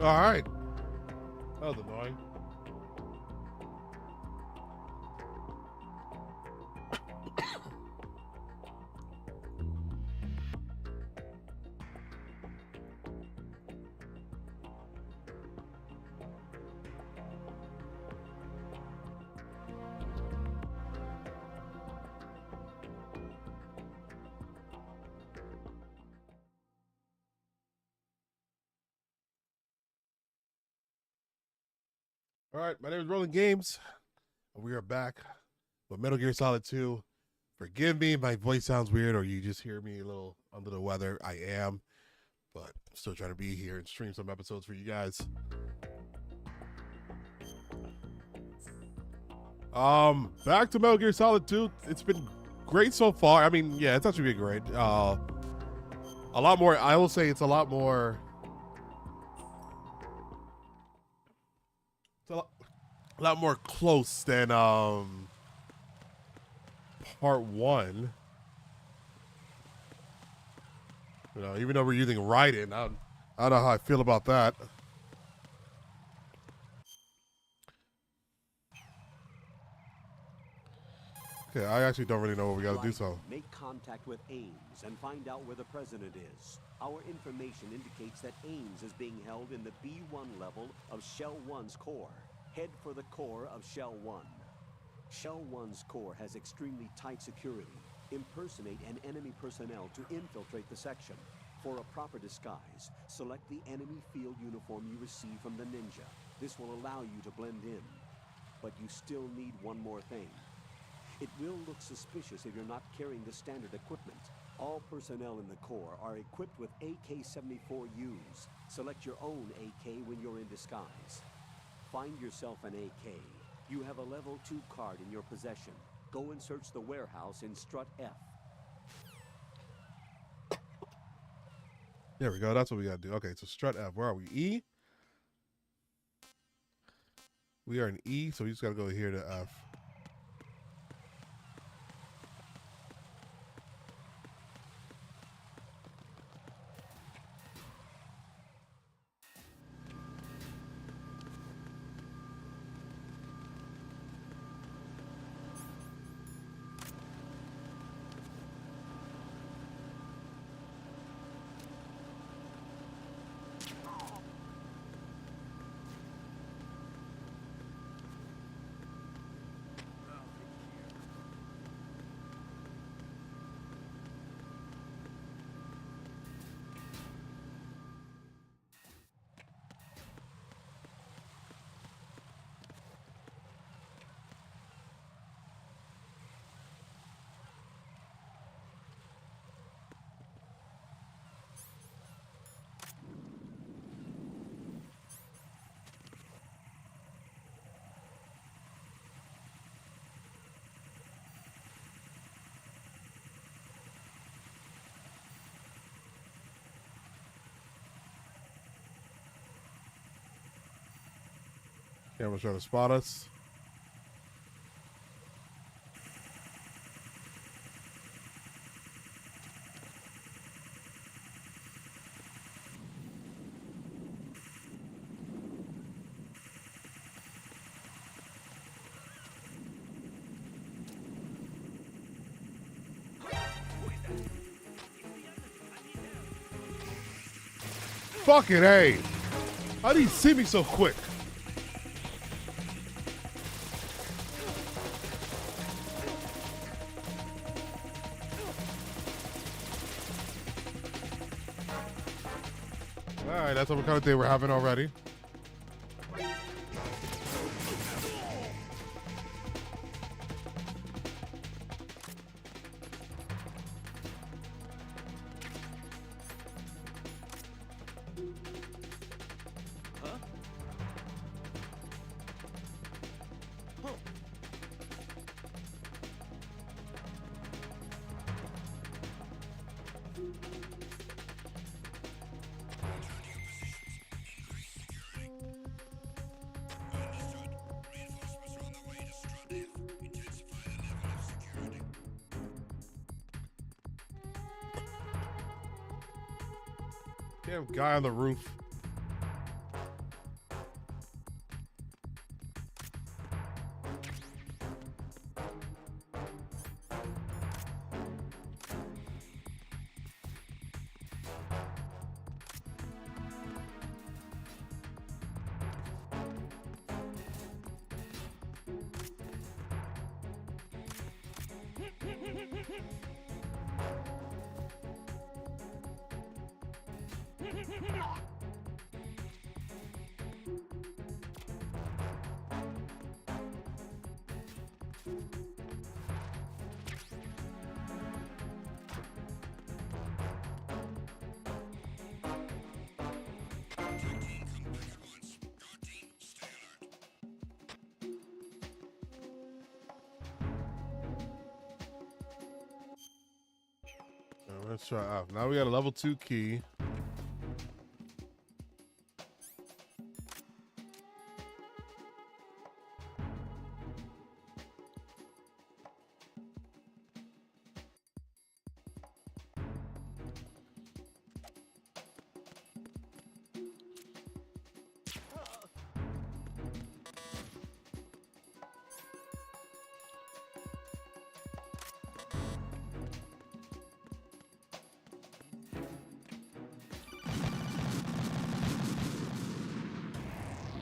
All right. That was annoying. All right, my name is Rolling Games. We are back with Metal Gear Solid 2. Forgive me, my voice sounds weird, or you just hear me a little under the weather. I am, but I'm still trying to be here and stream some episodes for you guys. Back to Metal Gear Solid 2. It's been great so far. I mean, yeah, it's actually been great. A lot more. I will say it's a lot more. It's a lot more close than part one. You know, even though we're using Raiden, I don't know how I feel about that. Okay, I actually don't really know what we got to do. So make contact with Ames and find out where the president is. Our information indicates that Ames is being held in the B1 level of Shell 1's core. Head for the core of Shell 1. Shell 1's core has extremely tight security. Impersonate an enemy personnel to infiltrate the section. For a proper disguise, select the enemy field uniform you receive from the ninja. This will allow you to blend in. But you still need one more thing. It will look suspicious if you're not carrying the standard equipment. All personnel in the Corps are equipped with AK-74Us. Select your own AK when you're in disguise. Find yourself an AK. You have a level 2 card in your possession. Go and search the warehouse in Strut F. There we go. That's what we got to do. Okay, so Strut F. Where are we? E? We are in E, so we just got to go here to F. Camera's trying to spot us. Fucking A. How did he see me so quick? Alright, that's what kind of day we're having already. Damn guy on the roof. Let's try out. Now we got a level 2 key.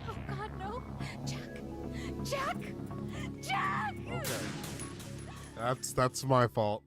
Oh God, no! Jack! Jack! Jack! Okay. That's my fault.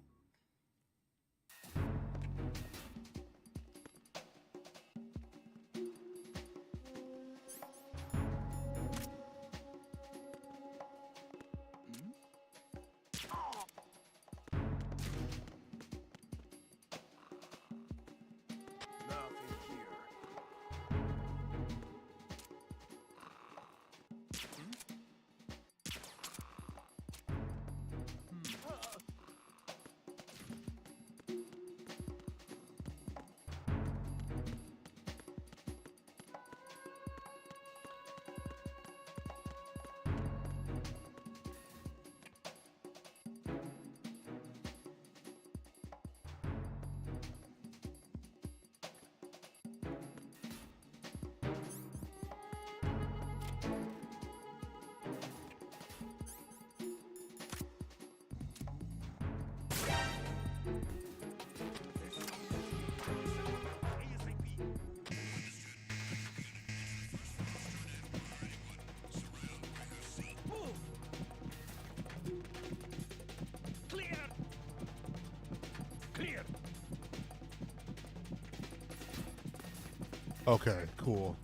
Okay, cool.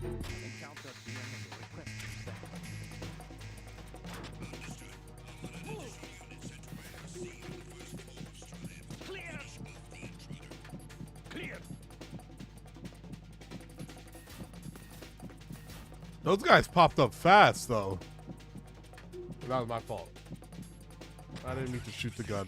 Encounter the enemy requesting that. Clear! Clear! Those guys popped up fast, though. That was my fault. I didn't mean to shoot the gun.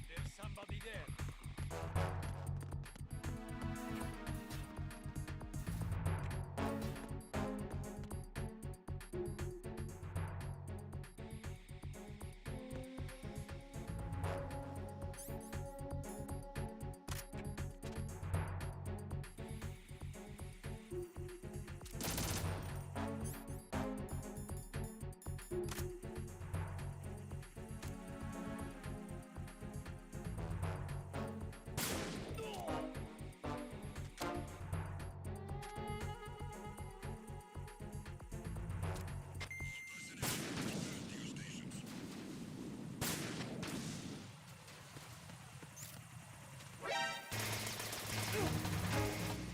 There's somebody there.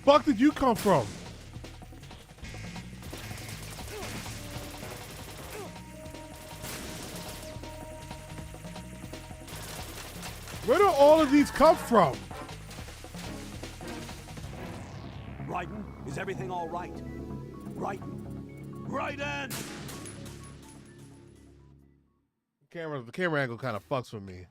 Fuck did you come from? Where do all of these come from? Raiden, is everything all right? Raiden! Raiden! The camera angle kind of fucks with me.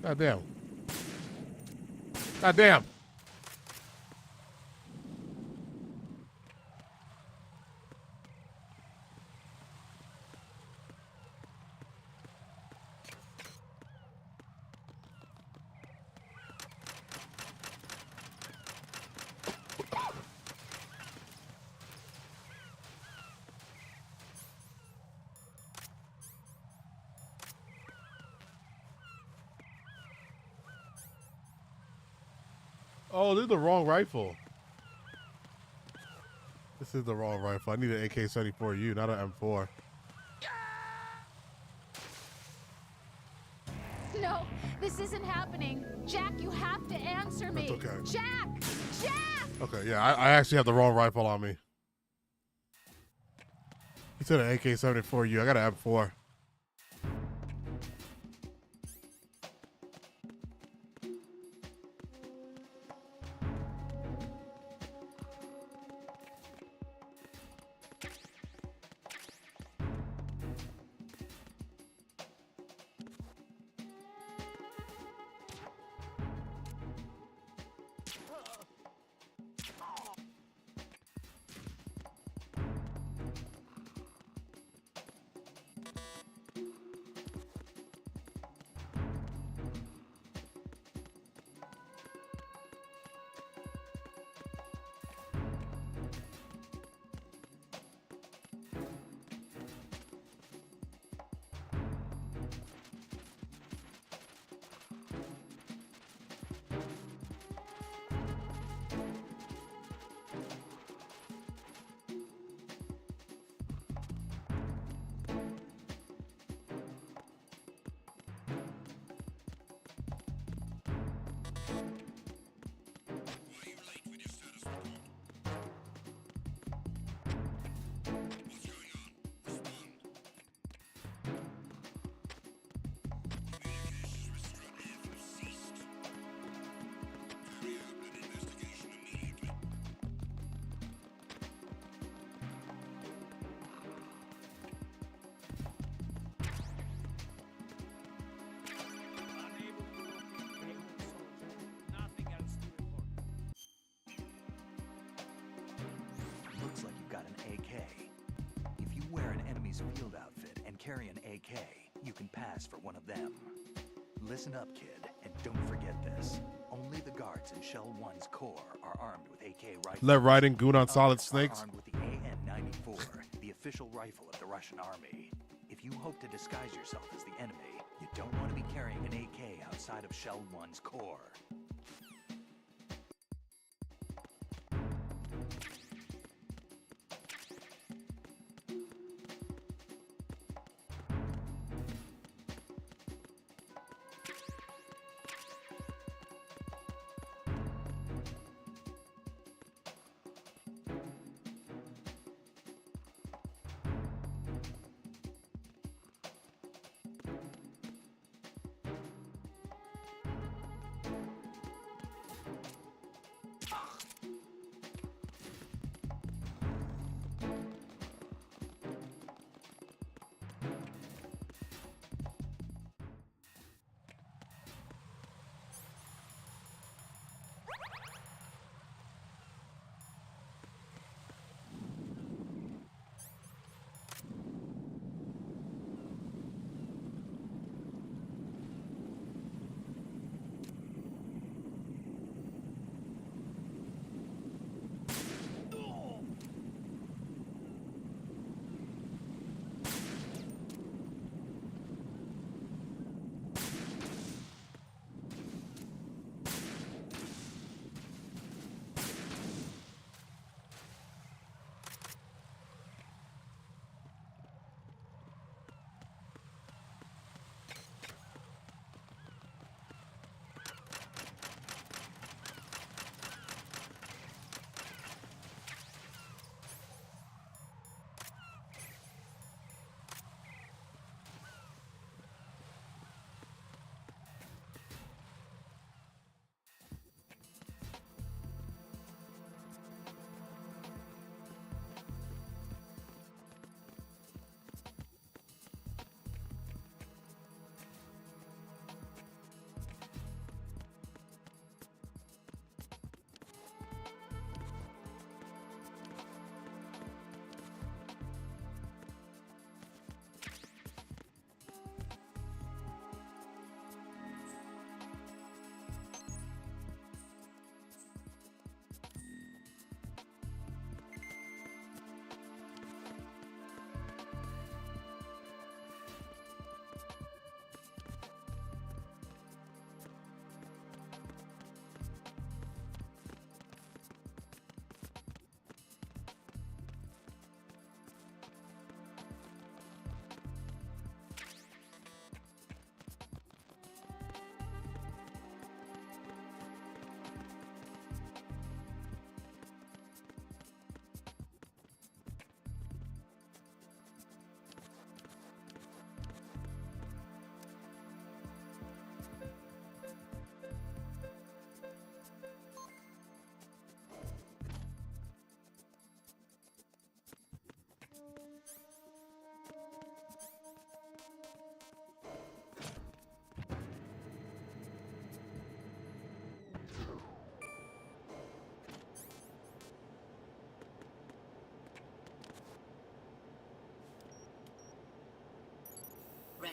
God damn. God damn. Oh, this is the wrong rifle. This is the wrong rifle. I need an AK-74U, not an M4. No, this isn't happening. Jack, you have to answer me. That's okay. Jack! Jack! Okay, yeah, I actually have the wrong rifle on me. He said an AK-74U. I got an M4. Unable to locate Raiden soldier. Nothing else to report. Looks like you've got an AK. If you wear an enemy's field outfit and carry an AK, you can pass for one of them. Listen up, kid, and don't forget this. Only the guards in Shell 1's core are armed with AK rifles. Let Raiden goon on Others solid are snakes. armed with the AN-94, the official rifle of the Russian army. If you hope to disguise yourself as the enemy, you don't want to be carrying an AK outside of Shell 1's core.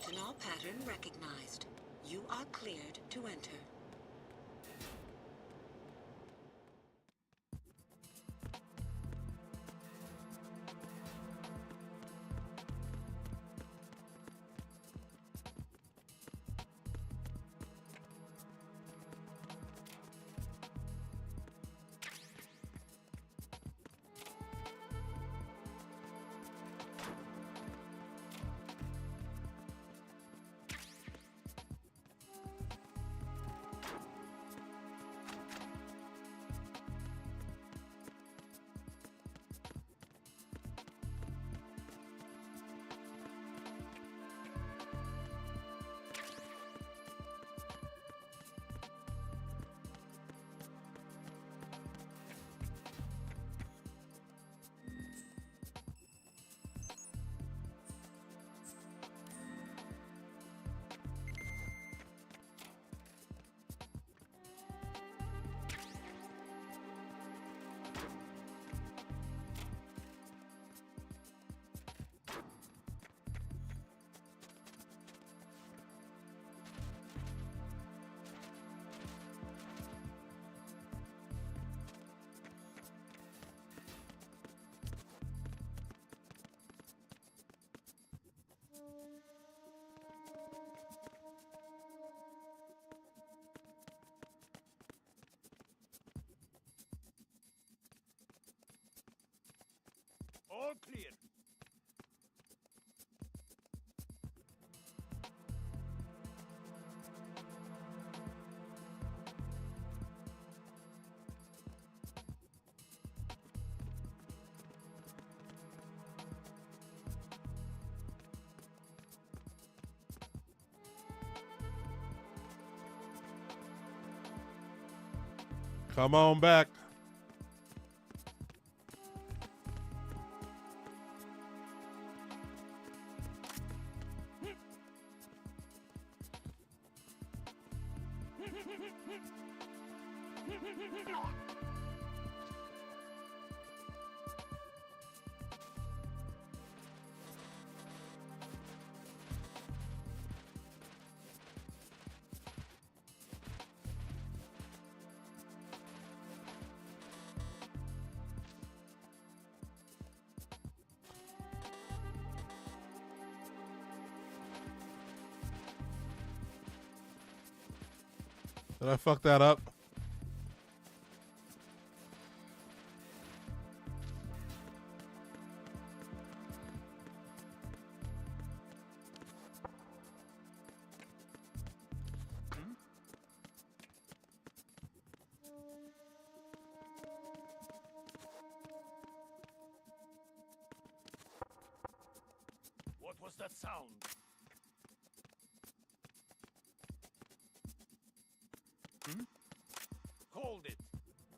Retinol pattern recognized. You are cleared to enter. All clear. Come on back. Did I fuck that up? What was that sound? Hold it.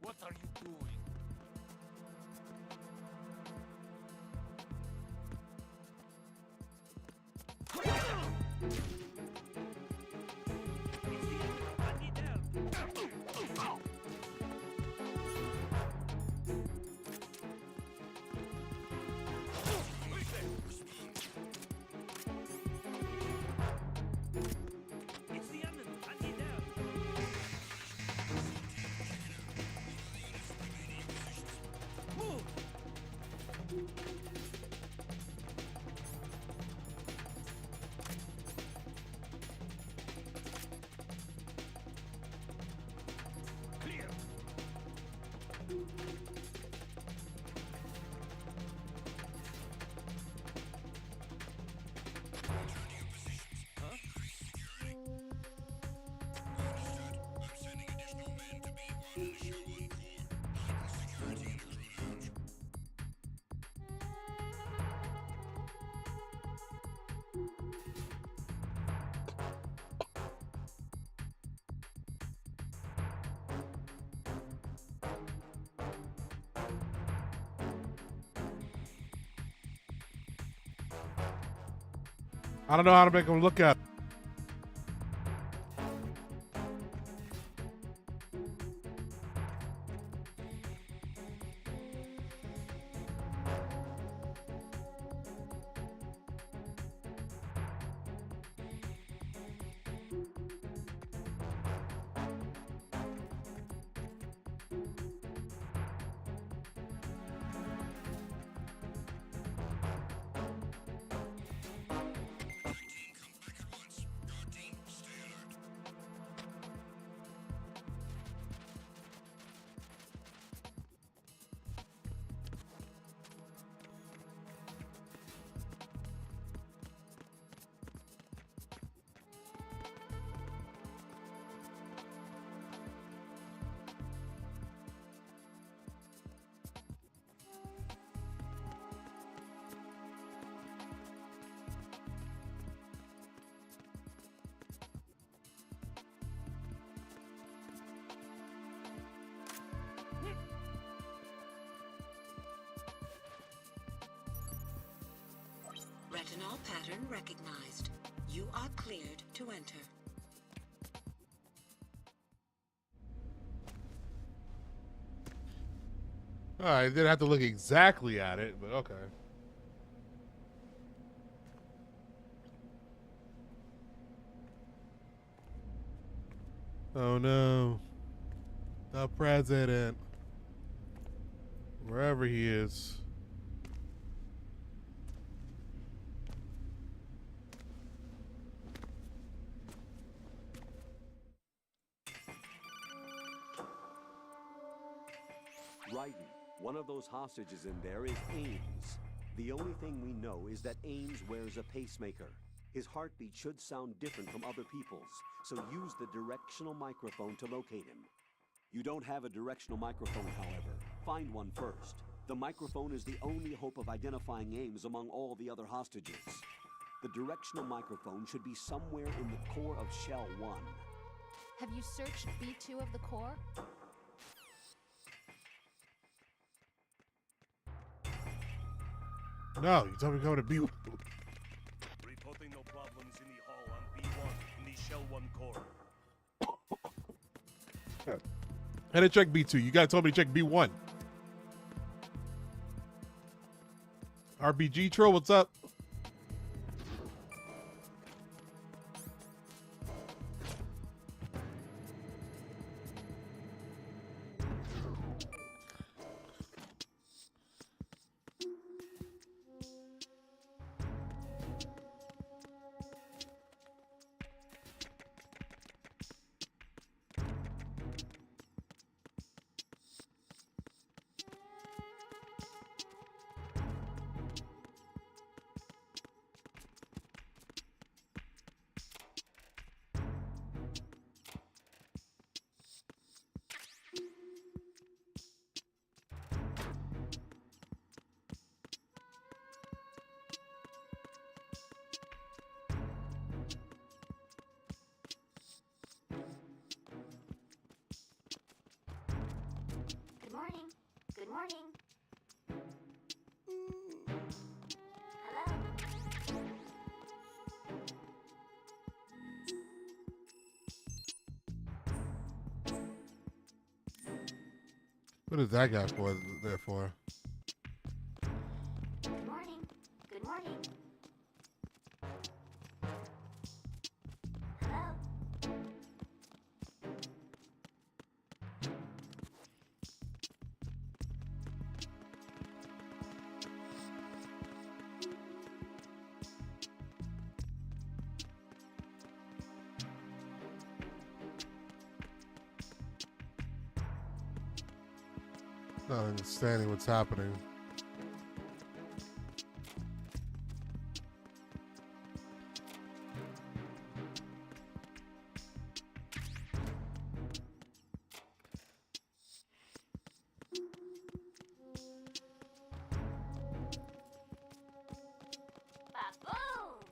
What are you doing? It's the end. I need help. It's the end. I need help. Move! Clear. I don't know how to make them look at. Sentinel pattern recognized. You are cleared to enter. All right, didn't have to look exactly at it, but okay. Oh no. The president. Wherever he is. Raiden, one of those hostages in there is Ames. The only thing we know is that Ames wears a pacemaker. His heartbeat should sound different from other people's, so use the directional microphone to locate him. You don't have a directional microphone, however. Find one first. The microphone is the only hope of identifying Ames among all the other hostages. The directional microphone should be somewhere in the core of Shell 1. Have you searched B2 of the core? No, you told me to go to B. Reporting no problems in the hall on B1 in the Shell 1 core. I didn't check B2. You guys told me to check B1. RBG Troll, what's up? Good morning. Good morning. Hello. What is that guy for? There for? Good morning. Good morning. Hello. Not understanding what's happening. Ba-boom!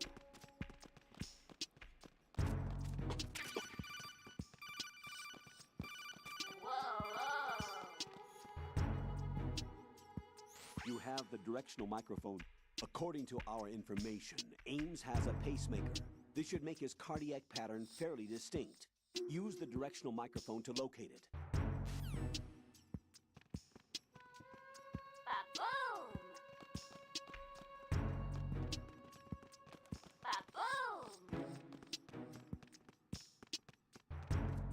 You have the directional microphone. According to our information, Ames has a pacemaker. This should make his cardiac pattern fairly distinct. Use the directional microphone to locate it. Ba-boom! Ba-boom!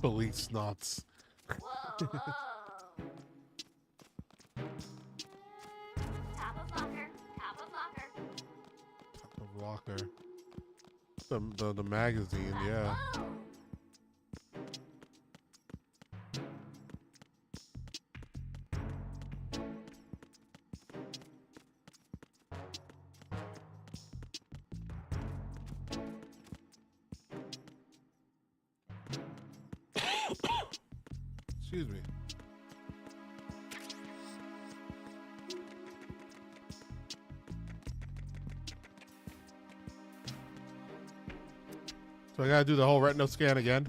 Police knots. Whoa, whoa. Top of locker. Top of locker. The rocker. The magazine, yeah. Ba-boom! Excuse me. So I gotta do the whole retinal scan again.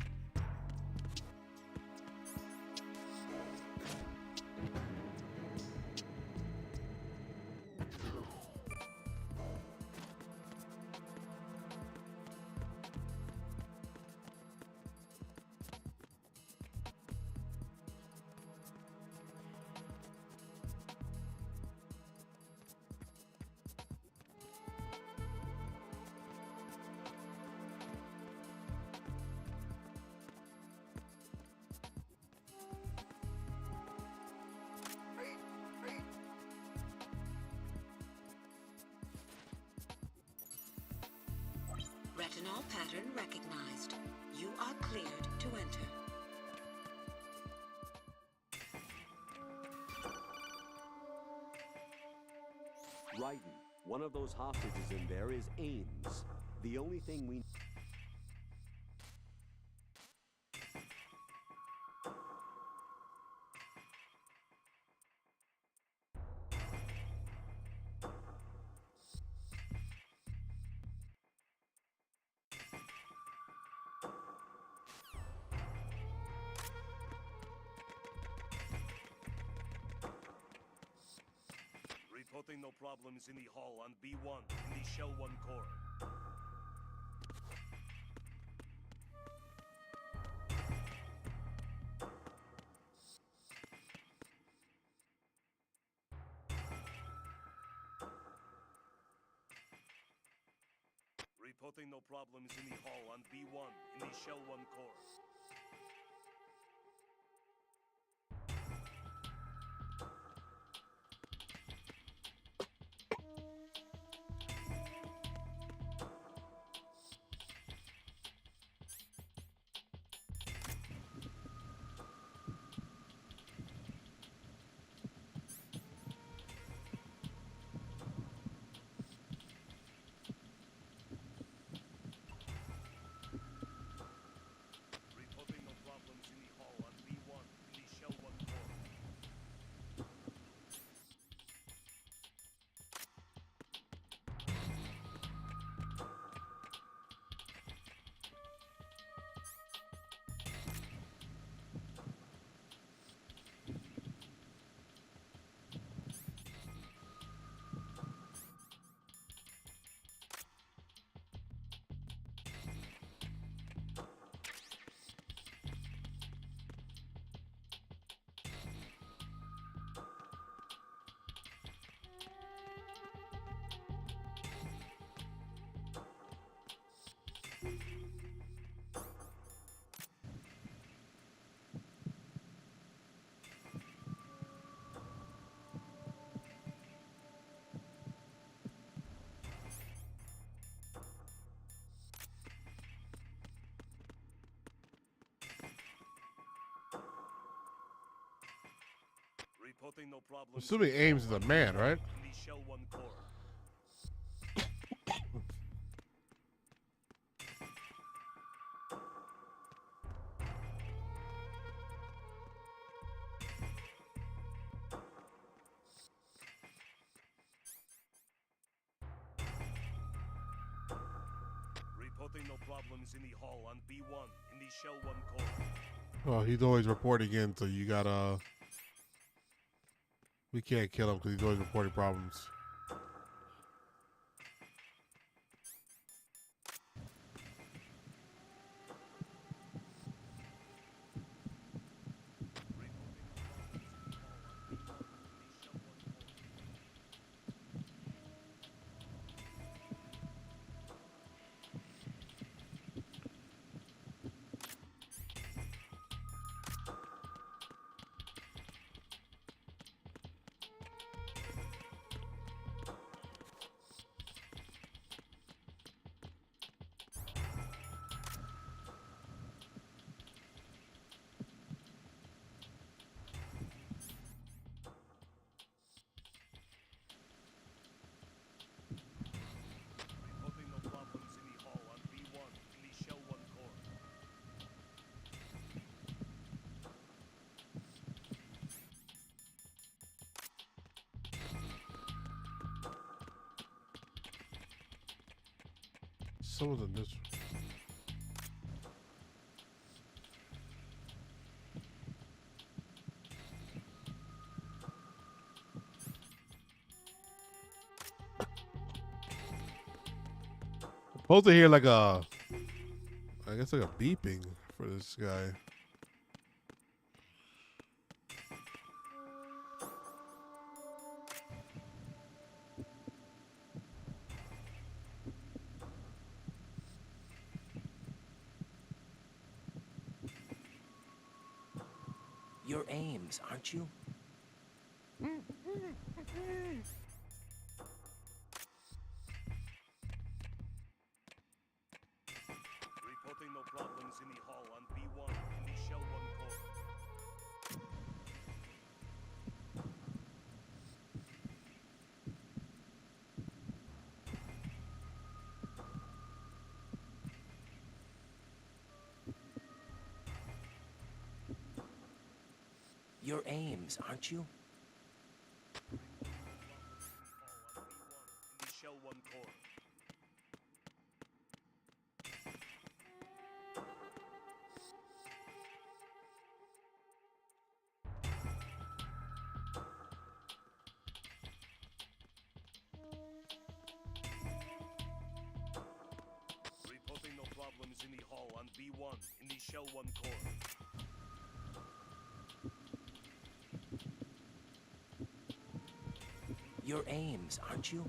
Personnel pattern recognized. You are cleared to enter. Raiden, one of those hostages in there is Ames. The only thing we... Reporting no problems in the hall on B1 in the Shell 1 core. Reporting no problems in the hall on B1 in the Shell 1 core. Reporting no problems in the hall on B1 in the Shell 1 core. Reporting no problems. Assuming in the Ames hall is a on man, B1 right? In the Shell 1 core. Reporting no problems in the hall on B1 in the Shell 1 core. Oh, he's always reporting in, so you gotta. We can't kill him because he's always reporting problems. Reporting no problems in the hall on B1 in the Shell 1 core. Someone's in this. Supposed to hear like a, I guess like a beeping for this guy. You're Ames, aren't you? You're Ames, aren't you? In the Shell 1 core. Reporting no problems in the hall on B1 in the Shell 1 core. You're Ames, aren't you?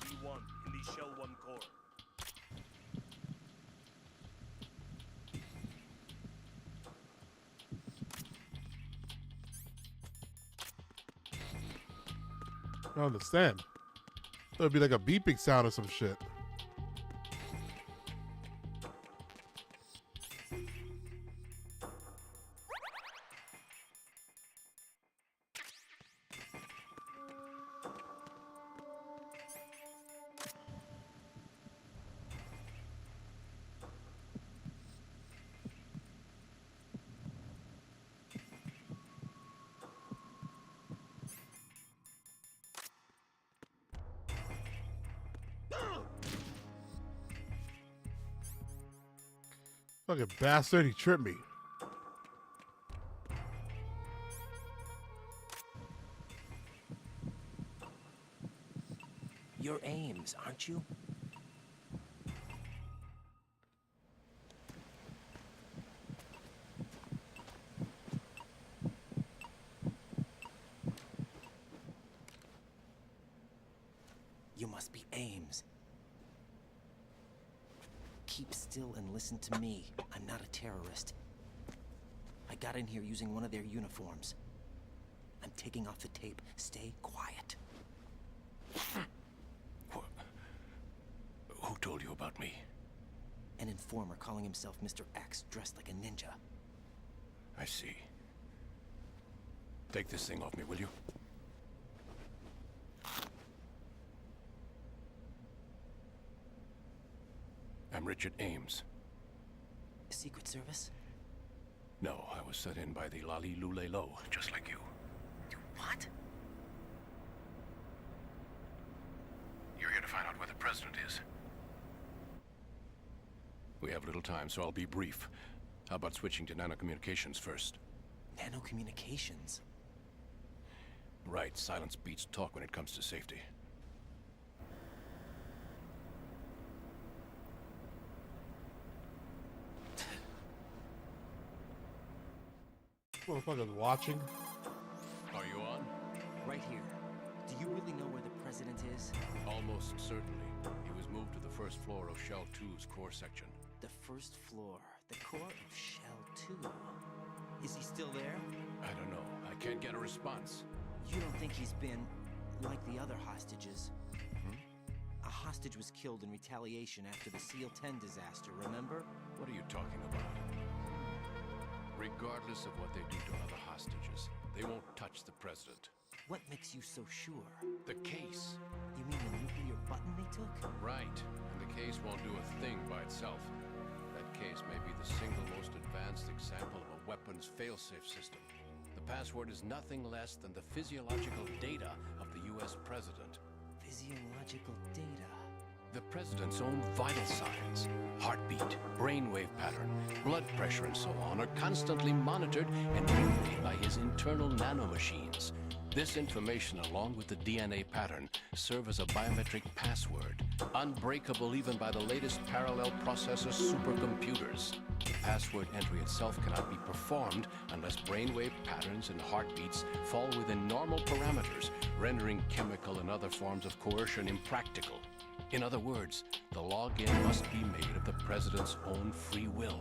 B1 in the Shell 1 core. I don't understand. It would be like a beeping sound or some shit. Fucking bastard, he tripped me. You're Ames, aren't you? You must be Ames. Keep still and listen to me. I'm not a terrorist. I got in here using one of their uniforms. I'm taking off the tape. Stay quiet. Who told you about me? An informer calling himself Mr. X, dressed like a ninja. I see. Take this thing off me, will you? I'm Richard Ames. Secret Service? No, I was sent in by the Lali Lule Lo, just like you. What? You're here to find out where the president is. We have little time, so I'll be brief. How about switching to nanocommunications first? Nanocommunications? Right, silence beats talk when it comes to safety. Motherfuckers watching. Are you on? Right here. Do you really know where the president is? Almost certainly. He was moved to the first floor of Shell 2's core section. The first floor. The core of Shell 2. Is he still there? I don't know. I can't get a response. You don't think he's been like the other hostages? A hostage was killed in retaliation after the SEAL 10 disaster, remember? What are you talking about? Regardless of what they do to other hostages, they won't touch the president. What makes you so sure? The case. You mean the nuclear button they took? Right. And the case won't do a thing by itself. That case may be the single most advanced example of a weapons failsafe system. The password is nothing less than the physiological data of the US president. Physiological data? The president's own vital signs, heartbeat, brainwave pattern, blood pressure, and so on are constantly monitored and relayed by his internal nanomachines. This information, along with the DNA pattern, serve as a biometric password, unbreakable even by the latest parallel processor supercomputers. The password entry itself cannot be performed unless brainwave patterns and heartbeats fall within normal parameters, rendering chemical and other forms of coercion impractical. In other words, the login must be made of the president's own free will.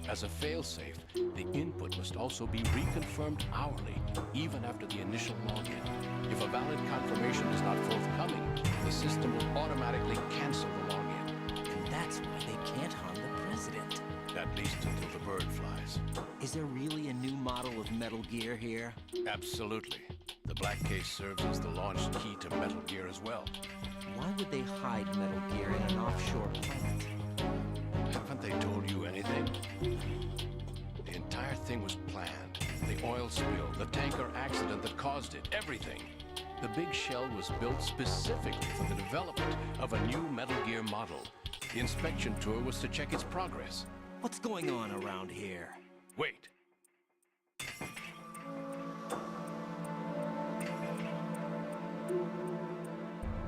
As a failsafe, the input must also be reconfirmed hourly, even after the initial login. If a valid confirmation is not forthcoming, the system will automatically cancel the login. And that's why they can't harm the president. At least until the bird flies. Is there really a new model of Metal Gear here? Absolutely. The black case serves as the launch key to Metal Gear as well. Why would they hide Metal Gear in an offshore planet? Haven't they told you anything? The entire thing was planned. The oil spill, the tanker accident that caused it, everything. The big shell was built specifically for the development of a new Metal Gear model. The inspection tour was to check its progress. What's going on around here? Wait.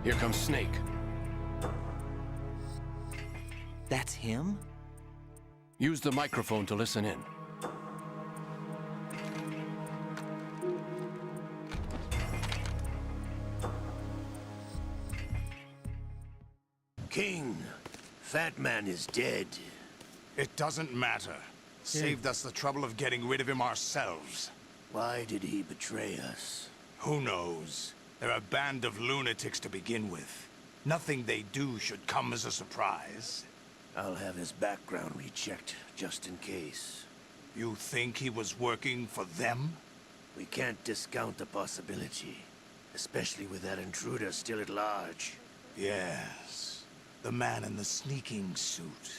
Here comes Snake. That's him? Use the microphone to listen in. King, Fat Man is dead. It doesn't matter. Saved us the trouble of getting rid of him ourselves. Why did he betray us? Who knows? They're a band of lunatics to begin with. Nothing they do should come as a surprise. I'll have his background rechecked, just in case. You think he was working for them? We can't discount the possibility, especially with that intruder still at large. Yes. The man in the sneaking suit.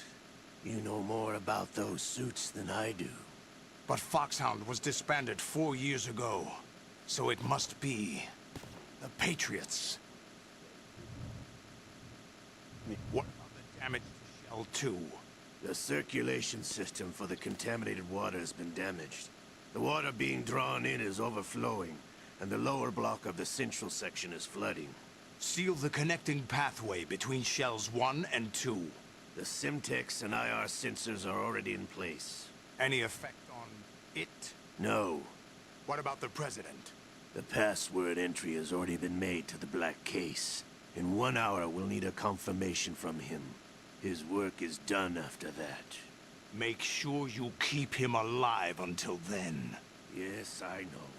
You know more about those suits than I do. But Foxhound was disbanded 4 years ago, so it must be the Patriots. What about the damage to Shell 2? The circulation system for the contaminated water has been damaged. The water being drawn in is overflowing, and the lower block of the central section is flooding. Seal the connecting pathway between Shells 1 and 2. The Simtex and IR sensors are already in place. Any effect on it? No. What about the President? The password entry has already been made to the black case. In 1 hour, we'll need a confirmation from him. His work is done after that. Make sure you keep him alive until then. Yes, I know.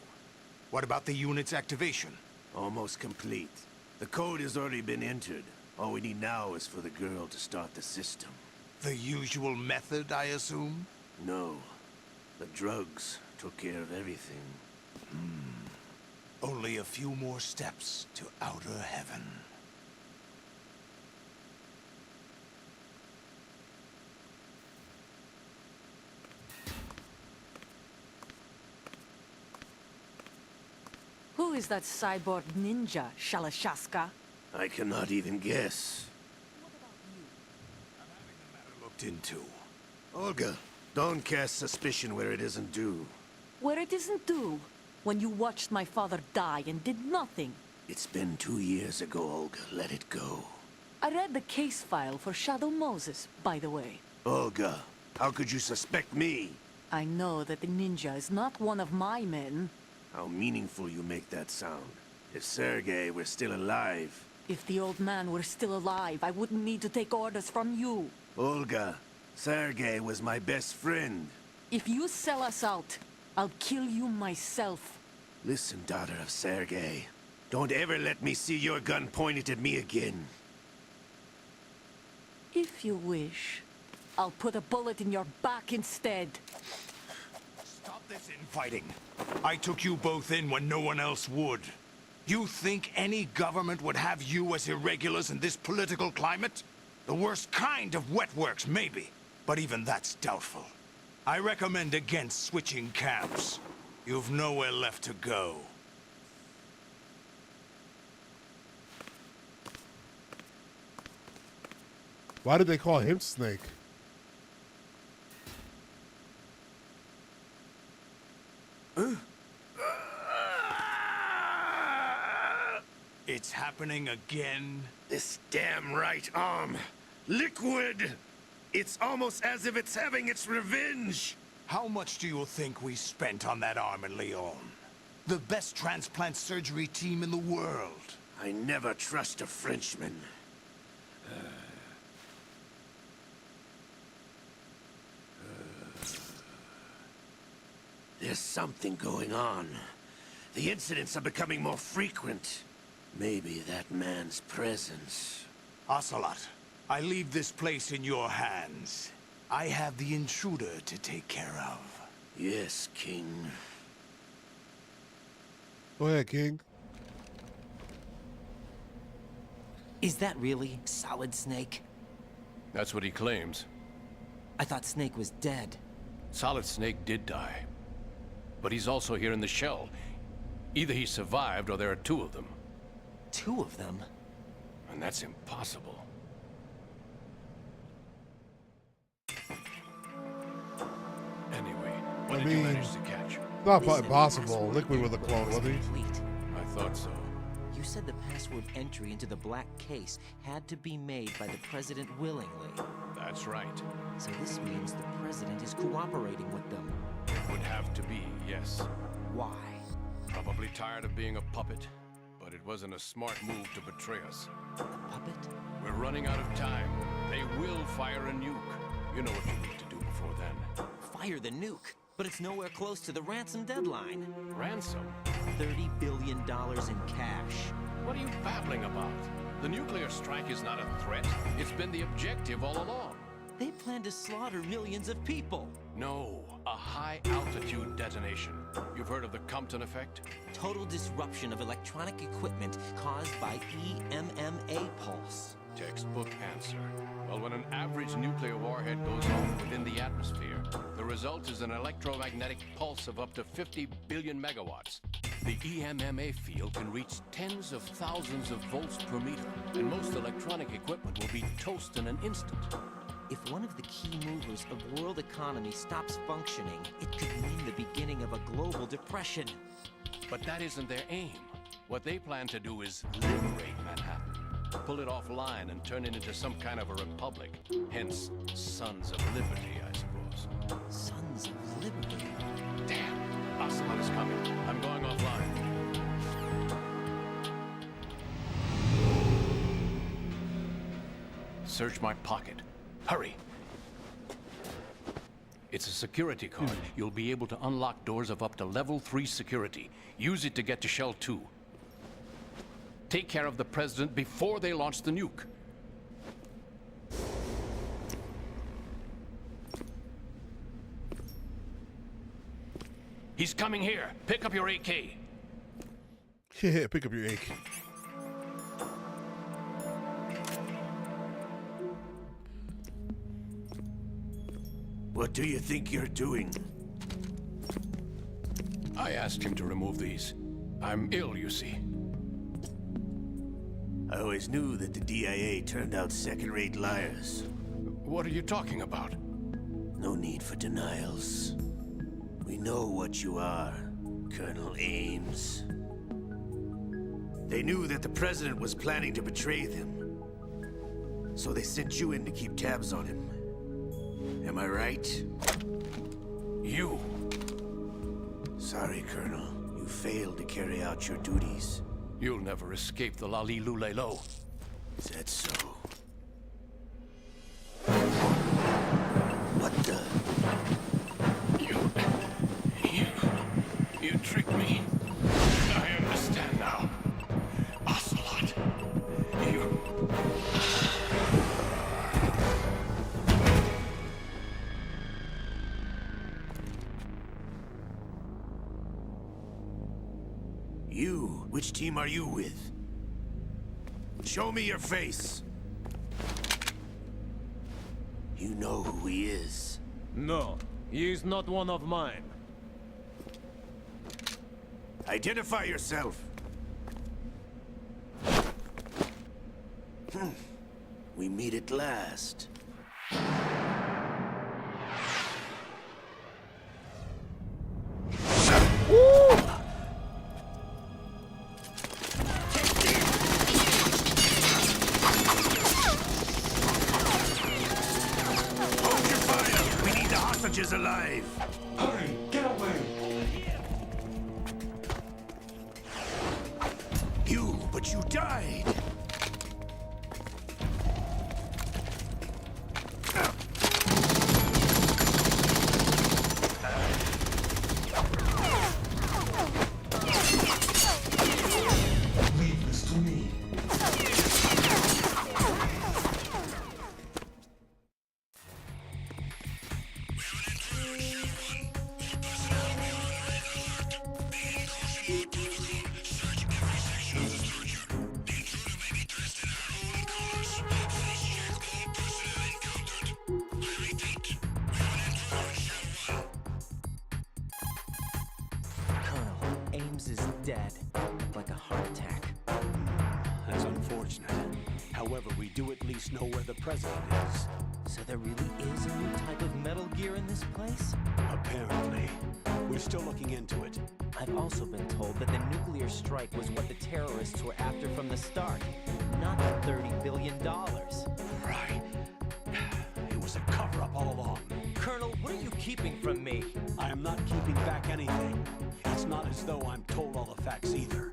What about the unit's activation? Almost complete. The code has already been entered. All we need now is for the girl to start the system. The usual method, I assume? No. The drugs took care of everything. Only a few more steps to outer heaven. Who is that cyborg ninja, Shalashaska? I cannot even guess. I'm having the matter looked into. Olga, don't cast suspicion where it isn't due. Where it isn't due? When you watched my father die and did nothing. It's been 2 years ago, Olga. Let it go. I read the case file for Shadow Moses, by the way. Olga, how could you suspect me? I know that the ninja is not one of my men. How meaningful you make that sound. If Sergei were still alive... If the old man were still alive, I wouldn't need to take orders from you. Olga, Sergei was my best friend. If you sell us out, I'll kill you myself. Listen, daughter of Sergei. Don't ever let me see your gun pointed at me again. If you wish, I'll put a bullet in your back instead. Stop this infighting. I took you both in when no one else would. You think any government would have you as irregulars in this political climate? The worst kind of wet works, maybe. But even that's doubtful. I recommend against switching camps. You've nowhere left to go. Why did they call him Snake? It's happening again. This damn right arm. Liquid! It's almost as if it's having its revenge! How much do you think we spent on that arm in Lyon? The best transplant surgery team in the world. I never trust a Frenchman. There's something going on. The incidents are becoming more frequent. Maybe that man's presence. Ocelot, I leave this place in your hands. I have the intruder to take care of. Yes, King. Go ahead, King. Is that really Solid Snake? That's what he claims. I thought Snake was dead. Solid Snake did die. But he's also here in the shell. Either he survived or there are two of them. Two of them? And that's impossible. Anyway, what did you manage to catch? It's not possible. Liquid with a clone, was he? I thought so. You said the password entry into the black case had to be made by the president willingly. That's right. So this means the president is cooperating with them. Would have to be, yes. Why? Probably tired of being a puppet, but it wasn't a smart move to betray us. A puppet? We're running out of time. They will fire a nuke. You know what you need to do before then. Fire the nuke? But it's nowhere close to the ransom deadline. Ransom? $30 billion in cash. What are you babbling about? The nuclear strike is not a threat. It's been the objective all along. They plan to slaughter millions of people. No, a high-altitude detonation. You've heard of the Compton effect? Total disruption of electronic equipment caused by EMMA pulse. Textbook answer. Well, when an average nuclear warhead goes off within the atmosphere, the result is an electromagnetic pulse of up to 50 billion megawatts. The EMMA field can reach tens of thousands of volts per meter, and most electronic equipment will be toast in an instant. If one of the key movers of world economy stops functioning, it could mean the beginning of a global depression. But that isn't their aim. What they plan to do is liberate Manhattan. Pull it offline and turn it into some kind of a republic. Hence, Sons of Liberty, I suppose. Sons of Liberty? Damn! Ocelot is coming. I'm going offline. Search my pocket. Hurry! It's a security card. You'll be able to unlock doors of up to level 3 security. Use it to get to Shell 2. Take care of the president before they launch the nuke. He's coming here. Pick up your AK. Yeah, pick up your AK. What do you think you're doing? I asked him to remove these. I'm ill, you see. I always knew that the DIA turned out second-rate liars. What are you talking about? No need for denials. We know what you are, Colonel Ames. They knew that the president was planning to betray them. So they sent you in to keep tabs on him. Am I right? You? Sorry, Colonel. You failed to carry out your duties. You'll never escape the Lali-Lulelo. Is that so? What the? You tricked me. I understand now. Ocelot. You... You? Which team are you with? Show me your face. You know who he is. No, he is not one of mine. Identify yourself. We meet at last. Is alive. Hurry, get away. But you died. Ames is dead, like a heart attack. That's unfortunate. However, we do at least know where the president is. So there really is a new type of Metal Gear in this place? Apparently. We're still looking into it. I've also been told that the nuclear strike was what the terrorists were after from the start, not the $30 billion. Right. It was a cover-up all along. Colonel, what are you keeping from me? I am not keeping back anything. It's not as though I'm told all the facts either.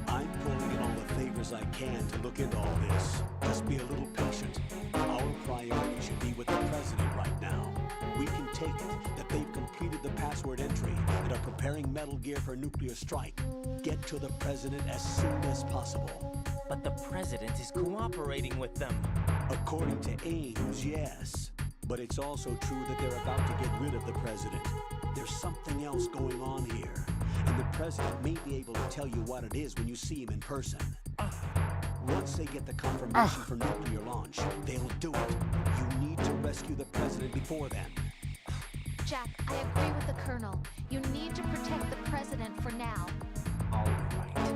I'm pulling in all the favors I can to look into all this. Just be a little patient. Our priority should be with the president right now. We can take it that they've completed the password entry and are preparing Metal Gear for a nuclear strike. Get to the president as soon as possible. But the president is cooperating with them. According to Ames, yes. But it's also true that they're about to get rid of the president. There's something else going on here. And the president may be able to tell you what it is when you see him in person. Once they get the confirmation for nuclear launch, they'll do it. You need to rescue the president before then. Jack, I agree with the Colonel. You need to protect the president for now. All right.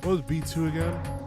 What was B2 again?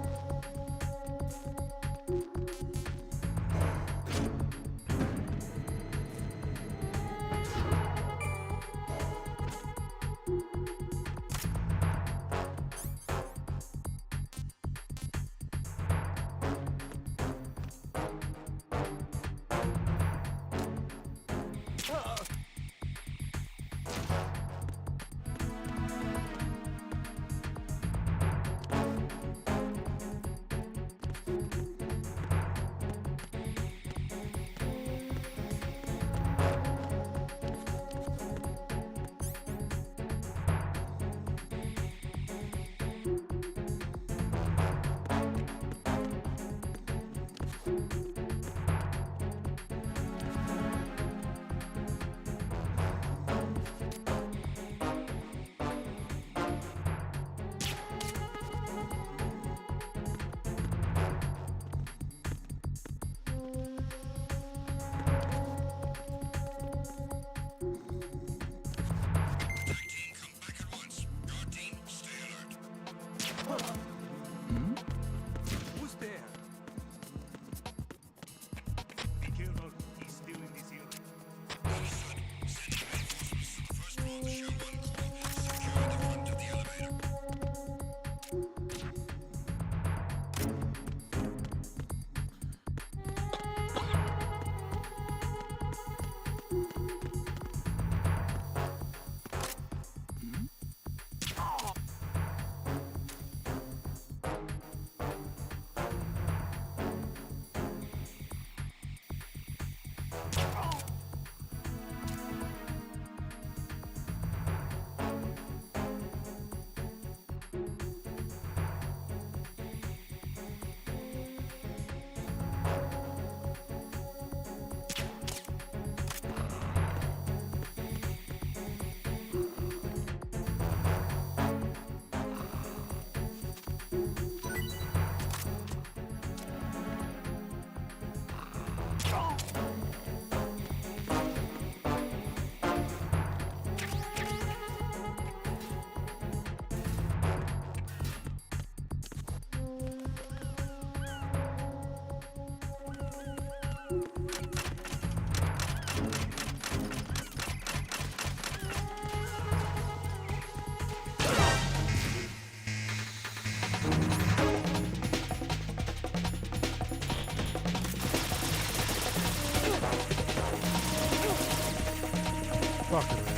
Fucking man.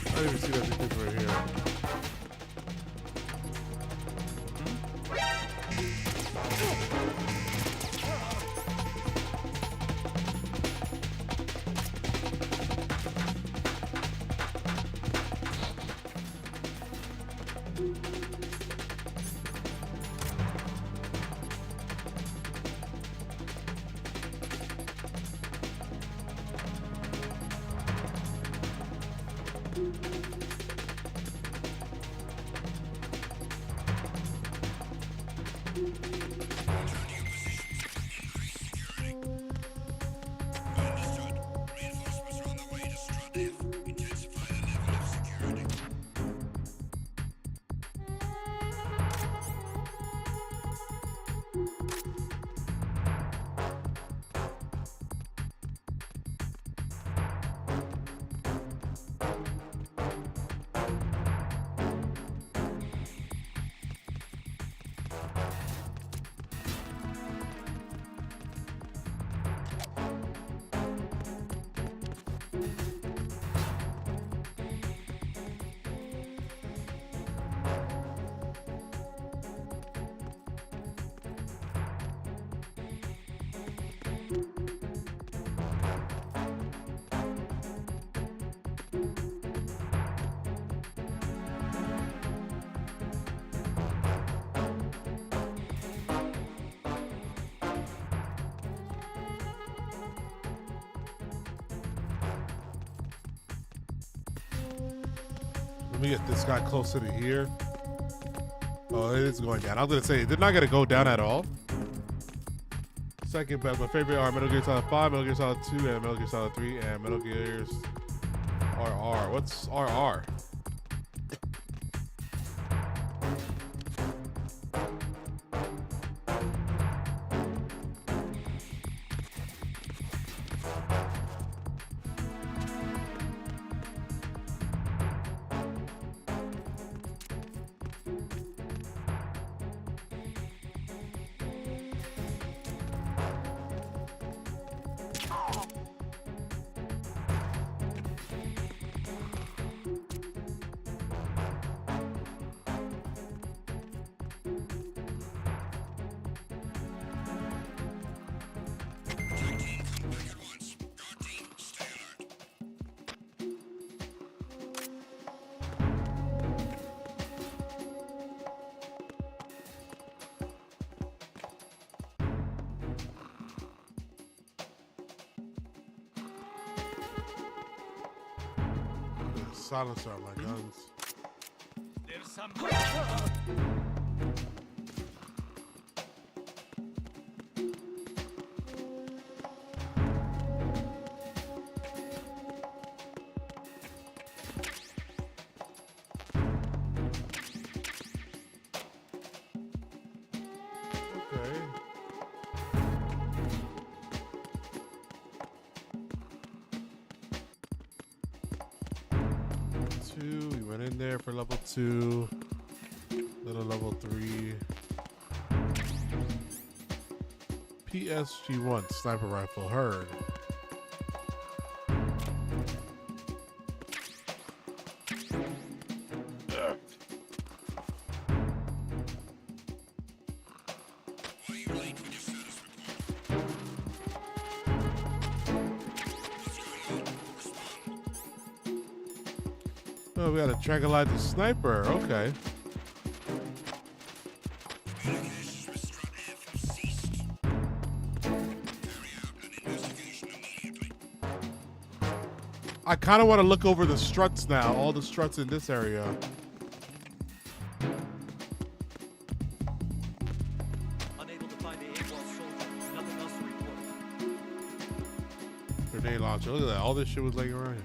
I didn't even see that thing right here. Let me get this guy closer to here. Oh, it is going down. I was gonna say it did not gonna go down at all. Second best. My favorite are Metal Gear Solid 5, Metal Gear Solid 2, and Metal Gear Solid 3, and Metal Gear's RR. What's RR? Silencer on my guns. There's some. Okay. We went in there for level 2, little level 3. PSG-1 sniper rifle, heard. Oh, we got to tranquilize the sniper. Okay. I kind of want to look over the struts now. All the struts in this area. Unable to find the AWOL soldier. Nothing else to report. Grenade launcher. Look at that. All this shit was laying around here.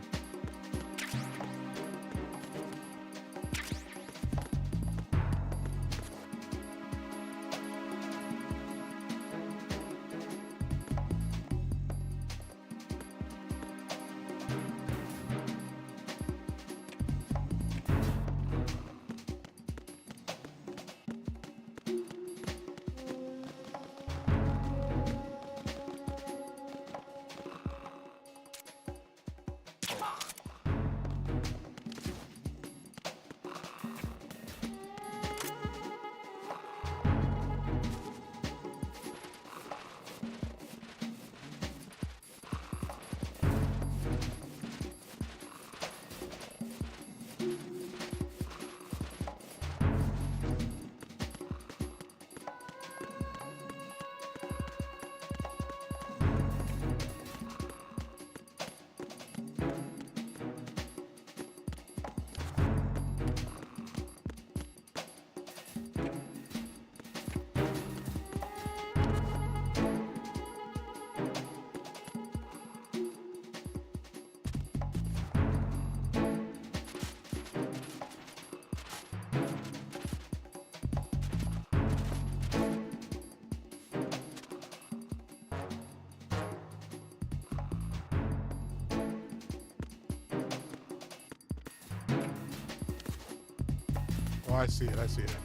Oh, I see it. I see it.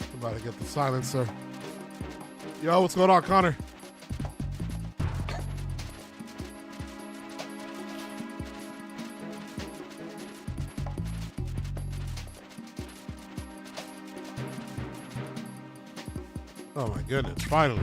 I'm about to get the silencer. Yo, what's going on, Connor? Oh my goodness, finally.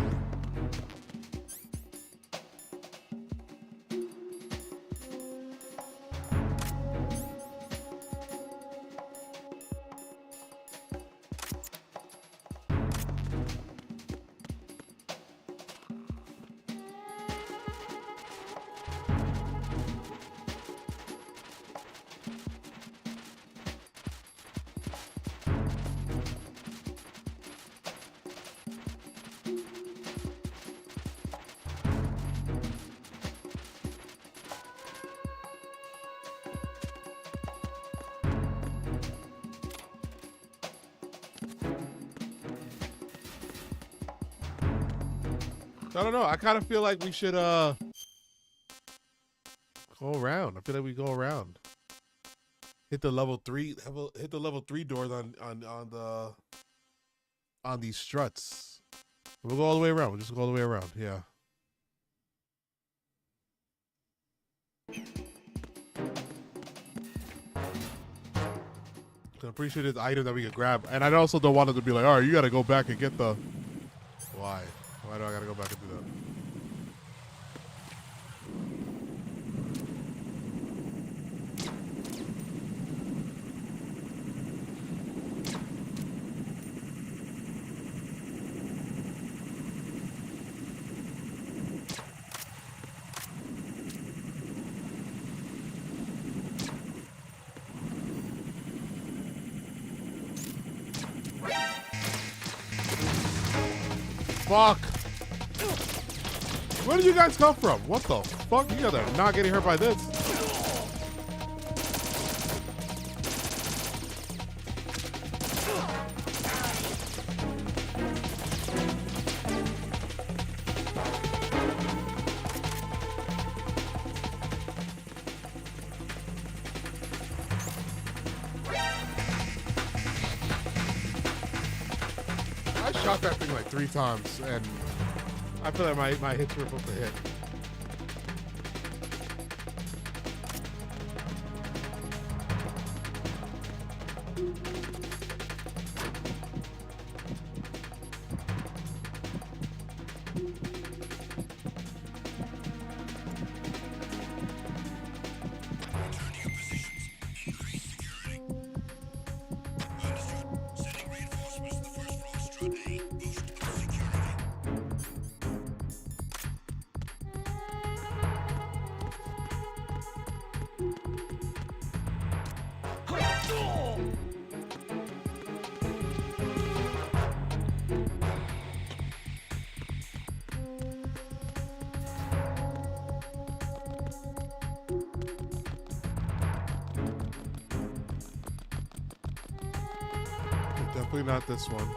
I don't know. I kind of feel like we should go around. I feel like we go around. Hit the level 3. Hit the level 3 doors on these struts. We'll go all the way around. We'll just go all the way around. Yeah. I'm pretty sure there's an item that we could grab. And I also don't want it to be like, all right, you got to go back and get the... Why? Why do I got to go back and do that? Fuck. Where did you guys come from? What the fuck? You guys are not getting hurt by this. I shot that thing like 3 times, and I feel like my hits were supposed to hit. Definitely not this one.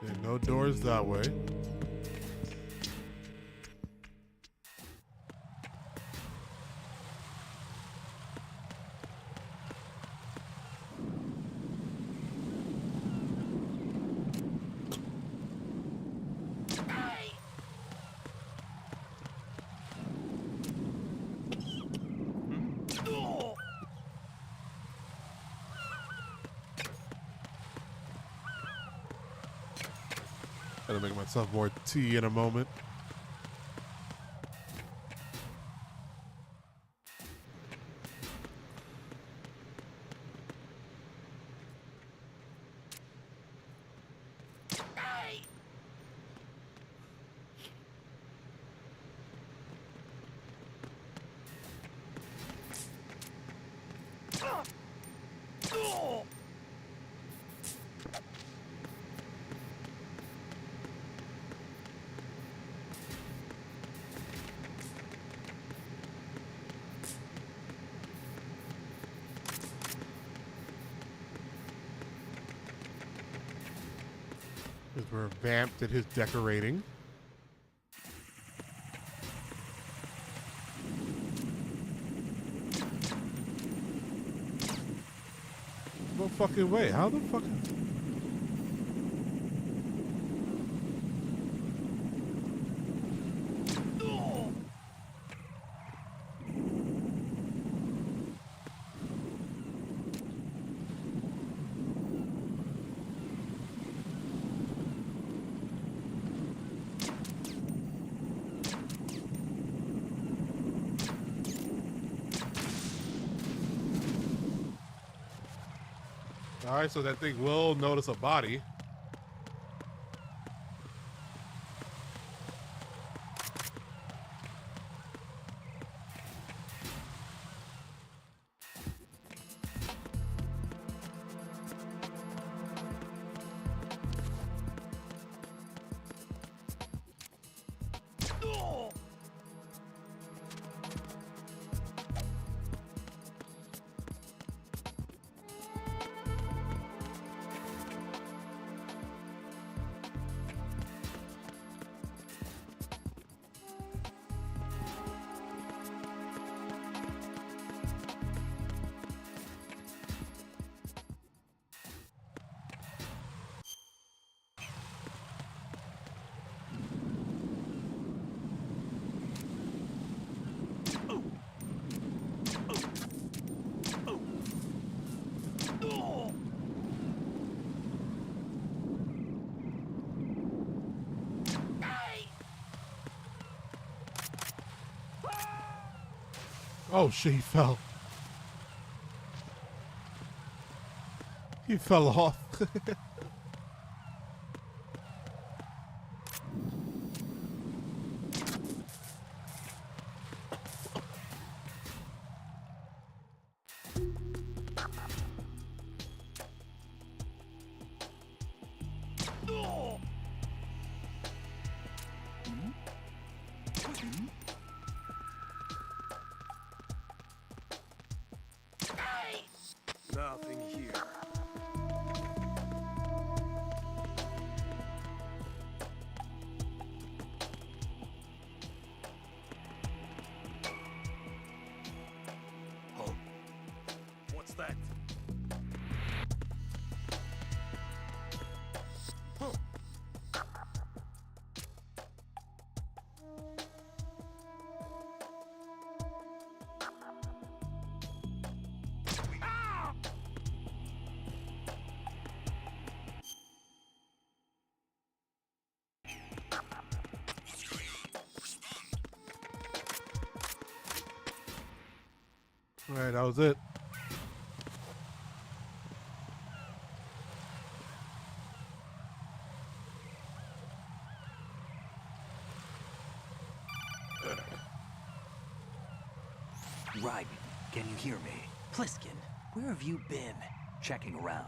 Okay, no doors that way. Gotta make myself more tea in a moment. where Vamp did his decorating. No fucking way. How the fuck? All right, so that thing will notice a body. Oh shit, he fell. He fell off. Nothing here. Oh. What's that? Huh. All right, that was it. Raiden, can you hear me? Pliskin, where have you been? Checking around.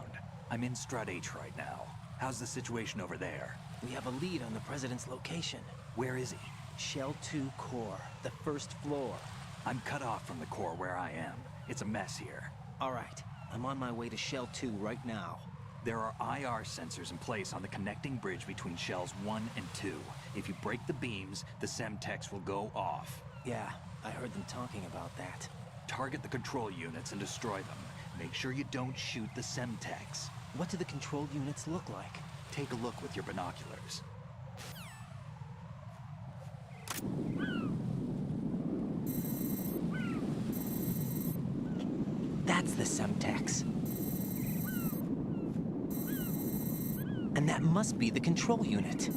I'm in Strut H right now. How's the situation over there? We have a lead on the president's location. Where is he? Shell 2 core, the first floor. I'm cut off from the core where I am. It's a mess here. All right, I'm on my way to Shell 2 right now. There are IR sensors in place on the connecting bridge between Shells 1 and 2. If you break the beams, the Semtex will go off. Yeah, I heard them talking about that. Target the control units and destroy them. Make sure you don't shoot the Semtex. What do the control units look like? Take a look with your binoculars. That's the Semtex. And that must be the control unit.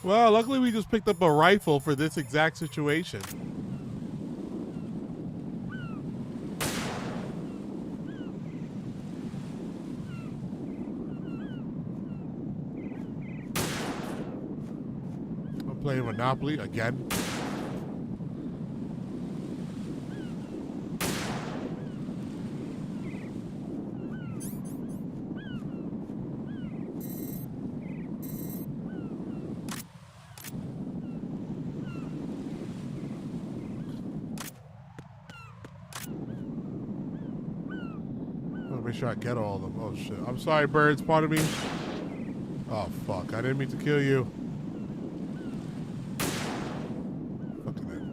Well, luckily we just picked up a rifle for this exact situation. I'm playing Monopoly again. want to make sure I get all of them. Oh shit! I'm sorry, birds. Pardon me. Oh fuck! I didn't mean to kill you. Fucking hell.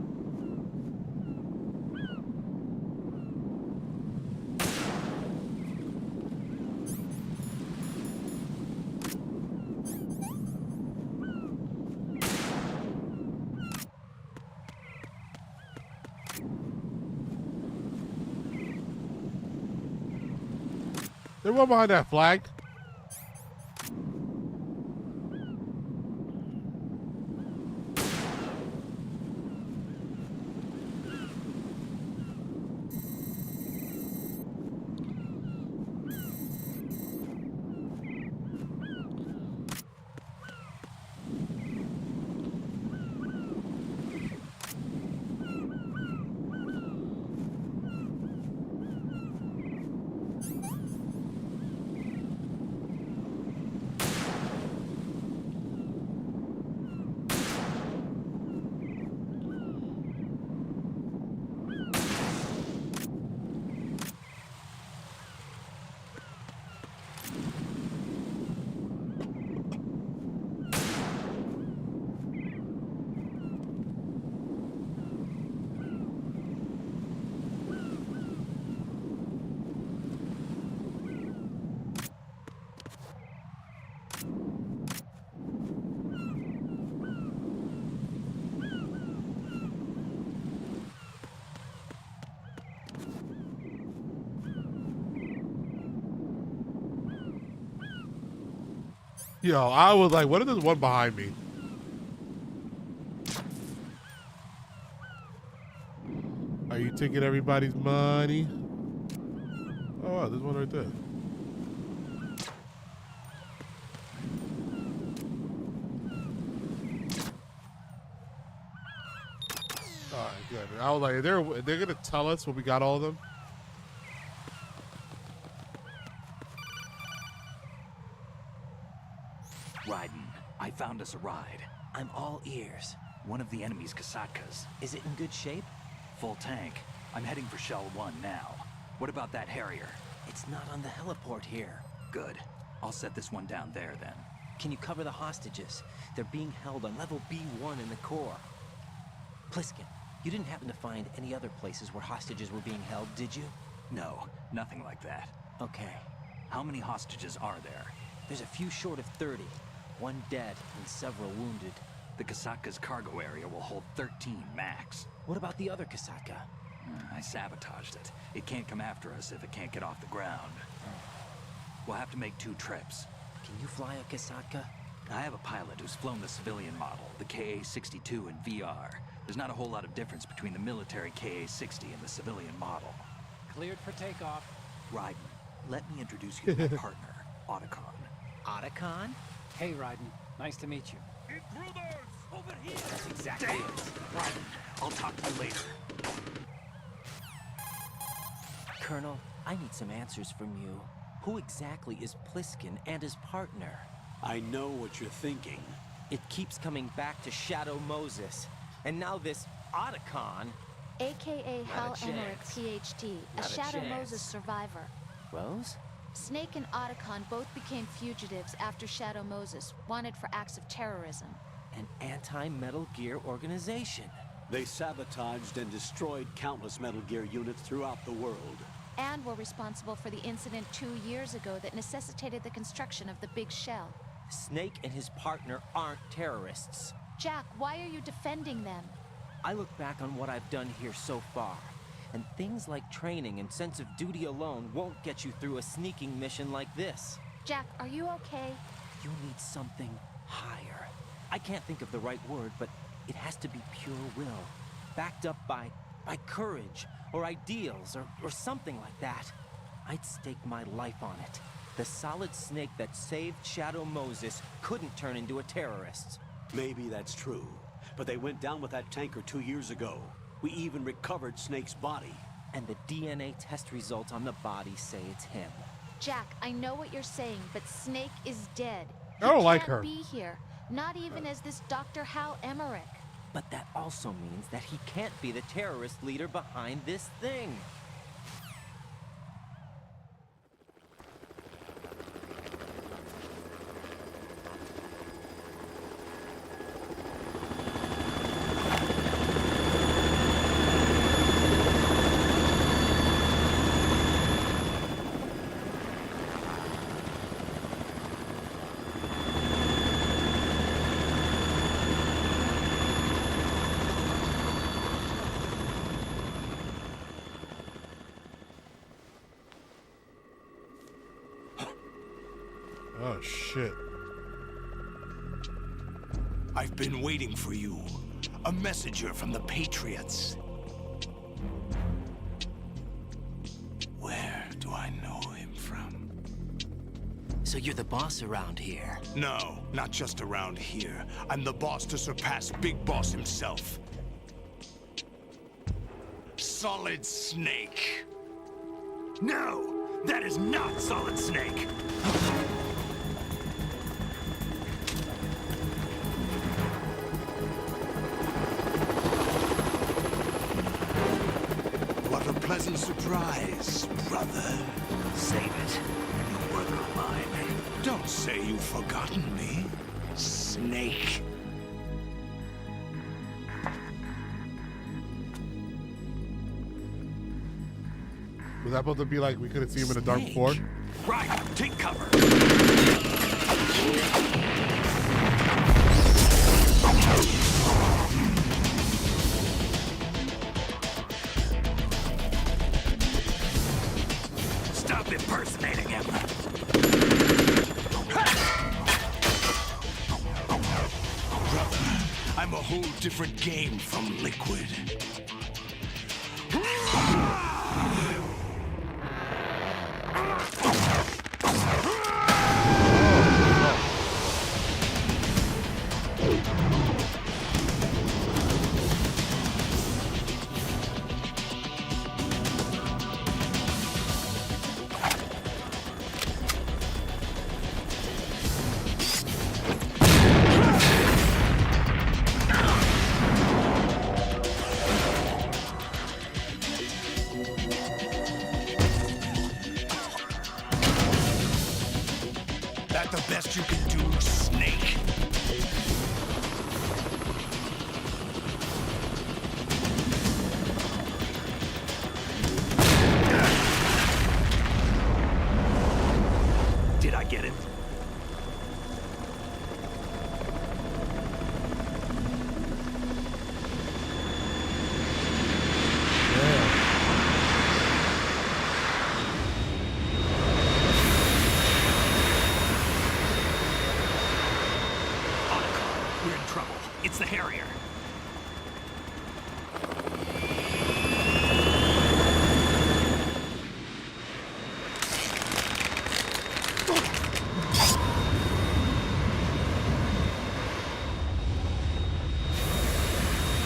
There's one behind that flag. Yo, I was like, what is this one behind me? Are you taking everybody's money? Oh, wow, there's one right there. All right, good. I was like, they're gonna tell us when we got all of them. Raiden, I found us a ride. I'm all ears. One of the enemy's Kasatkas. Is it in good shape? Full tank. I'm heading for Shell 1 now. What about that Harrier? It's not on the heliport here. Good. I'll set this one down there then. Can you cover the hostages? They're being held on level B1 in the core. Pliskin, you didn't happen to find any other places where hostages were being held, did you? No, nothing like that. Okay. How many hostages are there? There's a few short of 30. One dead and several wounded. The Kasatka's cargo area will hold 13 max. What about the other Kasatka? I sabotaged it. It can't come after us if it can't get off the ground. We'll have to make 2 trips. Can you fly a Kasatka? I have a pilot who's flown the civilian model, the KA-62 in VR. There's not a whole lot of difference between the military KA-60 and the civilian model. Cleared for takeoff. Raiden, let me introduce you to my partner, Otacon. Otacon? Hey, Raiden. Nice to meet you. Intruders! Over here! That's exactly Damn. it. Raiden, I'll talk to you later. Colonel, I need some answers from you. Who exactly is Pliskin and his partner? I know what you're thinking. It keeps coming back to Shadow Moses. And now this Otacon. AKA Hal a Emmerich, chance. PhD, a Not a Shadow chance. Moses survivor. Rose? Snake and Otacon both became fugitives after Shadow Moses, wanted for acts of terrorism. An anti-Metal Gear organization. They sabotaged and destroyed countless Metal Gear units throughout the world. And were responsible for the incident 2 years ago that necessitated the construction of the Big Shell. Snake and his partner aren't terrorists. Jack, why are you defending them? I look back on what I've done here so far, and things like training and sense of duty alone won't get you through a sneaking mission like this. Jack, are you okay? You need something higher. I can't think of the right word, but it has to be pure will, backed up by courage, or ideals, or something like that. I'd stake my life on it. The solid Snake that saved Shadow Moses couldn't turn into a terrorist. Maybe that's true, but they went down with that tanker 2 years ago. We even recovered Snake's body. And the DNA test results on the body say it's him. Jack, I know what you're saying, but Snake is dead. I don't like He her. can't be here, not even as this Dr. Hal Emmerich. But that also means that he can't be the terrorist leader behind this thing. Oh, shit. I've been waiting for you. A messenger from the Patriots. Where do I know him from? So you're the boss around here? No, not just around here. I'm the boss to surpass Big Boss himself. Solid Snake. No, that is not Solid Snake. What a pleasant surprise, brother. Save it. You work of mine. Don't say you've forgotten me, Snake. Was that supposed to be like we couldn't see him in the dark before? Right, take cover. Stop impersonating him. Brother, I'm a whole different game from Liquid. That the best you can do, Snake? Did I get it? We're in trouble. It's the Harrier.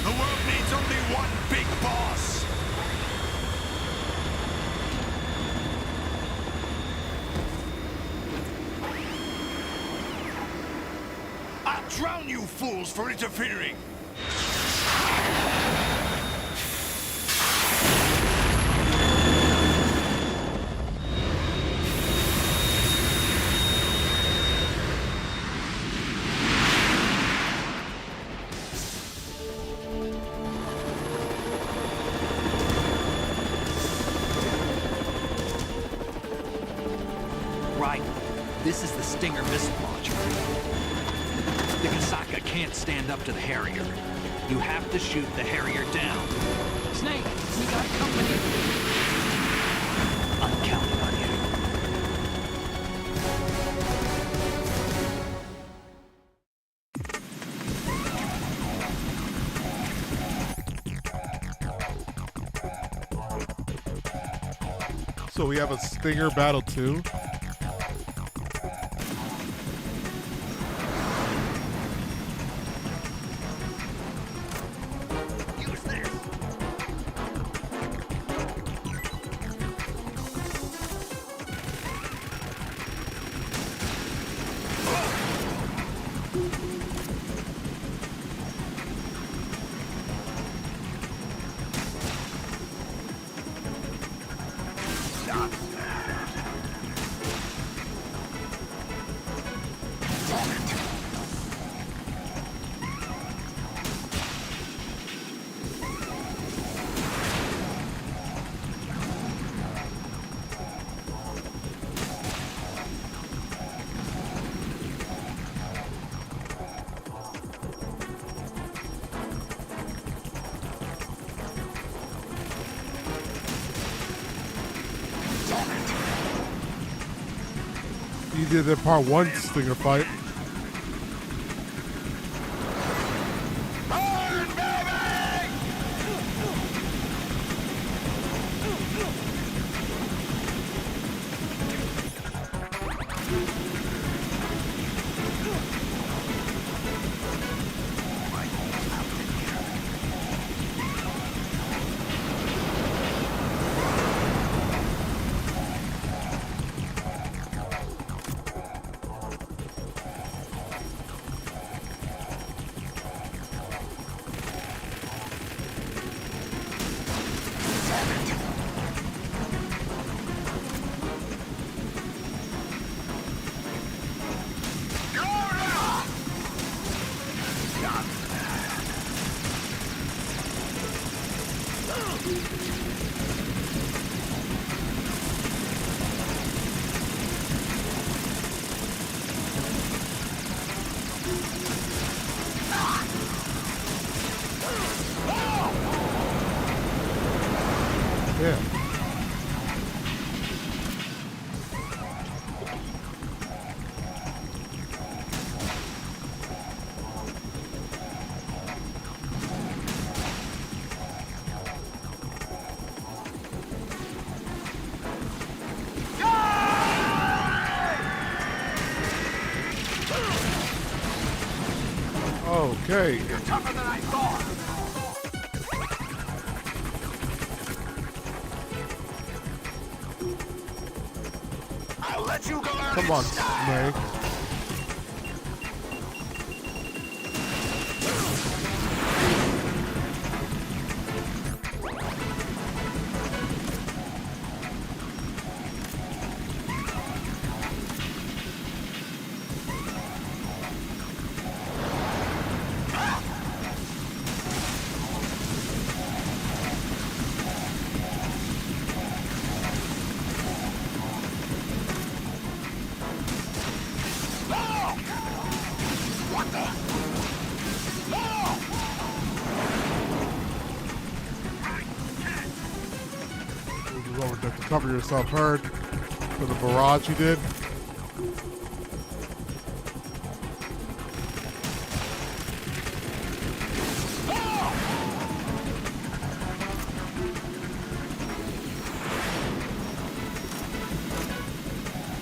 The world needs only one big boss. I'll drown you fools for interfering. Right. This is the Stinger missile launcher. The Kasaka can't stand up to the Harrier. You have to shoot the Harrier down. Snake, we got company. I'm counting on you. So we have a Stinger Battle 2. You did the part 1 stinger fight. Yeah. Okay. You're tougher than I thought. I'll let you go out. Come on, Snake. To cover yourself, heard for the barrage you did.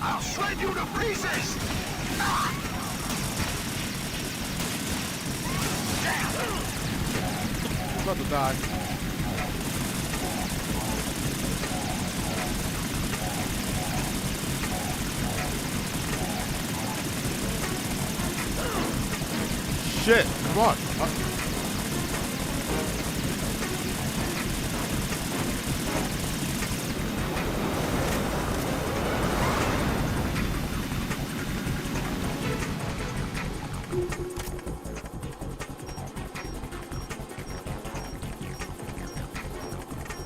I'll shred you to pieces. I'm about to die. Shit, come on.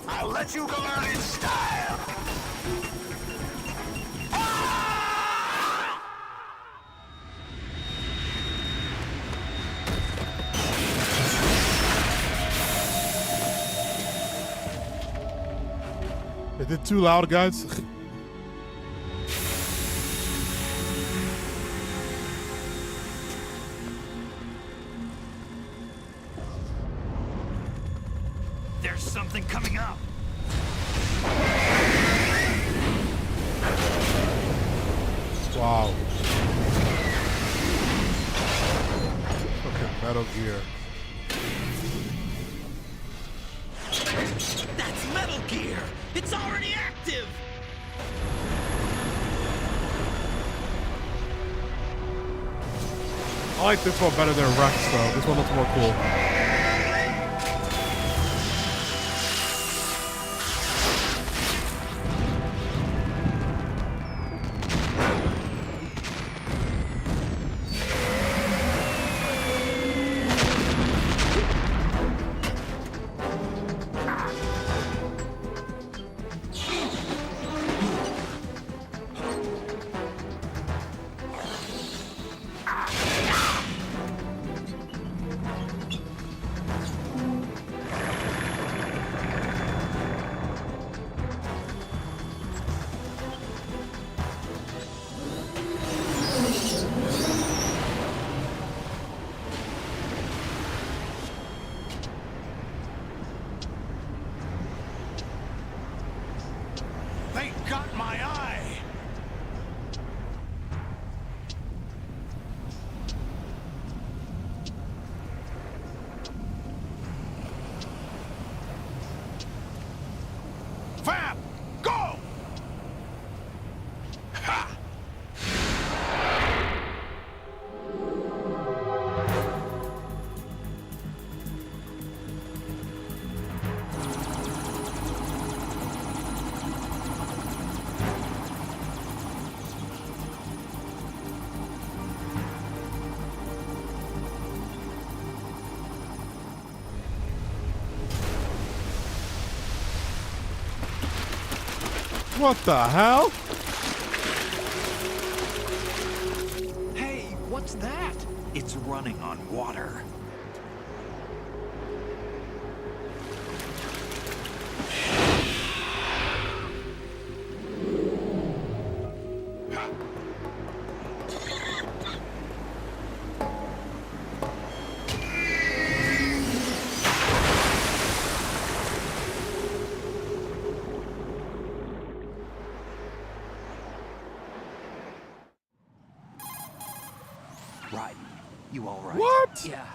I'll let you go out in style. Is it too loud, guys? There's something coming up. Wow. Okay, Metal Gear. That's Metal Gear! It's already active! I like this one better than Rex, though. This one looks more cool. my eye! Fab! Go! Ha! What the hell? Hey, what's that? It's running on water. Raiden, you all right? What? Yeah.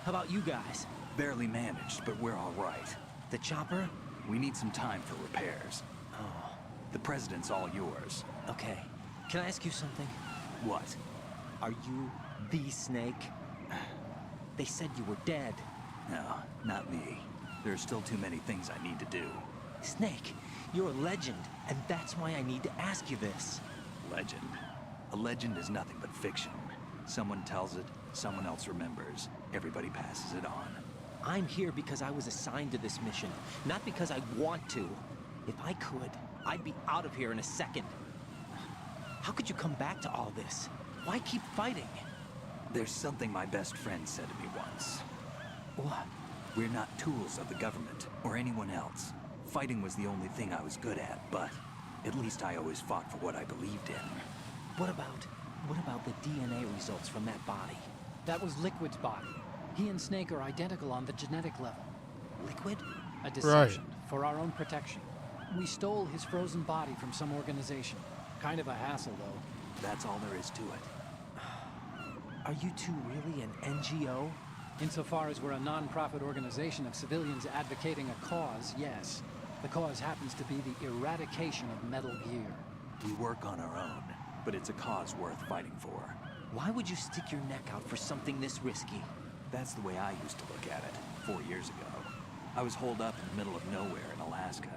How about you guys? Barely managed, but we're all right. The chopper? We need some time for repairs. Oh, The president's all yours. okay. Can I ask you something? What? Are you the Snake? They said you were dead. No, not me. There are still too many things I need to do. Snake, you're a legend, and that's why I need to ask you this. Legend. A legend is nothing but fiction. Someone tells it, someone else remembers. Everybody passes it on. I'm here because I was assigned to this mission, not because I want to. If I could, I'd be out of here in a second. How could you come back to all this? Why keep fighting? There's something my best friend said to me once. What? We're not tools of the government or anyone else. Fighting was the only thing I was good at, but at least I always fought for what I believed in. What about the DNA results from that body? That was Liquid's body. He and Snake are identical on the genetic level. Liquid? A deception for our own protection. We stole his frozen body from some organization. Kind of a hassle, though. That's all there is to it. Are you two really an NGO? Insofar as we're a non-profit organization of civilians advocating a cause, yes. The cause happens to be the eradication of Metal Gear. We work on our own, but it's a cause worth fighting for. Why would you stick your neck out for something this risky? That's the way I used to look at it 4 years ago. I was holed up in the middle of nowhere in Alaska,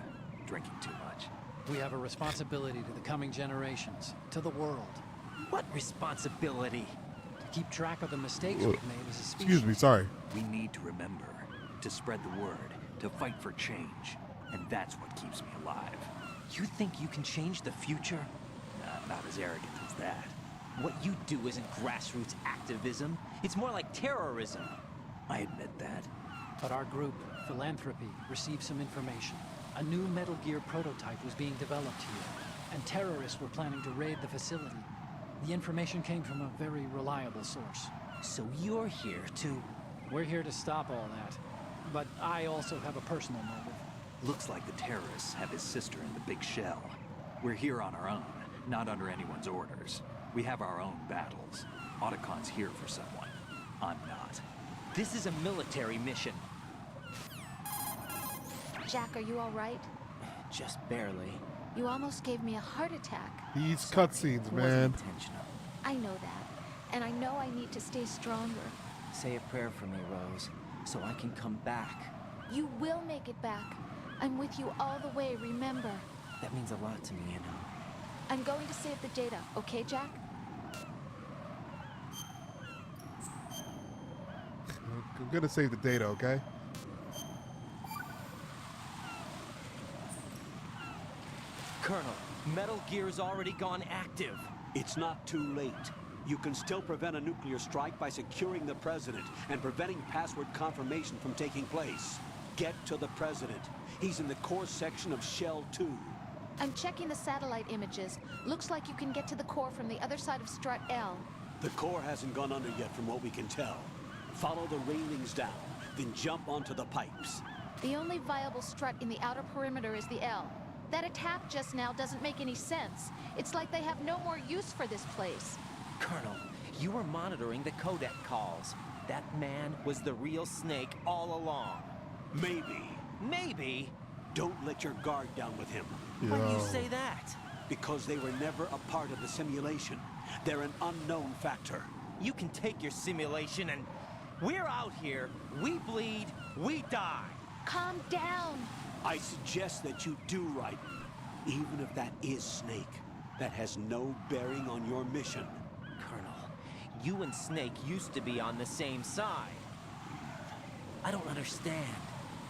drinking too much. We have a responsibility to the coming generations, to the world. What responsibility? To keep track of the mistakes we've made as a species. Excuse me, sorry. We need to remember, to spread the word, to fight for change. And that's what keeps me alive. You think you can change the future? Not as arrogant as that. What you do isn't grassroots activism. It's more like terrorism. I admit that. But our group, Philanthropy, received some information. A new Metal Gear prototype was being developed here, and terrorists were planning to raid the facility. The information came from a very reliable source. So you're here to... We're here to stop all that. But I also have a personal motive. Looks like the terrorists have his sister in the big shell. We're here on our own, not under anyone's orders. We have our own battles. Otacon's here for someone. I'm not. This is a military mission. Jack, are you all right? Just barely. You almost gave me a heart attack. These cutscenes, It man. wasn't intentional. I know that. And I know I need to stay stronger. Say a prayer for me, Rose, so I can come back. You will make it back. I'm with you all the way, remember? That means a lot to me, you know. I'm going to save the data, okay, Jack? I'm gonna save the data, okay? Colonel, Metal Gear's already gone active. It's not too late. You can still prevent a nuclear strike by securing the president and preventing password confirmation from taking place. Get to the president. He's in the core section of Shell 2. I'm checking the satellite images. Looks like you can get to the core from the other side of Strut L. The core hasn't gone under yet from what we can tell. Follow the railings down, then jump onto the pipes. The only viable strut in the outer perimeter is the L. That attack just now doesn't make any sense. It's like they have no more use for this place. Colonel, you were monitoring the codec calls. That man was the real Snake all along. Maybe. Maybe? Don't let your guard down with him. Why do you say that? Because they were never a part of the simulation. They're an unknown factor. You can take your simulation and... We're out here, we bleed, we die. Calm down. I suggest that you do right. Even if that is Snake, that has no bearing on your mission. Colonel, you and Snake used to be on the same side. I don't understand.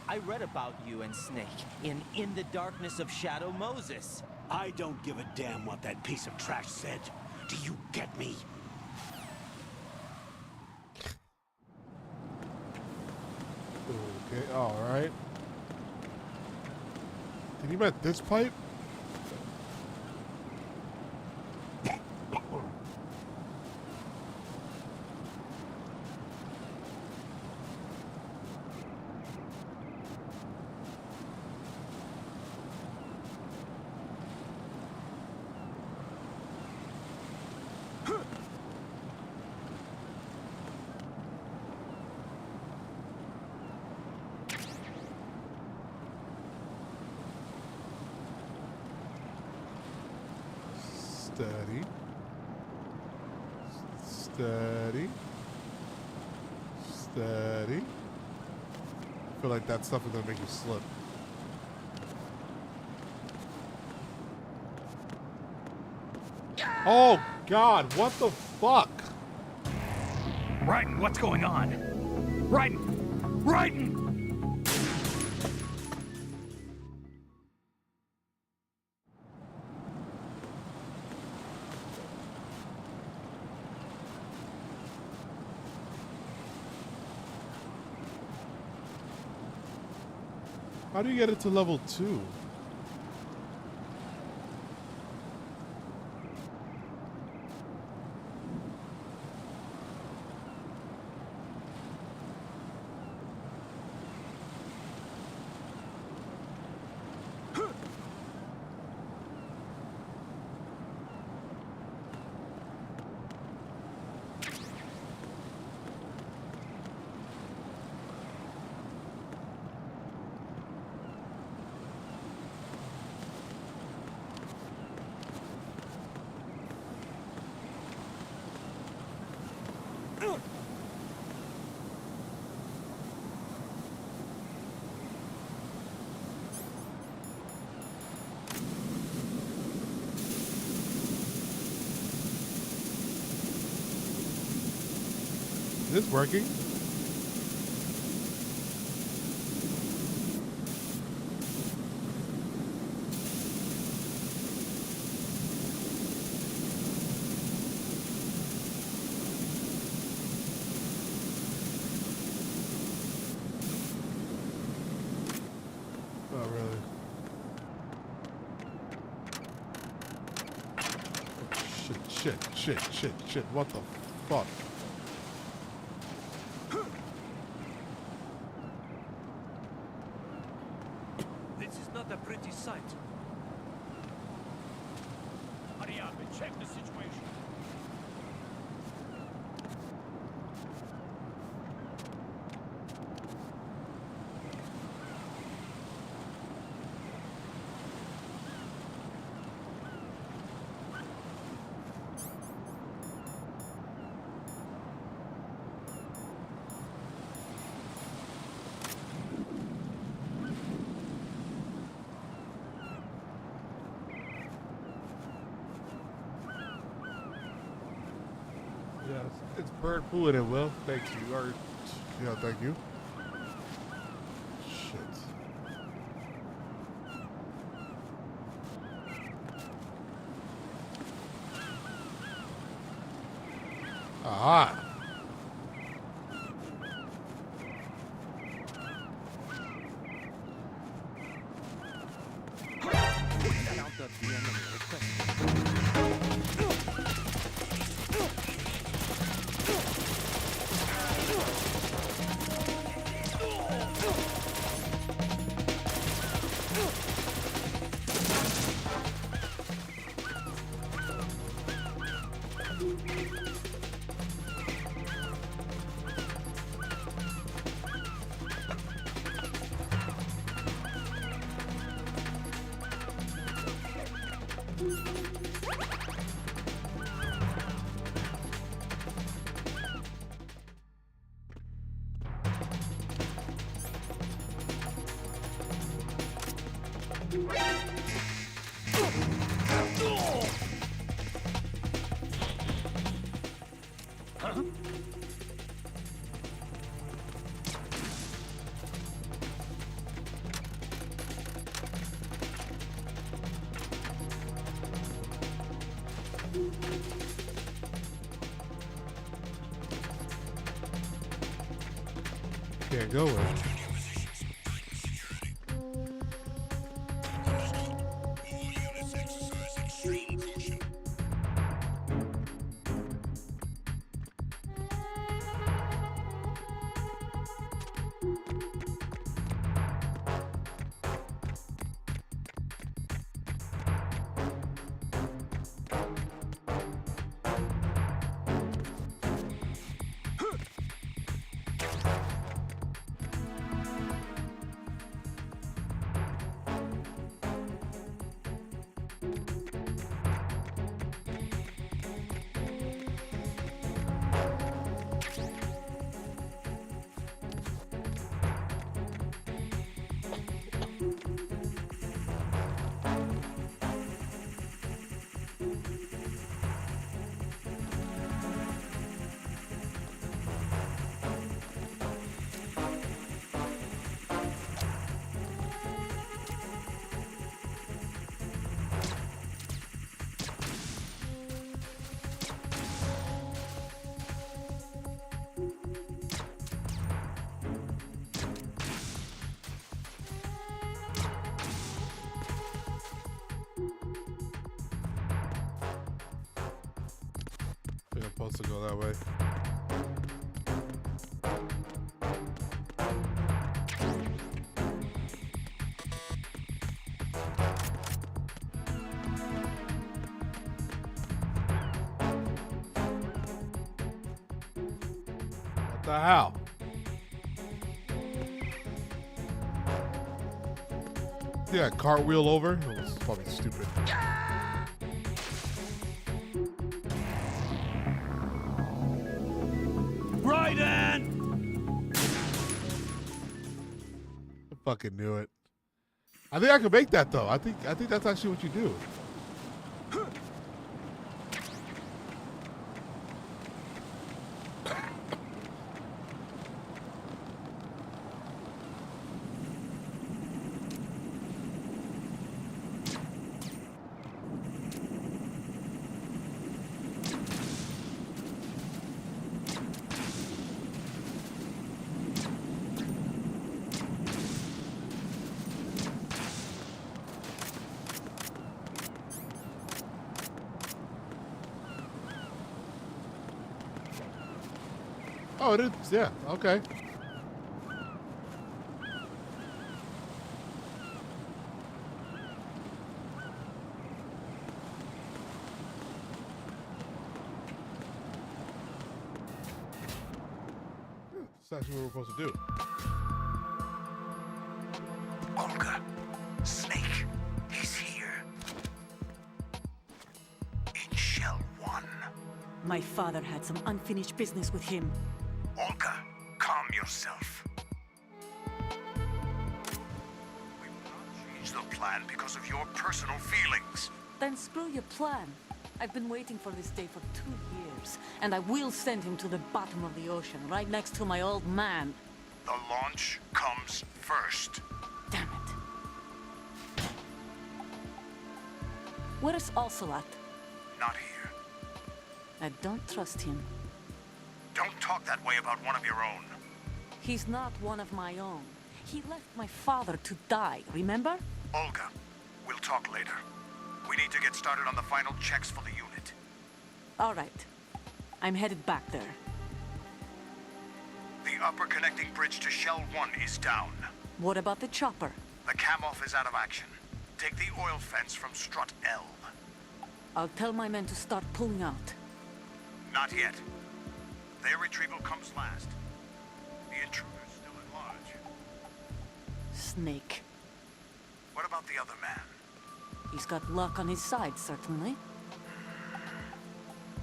I read about you and Snake in the Darkness of Shadow Moses. I don't give a damn what that piece of trash said. Do you get me? Okay, alright. Did he met this pipe? Steady. Steady. Steady. I feel like that stuff is gonna make you slip. Oh God, what the fuck? Raiden, what's going on? Raiden! Raiden! How do you get it to level 2? Is this working? Oh, really? Shit. What the fuck? This is not a pretty sight. Hurry up and check the situation. Yes, it's bird fluid and Will. Thank you. Or, yeah, thank you. Shit. Aha. Huh? Can't go with. I'm supposed to go that way. What the hell? Yeah, cartwheel over. It was probably stupid. Raiden! I fucking knew it. I think I could make that though. I think that's actually what you do. Oh, it is. Yeah. Okay. That's actually what we're supposed to do. Olga, Snake, he's here. In Shell 1. My father had some unfinished business with him. Olga, calm yourself. We will not change the plan because of your personal feelings. Then screw your plan. I've been waiting for this day for 2 years, and I will send him to the bottom of the ocean, right next to my old man. The launch comes first. Damn it. Where is Ocelot? Not here. I don't trust him. Don't talk that way about one of your own. He's not one of my own. He left my father to die, remember? Olga, we'll talk later. We need to get started on the final checks for the unit. All right. I'm headed back there. The upper connecting bridge to Shell 1 is down. What about the chopper? The cam-off is out of action. Take the oil fence from strut L. I'll tell my men to start pulling out. Not yet. Their retrieval comes last. The intruder's still at large. Snake. What about the other man? He's got luck on his side, certainly.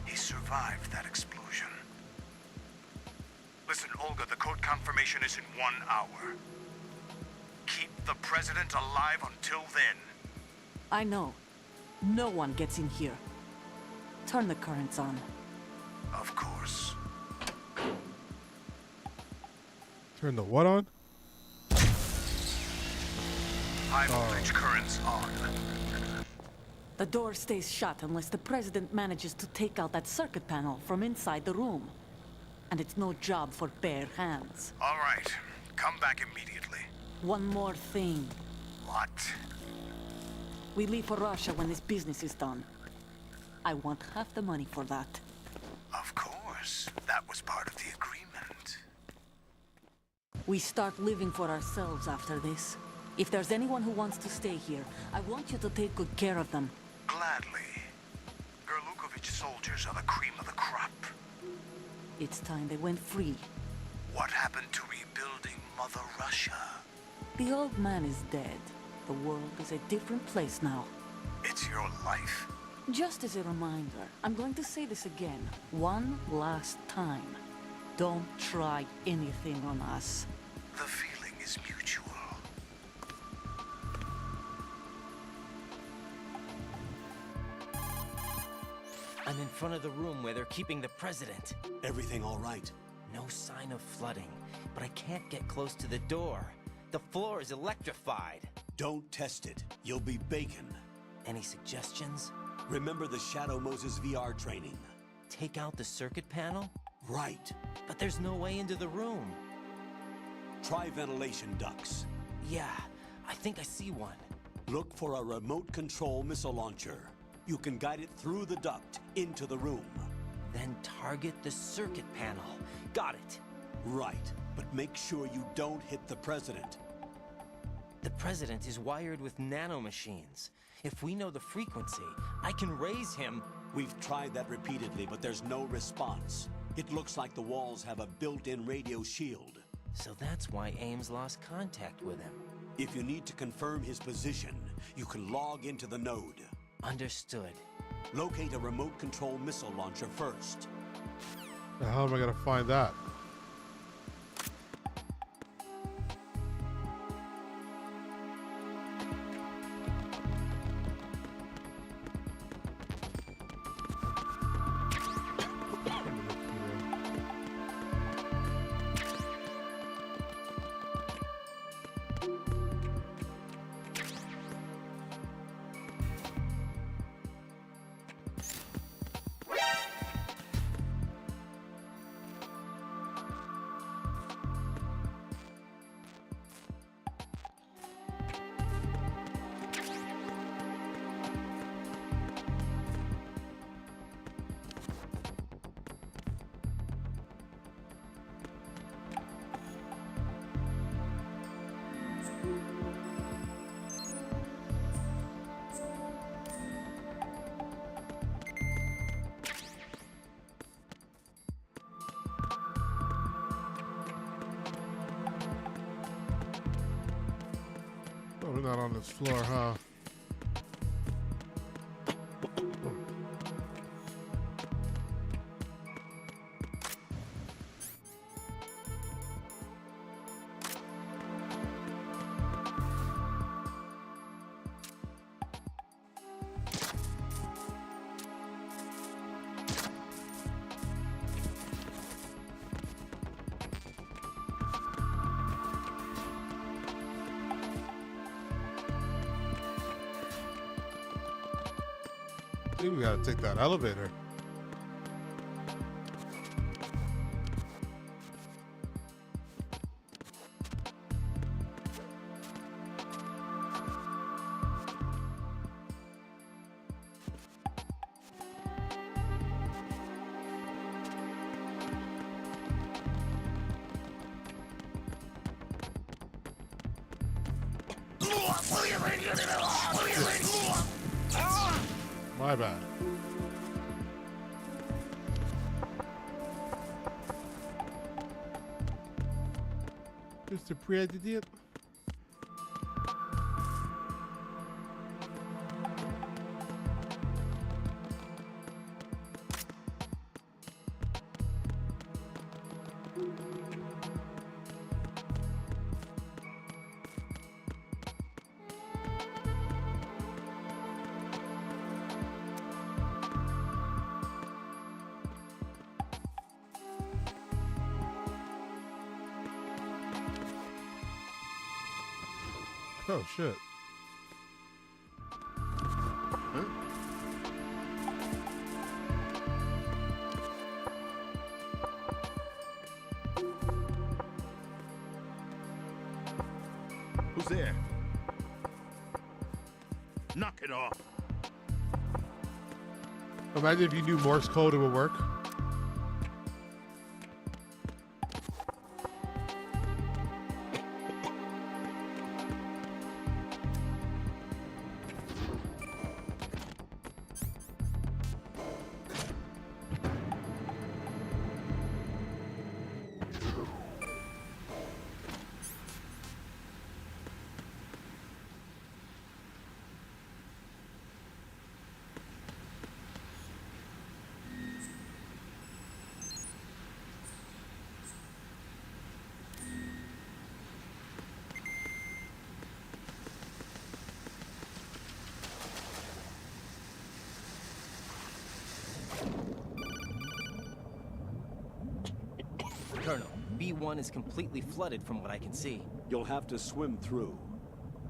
He survived that explosion. Listen, Olga, the code confirmation is in 1 hour. Keep the president alive until then. I know. No one gets in here. Turn the currents on. Of course. Turn the what on? High voltage currents on. The door stays shut unless the president manages to take out that circuit panel from inside the room. And it's no job for bare hands. All right. Come back immediately. One more thing. What? We leave for Russia when this business is done. I want half the money for that. Of course. That was part of the agreement. We start living for ourselves after this. If there's anyone who wants to stay here, I want you to take good care of them. Gladly. Gerlukovich soldiers are the cream of the crop. It's time they went free. What happened to rebuilding Mother Russia? The old man is dead. The world is a different place now. It's your life. Just as a reminder, I'm going to say this again, one last time. Don't try anything on us. The feeling is mutual. I'm in front of the room where they're keeping the president. Everything all right? No sign of flooding, but I can't get close to the door. The floor is electrified. Don't test it. You'll be bacon. Any suggestions? Remember the Shadow Moses VR training. Take out the circuit panel? Right. But there's no way into the room. Try ventilation ducts. Yeah, I think I see one. Look for a remote control missile launcher. You can guide it through the duct into the room. Then target the circuit panel. Got it. Right, but make sure you don't hit the president. The president is wired with nanomachines. If we know the frequency, I can raise him. We've tried that repeatedly, but there's no response. It looks like the walls have a built-in radio shield. So that's why Ames lost contact with him. If you need to confirm his position, you can log into the node. Understood. Locate a remote control missile launcher first. How am I gonna find that? Oh, we're not on this floor, huh? I think we gotta take that elevator. My bad. Mr. President. Oh shit. Who's there? Knock it off. Imagine if you knew Morse code, it would work. Colonel, B1 is completely flooded from what I can see. You'll have to swim through.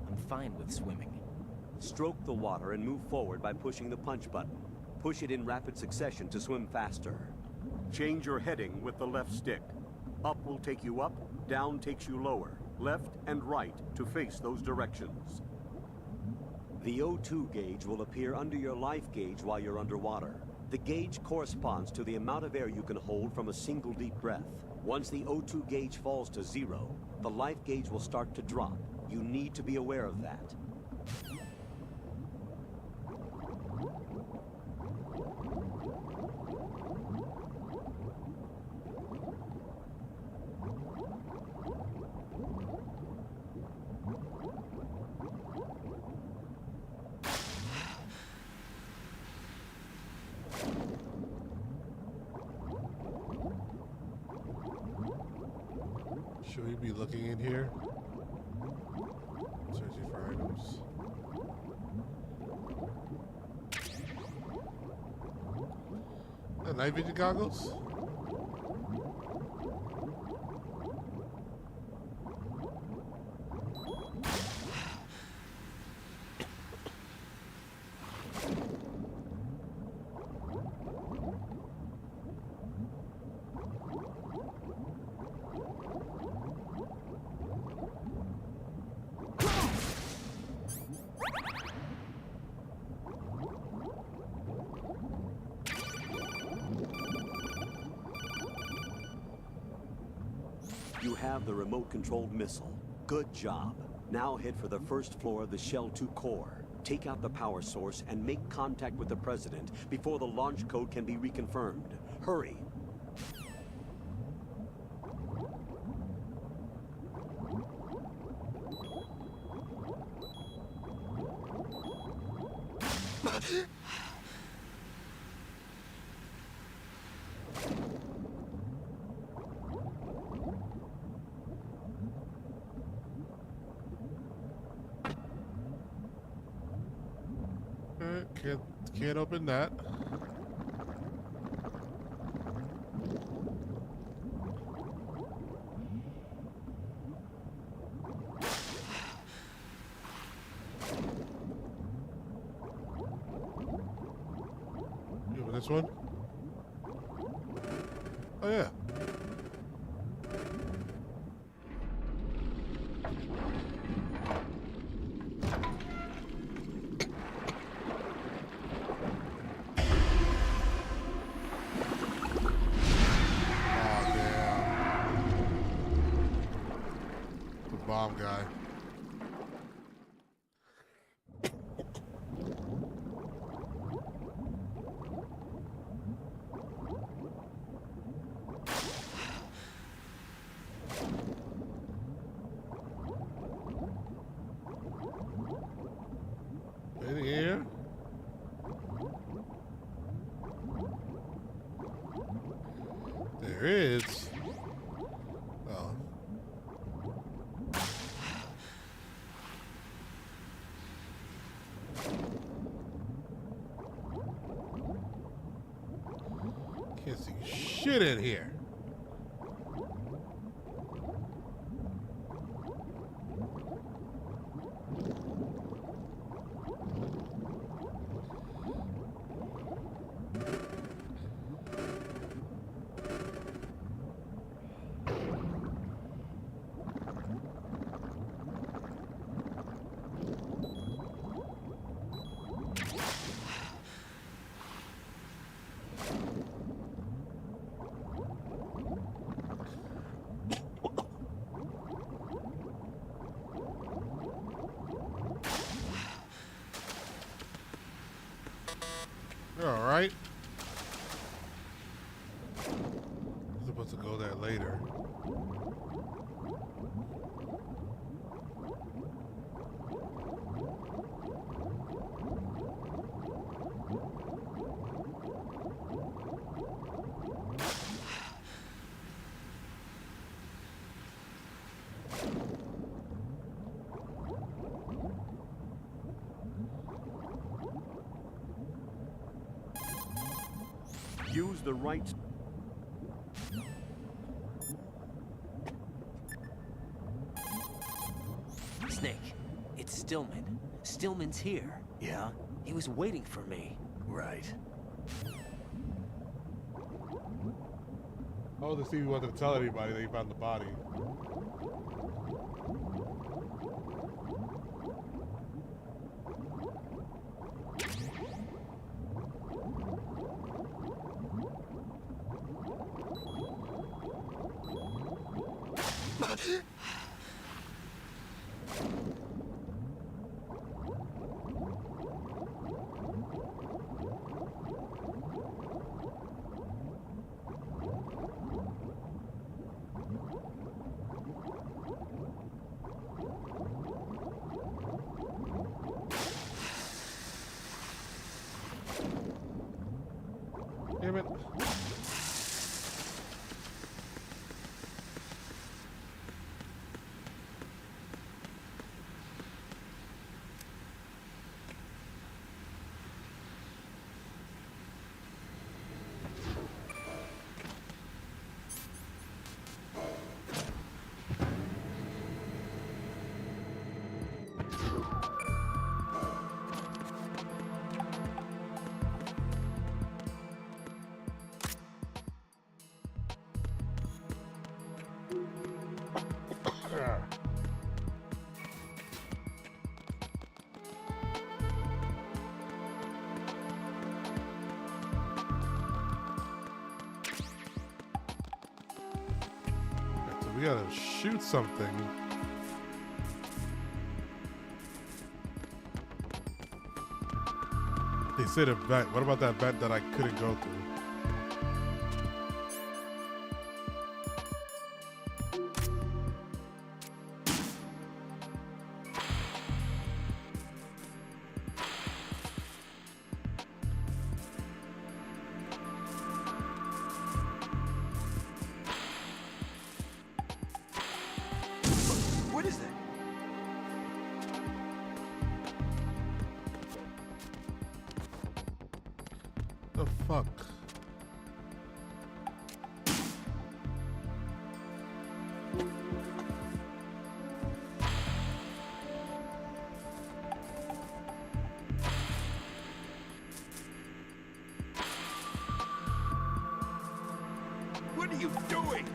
I'm fine with swimming. Stroke the water and move forward by pushing the punch button. Push it in rapid succession to swim faster. Change your heading with the left stick. Up will take you up, down takes you lower. Left and right to face those directions. The O2 gauge will appear under your life gauge while you're underwater. The gauge corresponds to the amount of air you can hold from a single deep breath. Once the O2 gauge falls to 0, the life gauge will start to drop. You need to be aware of that. Should we be looking in here? Searching for items. Night vision goggles? You have the remote-controlled missile. Good job. Now head for the first floor of the Shell 2 core. Take out the power source and make contact with the President before the launch code can be reconfirmed. Hurry. Can't open that. You open this one? Oh yeah. Bomb guy. Anything here? There is. Oh. Can't see shit in here. right? I'm supposed to go there later. Use the right... Snake, it's Stillman. Stillman's here. Yeah? He was waiting for me. Right. Oh, the Stevie wanted to tell anybody that he found the body. Damn it. So we gotta shoot something. They said a vent. What about that vent that I couldn't go through? What is that? The fuck? What are you doing?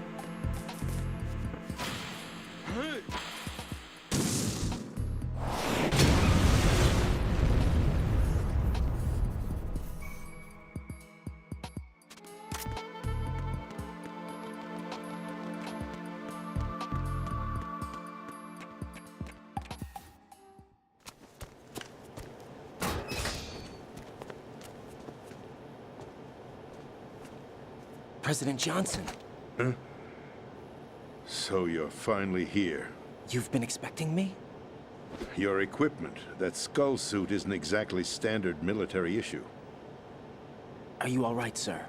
President Johnson. Huh? So you're finally here. You've been expecting me? Your equipment, that skull suit isn't exactly standard military issue. Are you all right, sir?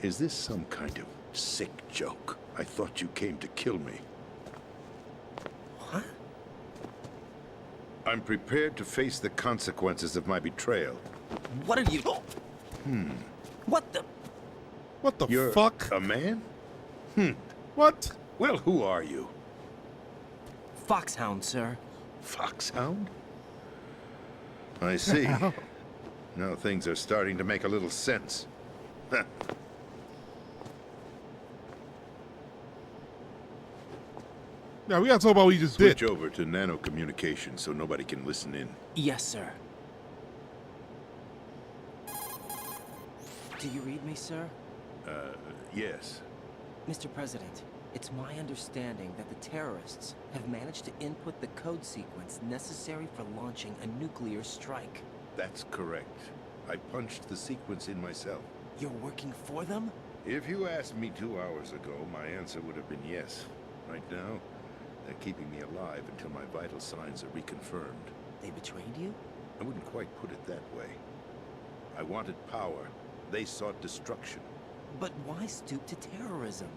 Is this some kind of sick joke? I thought you came to kill me. What? I'm prepared to face the consequences of my betrayal. What are you... What the... What the You're fuck? A man? What? Well, who are you? Foxhound, sir. Foxhound? I see. Now things are starting to make a little sense. Now we gotta talk about what you just Switch did. over to nano communication so nobody can listen in. Yes, sir. Do you read me, sir? Yes. Mr. President, it's my understanding that the terrorists have managed to input the code sequence necessary for launching a nuclear strike. That's correct. I punched the sequence in myself. You're working for them? If you asked me 2 hours ago, my answer would have been yes. Right now, they're keeping me alive until my vital signs are reconfirmed. They betrayed you? I wouldn't quite put it that way. I wanted power. They sought destruction. But why stoop to terrorism?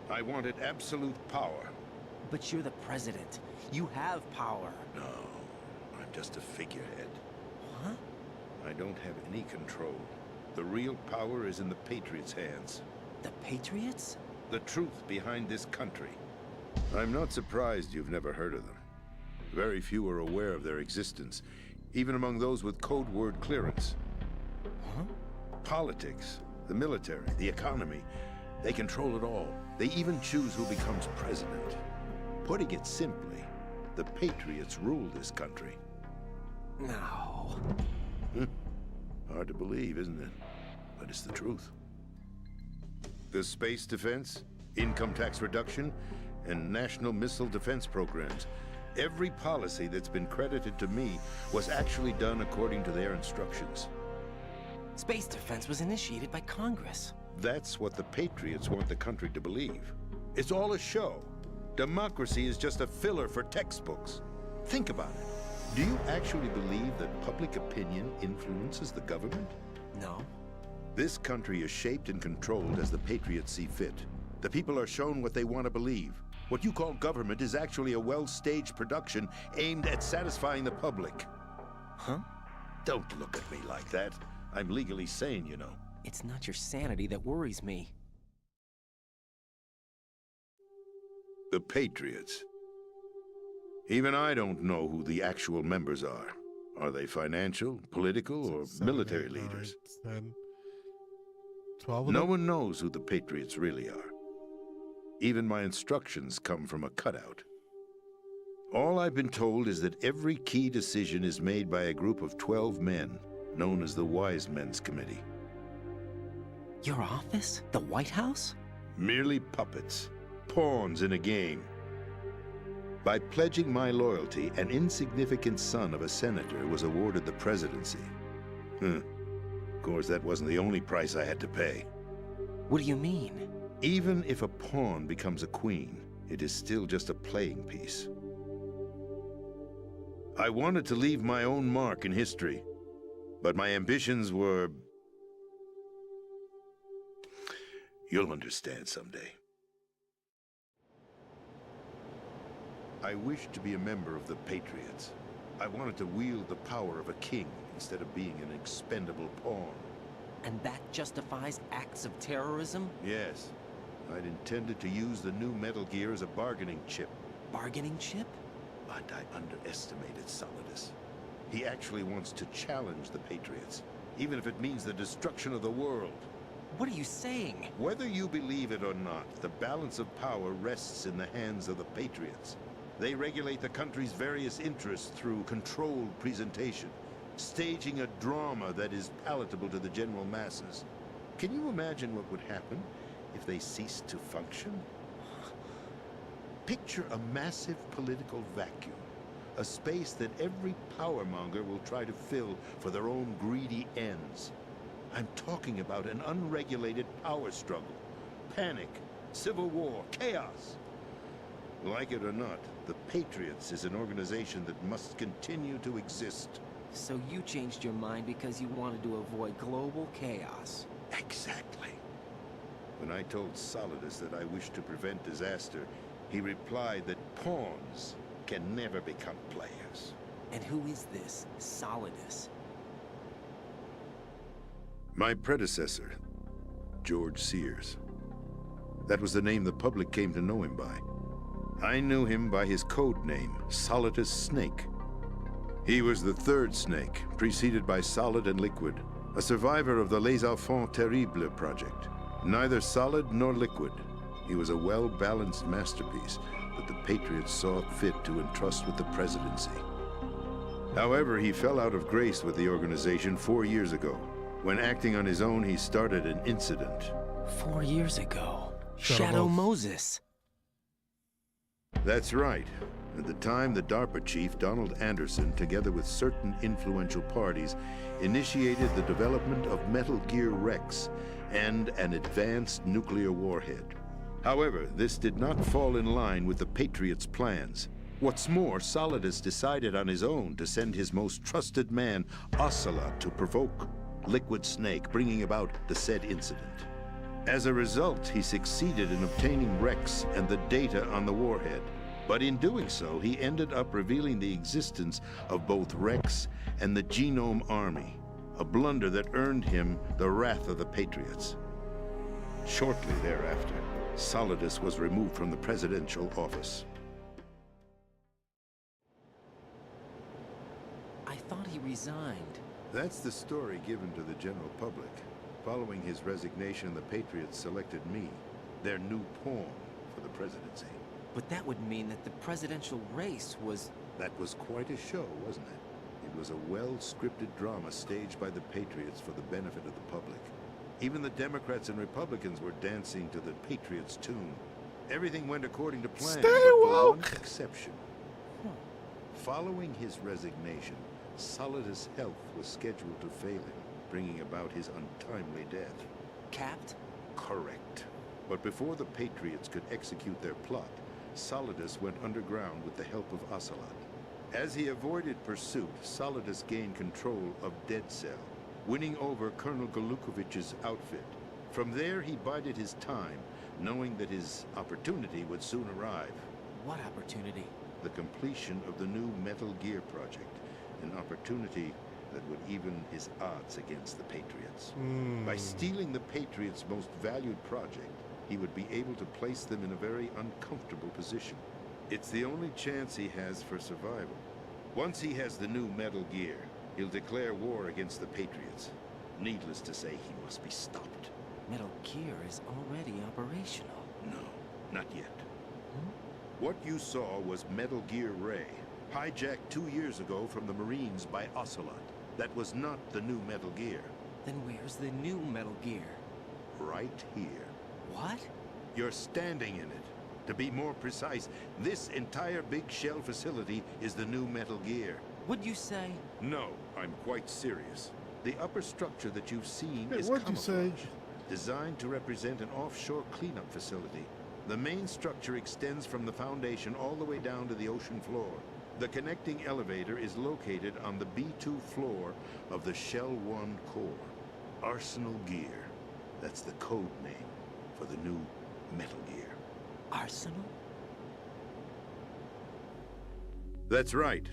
I wanted absolute power. But you're the president. You have power. No, I'm just a figurehead. What? I don't have any control. The real power is in the Patriots' hands. The Patriots? The truth behind this country. I'm not surprised you've never heard of them. Very few are aware of their existence, even among those with code word clearance. Huh? Politics, the military, the economy, they control it all. They even choose who becomes president. Putting it simply, the Patriots rule this country. No. Hard to believe, isn't it? But it's the truth. The space defense, income tax reduction, and national missile defense programs. Every policy that's been credited to me was actually done according to their instructions. Space defense was initiated by Congress. That's what the Patriots want the country to believe. It's all a show. Democracy is just a filler for textbooks. Think about it. Do you actually believe that public opinion influences the government? No. This country is shaped and controlled as the Patriots see fit. The people are shown what they want to believe. What you call government is actually a well-staged production aimed at satisfying the public. Huh? Don't look at me like that. I'm legally sane, you know. It's not your sanity that worries me. The Patriots. Even I don't know who the actual members are. Are they financial, political, or military leaders? 10, 12 of No them? one knows who the Patriots really are. Even my instructions come from a cutout. All I've been told is that every key decision is made by a group of 12 men, known as the Wise Men's Committee. Your office? The White House? Merely puppets, pawns in a game. By pledging my loyalty, an insignificant son of a senator was awarded the presidency. Of course, that wasn't the only price I had to pay. What do you mean? Even if a pawn becomes a queen, it is still just a playing piece. I wanted to leave my own mark in history, but my ambitions were... You'll understand someday. I wished to be a member of the Patriots. I wanted to wield the power of a king instead of being an expendable pawn. And that justifies acts of terrorism? Yes. I'd intended to use the new Metal Gear as a bargaining chip. Bargaining chip? But I underestimated Solidus. He actually wants to challenge the Patriots, even if it means the destruction of the world. What are you saying? Whether you believe it or not, the balance of power rests in the hands of the Patriots. They regulate the country's various interests through controlled presentation, staging a drama that is palatable to the general masses. Can you imagine what would happen if they ceased to function? Picture a massive political vacuum, a space that every powermonger will try to fill for their own greedy ends. I'm talking about an unregulated power struggle, panic, civil war, chaos. Like it or not, the Patriots is an organization that must continue to exist. So you changed your mind because you wanted to avoid global chaos. Exactly. When I told Solidus that I wished to prevent disaster, he replied that pawns can never become players. And who is this Solidus? My predecessor, George Sears. That was the name the public came to know him by. I knew him by his code name, Solidus Snake. He was the third Snake, preceded by Solid and Liquid, a survivor of the Les Enfants Terribles project. Neither solid nor liquid, he was a well-balanced masterpiece that the Patriots saw fit to entrust with the presidency. However, he fell out of grace with the organization 4 years ago. When acting on his own, he started an incident. 4 years ago? Shadow Moses. That's right. At the time, the DARPA chief, Donald Anderson, together with certain influential parties, initiated the development of Metal Gear Rex and an advanced nuclear warhead. However, this did not fall in line with the Patriots' plans. What's more, Solidus decided on his own to send his most trusted man, Ocelot, to provoke Liquid Snake, bringing about the said incident. As a result, he succeeded in obtaining Rex and the data on the warhead. But in doing so, he ended up revealing the existence of both Rex and the Genome Army, a blunder that earned him the wrath of the Patriots. Shortly thereafter, Solidus was removed from the presidential office. I thought he resigned. That's the story given to the general public. Following his resignation, the Patriots selected me, their new pawn, for the presidency. But that would mean that the presidential race was... That was quite a show, wasn't it? It was a well-scripted drama staged by the Patriots for the benefit of the public. Even the Democrats and Republicans were dancing to the Patriots' tune. Everything went according to plan, but for one exception. Following his resignation, Solidus' health was scheduled to fail him, bringing about his untimely death. Capped? Correct. But before the Patriots could execute their plot, Solidus went underground with the help of Ocelot. As he avoided pursuit, Solidus gained control of Dead Cell, winning over Colonel Golukovich's outfit. From there, he bided his time, knowing that his opportunity would soon arrive. What opportunity? The completion of the new Metal Gear project, an opportunity that would even his odds against the Patriots. By stealing the Patriots' most valued project, he would be able to place them in a very uncomfortable position. It's the only chance he has for survival. Once he has the new Metal Gear, he'll declare war against the Patriots. Needless to say, he must be stopped. Metal Gear is already operational. No, not yet. What you saw was Metal Gear Ray, hijacked 2 years ago from the Marines by Ocelot. That was not the new Metal Gear. Then where's the new Metal Gear? Right here. What? You're standing in it. To be more precise, this entire big shell facility is the new Metal Gear. Would you say? No, I'm quite serious. The upper structure that you've seen is what'd you say? designed to represent an offshore cleanup facility. The main structure extends from the foundation all the way down to the ocean floor. The connecting elevator is located on the B2 floor of the Shell 1 core. Arsenal Gear. That's the code name for the new Metal Gear. Arsenal? That's right.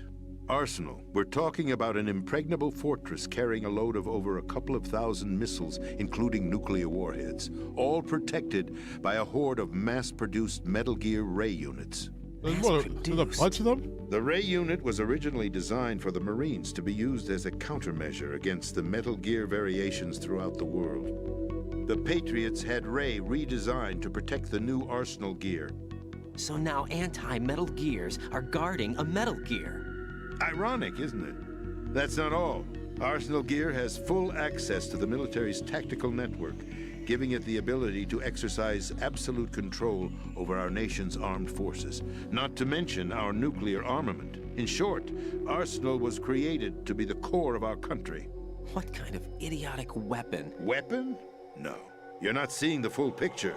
Arsenal. We're talking about an impregnable fortress carrying a load of over a couple of thousand missiles, including nuclear warheads, all protected by a horde of mass-produced Metal Gear Ray units. There's a bunch of them? The Ray unit was originally designed for the Marines to be used as a countermeasure against the Metal Gear variations throughout the world. The Patriots had Ray redesigned to protect the new Arsenal Gear. So now anti-Metal Gears are guarding a Metal Gear. Ironic, isn't it? That's not all. Arsenal Gear has full access to the military's tactical network, giving it the ability to exercise absolute control over our nation's armed forces, not to mention our nuclear armament. In short, Arsenal was created to be the core of our country. What kind of idiotic weapon? Weapon? No. You're not seeing the full picture.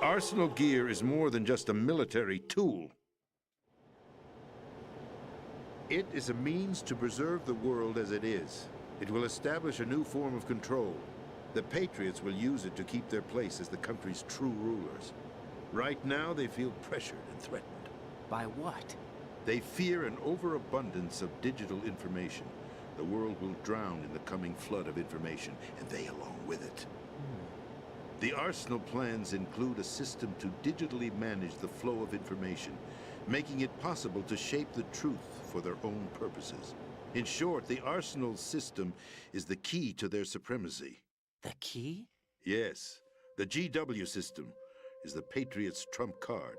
Arsenal Gear is more than just a military tool. It is a means to preserve the world as it is. It will establish a new form of control. The Patriots will use it to keep their place as the country's true rulers. Right now, they feel pressured and threatened. By what? They fear an overabundance of digital information. The world will drown in the coming flood of information, and they along with it. The Arsenal plans include a system to digitally manage the flow of information, making it possible to shape the truth for their own purposes. In short, the Arsenal system is the key to their supremacy. The key? Yes. The GW system is the Patriots' trump card.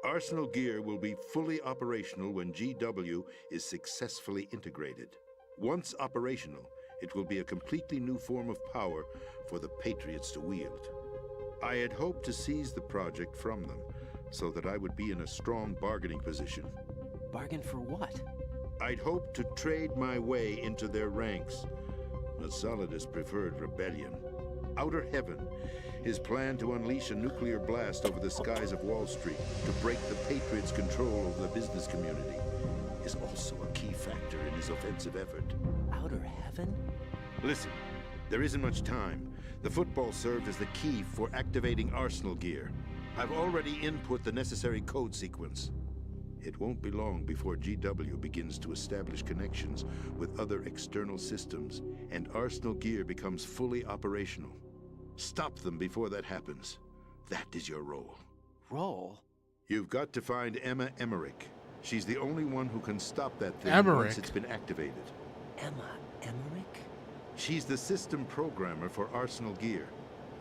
Arsenal Gear will be fully operational when GW is successfully integrated. Once operational, it will be a completely new form of power for the Patriots to wield. I had hoped to seize the project from them, so that I would be in a strong bargaining position. Bargain for what? I'd hoped to trade my way into their ranks, but Solidus preferred rebellion. Outer Heaven, his plan to unleash a nuclear blast over the skies of Wall Street to break the Patriots' control over the business community, is also a key factor in his offensive effort. Outer Heaven? Listen, there isn't much time. The football served as the key for activating Arsenal gear. I've already input the necessary code sequence. It won't be long before GW begins to establish connections with other external systems, and Arsenal gear becomes fully operational. Stop them before that happens. That is your role. Role? You've got to find Emma Emmerich. She's the only one who can stop that thing Emmerich? once it's been activated. Emma Emmerich? She's the system programmer for Arsenal gear.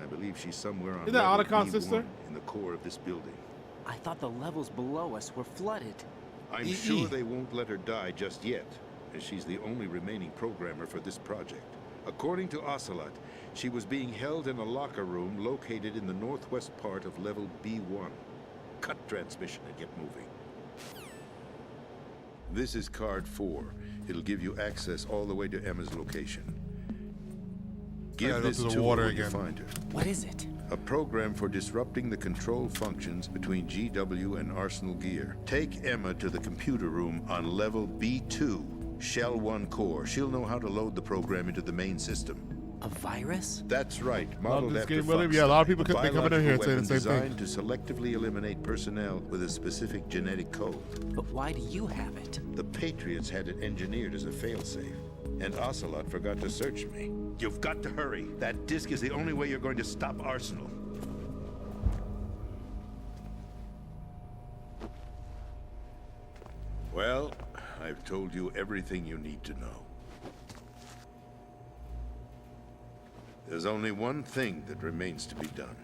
I believe she's somewhere on Is that level Otacon's B1 sister? in the core of this building. I thought the levels below us were flooded. I'm sure they won't let her die just yet, as she's the only remaining programmer for this project. According to Ocelot, she was being held in a locker room located in the northwest part of level B1. Cut transmission and get moving. This is card 4. It'll give you access all the way to Emma's location. Give this to her when you find her. What is it? A program for disrupting the control functions between GW and Arsenal gear. Take Emma to the computer room on level B2, Shell 1 core. She'll know how to load the program into the main system. A virus? That's right. Modeled this after game, William. Fox. Yeah, a lot of people A they coming in here saying the biological same weapon thing. designed to selectively eliminate personnel with a specific genetic code. But why do you have it? The Patriots had it engineered as a failsafe, and Ocelot forgot to search me. You've got to hurry. That disk is the only way you're going to stop Arsenal. Well, I've told you everything you need to know. There's only one thing that remains to be done.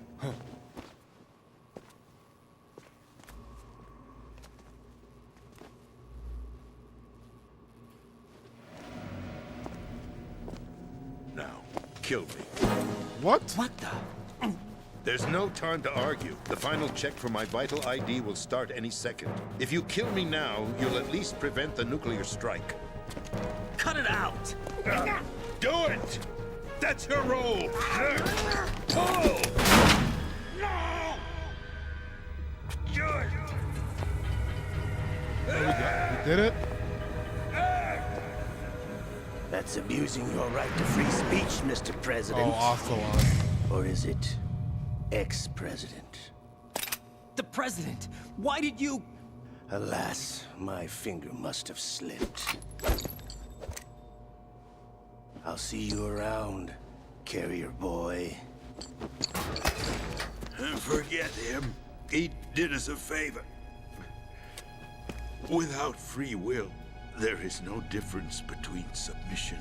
Now, kill me. What? What the? There's no time to argue. The final check for my vital ID will start any second. If you kill me now, you'll at least prevent the nuclear strike. Cut it out! Do it! That's your role! Pull! No! We did it? That's abusing your right to free speech, Mr. President. Oh, Ocelot. Or is it ex-president? The president! Why did you... Alas, my finger must have slipped. I'll see you around, carrier boy. Forget him. He did us a favor. Without free will, there is no difference between submission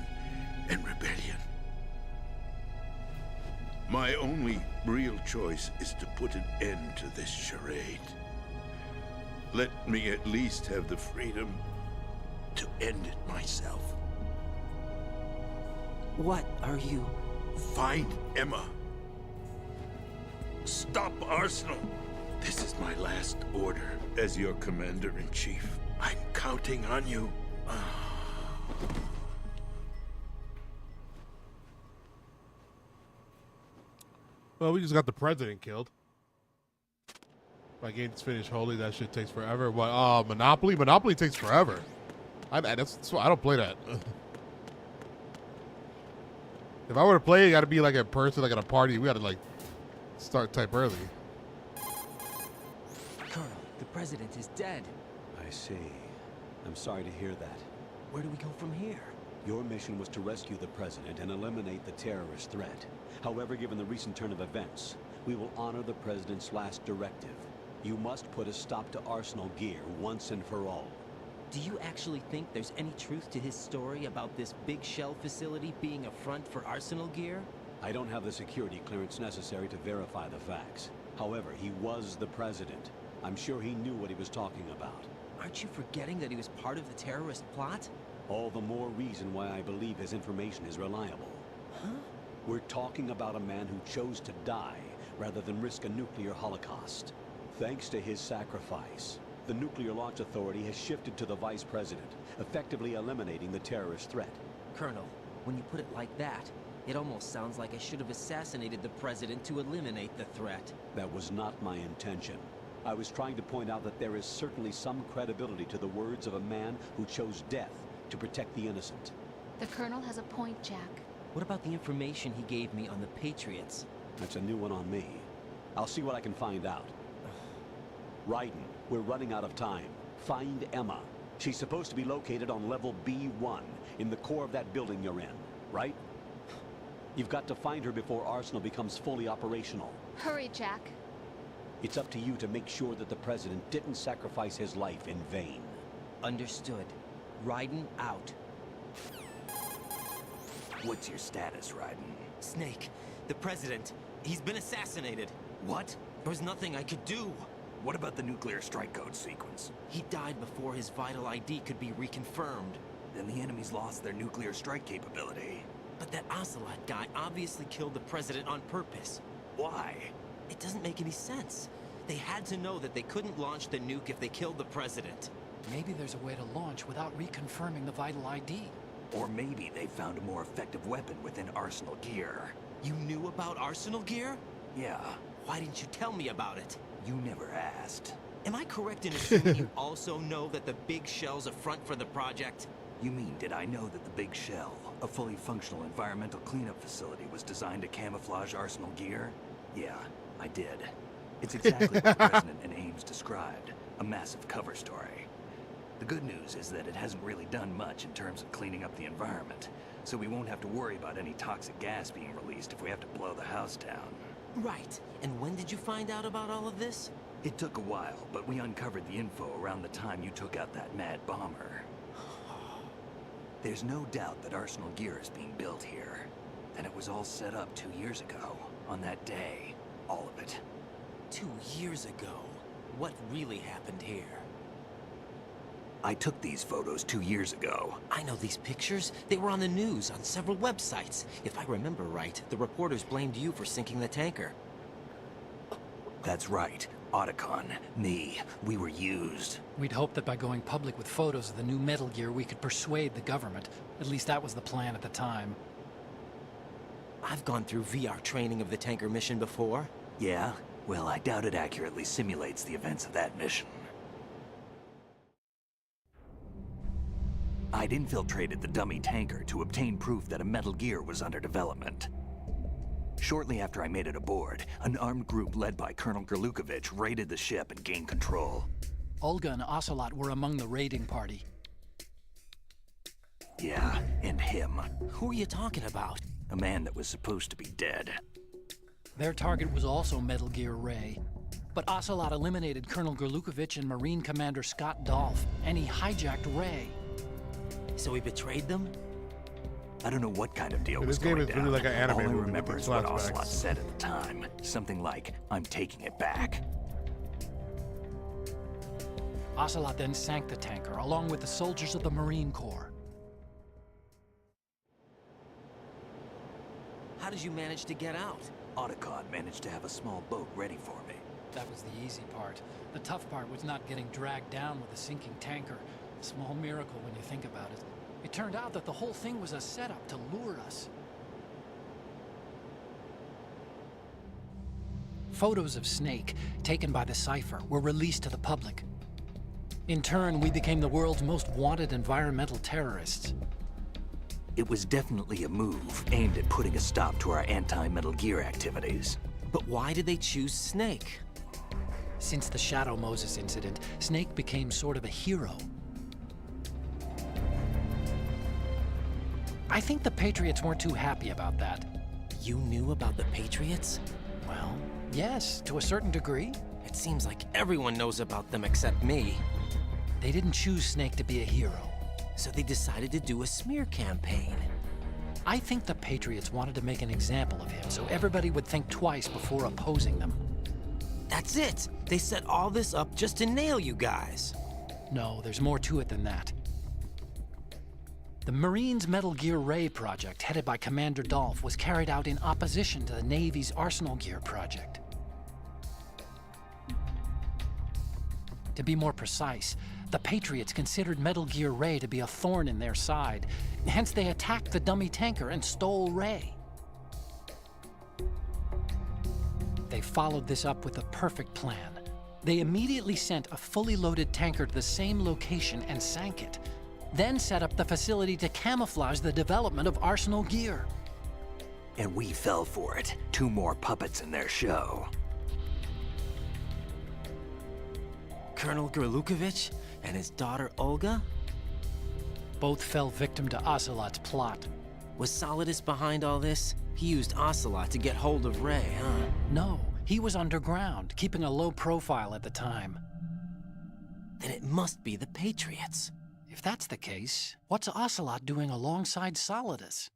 and rebellion. My only real choice is to put an end to this charade. Let me at least have the freedom to end it myself. What are you... Find Emma. Stop Arsenal. This is my last order as your commander-in-chief. I'm counting on you. Well, we just got the president killed. My game's finished. Holy, that shit takes forever. What? Monopoly? Monopoly takes forever. That's why I don't play that. If I were to play, it got to be like in person, like at a party. We got to like start type early. Colonel, the president is dead. I see. I'm sorry to hear that. Where do we go from here? Your mission was to rescue the president and eliminate the terrorist threat. However, given the recent turn of events, we will honor the president's last directive. You must put a stop to Arsenal gear once and for all. Do you actually think there's any truth to his story about this big shell facility being a front for Arsenal gear? I don't have the security clearance necessary to verify the facts. However, he was the president. I'm sure he knew what he was talking about. Aren't you forgetting that he was part of the terrorist plot? All the more reason why I believe his information is reliable. Huh? We're talking about a man who chose to die rather than risk a nuclear holocaust. Thanks to his sacrifice, the Nuclear Launch Authority has shifted to the Vice President, effectively eliminating the terrorist threat. Colonel, when you put it like that, it almost sounds like I should have assassinated the President to eliminate the threat. That was not my intention. I was trying to point out that there is certainly some credibility to the words of a man who chose death to protect the innocent. The Colonel has a point, Jack. What about the information he gave me on the Patriots? That's a new one on me. I'll see what I can find out. Raiden, we're running out of time. Find Emma. She's supposed to be located on level B1, in the core of that building you're in, right? You've got to find her before Arsenal becomes fully operational. Hurry, Jack. It's up to you to make sure that the President didn't sacrifice his life in vain. Understood. Raiden out. What's your status, Raiden? Snake, the President, he's been assassinated. What? There was nothing I could do. What about the nuclear strike code sequence? He died before his vital ID could be reconfirmed. Then the enemy's lost their nuclear strike capability. But that Ocelot guy obviously killed the President on purpose. Why? It doesn't make any sense. They had to know that they couldn't launch the nuke if they killed the President. Maybe there's a way to launch without reconfirming the vital ID. Or maybe they found a more effective weapon within Arsenal gear. You knew about Arsenal gear? Yeah. Why didn't you tell me about it? You never asked. Am I correct in assuming you also know that the Big Shell's a front for the project? You mean, did I know that the Big Shell, a fully functional environmental cleanup facility, was designed to camouflage Arsenal gear? Yeah, I did. It's exactly what the President and Ames described, a massive cover story. The good news is that it hasn't really done much in terms of cleaning up the environment, so we won't have to worry about any toxic gas being released if we have to blow the house down. Right. And when did you find out about all of this? It took a while, but we uncovered the info around the time you took out that mad bomber. There's no doubt that Arsenal gear is being built here. And it was all set up 2 years ago, on that day. All of it. 2 years ago? What really happened here? I took these photos 2 years ago. I know these pictures. They were on the news, on several websites. If I remember right, the reporters blamed you for sinking the tanker. That's right. Otacon, me, we were used. We'd hoped that by going public with photos of the new Metal Gear, we could persuade the government. At least that was the plan at the time. I've gone through VR training of the tanker mission before. Yeah? Well, I doubt it accurately simulates the events of that mission. I'd infiltrated the dummy tanker to obtain proof that a Metal Gear was under development. Shortly after I made it aboard, an armed group led by Colonel Gerlukovich raided the ship and gained control. Olga and Ocelot were among the raiding party. Yeah, and him. Who are you talking about? A man that was supposed to be dead. Their target was also Metal Gear Ray. But Ocelot eliminated Colonel Gerlukovich and Marine Commander Scott Dolph, and he hijacked Ray. So he betrayed them? I don't know what kind of deal This was game going is down. really like an anime All I movie with remember these is what flashbacks. Ocelot said at the time. Something like, "I'm taking it back." Ocelot then sank the tanker, along with the soldiers of the Marine Corps. How did you manage to get out? Otacon managed to have a small boat ready for me. That was the easy part. The tough part was not getting dragged down with a sinking tanker. A small miracle when you think about it. It turned out that the whole thing was a setup to lure us. Photos of Snake, taken by the Cypher, were released to the public. In turn, we became the world's most wanted environmental terrorists. It was definitely a move aimed at putting a stop to our anti-Metal Gear activities. But why did they choose Snake? Since the Shadow Moses incident, Snake became sort of a hero. I think the Patriots weren't too happy about that. You knew about the Patriots? Well, yes, to a certain degree. It seems like everyone knows about them except me. They didn't choose Snake to be a hero. So they decided to do a smear campaign. I think the Patriots wanted to make an example of him so everybody would think twice before opposing them. That's it! They set all this up just to nail you guys. No, there's more to it than that. The Marines' Metal Gear Ray project, headed by Commander Dolph, was carried out in opposition to the Navy's Arsenal Gear project. To be more precise, the Patriots considered Metal Gear Ray to be a thorn in their side. Hence, they attacked the dummy tanker and stole Ray. They followed this up with a perfect plan. They immediately sent a fully loaded tanker to the same location and sank it. Then set up the facility to camouflage the development of Arsenal gear. And we fell for it. 2 more puppets in their show. Colonel Gerlukovich and his daughter Olga? Both fell victim to Ocelot's plot. Was Solidus behind all this? He used Ocelot to get hold of Ray, huh? No, he was underground, keeping a low profile at the time. Then it must be the Patriots. If that's the case, what's Ocelot doing alongside Solidus?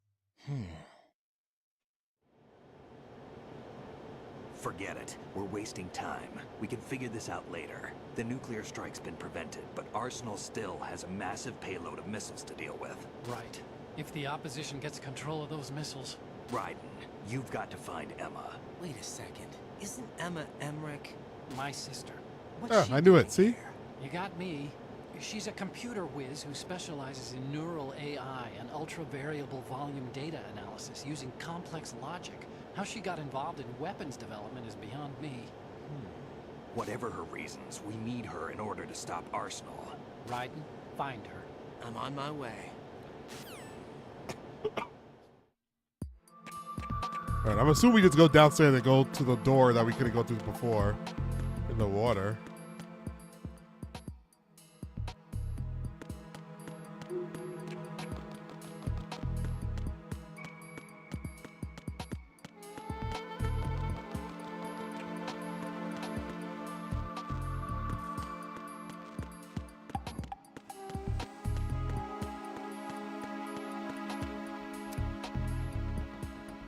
Forget it. We're wasting time. We can figure this out later. The nuclear strike's been prevented, but Arsenal still has a massive payload of missiles to deal with. Right. If the opposition gets control of those missiles... Raiden, you've got to find Emma. Wait a second. Isn't Emma Emmerich my sister? Oh, I knew it, see? You got me. She's a computer whiz who specializes in neural AI and ultra-variable volume data analysis using complex logic. How she got involved in weapons development is beyond me. Whatever her reasons, we need her in order to stop Arsenal. Raiden, find her. I'm on my way. Alright, I'm assuming we just go downstairs and go to the door that we couldn't go through before. In the water.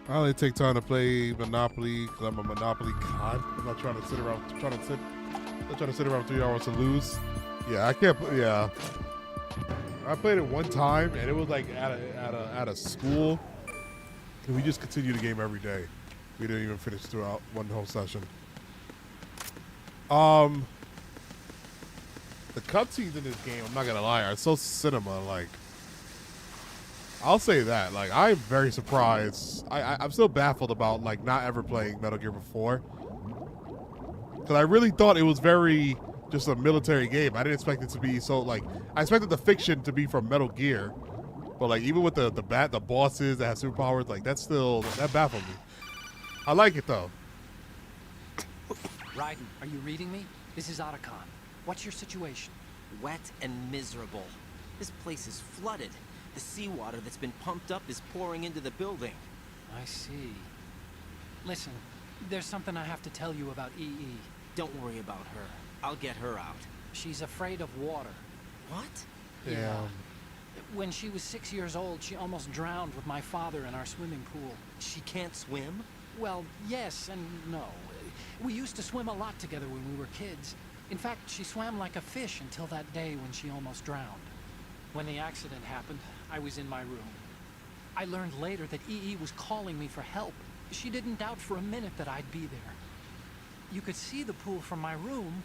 I only take time to play Monopoly because I'm a Monopoly god. I'm not trying to sit around, I'm not trying to sit around 3 hours to lose. Yeah, I can't. Yeah, I played it one time and it was like at a school, and we just continued the game every day. We didn't even finish throughout one whole session. The cutscenes in this game, I'm not gonna lie, are so cinema-like. I'll say that. Like, I'm very surprised. I'm still baffled about like not ever playing Metal Gear before, because I really thought it was very just a military game. I didn't expect it to be so like. I expected the fiction to be from Metal Gear, but like even with the bosses that have superpowers, like that baffled me. I like it though. Raiden, are you reading me? This is Otacon. What's your situation? Wet and miserable. This place is flooded. The seawater that's been pumped up is pouring into the building. I see. Listen, there's something I have to tell you about EE. Don't worry about her. I'll get her out. She's afraid of water. What? Yeah. When she was 6 years old, she almost drowned with my father in our swimming pool. She can't swim? Well, yes and no. We used to swim a lot together when we were kids. In fact, she swam like a fish until that day when she almost drowned. When the accident happened, I was in my room. I learned later that EE was calling me for help. She didn't doubt for a minute that I'd be there. You could see the pool from my room,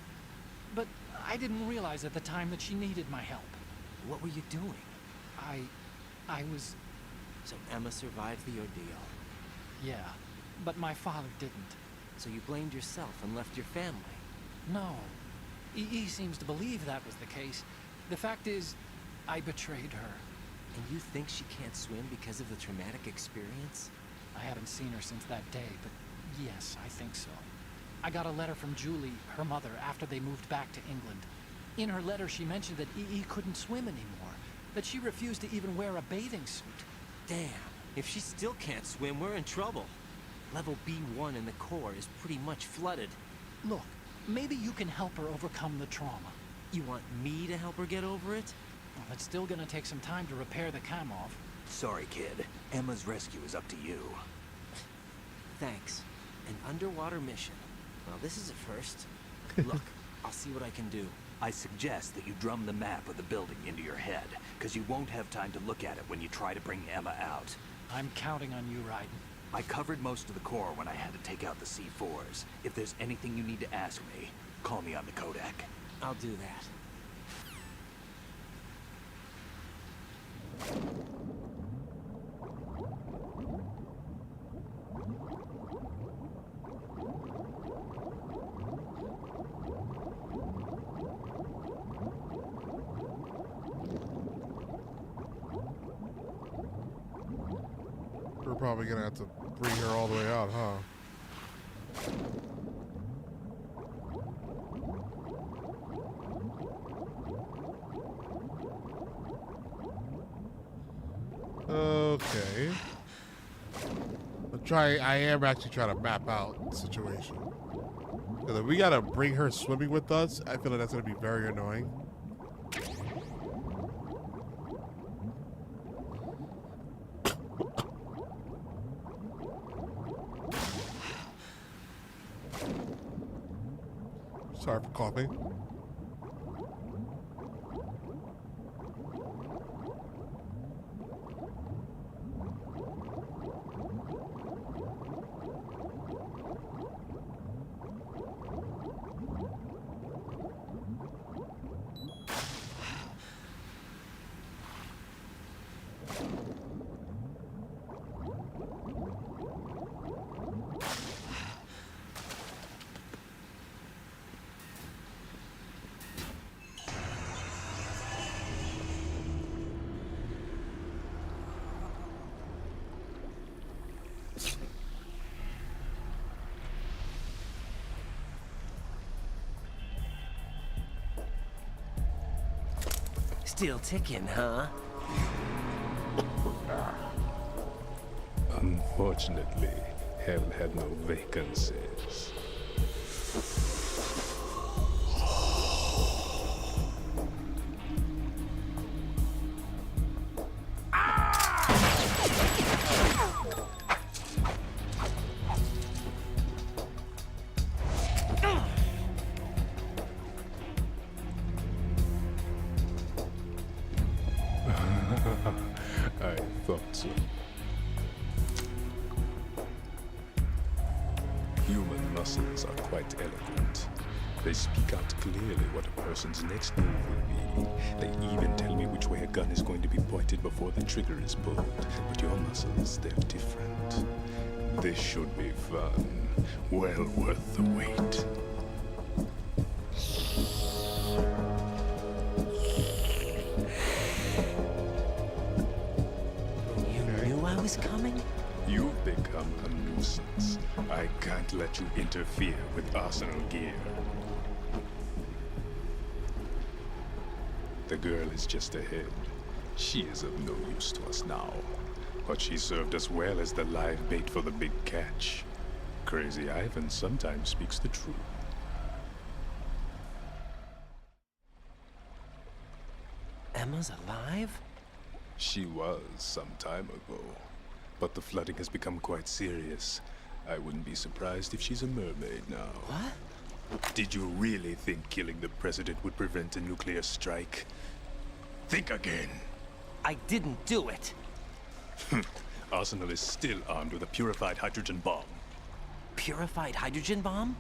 but I didn't realize at the time that she needed my help. What were you doing? I was... So Emma survived the ordeal? Yeah, but my father didn't. So you blamed yourself and left your family? No. EE seems to believe that was the case. The fact is, I betrayed her. And you think she can't swim because of the traumatic experience? I haven't seen her since that day, but yes, I think so. I got a letter from Julie, her mother, after they moved back to England. In her letter, she mentioned that EE couldn't swim anymore, that she refused to even wear a bathing suit. Damn, if she still can't swim, we're in trouble. Level B1 in the core is pretty much flooded. Look, maybe you can help her overcome the trauma. You want me to help her get over it? Well, it's still gonna take some time to repair the cam-off. Sorry, kid. Emma's rescue is up to you. Thanks. An underwater mission. Well, this is a first. Look, I'll see what I can do. I suggest that you drum the map of the building into your head, because you won't have time to look at it when you try to bring Emma out. I'm counting on you, Raiden. I covered most of the core when I had to take out the C4s. If there's anything you need to ask me, call me on the Kodak. I'll do that. We're probably gonna have to bring her all the way out, huh? Okay. I am actually trying to map out the situation. Because if we gotta bring her swimming with us, I feel like that's gonna be very annoying. Sorry for coughing. Still ticking, huh? Unfortunately, hell had no vacancies. I thought so. Human muscles are quite eloquent. They speak out clearly what a person's next move will be. They even tell me which way a gun is going to be pointed before the trigger is pulled. But your muscles, they're different. This should be fun. Well worth the wait. Coming? You've become a nuisance. I can't let you interfere with arsenal gear. The girl is just ahead. She is of no use to us now. But she served us well as the live bait for the big catch. Crazy Ivan sometimes speaks the truth. Emma's alive? She was some time ago. But the flooding has become quite serious. I wouldn't be surprised if she's a mermaid now. What? Did you really think killing the president would prevent a nuclear strike? Think again. I didn't do it. Arsenal is still armed with a purified hydrogen bomb. Purified hydrogen bomb?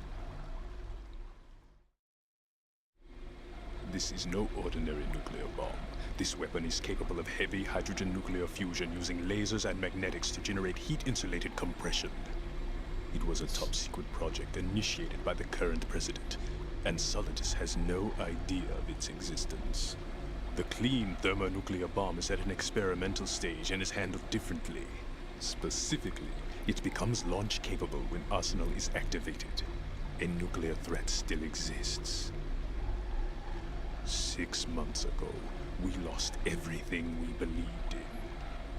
This is no ordinary nuclear bomb. This weapon is capable of heavy hydrogen nuclear fusion using lasers and magnetics to generate heat-insulated compression. It was a top-secret project initiated by the current president, and Solidus has no idea of its existence. The clean thermonuclear bomb is at an experimental stage and is handled differently. Specifically, it becomes launch-capable when Arsenal is activated. A nuclear threat still exists. 6 months ago, we lost everything we believed in.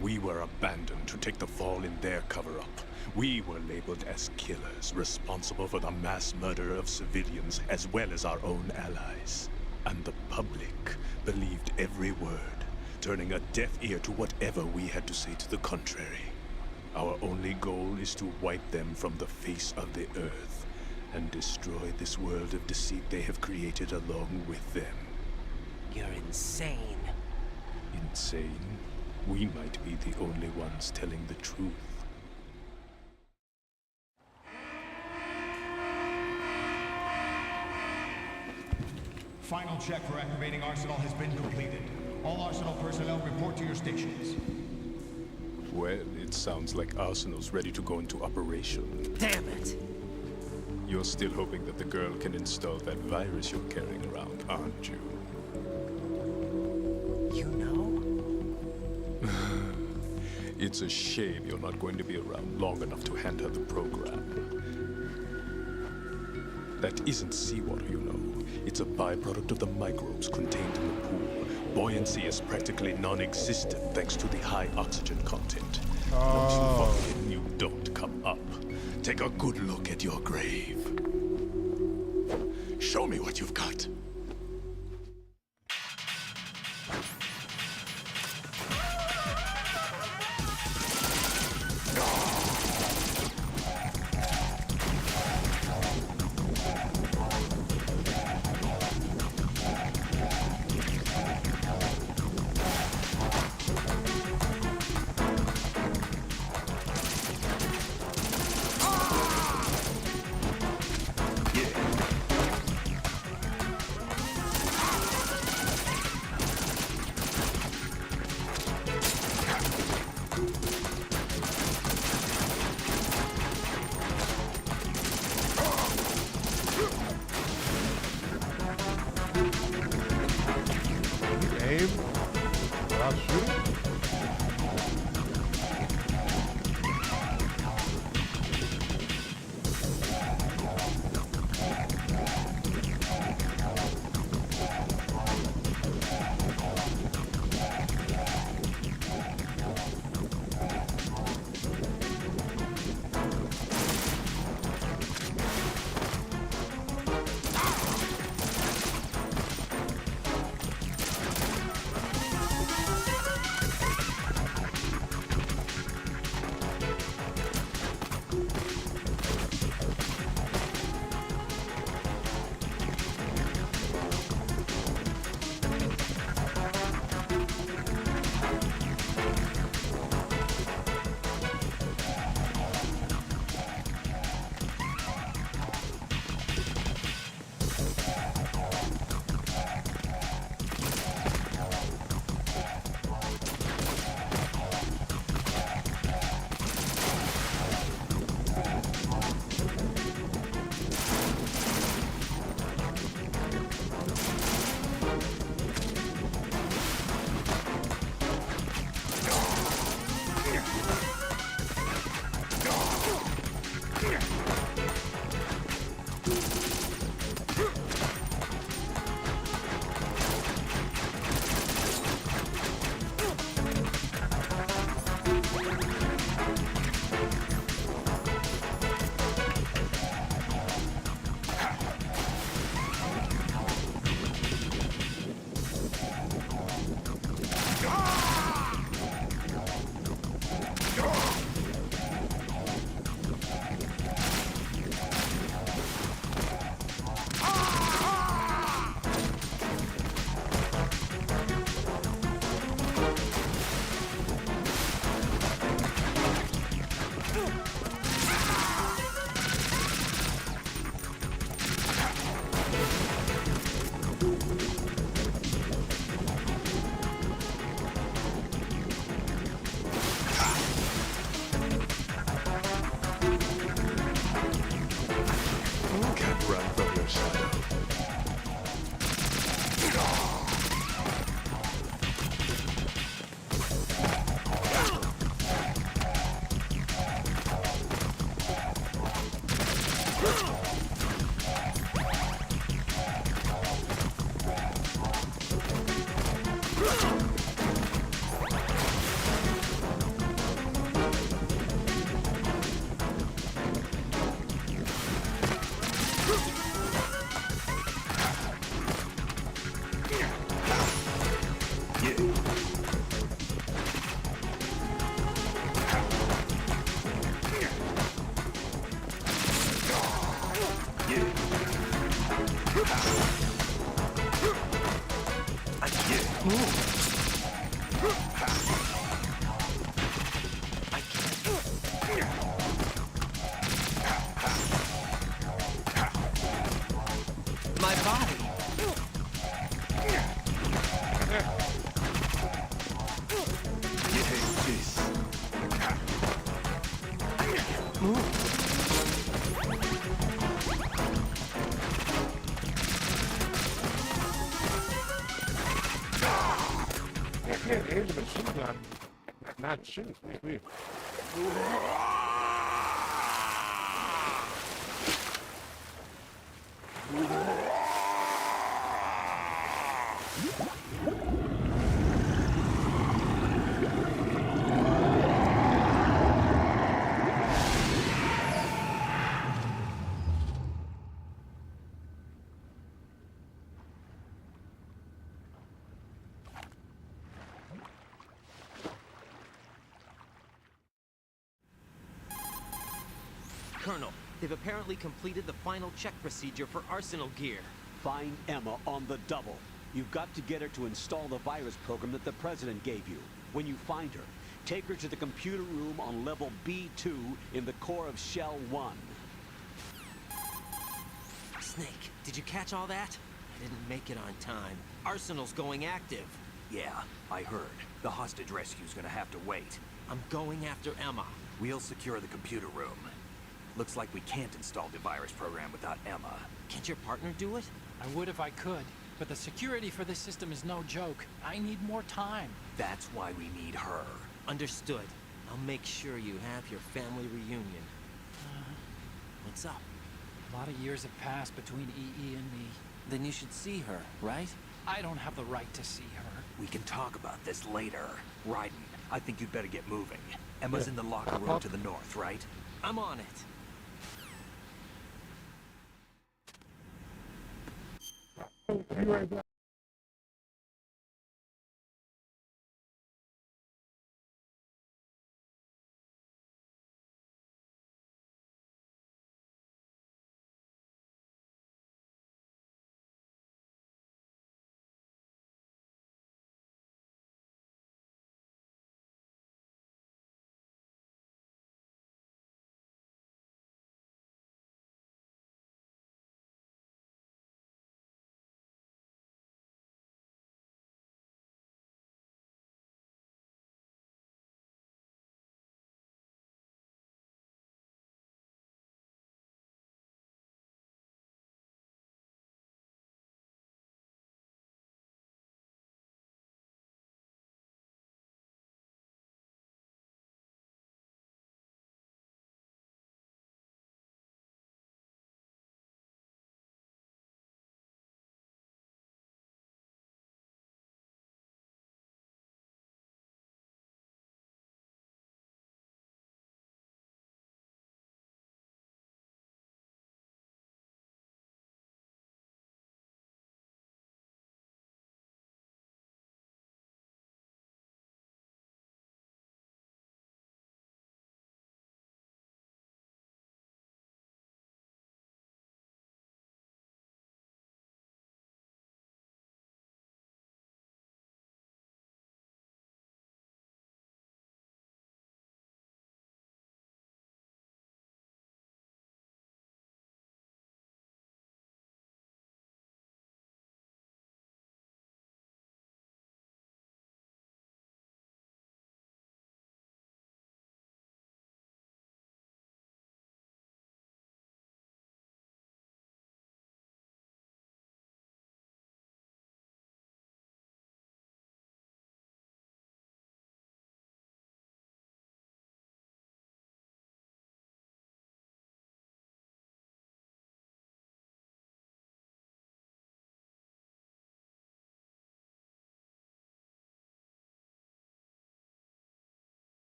We were abandoned to take the fall in their cover-up. We were labeled as killers, responsible for the mass murder of civilians as well as our own allies. And the public believed every word, turning a deaf ear to whatever we had to say to the contrary. Our only goal is to wipe them from the face of the earth and destroy this world of deceit they have created along with them. You're insane. Insane? We might be the only ones telling the truth. Final check for activating Arsenal has been completed. All Arsenal personnel report to your stations. Well, it sounds like Arsenal's ready to go into operation. Damn it! You're still hoping that the girl can install that virus you're carrying around, aren't you? You know? It's a shame you're not going to be around long enough to hand her the program. That isn't seawater, you know. It's a byproduct of the microbes contained in the pool. Buoyancy is practically non-existent thanks to the high oxygen content. Once you fall in, you don't come up. Take a good look at your grave. Show me what you've got. Aim without shooting? My body. aim the machine gun and not shoot, maybe. Colonel, they've apparently completed the final check procedure for arsenal gear. Find Emma on the double. You've got to get her to install the virus program that the President gave you. When you find her, take her to the computer room on level B2 in the core of Shell 1. Snake, did you catch all that? I didn't make it on time. Arsenal's going active. Yeah, I heard. The hostage rescue's gonna have to wait. I'm going after Emma. We'll secure the computer room. Looks like we can't install the virus program without Emma. Can't your partner do it? I would if I could, but the security for this system is no joke. I need more time. That's why we need her. Understood. I'll make sure you have your family reunion. What's up? A lot of years have passed between EE and me. Then you should see her, right? I don't have the right to see her. We can talk about this later. Raiden, I think you'd better get moving. Emma's in the locker room to the north, right? I'm on it. Be right back.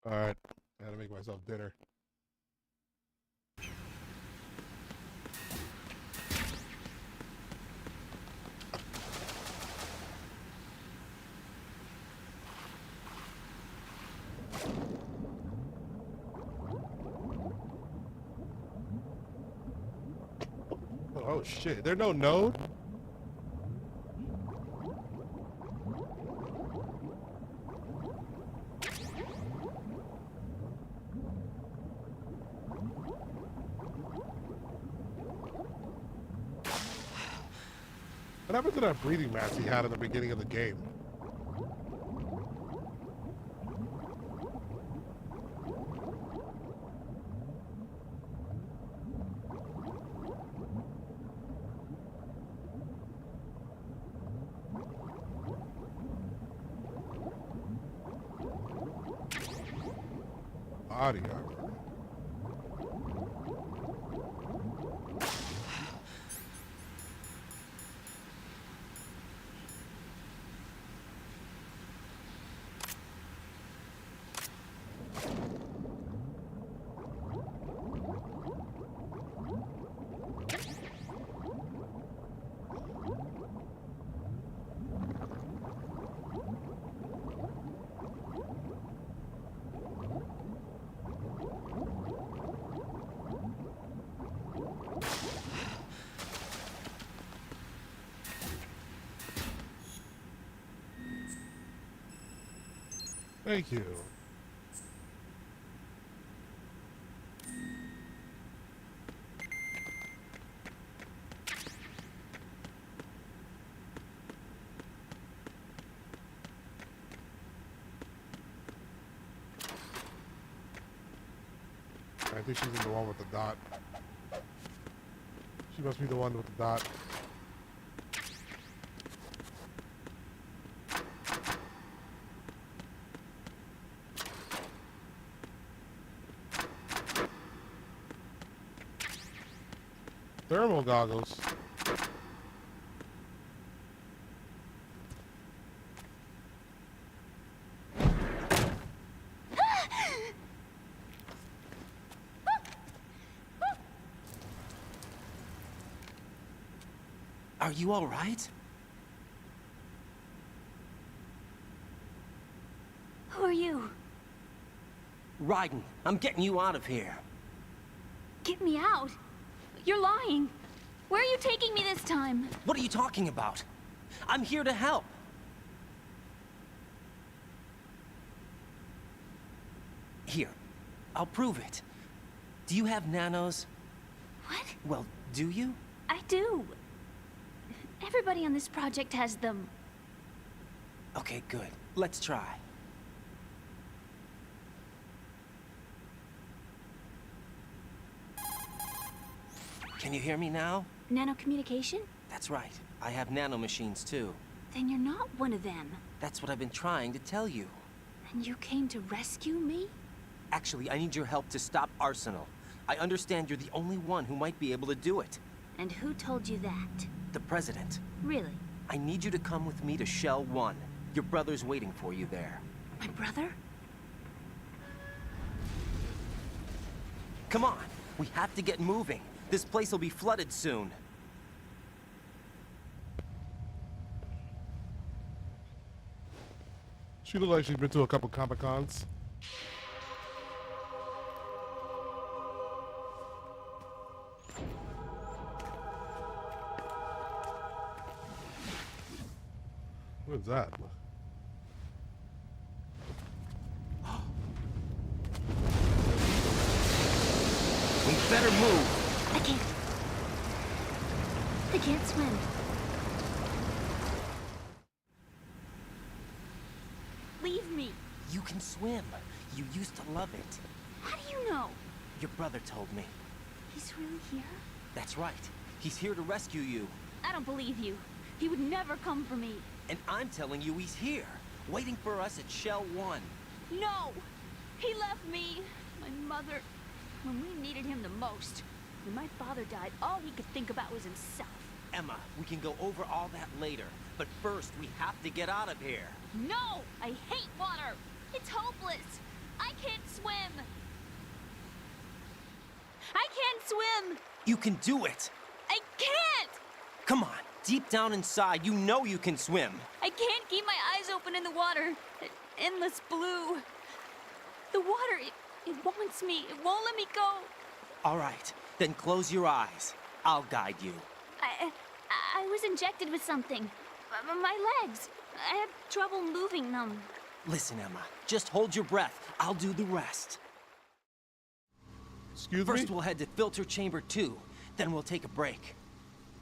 All right, I gotta make myself dinner. Oh shit, there no node? What happened to that breathing mask he had in the beginning of the game? Body armor. Thank you. I think she's in the one with the dot. She must be the one with the dot. Thermal goggles. Are you all right? Who are you? Raiden, I'm getting you out of here. Get me out. You're lying. Where are you taking me this time? What are you talking about? I'm here to help. Here, I'll prove it. Do you have nanos? What? Well, do you? I do. Everybody on this project has them. Okay, good. Let's try. Can you hear me now? Nanocommunication? That's right. I have nanomachines too. Then you're not one of them. That's what I've been trying to tell you. And you came to rescue me? Actually, I need your help to stop Arsenal. I understand you're the only one who might be able to do it. And who told you that? The President. Really? I need you to come with me to Shell 1. Your brother's waiting for you there. My brother? Come on, we have to get moving. This place will be flooded soon. She looks like she's been to a couple Comic-Cons. What is that? We better move. I can't swim. Leave me. You can swim. You used to love it. How do you know? Your brother told me. He's really here? That's right. He's here to rescue you. I don't believe you. He would never come for me. And I'm telling you he's here, waiting for us at Shell 1. No! He left me, my mother, when we needed him the most. When my father died, all he could think about was himself. Emma, we can go over all that later. But first, we have to get out of here. No! I hate water! It's hopeless! I can't swim. I can't swim. You can do it. I can't. Come on, deep down inside, you know you can swim. I can't keep my eyes open in the water. Endless blue. The water, it wants me. It won't let me go. All right, then close your eyes. I'll guide you. I was injected with something. My legs. I have trouble moving them. Listen, Emma, just hold your breath. I'll do the rest. Excuse First, me? we'll head to filter chamber 2. Then we'll take a break.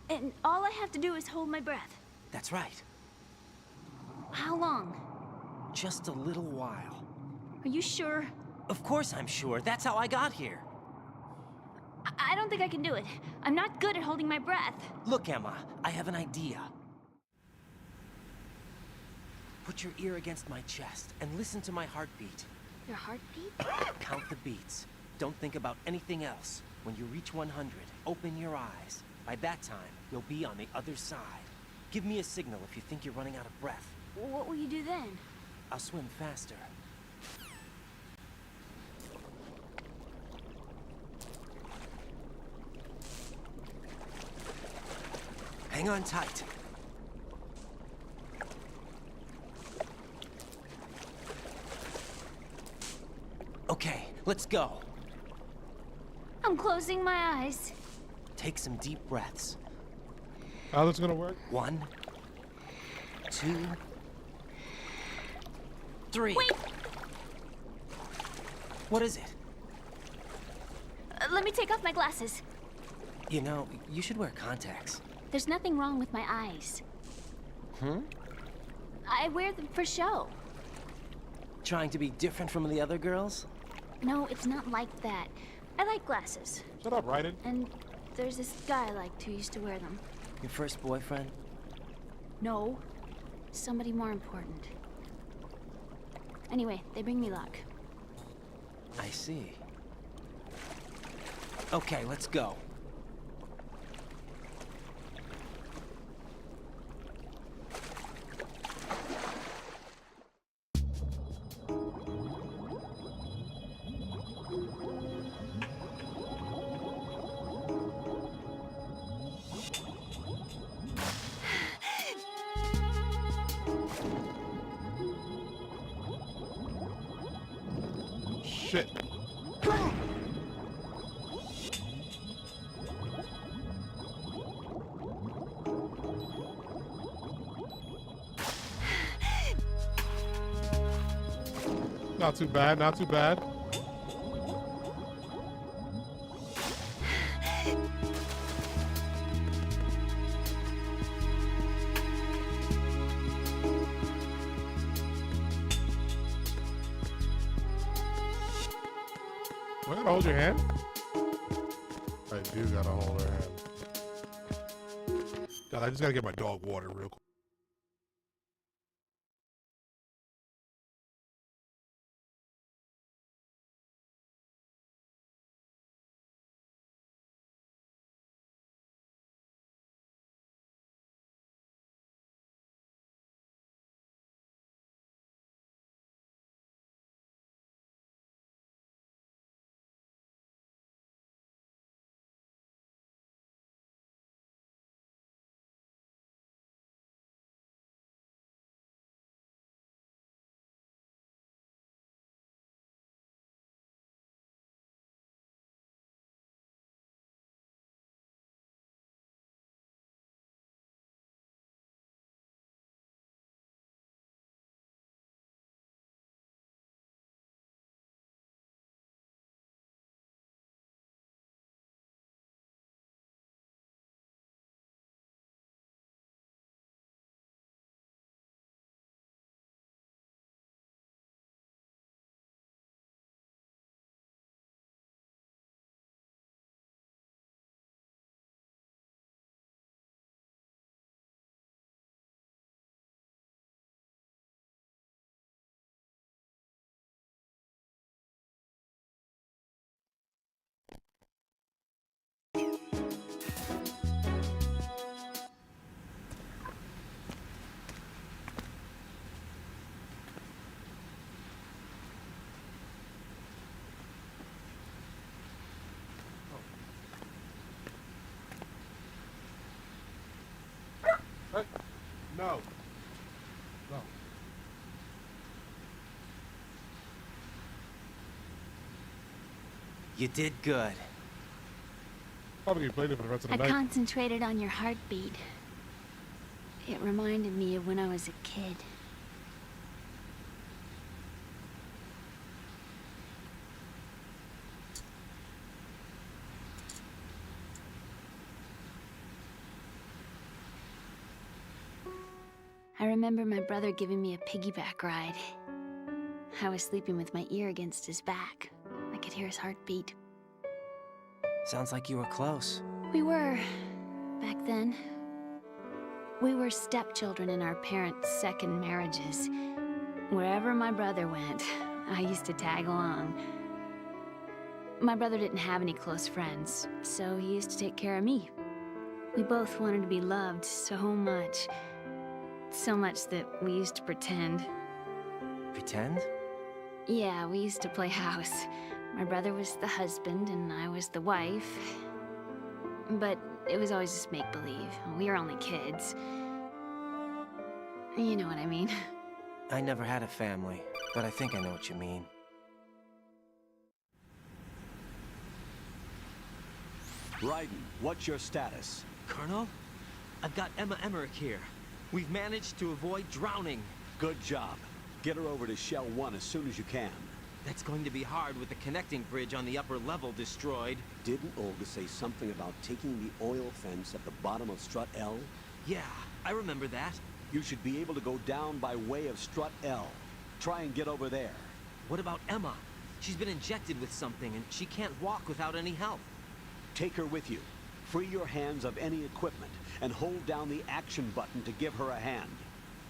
And all I have to do is hold my breath. That's right. How long? Just a little while. Are you sure? Of course I'm sure. That's how I got here. I don't think I can do it. I'm not good at holding my breath. Look, Emma, I have an idea. Put your ear against my chest and listen to my heartbeat. Your heartbeat? Count the beats. Don't think about anything else. When you reach 100, open your eyes. By that time, you'll be on the other side. Give me a signal if you think you're running out of breath. What will you do then? I'll swim faster. Hang on tight. Okay, let's go. I'm closing my eyes. Take some deep breaths. How's this gonna work? 1, 2, 3. Wait! What is it? Let me take off my glasses. You know, you should wear contacts. There's nothing wrong with my eyes. Hmm? I wear them for show. Trying to be different from the other girls? No, it's not like that. I like glasses. Shut up, Raiden. And there's this guy I liked who used to wear them. Your first boyfriend? No. Somebody more important. Anyway, they bring me luck. I see. Okay, let's go. Shit. Not too bad, not too bad. Do I gotta hold your hand? I do gotta hold her hand. God, I just gotta get my dog water real quick. No. No. You did good. Probably gonna play it for the rest of the I night. concentrated on your heartbeat. It reminded me of when I was a kid. I remember my brother giving me a piggyback ride. I was sleeping with my ear against his back. I could hear his heartbeat. Sounds like you were close. We were, back then. We were stepchildren in our parents' second marriages. Wherever my brother went, I used to tag along. My brother didn't have any close friends, so he used to take care of me. We both wanted to be loved so much. So much that we used to pretend. Pretend? Yeah, we used to play house. My brother was the husband and I was the wife. But it was always just make-believe. We were only kids. You know what I mean. I never had a family, but I think I know what you mean. Raiden, what's your status? Colonel? I've got Emma Emmerich here. We've managed to avoid drowning. Good job. Get her over to Shell 1 as soon as you can. That's going to be hard with the connecting bridge on the upper level destroyed. Didn't Olga say something about taking the oil fence at the bottom of Strut L? Yeah, I remember that. You should be able to go down by way of Strut L. Try and get over there. What about Emma? She's been injected with something and she can't walk without any help. Take her with you. Free your hands of any equipment and hold down the action button to give her a hand.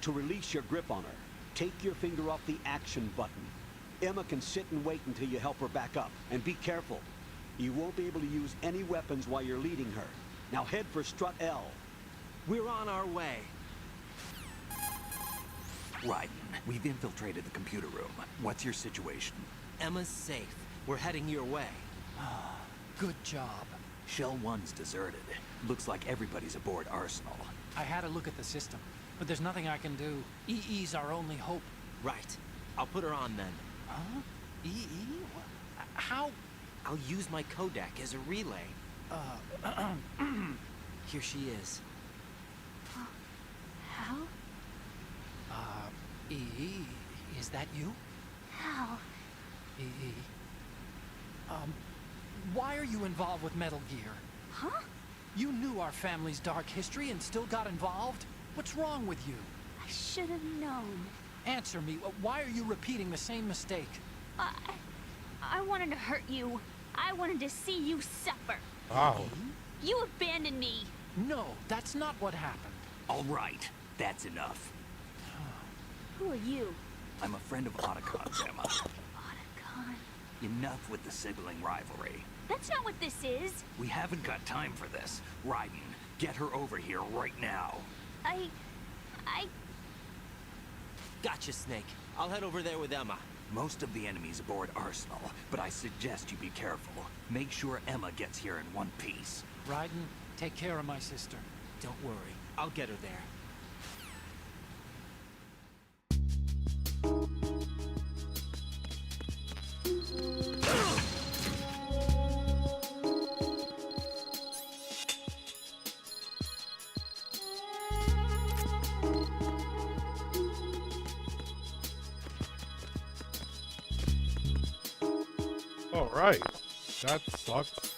To release your grip on her, take your finger off the action button. Emma can sit and wait until you help her back up. And be careful. You won't be able to use any weapons while you're leading her. Now head for Strut L. We're on our way. Raiden, we've infiltrated the computer room. What's your situation? Emma's safe. We're heading your way. Good job. Shell 1's deserted. Looks like everybody's aboard Arsenal. I had a look at the system, but there's nothing I can do. EE's our only hope. Right. I'll put her on then. Huh? EE? How? I'll use my Kodak as a relay. Here she is. How? EE, is that you? How? EE. Why are you involved with Metal Gear? Huh? You knew our family's dark history and still got involved? What's wrong with you? I should have known. Answer me. Why are you repeating the same mistake? I wanted to hurt you. I wanted to see you suffer. Wow. You abandoned me. No, that's not what happened. All right, that's enough. Who are you? I'm a friend of Otacon's, Emma. Otacon. Enough with the sibling rivalry. That's not what this is. We haven't got time for this. Raiden, get her over here right now. I... Gotcha, Snake. I'll head over there with Emma. Most of the enemy's aboard Arsenal, but I suggest you be careful. Make sure Emma gets here in one piece. Raiden, take care of my sister. Don't worry. I'll get her there. All right. That sucked.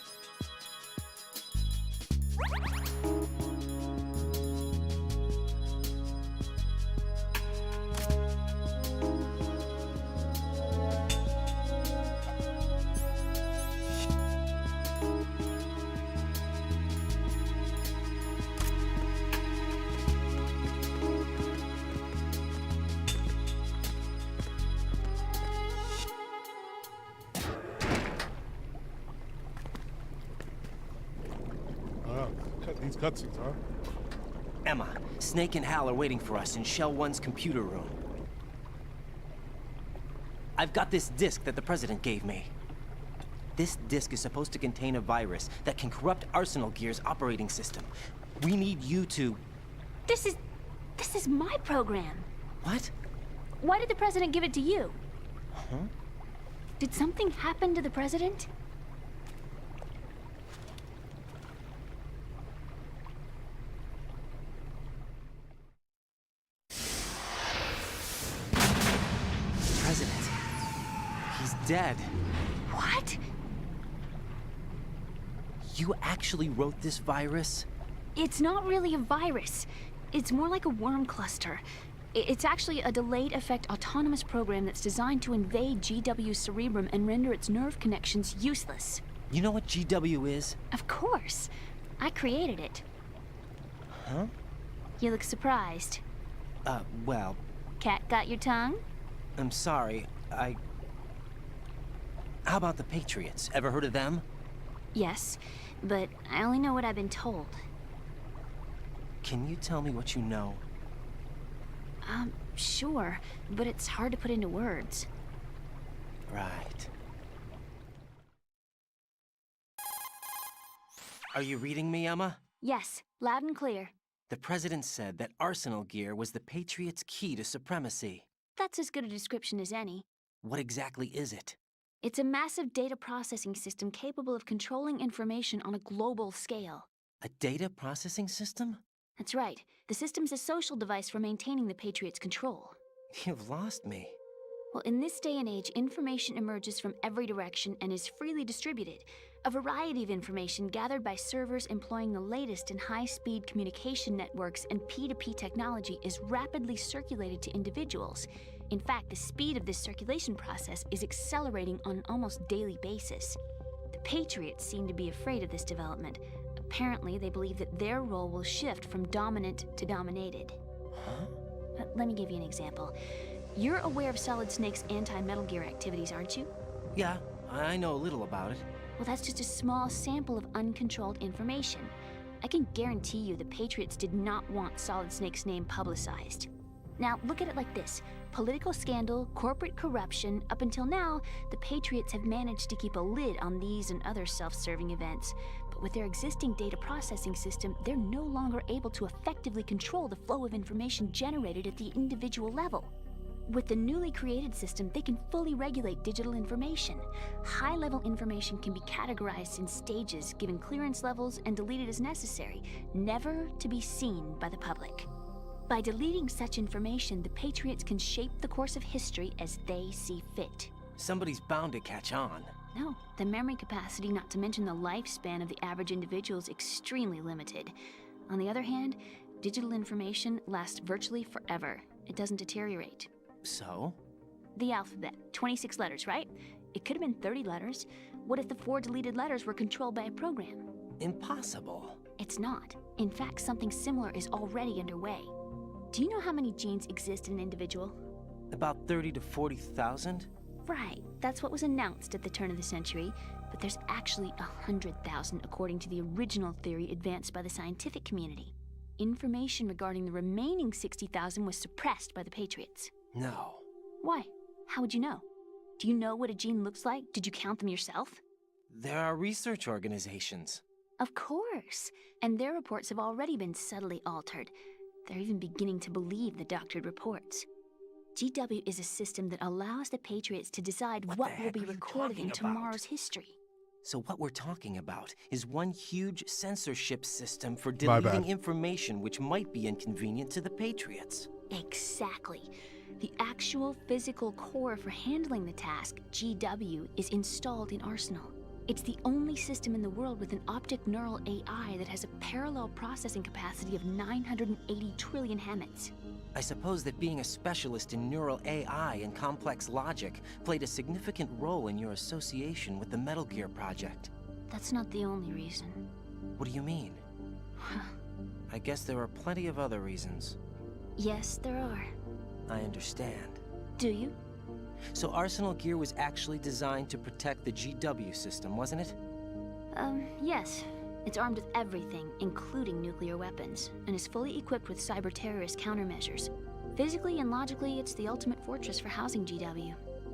These cutscenes, huh? Emma, Snake and Hal are waiting for us in Shell 1's computer room. I've got this disk that the President gave me. This disk is supposed to contain a virus that can corrupt Arsenal Gear's operating system. We need you to... This is This is my program. What? Why did the president give it to you? Huh? Did something happen to the president? President. He's dead. What? You actually wrote this virus? It's not really a virus. It's more like a worm cluster. It's actually a delayed effect autonomous program that's designed to invade GW's cerebrum and render its nerve connections useless. You know what GW is? Of course. I created it. Huh? You look surprised. Well... Cat got your tongue? I'm sorry, How about the Patriots? Ever heard of them? Yes, but I only know what I've been told. Can you tell me what you know? Sure, but it's hard to put into words. Right. Are you reading me, Emma? Yes, loud and clear. The president said that Arsenal gear was the Patriots' key to supremacy. That's as good a description as any. What exactly is it? It's a massive data processing system capable of controlling information on a global scale. A data processing system? That's right. The system's a social device for maintaining the Patriots' control. You've lost me. Well, in this day and age, information emerges from every direction and is freely distributed. A variety of information gathered by servers employing the latest in high-speed communication networks and P2P technology is rapidly circulated to individuals. In fact, the speed of this circulation process is accelerating on an almost daily basis. The Patriots seem to be afraid of this development. Apparently, they believe that their role will shift from dominant to dominated. Huh? Let me give you an example. You're aware of Solid Snake's anti-Metal Gear activities, aren't you? Yeah, I know a little about it. Well, that's just a small sample of uncontrolled information. I can guarantee you the Patriots did not want Solid Snake's name publicized. Now, look at it like this. Political scandal, corporate corruption, up until now, the Patriots have managed to keep a lid on these and other self-serving events. But with their existing data processing system, they're no longer able to effectively control the flow of information generated at the individual level. With the newly created system, they can fully regulate digital information. High-level information can be categorized in stages, given clearance levels, and deleted as necessary, never to be seen by the public. By deleting such information, the Patriots can shape the course of history as they see fit. Somebody's bound to catch on. No, the memory capacity, not to mention the lifespan of the average individual, is extremely limited. On the other hand, digital information lasts virtually forever. It doesn't deteriorate. So? The alphabet, 26 letters, right? It could have been 30 letters. What if the 4 deleted letters were controlled by a program? Impossible. It's not. In fact, something similar is already underway. Do you know how many genes exist in an individual? About 30 to 40,000? Right, that's what was announced at the turn of the century, but there's actually 100,000 according to the original theory advanced by the scientific community. Information regarding the remaining 60,000 was suppressed by the Patriots. No. Why? How would you know? Do you know what a gene looks like? Did you count them yourself? There are research organizations. Of course, and their reports have already been subtly altered. They're even beginning to believe the doctored reports. GW is a system that allows the Patriots to decide what will be recorded in tomorrow's history. So what we're talking about is one huge censorship system for deleting information which might be inconvenient to the Patriots. Exactly. The actual physical core for handling the task, GW, is installed in Arsenal. It's the only system in the world with an optic neural AI that has a parallel processing capacity of 980 trillion Hammets. I suppose that being a specialist in neural AI and complex logic played a significant role in your association with the Metal Gear project. That's not the only reason. What do you mean? I guess there are plenty of other reasons. Yes, there are. I understand. Do you? So Arsenal gear was actually designed to protect the GW system, wasn't it? Yes. It's armed with everything, including nuclear weapons, and is fully equipped with cyber-terrorist countermeasures. Physically and logically, it's the ultimate fortress for housing GW.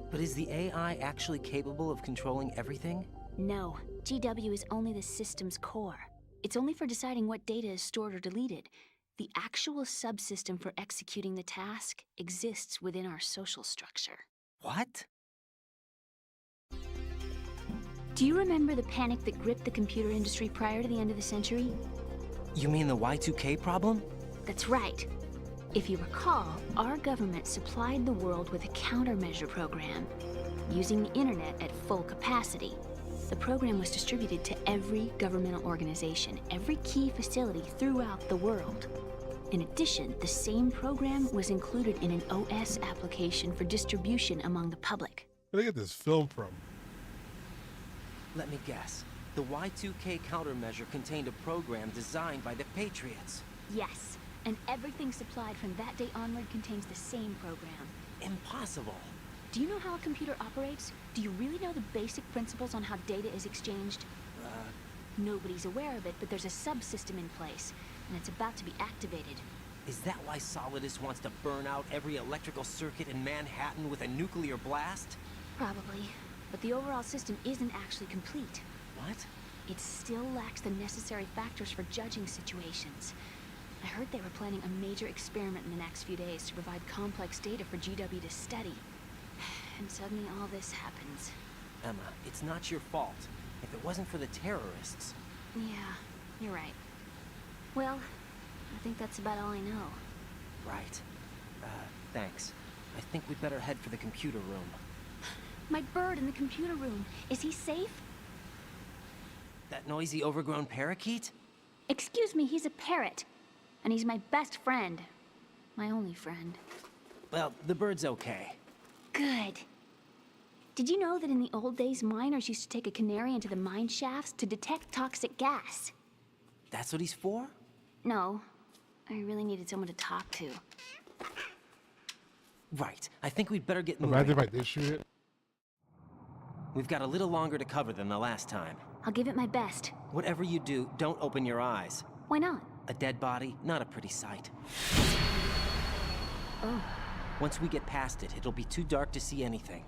But is the AI actually capable of controlling everything? No. GW is only the system's core. It's only for deciding what data is stored or deleted. The actual subsystem for executing the task exists within our social structure. What? Do you remember the panic that gripped the computer industry prior to the end of the century? You mean the Y2K problem? That's right. If you recall, our government supplied the world with a countermeasure program, using the internet at full capacity. The program was distributed to every governmental organization, every key facility throughout the world. In addition, the same program was included in an OS application for distribution among the public. Where did I get this film from? Let me guess. The Y2K countermeasure contained a program designed by the Patriots. Yes, and everything supplied from that day onward contains the same program. Impossible. Do you know how a computer operates? Do you really know the basic principles on how data is exchanged? Nobody's aware of it, but there's a subsystem in place, and it's about to be activated. Is that why Solidus wants to burn out every electrical circuit in Manhattan with a nuclear blast? Probably, but the overall system isn't actually complete. What? It still lacks the necessary factors for judging situations. I heard they were planning a major experiment in the next few days to provide complex data for GW to study. And suddenly all this happens. Emma, it's not your fault. If it wasn't for the terrorists... Yeah, you're right. Well, I think that's about all I know. Right. Thanks. I think we'd better head for the computer room. My bird in the computer room. Is he safe? That noisy, overgrown parakeet? Excuse me, he's a parrot. And he's my best friend. My only friend. Well, the bird's okay. Good. Did you know that in the old days, miners used to take a canary into the mine shafts to detect toxic gas? That's what he's for? No. I really needed someone to talk to. Right. I think we'd better get moving. Imagine if I did shoot it. We've got a little longer to cover than the last time. I'll give it my best. Whatever you do, don't open your eyes. Why not? A dead body, not a pretty sight. Oh. Once we get past it, it'll be too dark to see anything.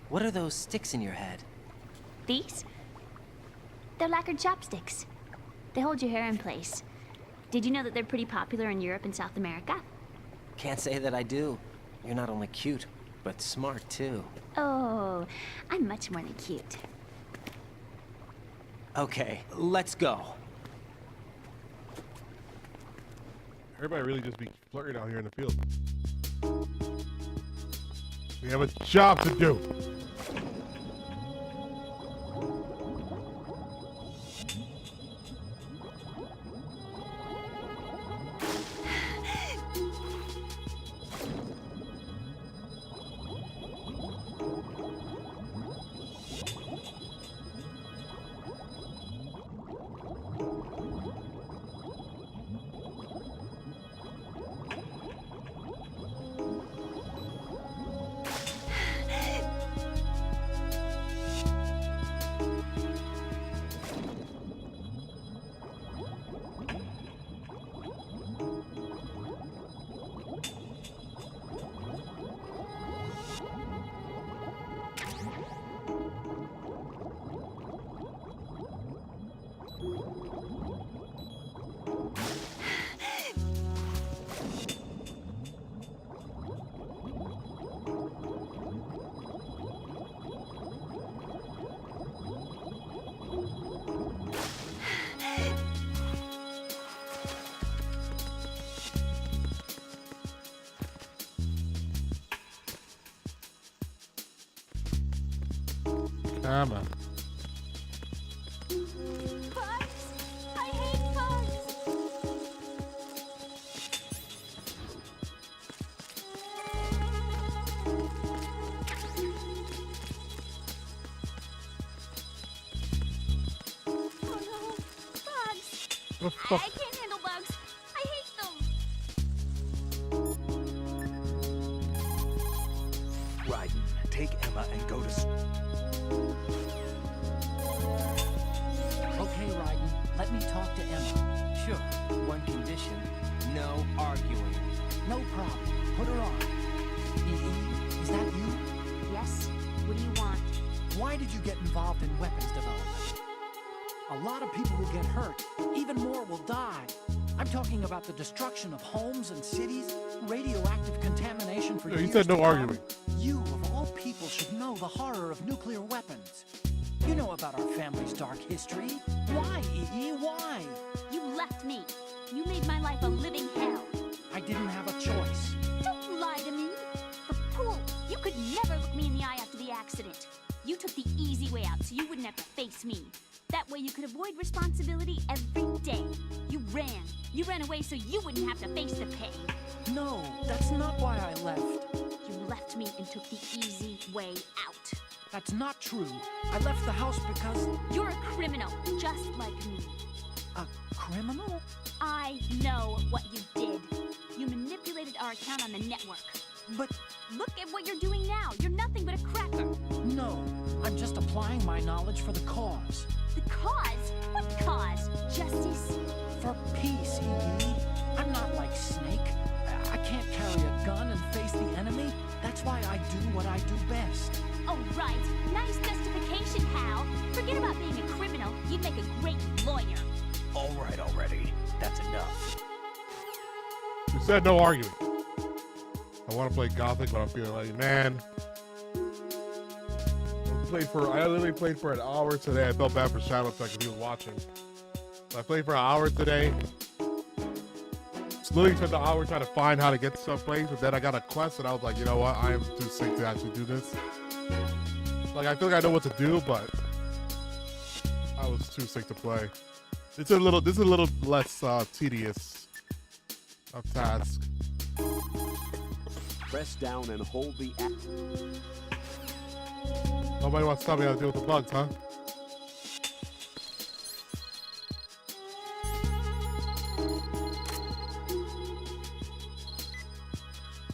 What are those sticks in your head? These? They're lacquered chopsticks. They hold your hair in place. Did you know that they're pretty popular in Europe and South America? Can't say that I do. You're not only cute, but smart too. Oh, I'm much more than cute. Okay, let's go. Everybody really just be flirting out here in the field. We have a job to do. Come on. Bugs! I hate bugs! Oh no! Bugs! What the fuck? I can't handle bugs! I hate them! Raiden, take Emma and go to... Okay, Raiden, let me talk to Emma. Sure. One condition. No arguing. No problem. Put her on. Is that you? Yes? What do you want? Why did you get involved in weapons development? A lot of people will get hurt. Even more will die. I'm talking about the destruction of homes and cities, radioactive contamination for years You said no to come. arguing. You, of all people, should know the horror of nuclear weapons. You know about our family's dark history. Why, E.E.? Why? You left me. You made my life a living hell. I didn't have a choice. Don't lie to me. The pool. You could never look me in the eye after the accident. You took the easy way out so you wouldn't have to face me. That way you could avoid responsibility every day. You ran. You ran away so you wouldn't have to face the pain. No, that's not why I left. You left me and took the easy way out. That's not true. I left the house because... You're a criminal, just like me. A criminal? I know what you did. You manipulated our account on the network. But... Look at what you're doing now. You're nothing but a cracker. No, I'm just applying my knowledge for the cause. The cause? What cause? Justice? For peace, E.E. I'm not like Snake. I can't carry a gun and face the enemy. That's why I do what I do best. Oh, right. Nice justification, Hal. Forget about being a criminal. You'd make a great lawyer. All right already. That's enough. You said no arguing. I want to play Gothic, but I'm feeling like, man. I literally played for an hour today. I felt bad for Shadow Tech because he was watching. I played for an hour today. Just literally spent the hour trying to find how to get to some place, but then I got a quest and I was like, you know what? I am too sick to actually do this. Like, I feel like I know what to do, but I was too sick to play. This is a little less tedious of task. Press down and hold the app. Nobody wants to tell me how to deal with the bugs, huh?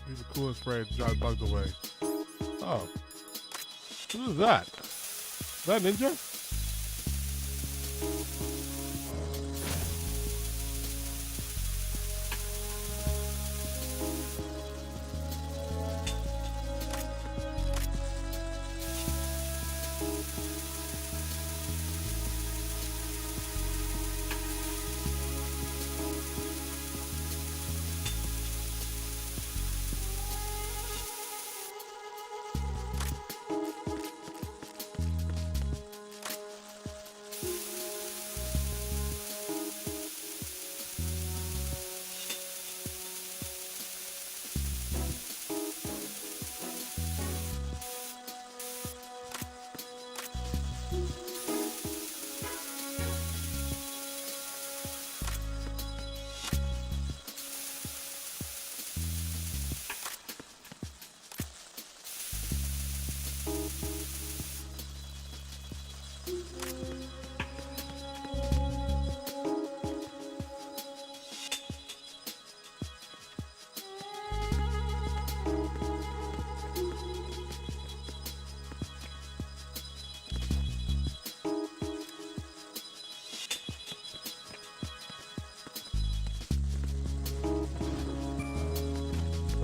Use the coolant spray to drive bugs away. Oh. What is that? Is that Ninja?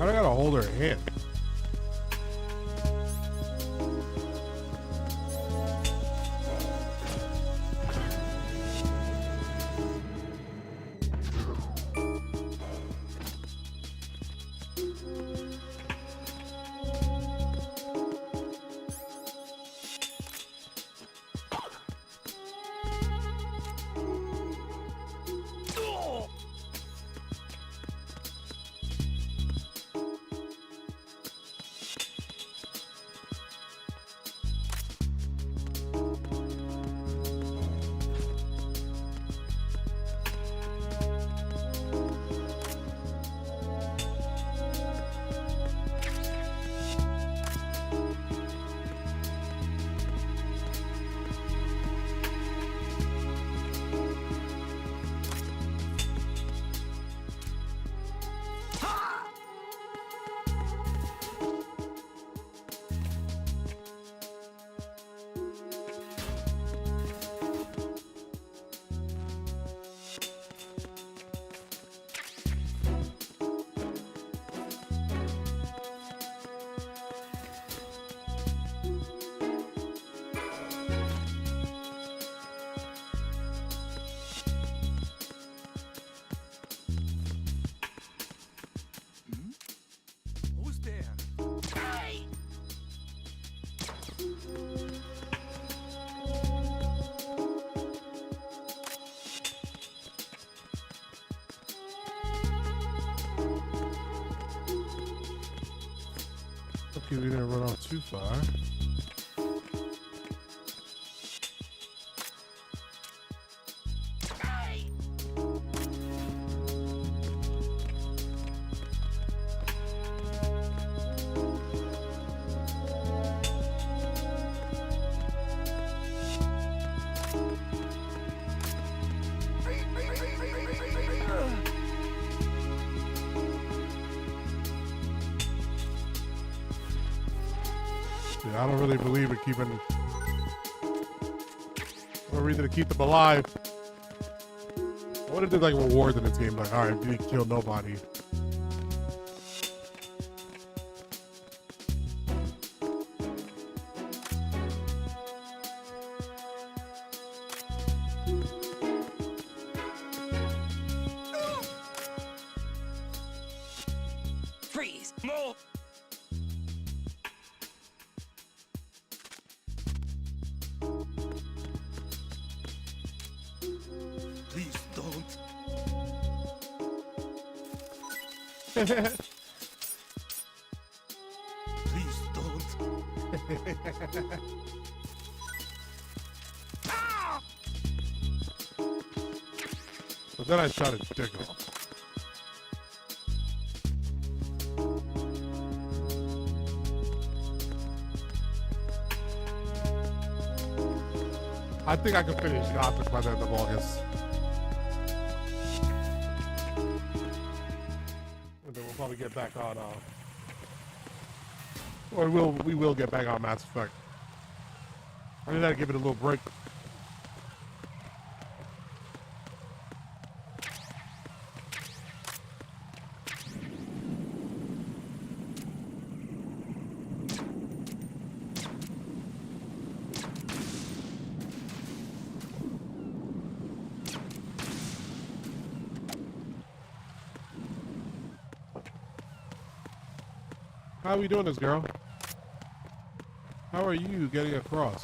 I gotta hold her hand. lucky we didn't run off too far. I don't really believe in keeping. No reason to keep them alive. What if there's like rewards in this game? Like, all right, if you didn't kill nobody. Freeze! Move! Please don't. Please don't. But then I shot his dick off. I think I can finish Gothic by the end of August. And then we'll probably get back on, or we will get back on Mass Effect. I just gotta give it a little break. How are we doing this, girl? How are you getting across?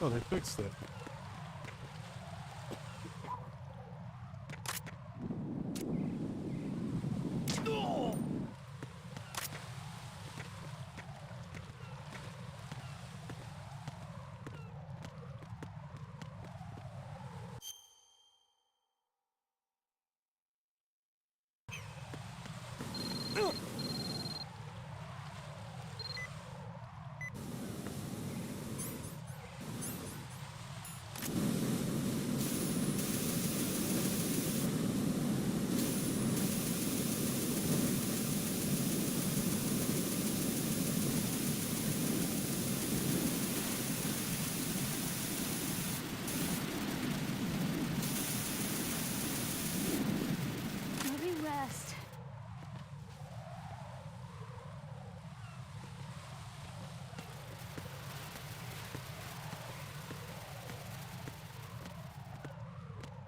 Oh, they fixed it.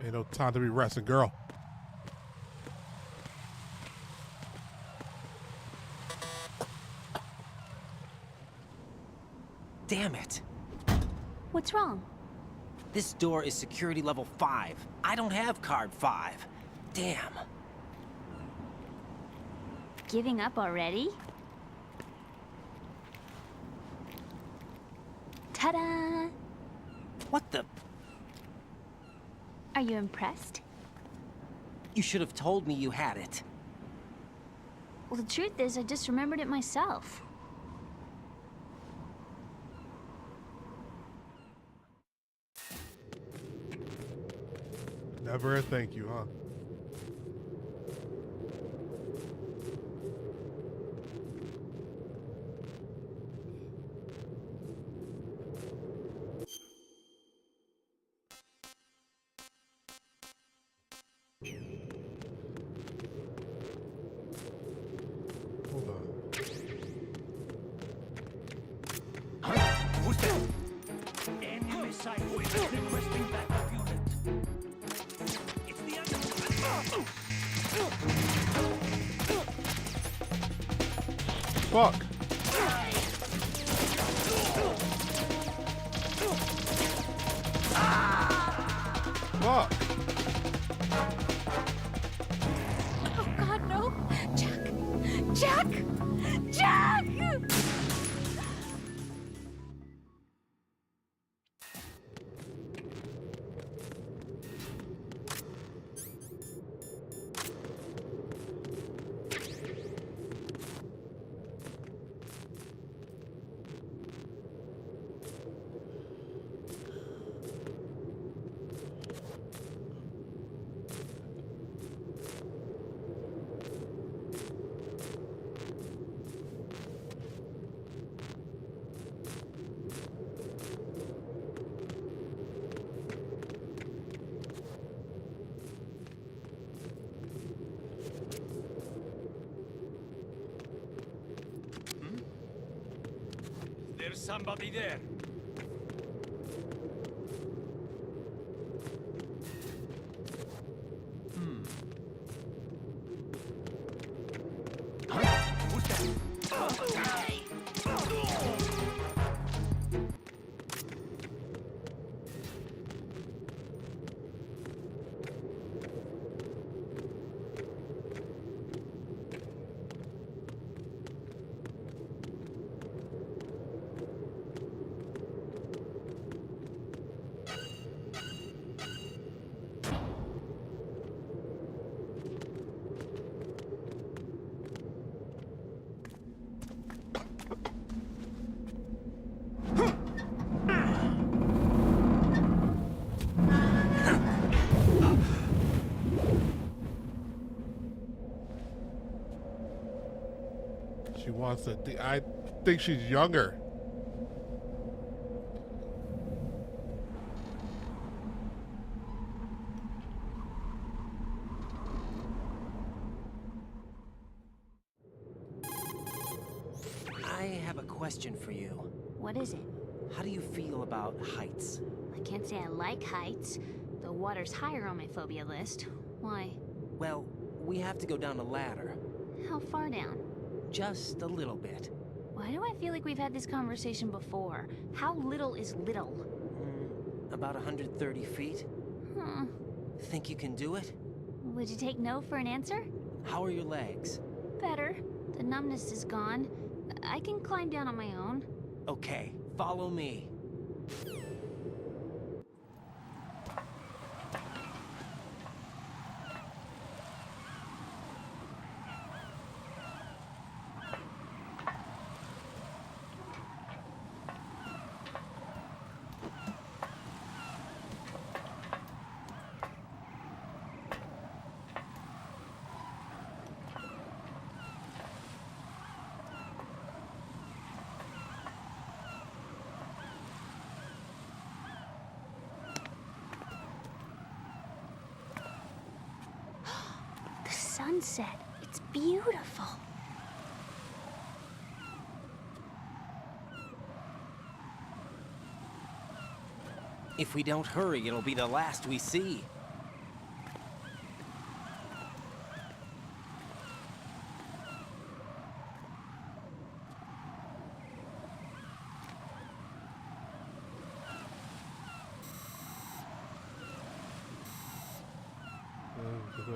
Ain't no time to be resting, girl. Damn it. What's wrong? This door is security level 5. I don't have card 5. Damn. Giving up already? Ta-da! What the? Are you impressed? You should have told me you had it. Well, the truth is, I just remembered it myself. Never a thank you, huh? Hold on. Who's that? Enemy sight. Requesting backup unit. It's the Fuck. fuck? Oh God, no! Jack! Jack! Jack! There's somebody there. She wants to. I think she's younger. I have a question for you. What is it? How do you feel about heights? I can't say I like heights. The water's higher on my phobia list. Why? Well, we have to go down a ladder. How far down? Just a little bit. Why do I feel like we've had this conversation before? How little is little? About 130 feet. Think you can do it? Would you take no for an answer? How are your legs? Better. The numbness is gone. I can climb down on my own. Okay, follow me. The sunset. It's beautiful. If we don't hurry, it'll be the last we see.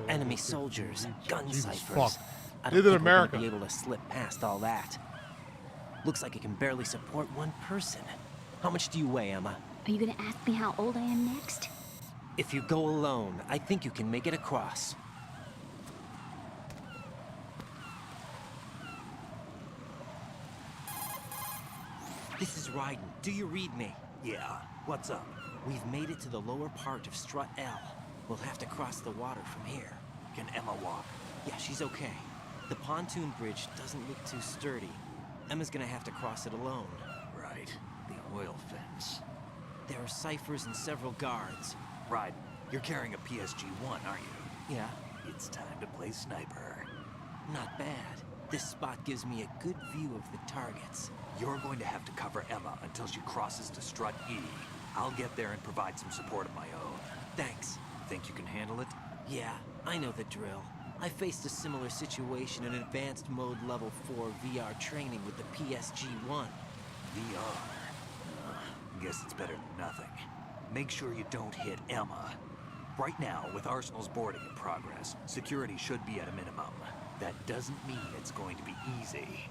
Enemy soldiers, gun ciphers. I don't Live in think we're America. gonna be able to slip past all that. Looks like it can barely support one person. How much do you weigh, Emma? Are you gonna ask me how old I am next? If you go alone, I think you can make it across. This is Raiden. Do you read me? Yeah, what's up? We've made it to the lower part of Strut L. We'll have to cross the water from here. Can Emma walk? Yeah, she's okay. The pontoon bridge doesn't look too sturdy. Emma's gonna have to cross it alone. Right, the oil fence. There are ciphers and several guards. Raiden, you're carrying a PSG-1, aren't you? Yeah. It's time to play sniper. Not bad. This spot gives me a good view of the targets. You're going to have to cover Emma until she crosses to Strut E. I'll get there and provide some support of my own. Thanks. Think you can handle it? Yeah, I know the drill. I faced a similar situation in advanced mode level 4 VR training with the PSG-1. VR? Guess it's better than nothing. Make sure you don't hit Emma. Right now, with Arsenal's boarding in progress, security should be at a minimum. That doesn't mean it's going to be easy.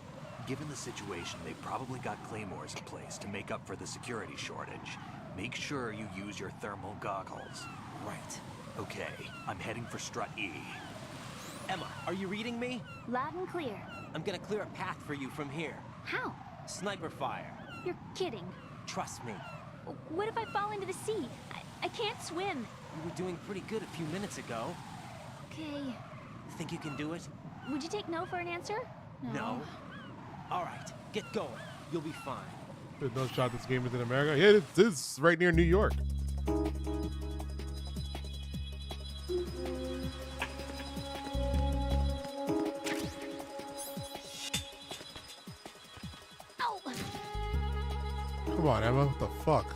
Given the situation, they've probably got claymores in place to make up for the security shortage. Make sure you use your thermal goggles. Right. Okay, I'm heading for Strut E. Emma, are you reading me? Loud and clear. I'm gonna clear a path for you from here. How? Sniper fire. You're kidding. Trust me. What if I fall into the sea? I can't swim. You were doing pretty good a few minutes ago. Okay. Think you can do it? Would you take no for an answer? No. All right, get going. You'll be fine. There's no shot this game is in America. Yeah, it's right near New York. Ow! Come on, Emma. What the fuck?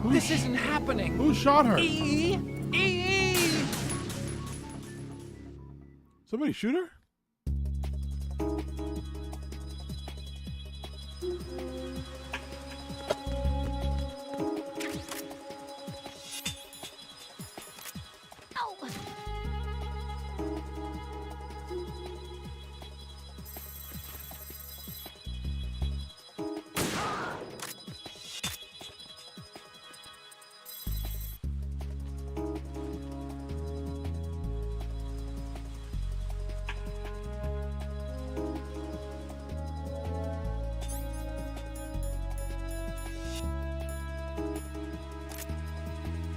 This isn't happening. Who shot her? E. Somebody shoot her?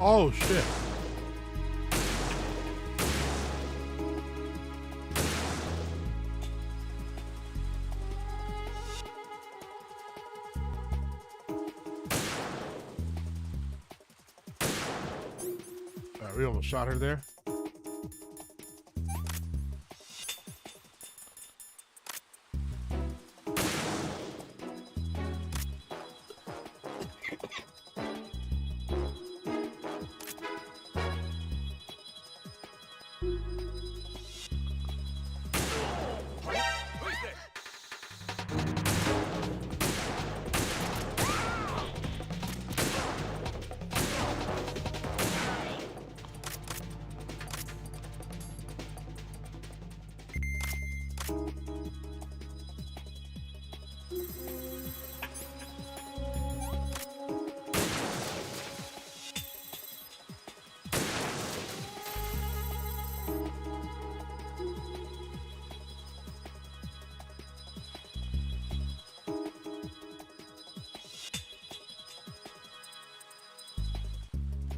Oh shit. We almost shot her there.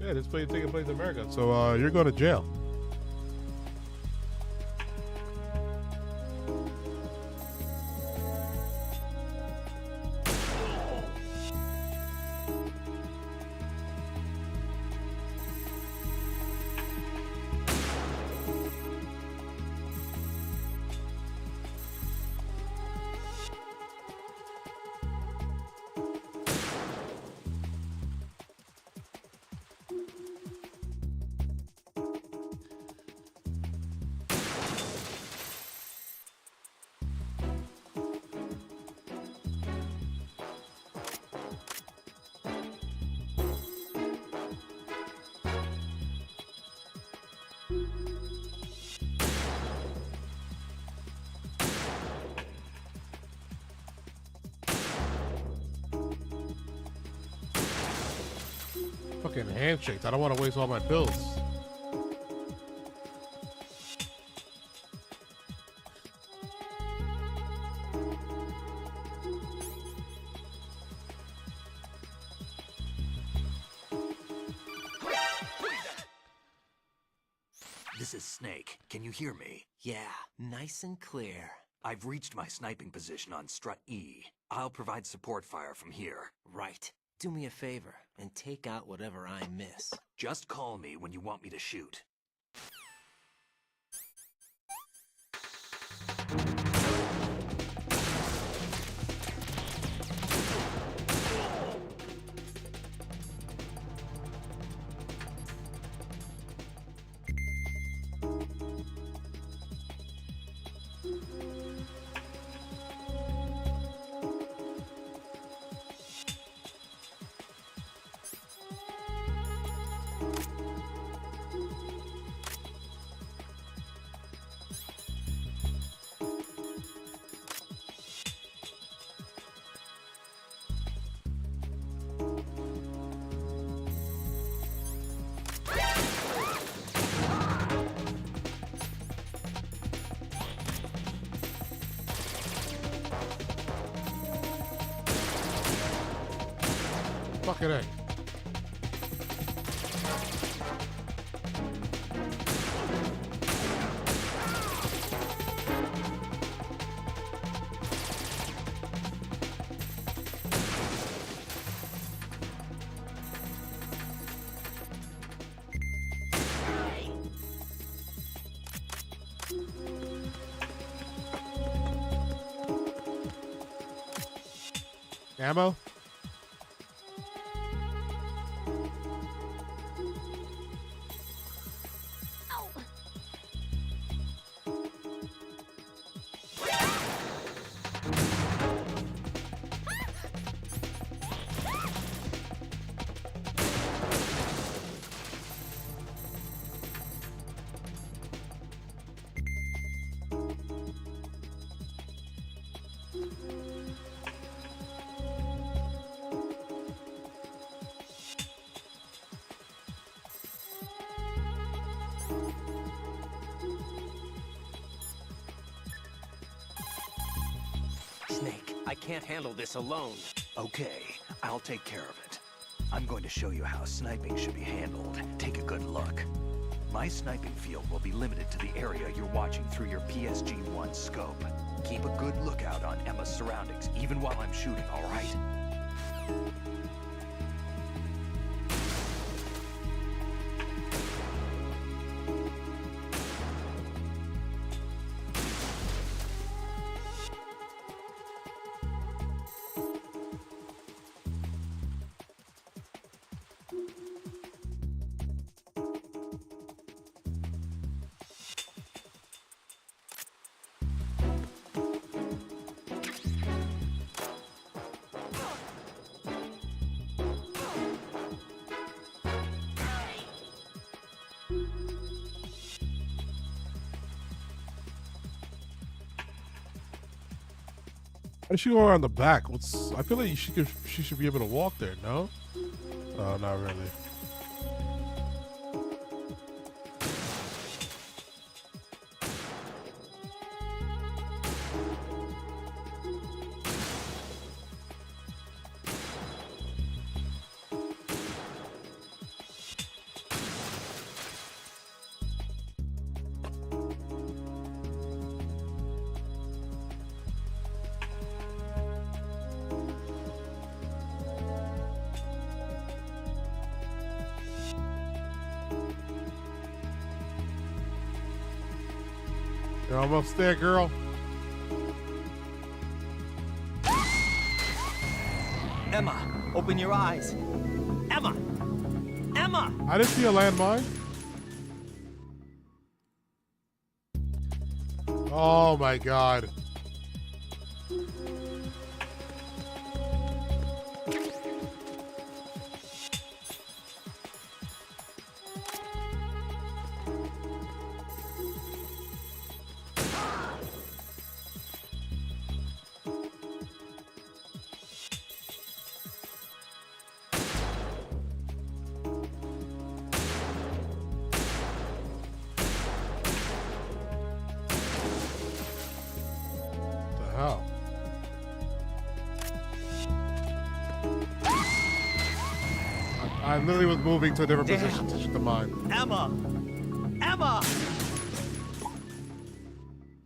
Yeah, this play taking place in America. So you're going to jail. Fucking handshakes. I don't want to waste all my pills. This is Snake. Can you hear me? Yeah, nice and clear. I've reached my sniping position on Strut E. I'll provide support fire from here. Right. Do me a favor and take out whatever I miss. Just call me when you want me to shoot. Fucking A. Ammo? Snake, I can't handle this alone. Okay, I'll take care of it. I'm going to show you how sniping should be handled. Take a good look. My sniping field will be limited to the area you're watching through your PSG-1 scope. Keep a good lookout on Emma's surroundings, even while I'm shooting, all right? Why did she go around the back? I feel like she should be able to walk there, no? Oh, not really. You're almost there, girl. Emma, open your eyes. Emma! Emma! I didn't see a landmine. Oh my God. I literally was moving to a different position to shoot the mine. Emma! Emma!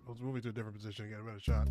I was moving to a different position to get a better shot.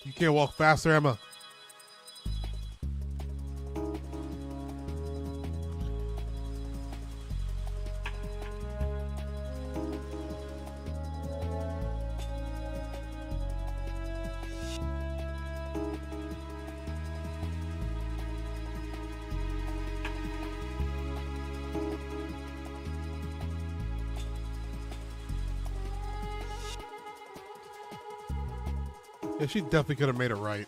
You can't walk faster, Emma. Yeah, she definitely could have made it right.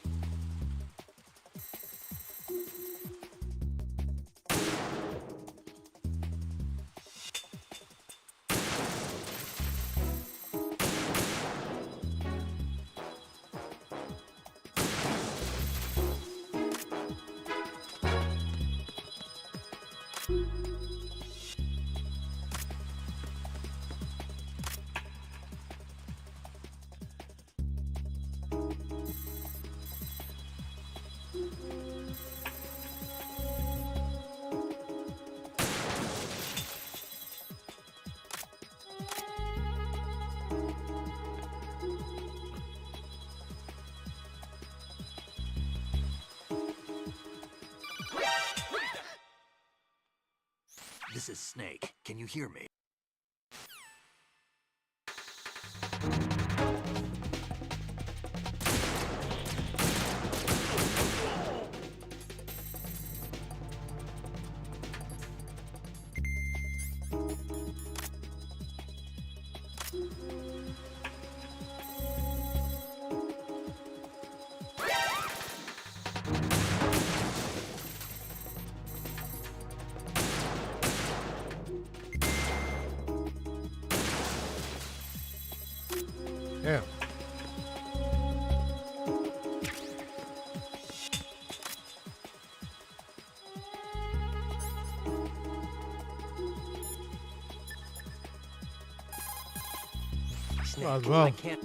This is Snake. Can you hear me? Yeah. Snake, Might as well. I can't.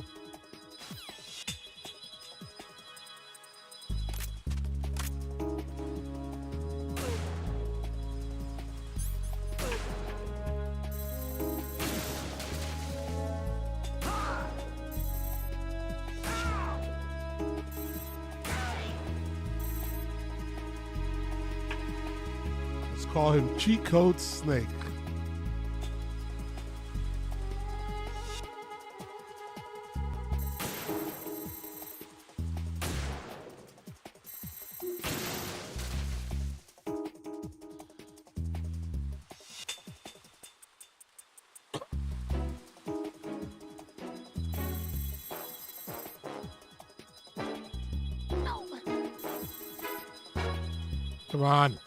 Let's call him Cheat Code Snake. Come on.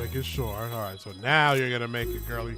Making sure. All right, so now you're gonna make it, girly.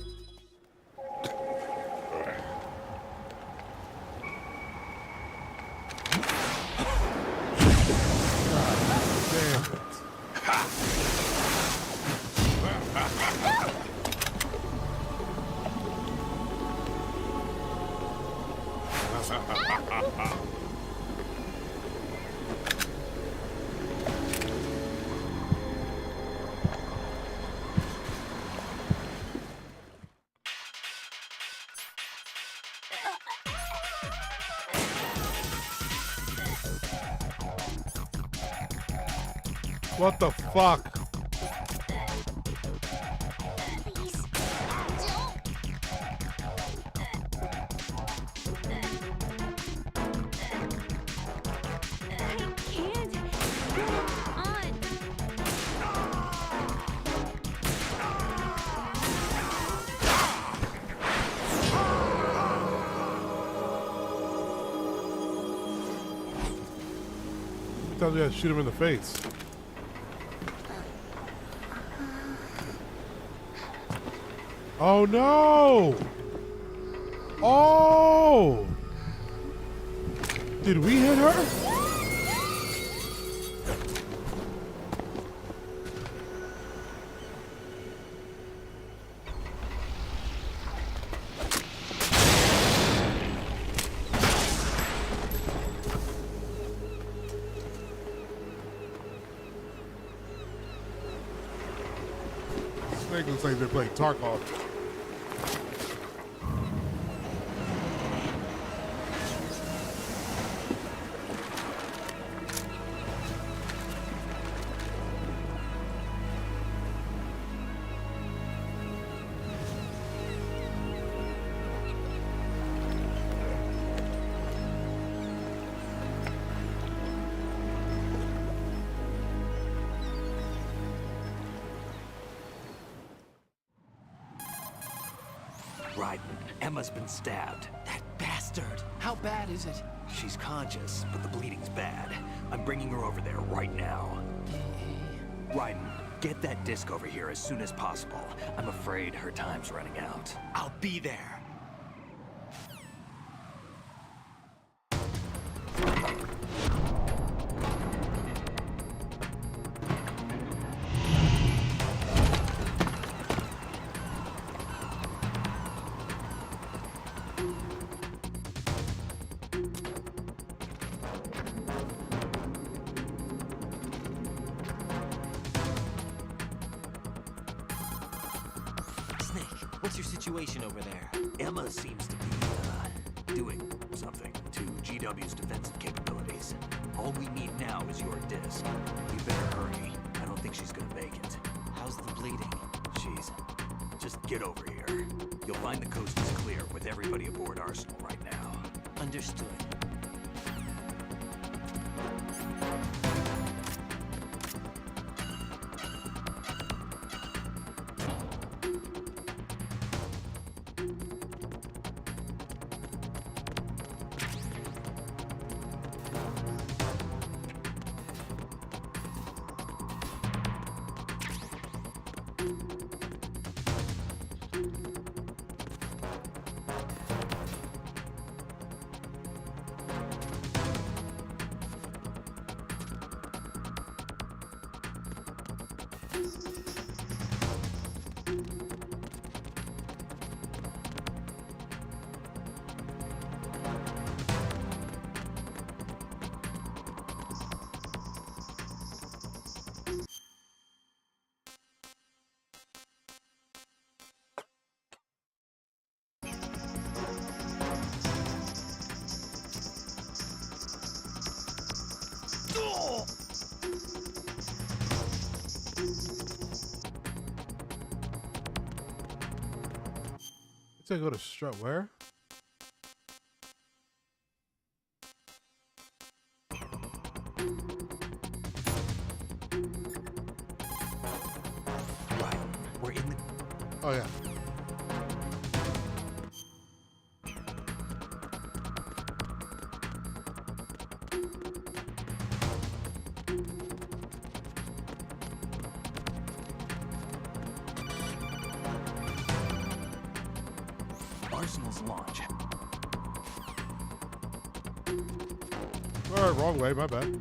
What the fuck? Sometimes we gotta shoot him in the face. Oh no! Oh! Did we hit her? Snake looks like they're playing Tarkov. Raiden, Emma's been stabbed. That bastard! How bad is it? She's conscious, but the bleeding's bad. I'm bringing her over there right now. Raiden, get that disc over here as soon as possible. I'm afraid her time's running out. I'll be there. What's your situation over there? Emma seems to be, doing something to GW's defensive capabilities. All we need now is your disc. You better hurry. I don't think she's gonna make it. How's the bleeding? She's... just get over here. You'll find the coast is clear with everybody aboard Arsenal right now. Understood. Let's go to strut where? Right. We're in the... Oh yeah. Arsenal's launch. All right, wrong way, my bad.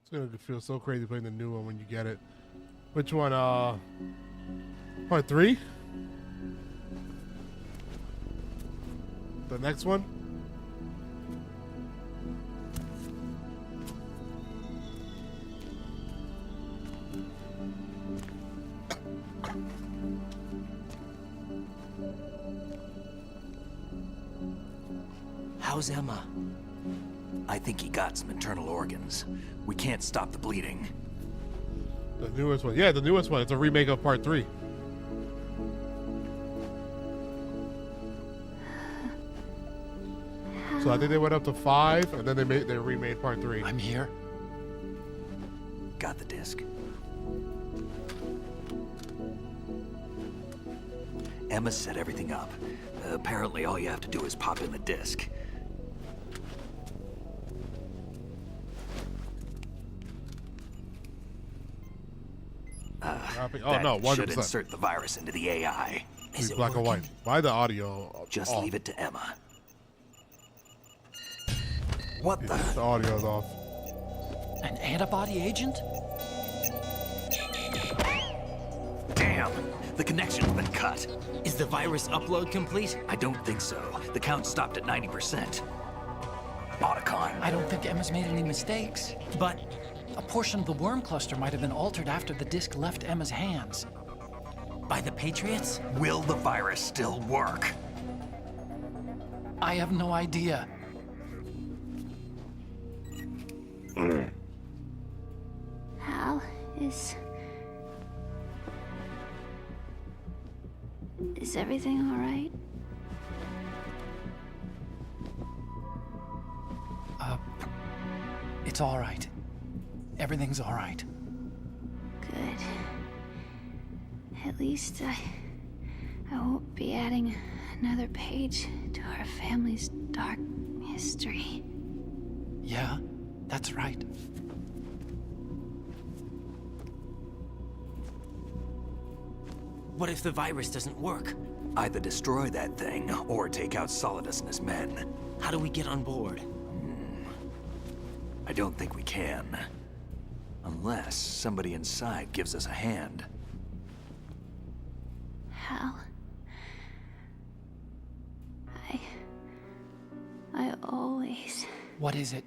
It's gonna feel so crazy playing the new one when you get it. Which one? Part 3? The next one? How's Emma? I think he got some internal organs. We can't stop the bleeding. The newest one. Yeah, the newest one. It's a remake of Part 3. So I think they went up to 5, and then they remade Part 3. I'm here. Got the disc. Emma set everything up. Apparently all you have to do is pop in the disc. Oh no, 100%. Should insert the virus into the AI. Is it black and white? Why the audio? Just off? leave it to Emma. What the? The audio's off. An antibody agent? Damn! The connection's been cut. Is the virus upload complete? I don't think so. The count stopped at 90%. Otacon. I don't think Emma's made any mistakes. But a portion of the worm cluster might have been altered after the disc left Emma's hands. By the Patriots? Will the virus still work? I have no idea. Hal, is everything all right? It's all right. Everything's all right. Good. At least I won't be adding another page to our family's dark history. Yeah, that's right. What if the virus doesn't work? Either destroy that thing, or take out Solidus and his men. How do we get on board? I don't think we can. Unless somebody inside gives us a hand. Hal, I always... What is it?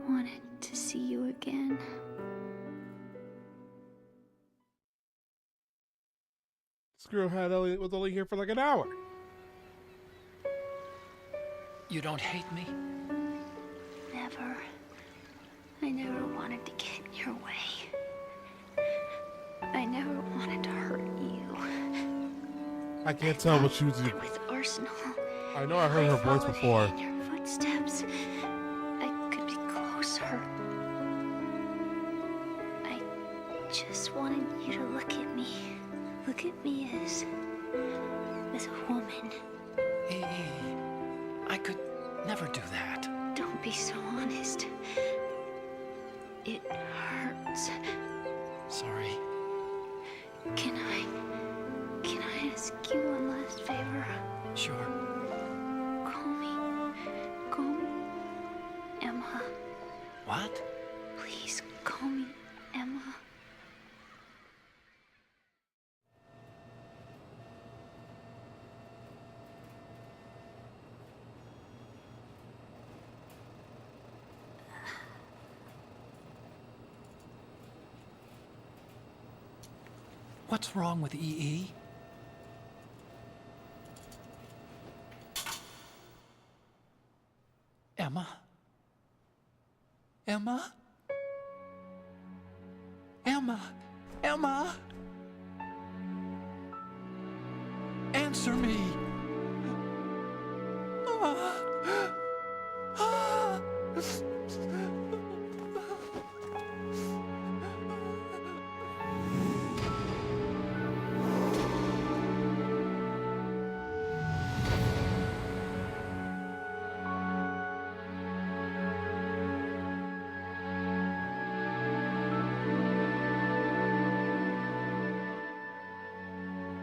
wanted to see you again. This girl was only here for like an hour. You don't hate me? never wanted to get in your way. I never wanted to hurt you. I can't tell what she was doing. With Arsenal, I know I heard her voice before. in your footsteps, I could be closer. I just wanted you to look at me. Look at me as a woman. I could never do that. Don't be so honest. It hurts. Sorry. Can I ask you one last favor? Sure. Call me Emma. What? Please call me Emma. What's wrong with EE? Emma? Emma? Emma? Emma? Answer me!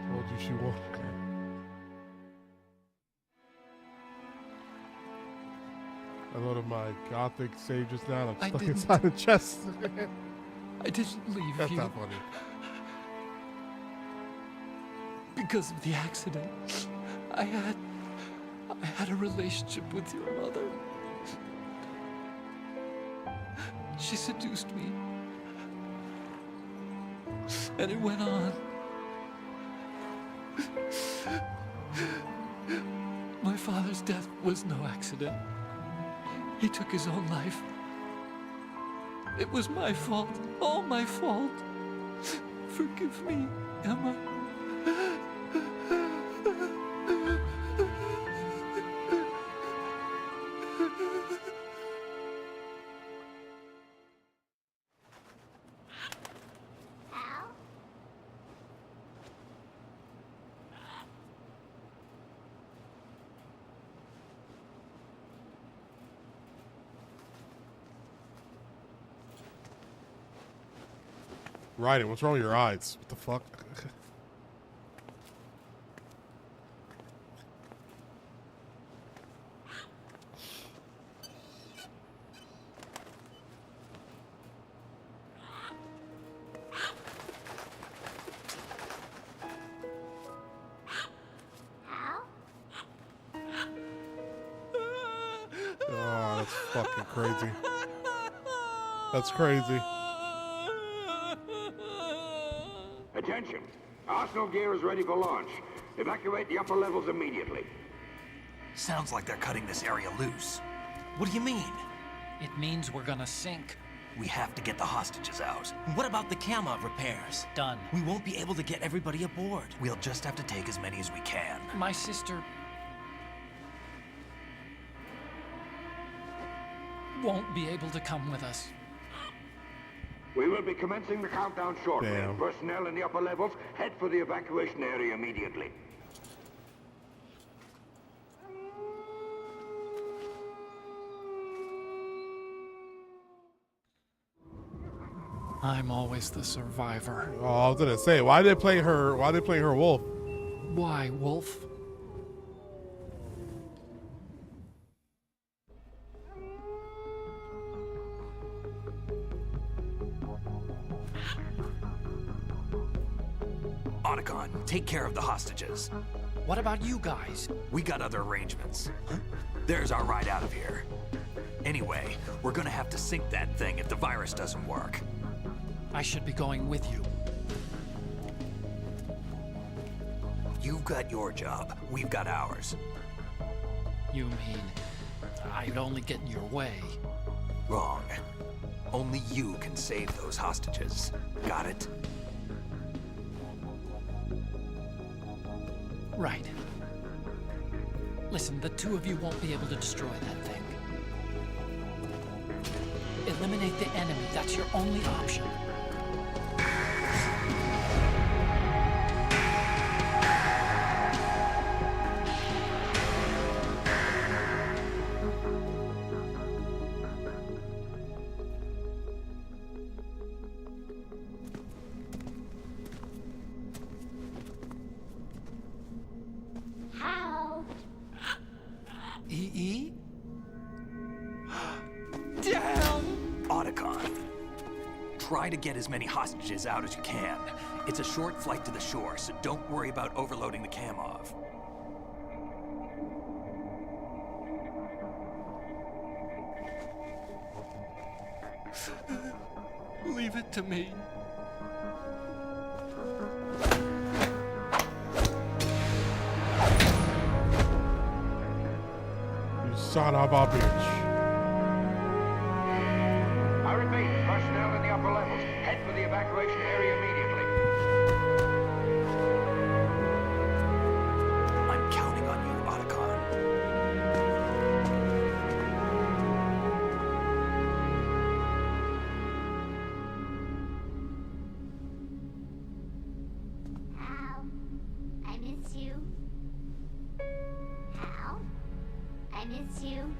Told you she won't. I loaded my gothic save just now. I'm stuck inside the chest. I didn't leave That's you. not funny. Because of the accident, I had a relationship with your mother. She seduced me. And it went on. My father's death was no accident. He took his own life. It was my fault, all my fault. Forgive me, Emma. Raiden, what's wrong with your eyes? What the fuck? Oh, that's fucking crazy. That's crazy. Attention! Arsenal gear is ready for launch. Evacuate the upper levels immediately. Sounds like they're cutting this area loose. What do you mean? It means we're gonna sink. We have to get the hostages out. What about the camera repairs? Done. We won't be able to get everybody aboard. We'll just have to take as many as we can. My sister won't be able to come with us. We will be commencing the countdown shortly. Damn. Personnel in the upper levels, head for the evacuation area immediately. I'm always the survivor. Oh, I was gonna say, why did they play her? Why did they play her wolf? Why, Wolf? Otacon, take care of the hostages. What about you guys? We got other arrangements. There's our ride out of here. Anyway, we're gonna have to sink that thing if the virus doesn't work. I should be going with you. You've got your job. We've got ours. You mean I'd only get in your way? Wrong. Only you can save those hostages. Got it? Right. Listen, the two of you won't be able to destroy that thing. Eliminate the enemy. That's your only option. How? E.E.? Otacon. Try to get as many hostages out as you can. It's a short flight to the shore, so don't worry about overloading the Kamov. Leave it to me. You son of a bitch. I repeat, personnel in the upper levels, head for the evacuation area immediately. I'm counting on you, Otacon. Hal, I miss you. Hal, I miss you.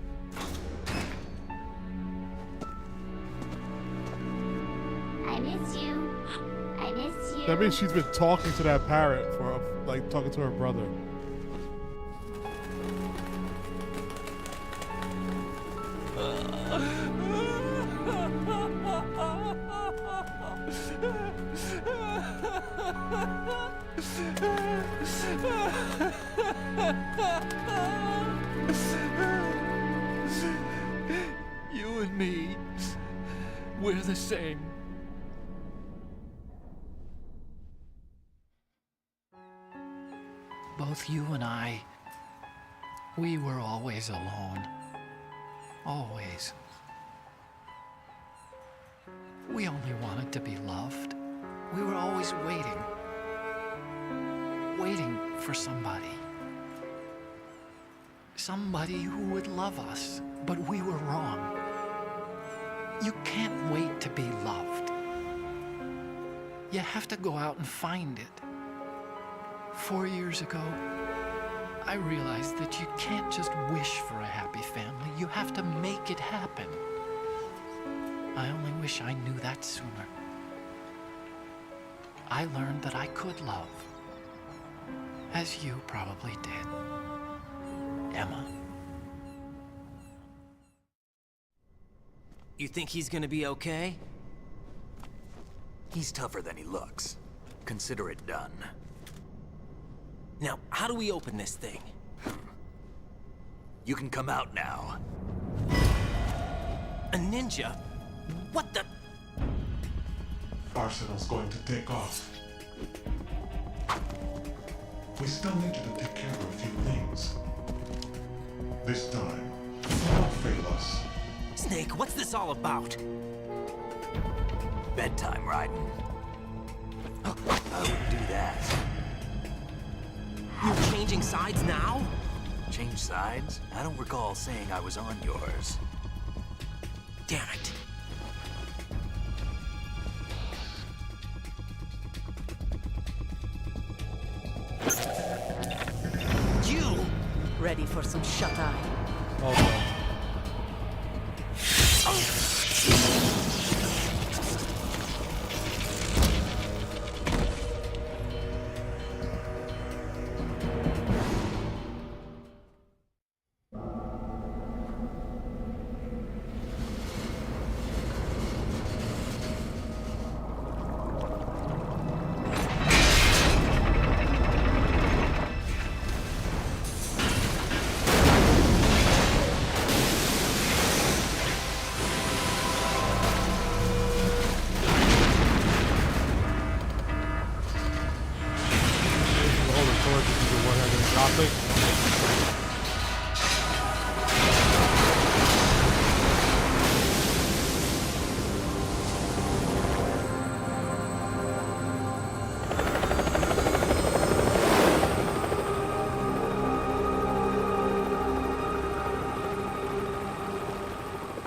I miss you. I miss you. That means she's been talking to that parrot for, like, talking to her brother. You and me, we're the same. Both you and I, we were always alone. Always. We only wanted to be loved. We were always waiting. Waiting for somebody. Somebody who would love us, but we were wrong. You can't wait to be loved. You have to go out and find it. 4 years ago, I realized that you can't just wish for a happy family. You have to make it happen. I only wish I knew that sooner. I learned that I could love, as you probably did, Emma. You think he's gonna be okay? He's tougher than he looks. Consider it done. Now, how do we open this thing? You can come out now. A ninja? What the? Arsenal's going to take off. We still need you to take care of a few things. This time, don't fail us. Snake, what's this all about? Bedtime, Raiden. I would do that. You're changing sides now? Change sides? I don't recall saying I was on yours. Damn it. You! Ready for some shut-eye? Okay.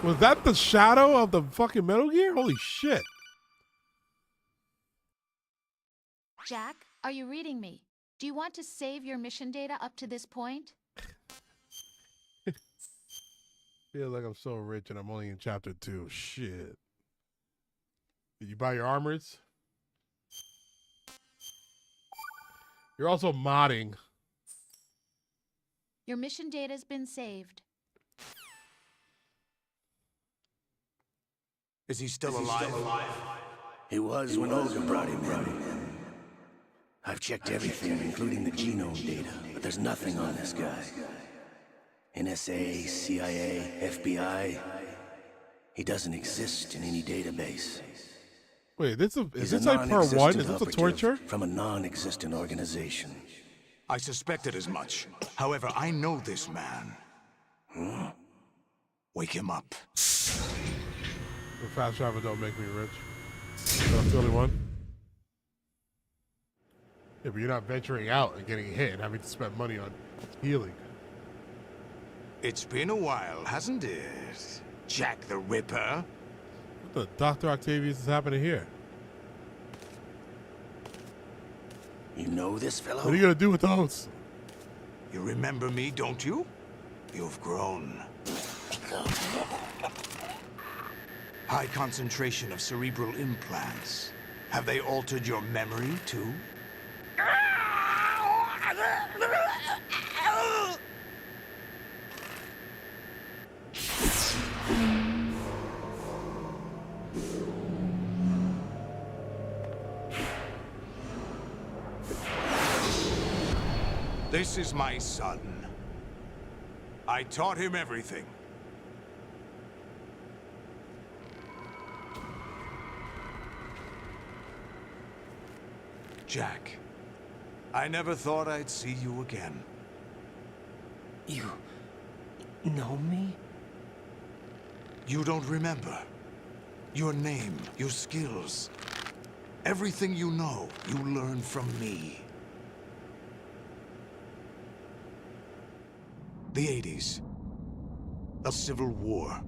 Was that the shadow of the fucking Metal Gear? Holy shit. Jack, are you reading me? Do you want to save your mission data up to this point? Feel like I'm so rich and I'm only in chapter 2. Shit. Did you buy your armors? You're also modding. Your mission data's been saved. Is he still alive? He was when Olga brought him in. I've checked everything, including the genome data, but there's nothing on this guy. NSA, CIA, FBI. He doesn't exist in any database. Wait, is He's this a like part 1? Is non-existent this a operative torture? from a non-existent organization. I suspected as much. However, I know this man. Wake him up. The fast travel don't make me rich. That's the only one. Yeah, but you're not venturing out and getting hit and having to spend money on healing. It's been a while, hasn't it? Jack the Ripper? What the Dr. Octavius is happening here? You know this fellow? What are you gonna do with those? You remember me, don't you? You've grown. High concentration of cerebral implants. Have they altered your memory, too? This is my son. I taught him everything. Jack, I never thought I'd see you again. You know me? You don't remember. Your name, your skills. Everything you know, you learned from me. The 80s. The Civil War.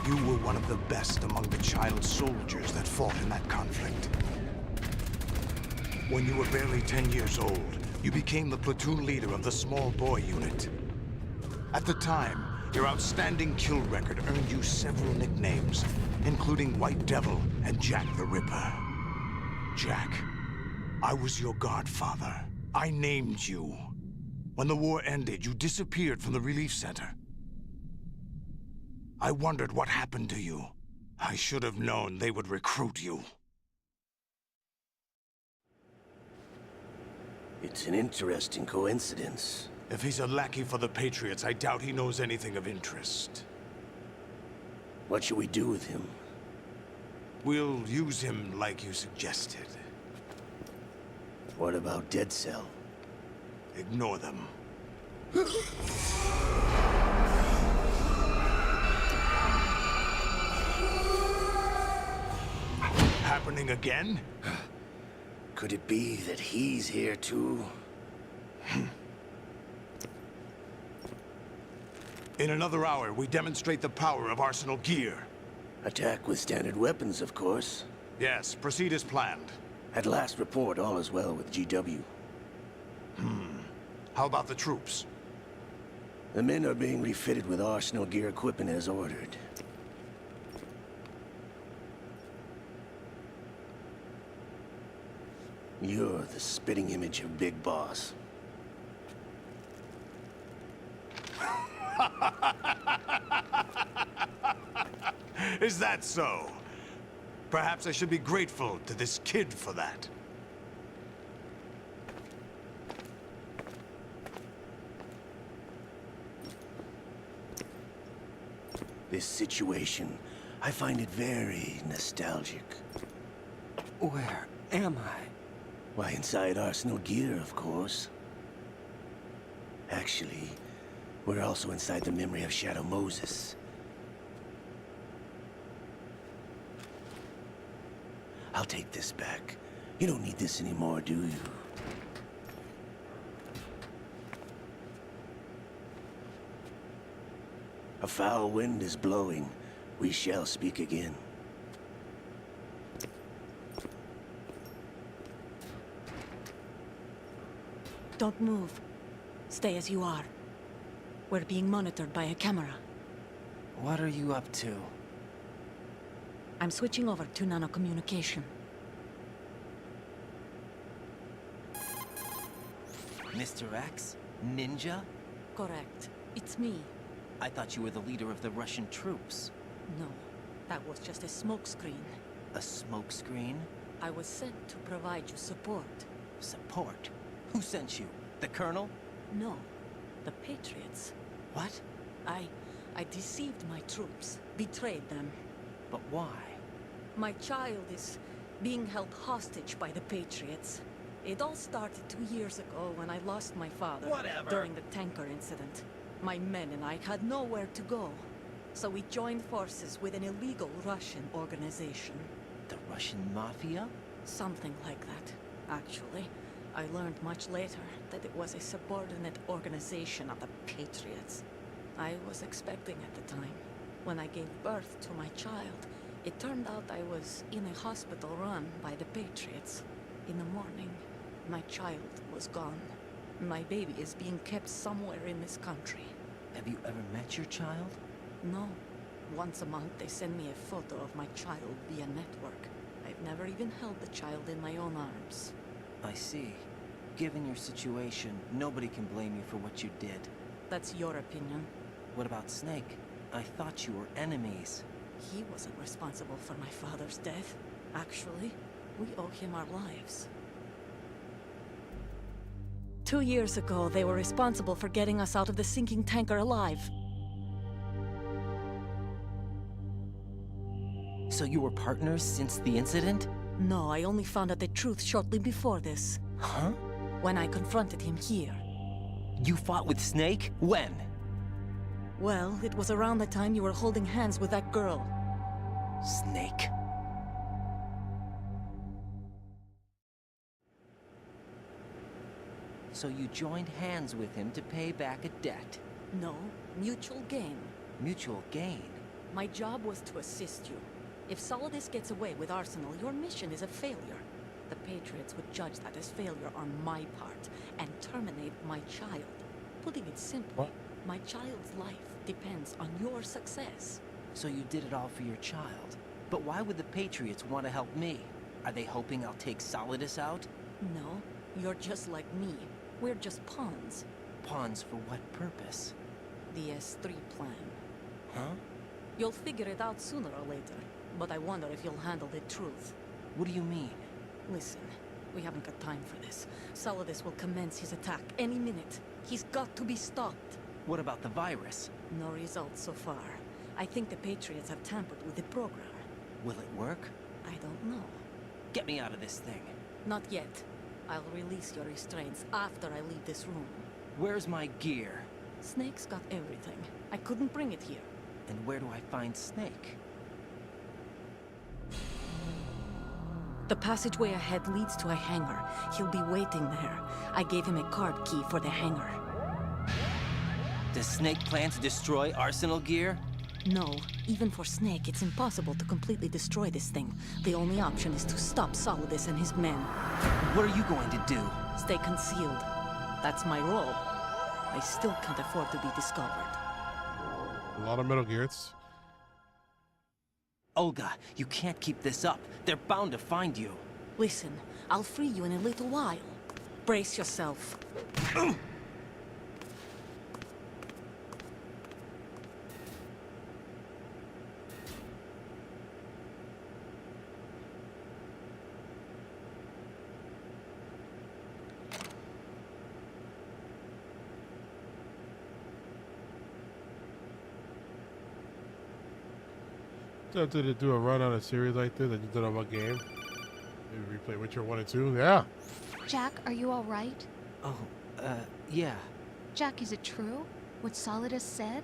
You were one of the best among the child soldiers that fought in that conflict. When you were barely 10 years old, you became the platoon leader of the small boy unit. At the time, your outstanding kill record earned you several nicknames, including White Devil and Jack the Ripper. Jack, I was your godfather. I named you. When the war ended, you disappeared from the relief center. I wondered what happened to you. I should have known they would recruit you. It's an interesting coincidence. If he's a lackey for the Patriots, I doubt he knows anything of interest. What should we do with him? We'll use him like you suggested. What about Dead Cell? Ignore them. Happening again? Could it be that he's here too? In another hour, we demonstrate the power of Arsenal gear. Attack with standard weapons, of course. Yes, proceed as planned. At last report, all is well with GW. How about the troops? The men are being refitted with Arsenal gear equipment as ordered. You're the spitting image of Big Boss. Is that so? Perhaps I should be grateful to this kid for that. This situation, I find it very nostalgic. Where am I? Why, inside Arsenal gear, of course. Actually, we're also inside the memory of Shadow Moses. I'll take this back. You don't need this anymore, do you? A foul wind is blowing. We shall speak again. Don't move. Stay as you are. We're being monitored by a camera. What are you up to? I'm switching over to nanocommunication. Mr. X? Ninja? Correct. It's me. I thought you were the leader of the Russian troops. No, that was just a smokescreen. A smokescreen? I was sent to provide you support. Support? Who sent you? The Colonel? No, the Patriots. What? I deceived my troops, betrayed them. But why? My child is being held hostage by the Patriots. It all started 2 years ago when I lost my father. Whatever. During the tanker incident. My men and I had nowhere to go. So we joined forces with an illegal Russian organization. The Russian Mafia? Something like that, actually. I learned much later that it was a subordinate organization of the Patriots. I was expecting at the time. When I gave birth to my child, it turned out I was in a hospital run by the Patriots. In the morning, my child was gone. My baby is being kept somewhere in this country. Have you ever met your child? No. Once a month, they send me a photo of my child via network. I've never even held the child in my own arms. I see. Given your situation, nobody can blame you for what you did. That's your opinion. What about Snake? I thought you were enemies. He wasn't responsible for my father's death. Actually, we owe him our lives. 2 years ago, they were responsible for getting us out of the sinking tanker alive. So you were partners since the incident? No, I only found out the truth shortly before this. Huh? When I confronted him here. You fought with Snake? When? Well, it was around the time you were holding hands with that girl. Snake. So you joined hands with him to pay back a debt? No, mutual gain. Mutual gain? My job was to assist you. If Solidus gets away with Arsenal, your mission is a failure. The Patriots would judge that as failure on my part, and terminate my child. Putting it simply, my child's life depends on your success. So you did it all for your child. But why would the Patriots want to help me? Are they hoping I'll take Solidus out? No, you're just like me. We're just pawns. Pawns for what purpose? The S3 plan. Huh? You'll figure it out sooner or later, but I wonder if you'll handle the truth. What do you mean? Listen, we haven't got time for this. Solidus will commence his attack any minute. He's got to be stopped. What about the virus? No results so far. I think the Patriots have tampered with the program. Will it work? I don't know. Get me out of this thing. Not yet. I'll release your restraints after I leave this room. Where's my gear? Snake's got everything. I couldn't bring it here. And where do I find Snake? The passageway ahead leads to a hangar. He'll be waiting there. I gave him a card key for the hangar. Does Snake plan to destroy Arsenal gear? No. Even for Snake, it's impossible to completely destroy this thing. The only option is to stop Solidus and his men. What are you going to do? Stay concealed. That's my role. I still can't afford to be discovered. A lot of Metal Gears. Olga, you can't keep this up. They're bound to find you. Listen, I'll free you in a little while. Brace yourself. Tempted to do a run on a series like this that you did on one game. Maybe replay Witcher 1 and 2. Yeah. Jack, are you all right? Oh, yeah. Jack, is it true? What Solidus said?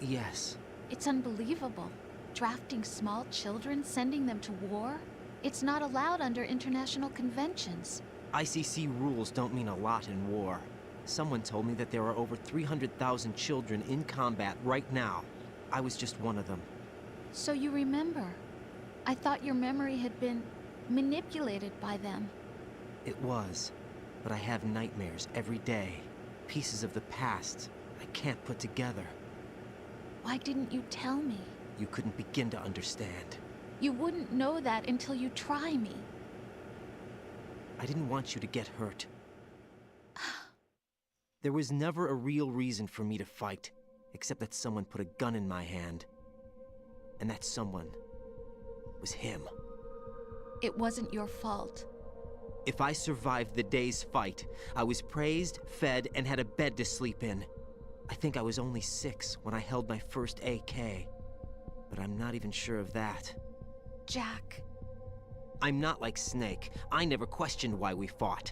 Yes. It's unbelievable. Drafting small children, sending them to war? It's not allowed under international conventions. ICC rules don't mean a lot in war. Someone told me that there are over 300,000 children in combat right now. I was just one of them. So you remember. I thought your memory had been manipulated by them. It was, but I have nightmares every day. Pieces of the past I can't put together. Why didn't you tell me? You couldn't begin to understand. You wouldn't know that until you try me. I didn't want you to get hurt. There was never a real reason for me to fight, except that someone put a gun in my hand. And that someone was him. It wasn't your fault. If I survived the day's fight, I was praised, fed, and had a bed to sleep in. I think I was only 6 when I held my first AK. But I'm not even sure of that. Jack. I'm not like Snake. I never questioned why we fought.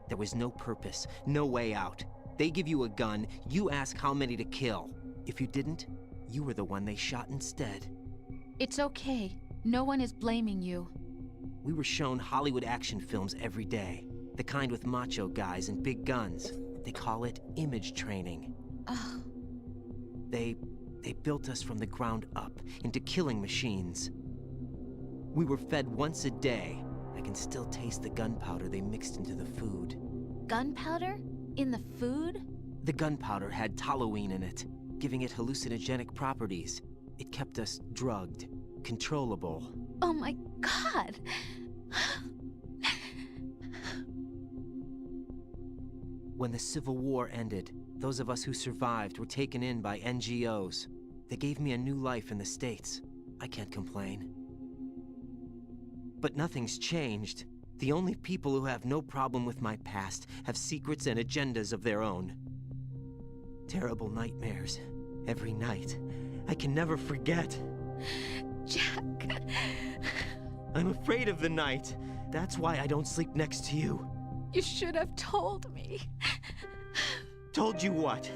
There was no purpose, no way out. They give you a gun, you ask how many to kill. If you didn't, you were the one they shot instead. It's okay. No one is blaming you. We were shown Hollywood action films every day. The kind with macho guys and big guns. They call it image training. Ugh. They built us from the ground up into killing machines. We were fed once a day. I can still taste the gunpowder they mixed into the food. Gunpowder? In the food? The gunpowder had toluene in it, giving it hallucinogenic properties. It kept us drugged, controllable. Oh my God! When the Civil War ended, those of us who survived were taken in by NGOs. They gave me a new life in the States. I can't complain. But nothing's changed. The only people who have no problem with my past have secrets and agendas of their own. Terrible nightmares. Every night. I can never forget. Jack. I'm afraid of the night. That's why I don't sleep next to you. You should have told me. Told you what?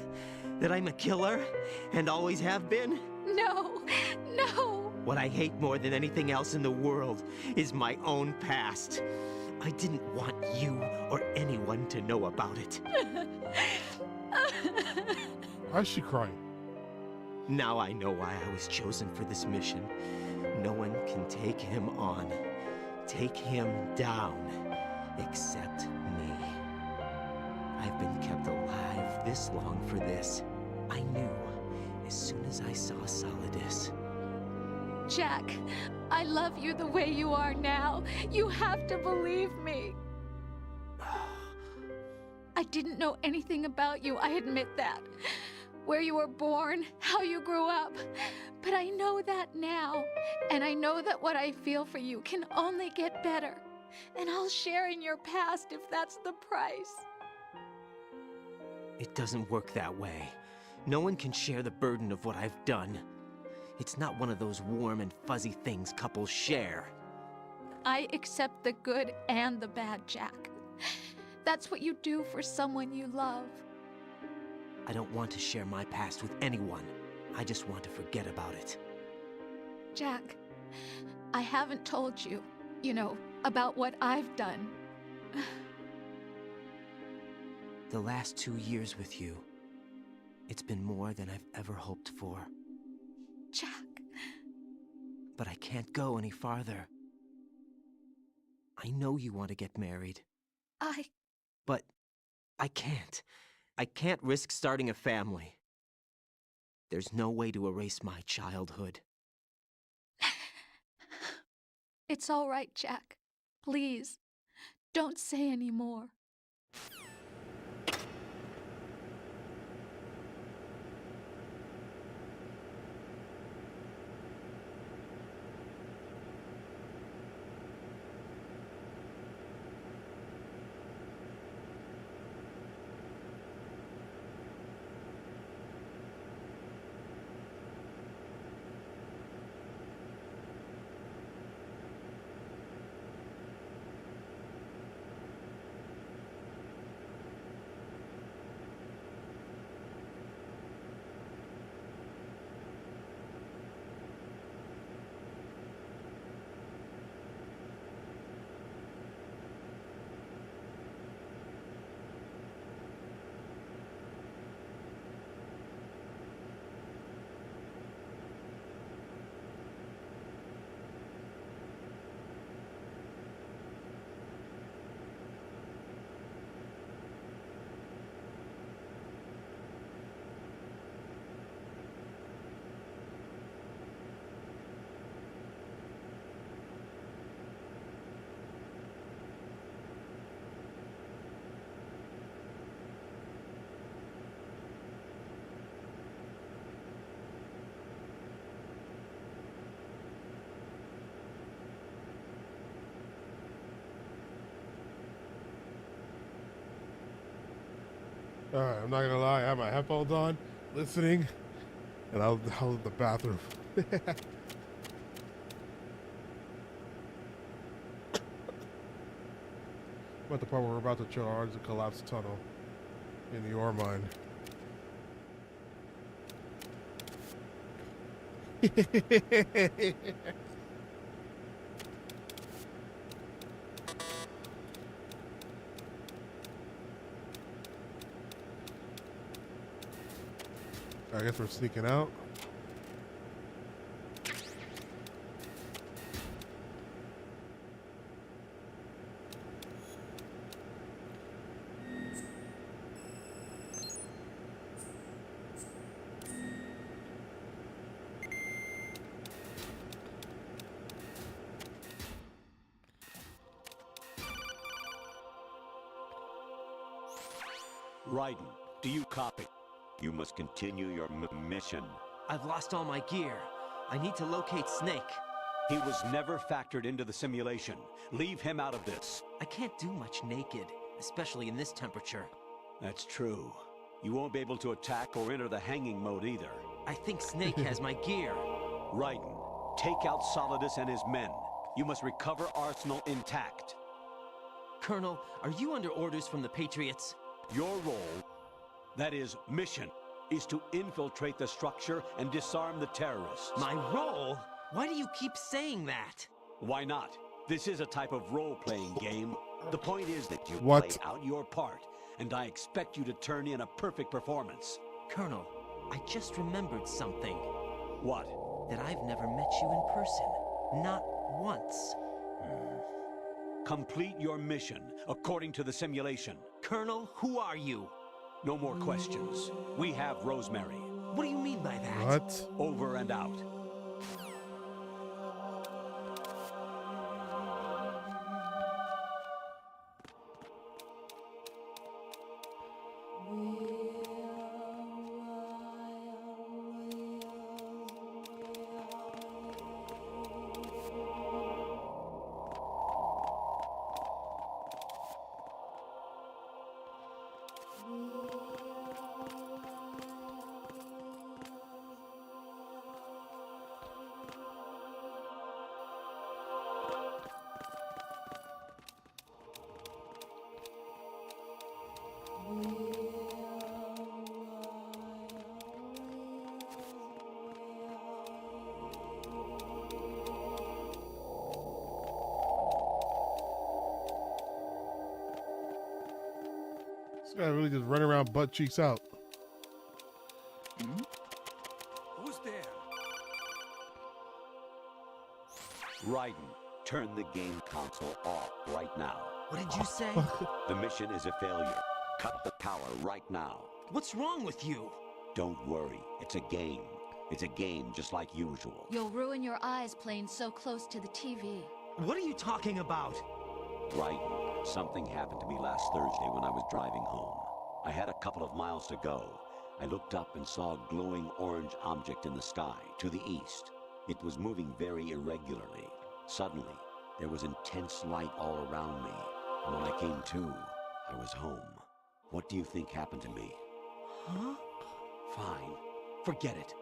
That I'm a killer? And always have been? No, no. What I hate more than anything else in the world is my own past. I didn't want you or anyone to know about it. Why is she crying? Now I know why I was chosen for this mission. No one can take him on, take him down, except me. I've been kept alive this long for this. I knew as soon as I saw Solidus. Jack, I love you the way you are now. You have to believe me. I didn't know anything about you, I admit that. Where you were born, how you grew up. But I know that now. And I know that what I feel for you can only get better. And I'll share in your past if that's the price. It doesn't work that way. No one can share the burden of what I've done. It's not one of those warm and fuzzy things couples share. I accept the good and the bad, Jack. That's what you do for someone you love. I don't want to share my past with anyone. I just want to forget about it. Jack, I haven't told you, about what I've done. The last 2 years with you, it's been more than I've ever hoped for. Jack. But I can't go any farther. I know you want to get married. But I can't. I can't risk starting a family. There's no way to erase my childhood. It's all right, Jack. Please, don't say any more. All right, I'm not gonna lie. I have my headphones on, listening, and I was in the bathroom. I'm at the part where we're about to charge the collapsed tunnel in the ore mine. I guess we're sneaking out. Raiden, do you copy? You must continue your mission. I've lost all my gear. I need to locate Snake. He was never factored into the simulation. Leave him out of this. I can't do much naked, especially in this temperature. That's true. You won't be able to attack or enter the hanging mode either. I think Snake has my gear. Raiden, take out Solidus and his men. You must recover Arsenal intact. Colonel, are you under orders from the Patriots? Your role, that is, mission, is to infiltrate the structure and disarm the terrorists. My role? Why do you keep saying that? Why not? This is a type of role-playing game. The point is that you play out your part, and I expect you to turn in a perfect performance. Colonel, I just remembered something. What? That I've never met you in person. Not once. Complete your mission, according to the simulation. Colonel, who are you? No more questions. We have Rosemary. What do you mean by that? What? Over and out. This guy really just running around butt cheeks out. Who's there? Raiden, turn the game console off right now. What did you say? The mission is a failure. Cut the power right now. What's wrong with you? Don't worry. It's a game. It's a game just like usual. You'll ruin your eyes playing so close to the TV. What are you talking about? Raiden, something happened to me last Thursday when I was driving home. I had a couple of miles to go. I looked up and saw a glowing orange object in the sky to the east. It was moving very irregularly. Suddenly, there was intense light all around me. And when I came to, I was home. What do you think happened to me? Huh? Fine. Forget it.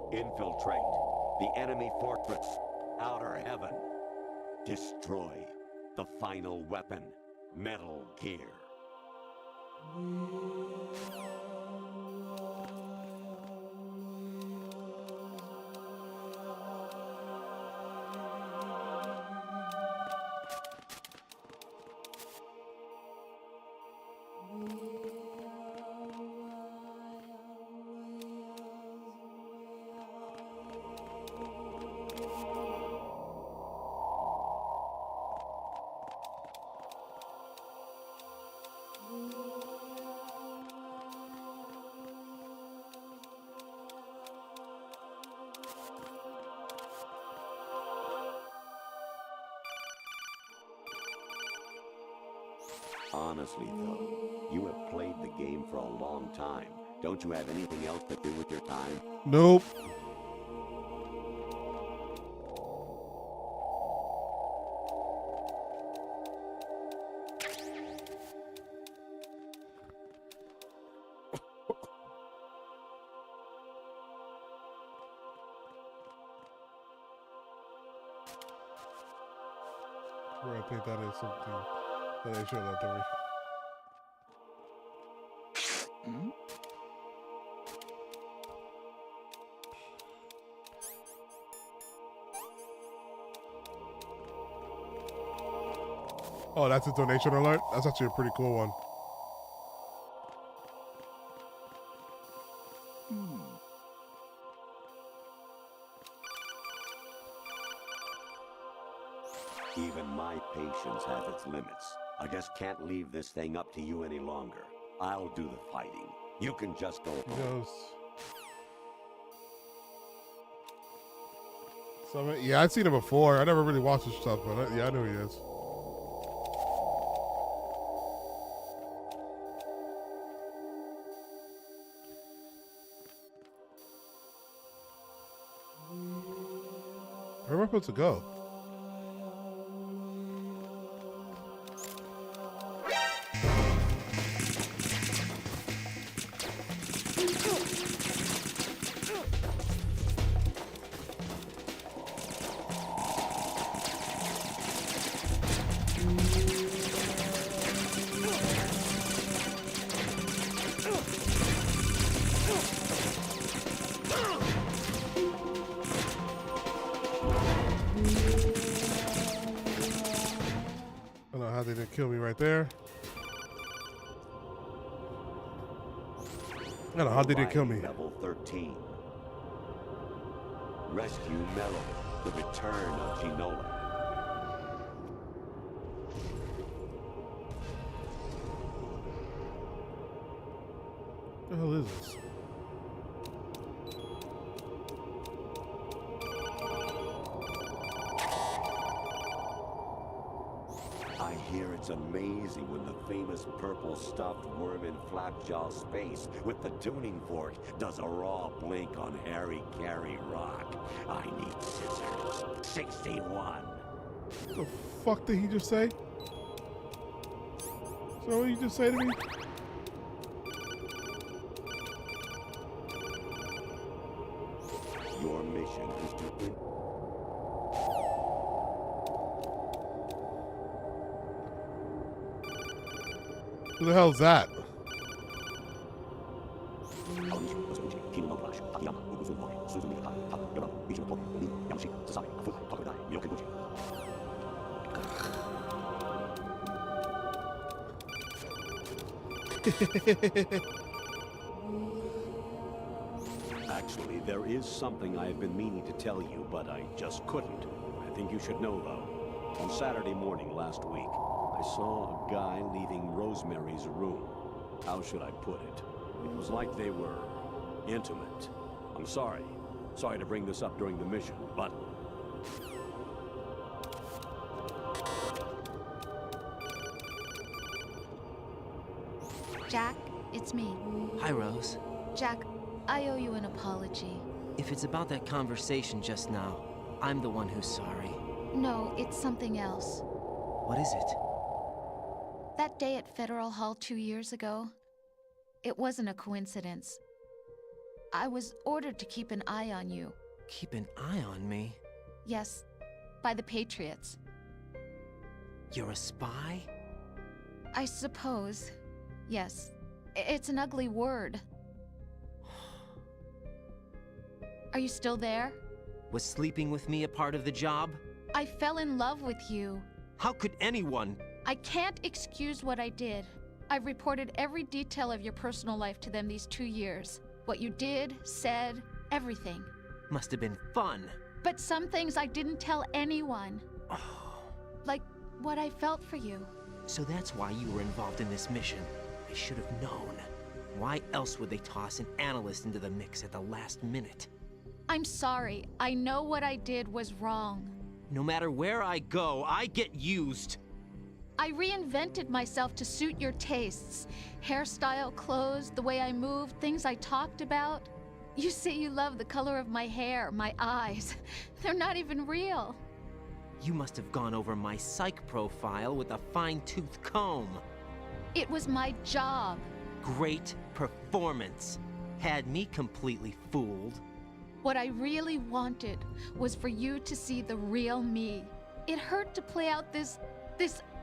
Infiltrate the enemy fortress, Outer Heaven. Destroy the final weapon, Metal Gear. Honestly, though, you have played the game for a long time. Don't you have anything else to do with your time? Nope. Where I think that is something that they showed up to me. Oh, that's a donation alert? That's actually a pretty cool one. Even my patience has its limits. I just can't leave this thing up to you any longer. I'll do the fighting. You can just go home. Yeah, I've seen him before. I never really watched his stuff, but yeah, I know he is. Where am I supposed to go? I don't know how they didn't kill me right there. I don't know how they didn't kill me. Level 13. Rescue Mellow. The return of Ginola. What the hell is this? I hear it's amazing when the famous purple stuffed worm in Flapjaw space with the tuning fork does a raw blink on Harry Carey Rock. I need scissors. 61. What the fuck did he just say? So what did you just say to me? Your mission is to Who the hell's that? Actually, there is something I have been meaning to tell you, but I just couldn't. I think you should know, though. On Saturday morning last week, I saw a guy leaving Rosemary's room. How should I put it? It was like they were intimate. I'm sorry. Sorry to bring this up during the mission, but... Jack, it's me. Hi, Rose. Jack, I owe you an apology. If it's about that conversation just now, I'm the one who's sorry. No, it's something else. What is it? That day at Federal Hall 2 years ago, it wasn't a coincidence. I was ordered to keep an eye on you. Keep an eye on me? Yes, by the Patriots. You're a spy? I suppose. Yes. It's an ugly word. Are you still there? Was sleeping with me a part of the job? I fell in love with you. How could anyone? I can't excuse what I did. I've reported every detail of your personal life to them these 2 years. What you did, said, everything. Must have been fun. But some things I didn't tell anyone. Like what I felt for you. So that's why you were involved in this mission. I should have known. Why else would they toss an analyst into the mix at the last minute? I'm sorry. I know what I did was wrong. No matter where I go, I get used. I reinvented myself to suit your tastes. Hairstyle, clothes, the way I moved, things I talked about. You say you love the color of my hair, my eyes. They're not even real. You must have gone over my psych profile with a fine-tooth comb. It was my job. Great performance. Had me completely fooled. What I really wanted was for you to see the real me. It hurt to play out this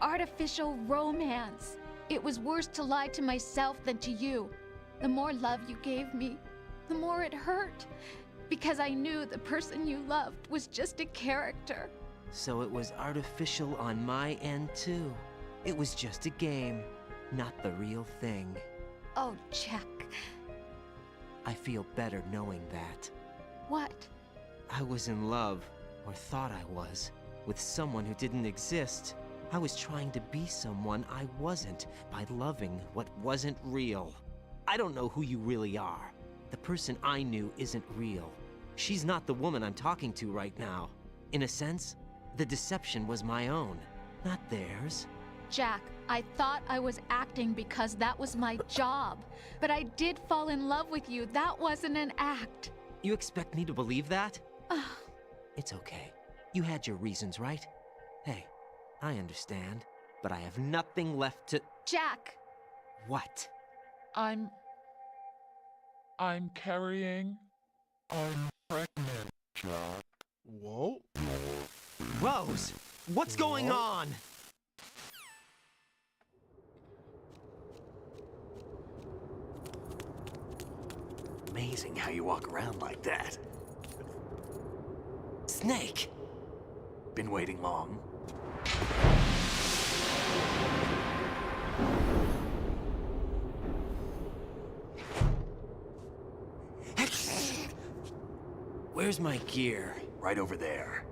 artificial romance. It was worse to lie to myself than to you. The more love you gave me, the more it hurt. Because I knew the person you loved was just a character. So it was artificial on my end too. It was just a game, not the real thing. Oh, Jack. I feel better knowing that. What? I was in love, or thought I was, with someone who didn't exist. I was trying to be someone I wasn't by loving what wasn't real. I don't know who you really are. The person I knew isn't real. She's not the woman I'm talking to right now. In a sense, the deception was my own, not theirs. Jack, I thought I was acting because that was my job. But I did fall in love with you. That wasn't an act. You expect me to believe that? It's okay. You had your reasons, right? Hey, I understand, but I have nothing left to— Jack! What? I'm carrying. I'm pregnant, Jack. Whoa. Rose, what's going on? Amazing how you walk around like that. Snake! Been waiting long? Where's my gear? Right over there.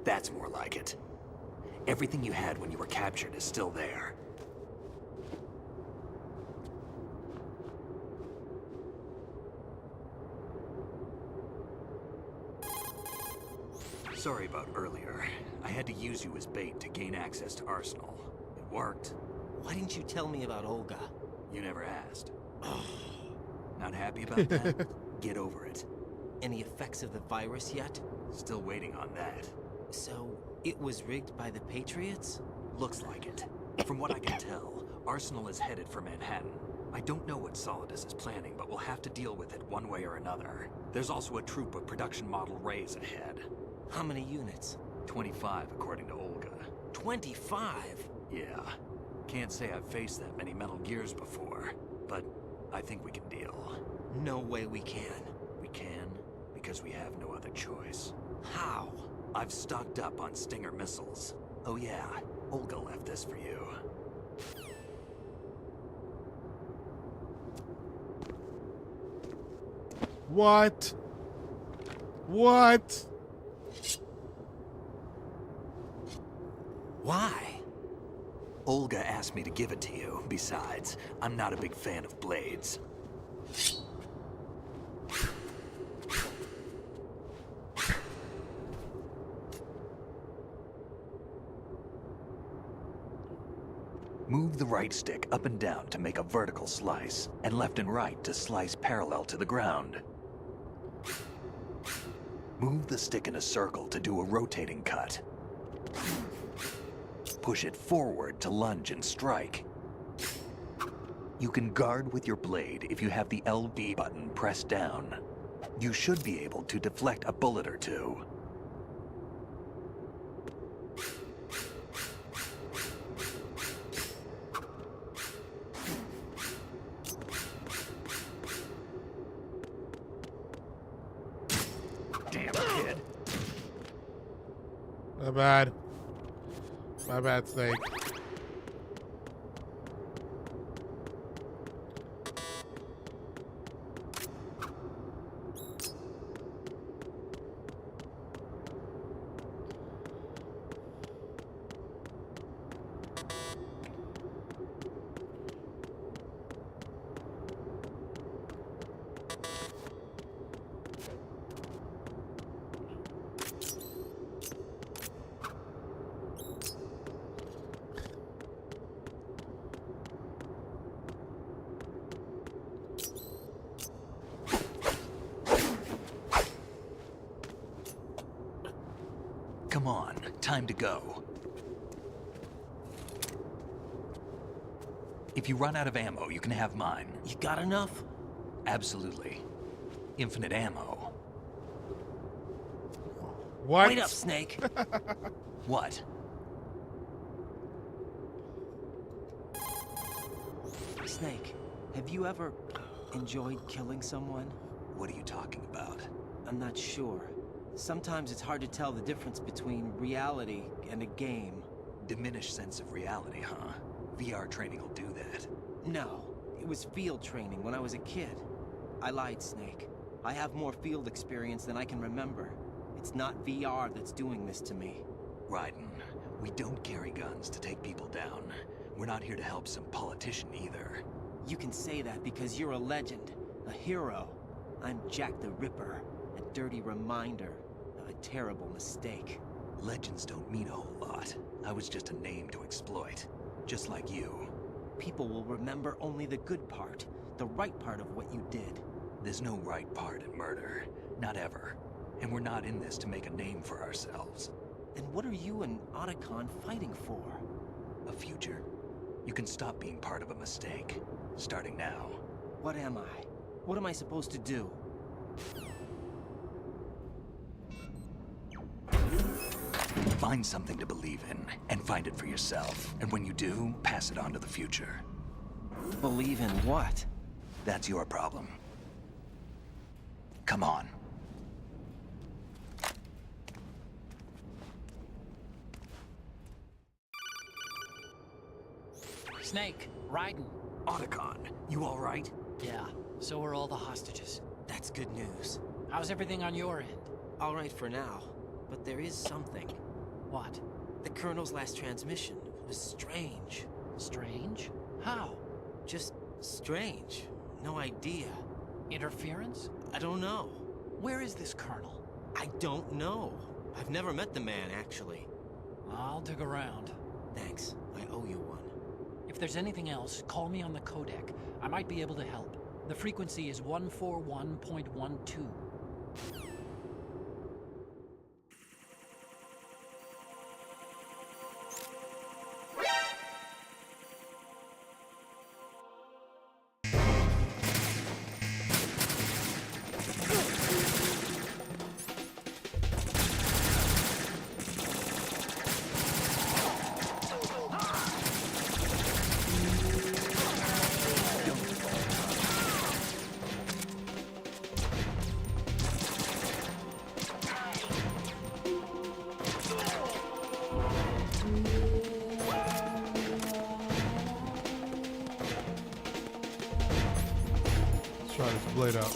That's more like it. Everything you had when you were captured is still there. Sorry about earlier. I had to use you as bait to gain access to Arsenal. It worked. Why didn't you tell me about Olga? You never asked. Not happy about that? Get over it. Any effects of the virus yet? Still waiting on that. So, it was rigged by the Patriots? Looks like it. From what I can tell, Arsenal is headed for Manhattan. I don't know what Solidus is planning, but we'll have to deal with it one way or another. There's also a troop of production model Rays ahead. How many units? 25, according to Olga. 25? Yeah. Can't say I've faced that many Metal Gears before, but I think we can deal. No way we can. We can, because we have no other choice. How? I've stocked up on Stinger missiles. Oh yeah, Olga left this for you. What? What? Why? Olga asked me to give it to you. Besides, I'm not a big fan of blades. Move the right stick up and down to make a vertical slice, and left and right to slice parallel to the ground. Move the stick in a circle to do a rotating cut. Push it forward to lunge and strike. You can guard with your blade if you have the LB button pressed down. You should be able to deflect a bullet or two. Damn kid. My bad. My bad, Snake. Come on, time to go. If you run out of ammo, you can have mine. You got enough? Absolutely. Infinite ammo. What? Wait up, Snake. What? Snake, have you ever enjoyed killing someone? What are you talking about? I'm not sure. Sometimes it's hard to tell the difference between reality and a game. Diminished sense of reality, huh? VR training will do that. No, it was field training when I was a kid. I lied, Snake. I have more field experience than I can remember. It's not VR that's doing this to me. Raiden, we don't carry guns to take people down. We're not here to help some politician either. You can say that because you're a legend, a hero. I'm Jack the Ripper, a dirty reminder of a terrible mistake. Legends don't mean a whole lot. I was just a name to exploit, just like you. People will remember only the good part, the right part of what you did. There's no right part in murder, not ever. And we're not in this to make a name for ourselves. Then what are you and Otacon fighting for? A future. You can stop being part of a mistake, starting now. What am I? What am I supposed to do? Find something to believe in, and find it for yourself. And when you do, pass it on to the future. Believe in what? That's your problem. Come on. Snake, Raiden. Otacon, you all right? Yeah, so are all the hostages. That's good news. How's everything on your end? All right for now, but there is something. What? The Colonel's last transmission was strange. Strange? How? Just strange. No idea. Interference? I don't know. Where is this Colonel? I don't know. I've never met the man, actually. I'll dig around. Thanks. I owe you one. If there's anything else, call me on the codec. I might be able to help. The frequency is 141.12. Try this blade out.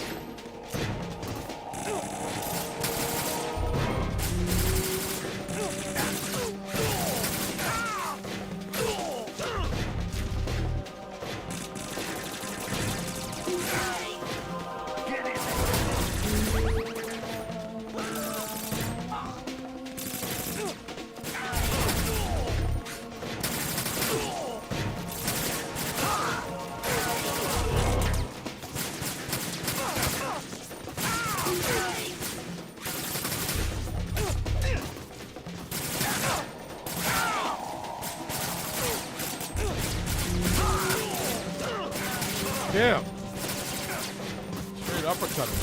Damn. Straight uppercut him.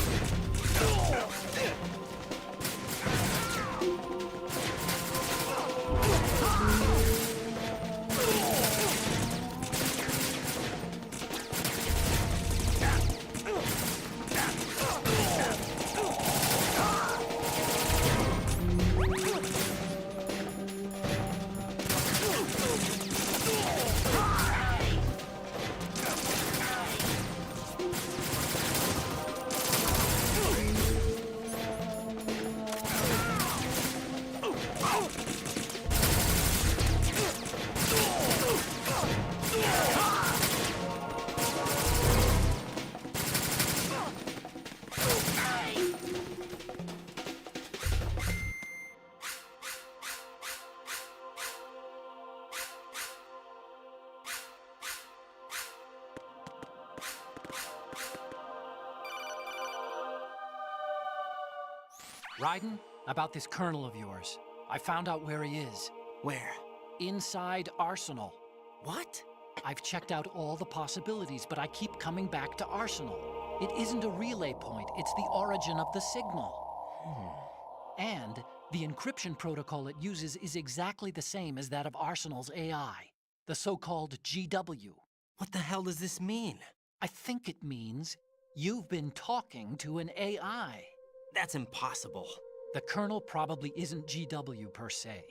Raiden, about this colonel of yours. I found out where he is. Where? Inside Arsenal. What? I've checked out all the possibilities, but I keep coming back to Arsenal. It isn't a relay point, it's the origin of the signal. And the encryption protocol it uses is exactly the same as that of Arsenal's AI, the so-called GW. What the hell does this mean? I think it means you've been talking to an AI. That's impossible. The kernel probably isn't GW per se.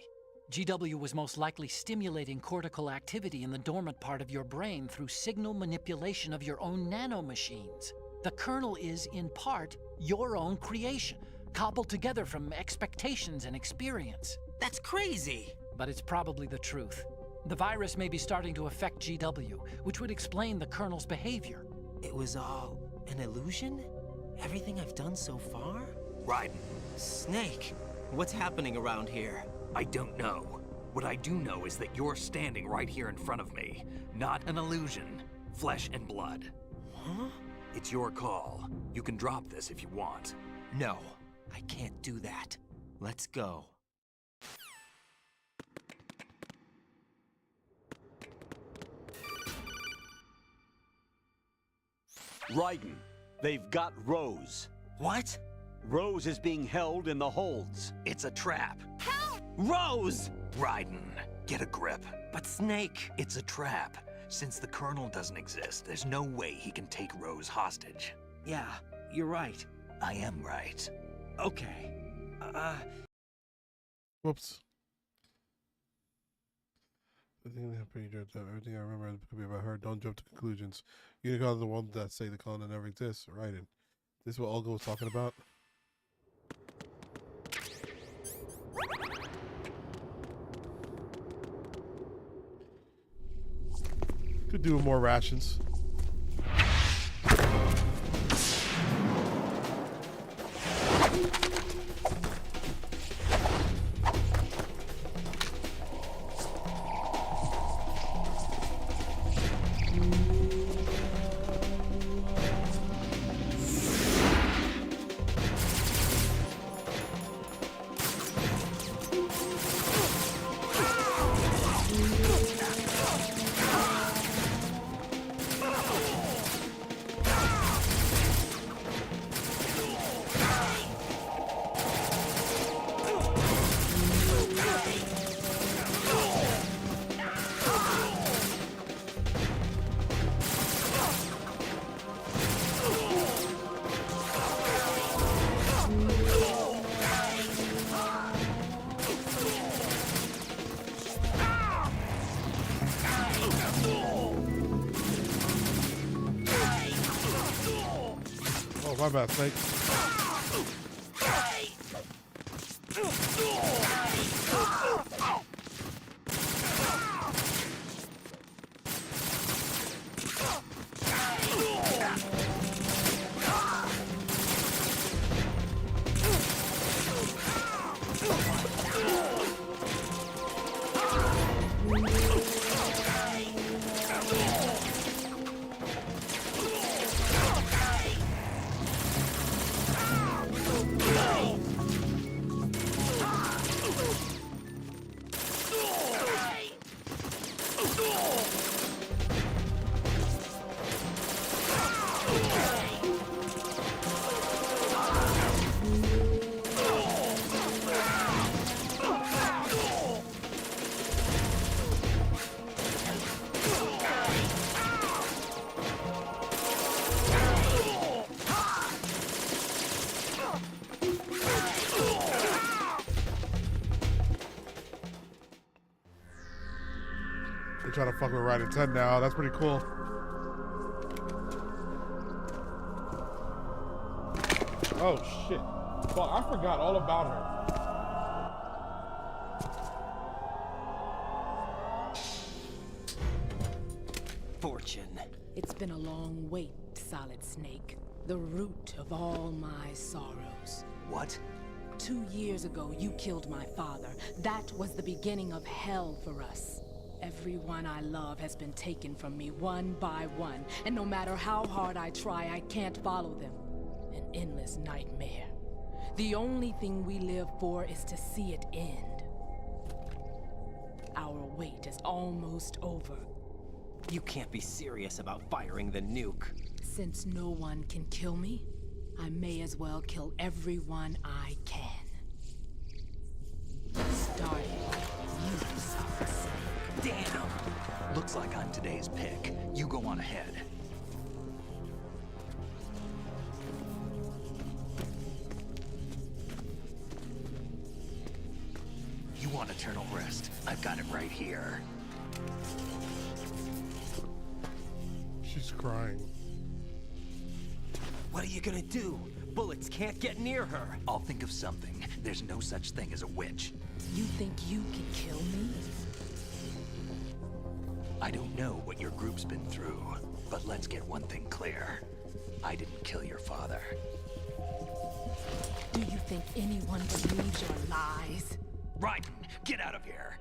GW was most likely stimulating cortical activity in the dormant part of your brain through signal manipulation of your own nanomachines. The kernel is, in part, your own creation, cobbled together from expectations and experience. That's crazy! But it's probably the truth. The virus may be starting to affect GW, which would explain the kernel's behavior. It was all an illusion? Everything I've done so far? Raiden. Snake, what's happening around here? I don't know. What I do know is that you're standing right here in front of me. Not an illusion. Flesh and blood. Huh? It's your call. You can drop this if you want. No, I can't do that. Let's go. Raiden, they've got Rose. What? Rose is being held in the holds. It's a trap. Help! Rose! Raiden, get a grip. But Snake... It's a trap. Since the Colonel doesn't exist, there's no way he can take Rose hostage. Yeah, you're right. I am right. Okay. Whoops. I think they're pretty good. Everything I remember could be about her. Don't jump to conclusions. Unicron is the one that say the colony never exists. Raiden. This is what Olga was talking about. Could do with more rations. My bad, Snake. They're trying to fuck with Raiden 10 now. That's pretty cool. Oh shit. Fuck, I forgot all about her. Fortune. It's been a long wait, Solid Snake. The root of all my sorrows. What? 2 years ago, you killed my father. That was the beginning of hell for us. Everyone I love has been taken from me one by one, and no matter how hard I try, I can't follow them. An endless nightmare. The only thing we live for is to see it end. Our wait is almost over. You can't be serious about firing the nuke. Since no one can kill me, I may as well kill everyone I can. Starting with you, Solid Snake. Damn! Looks like I'm today's pick. You go on ahead. You want eternal rest? I've got it right here. She's crying. What are you gonna do? Bullets can't get near her. I'll think of something. There's no such thing as a witch. You think you can kill me? I don't know what your group's been through, but let's get one thing clear. I didn't kill your father. Do you think anyone believes your lies? Raiden, get out of here!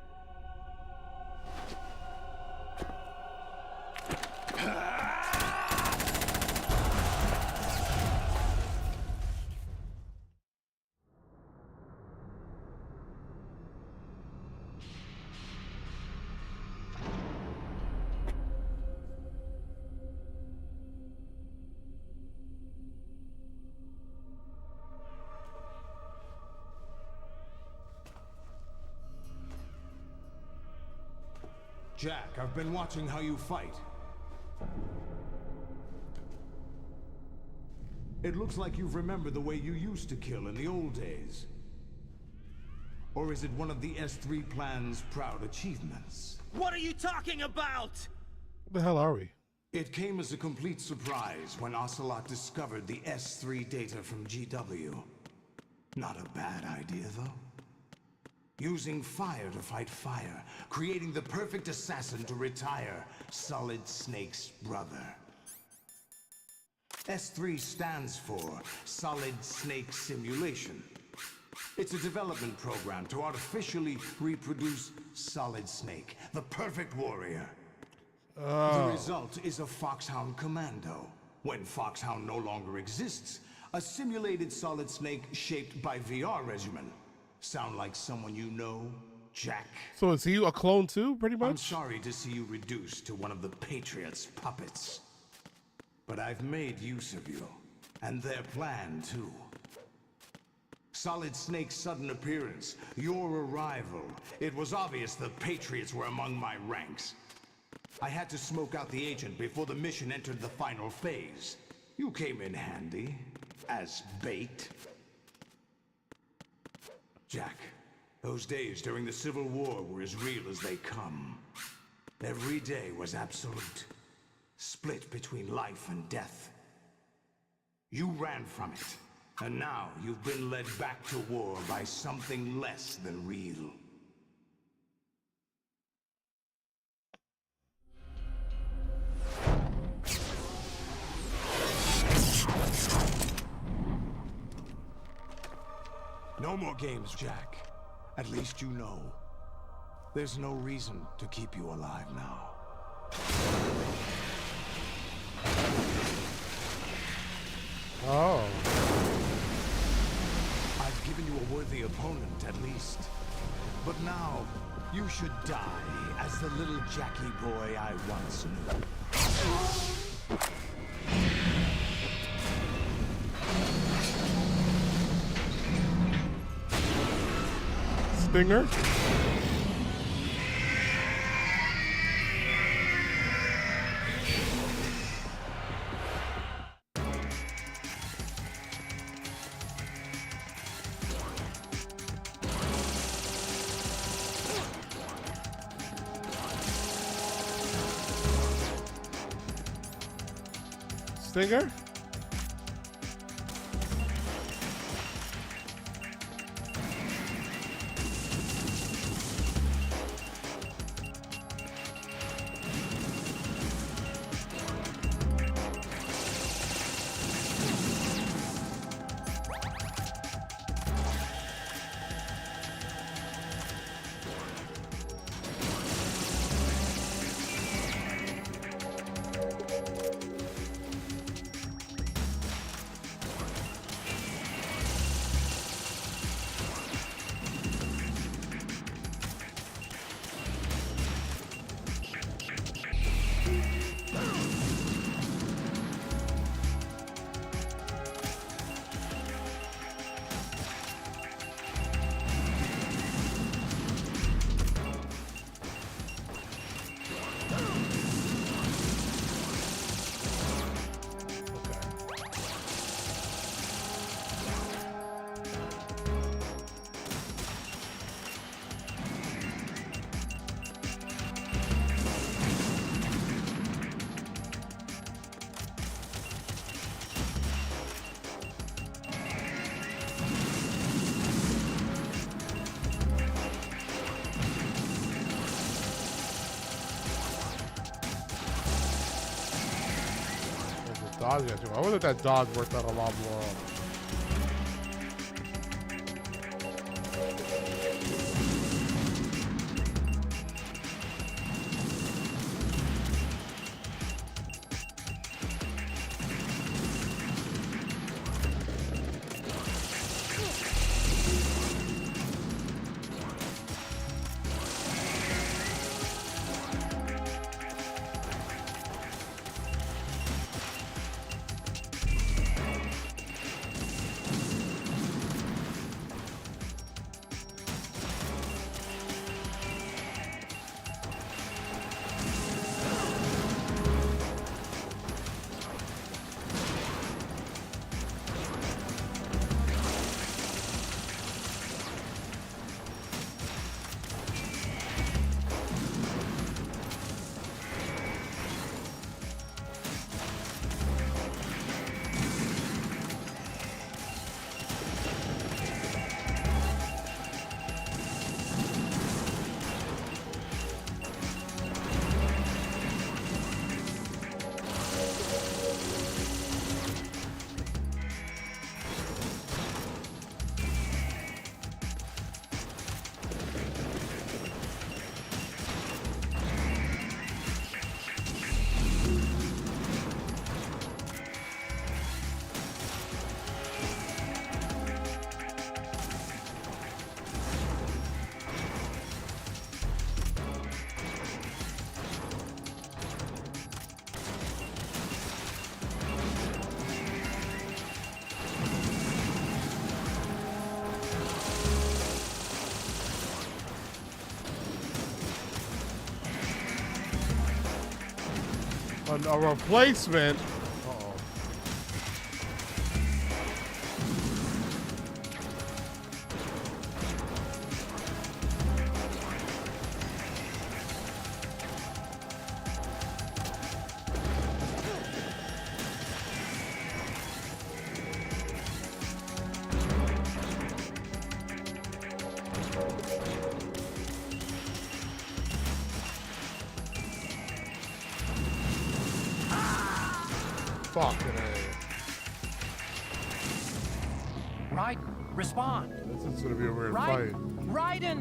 Jack, I've been watching how you fight. It looks like you've remembered the way you used to kill in the old days. Or is it one of the S3 plan's proud achievements? What are you talking about? What the hell are we? It came as a complete surprise when Ocelot discovered the S3 data from GW. Not a bad idea, though. Using fire to fight fire, creating the perfect assassin to retire Solid Snake's brother. S3 stands for Solid Snake Simulation. It's a development program to artificially reproduce Solid Snake, the perfect warrior. The result is a Foxhound Commando. When Foxhound no longer exists, a simulated Solid Snake shaped by VR regimen. Sound like someone you know, Jack? So is he a clone too, pretty much? I'm sorry to see you reduced to one of the Patriots' puppets. But I've made use of you, and their plan too. Solid Snake's sudden appearance, your arrival. It was obvious the Patriots were among my ranks. I had to smoke out the agent before the mission entered the final phase. You came in handy, as bait. Jack, those days during the Civil War were as real as they come. Every day was absolute, split between life and death. You ran from it, and now you've been led back to war by something less than real. No more games, Jack. At least you know. There's no reason to keep you alive now. Oh. I've given you a worthy opponent, at least. But now, you should die as the little Jackie boy I once knew. Stinger? Stinger? dog's got too. I wonder if that dog worked out a lot more. A replacement. Uh-oh. Fucking A. Raiden, respond. This is gonna be a weird Raiden, fight. Raiden.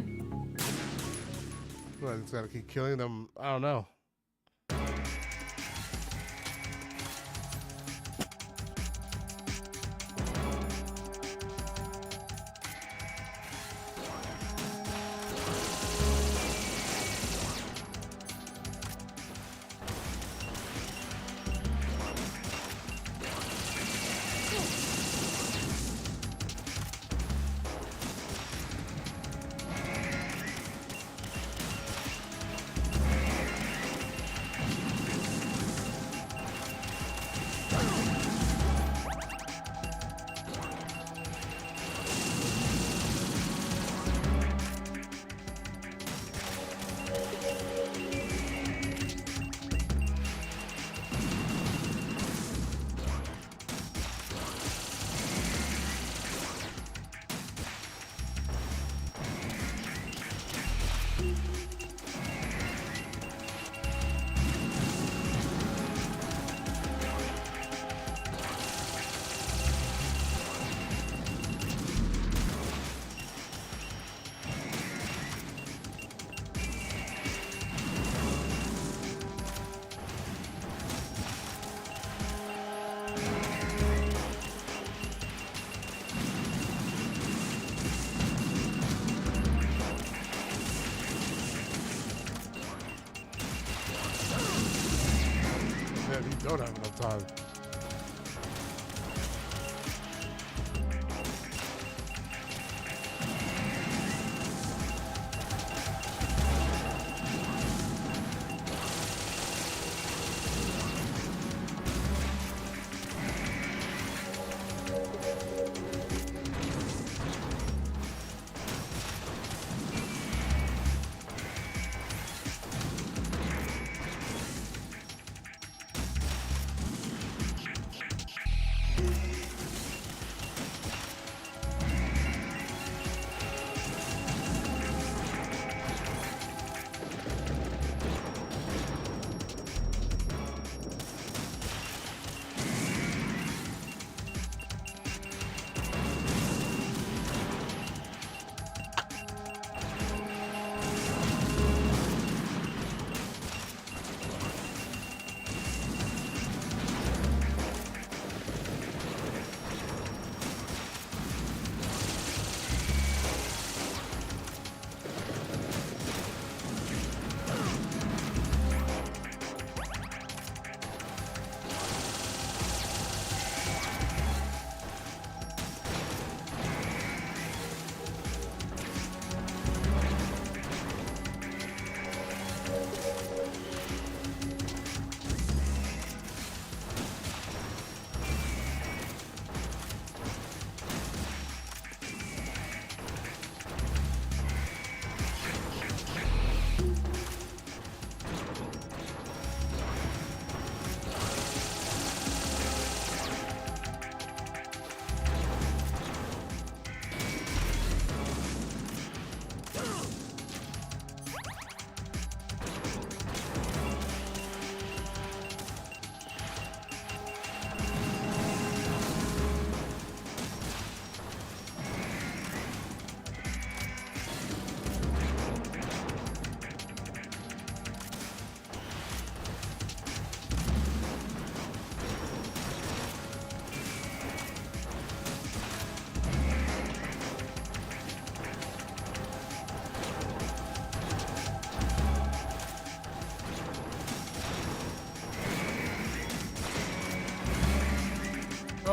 Well, it's gotta keep killing them. I don't know. Don't have enough time.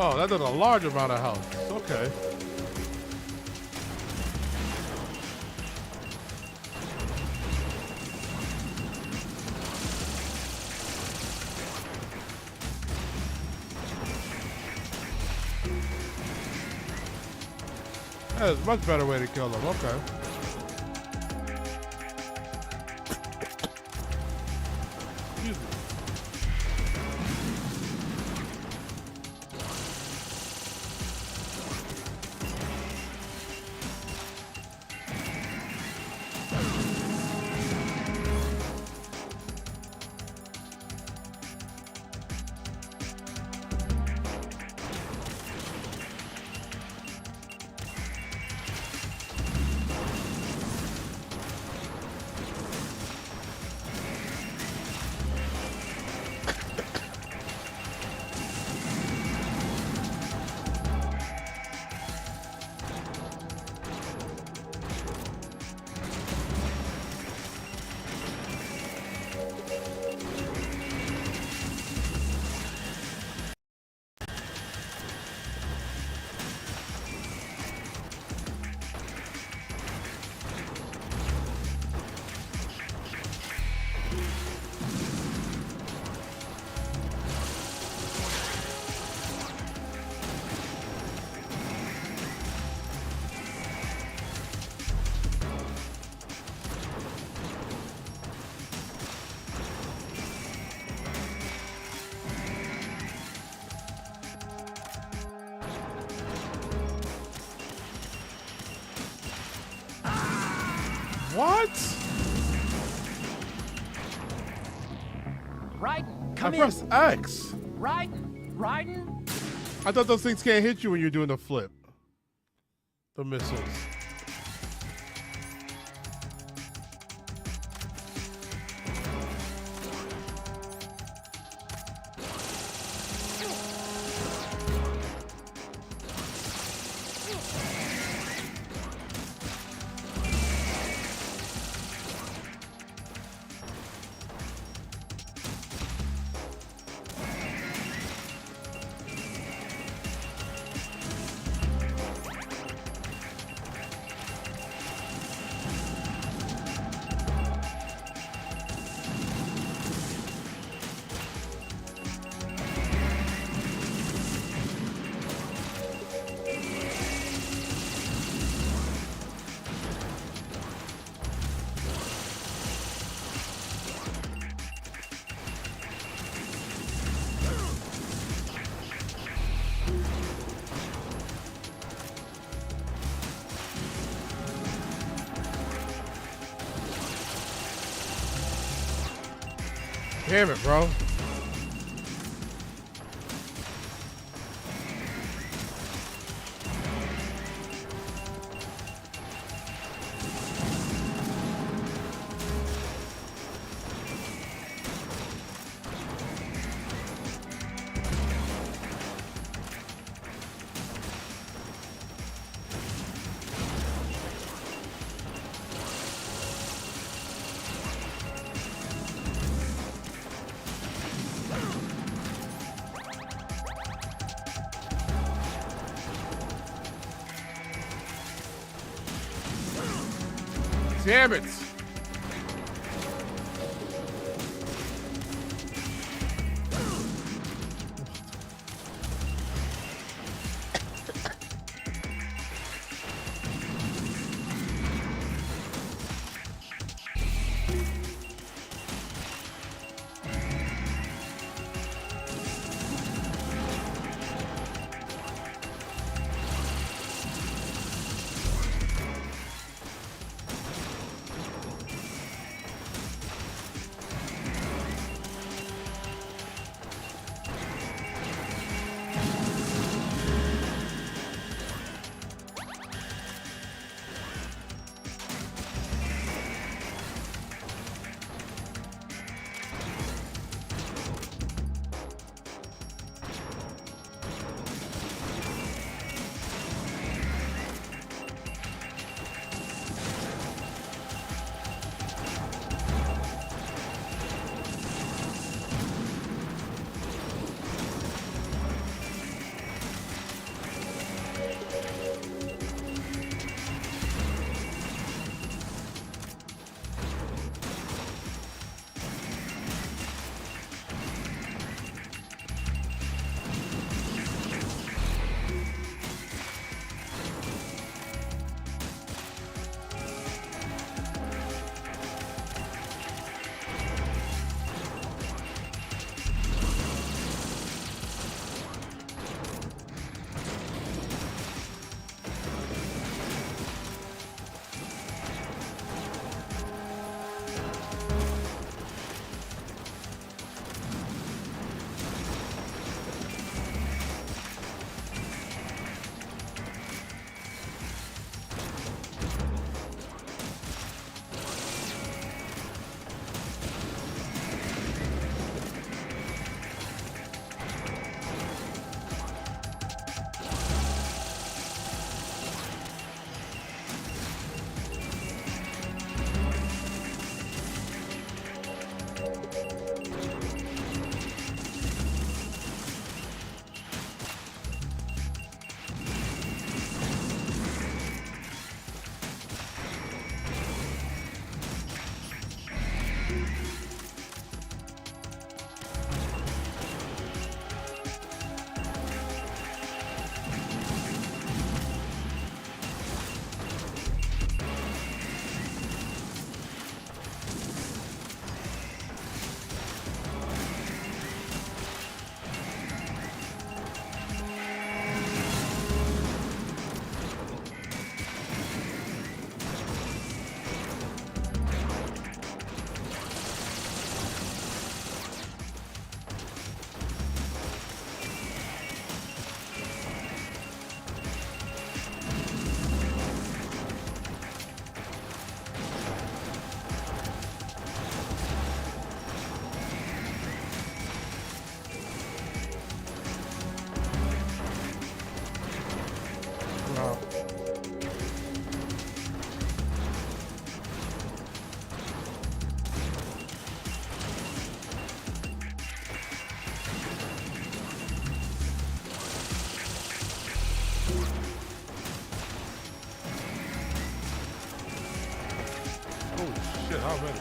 Oh, that does a large amount of health. Okay. That is a much better way to kill them. Okay. Excuse me. What? Raiden, come in. I pressed X. Raiden. I thought those things can't hit you when you're doing the flip. The missiles. Damn it, bro. Damn it. Holy shit, how many?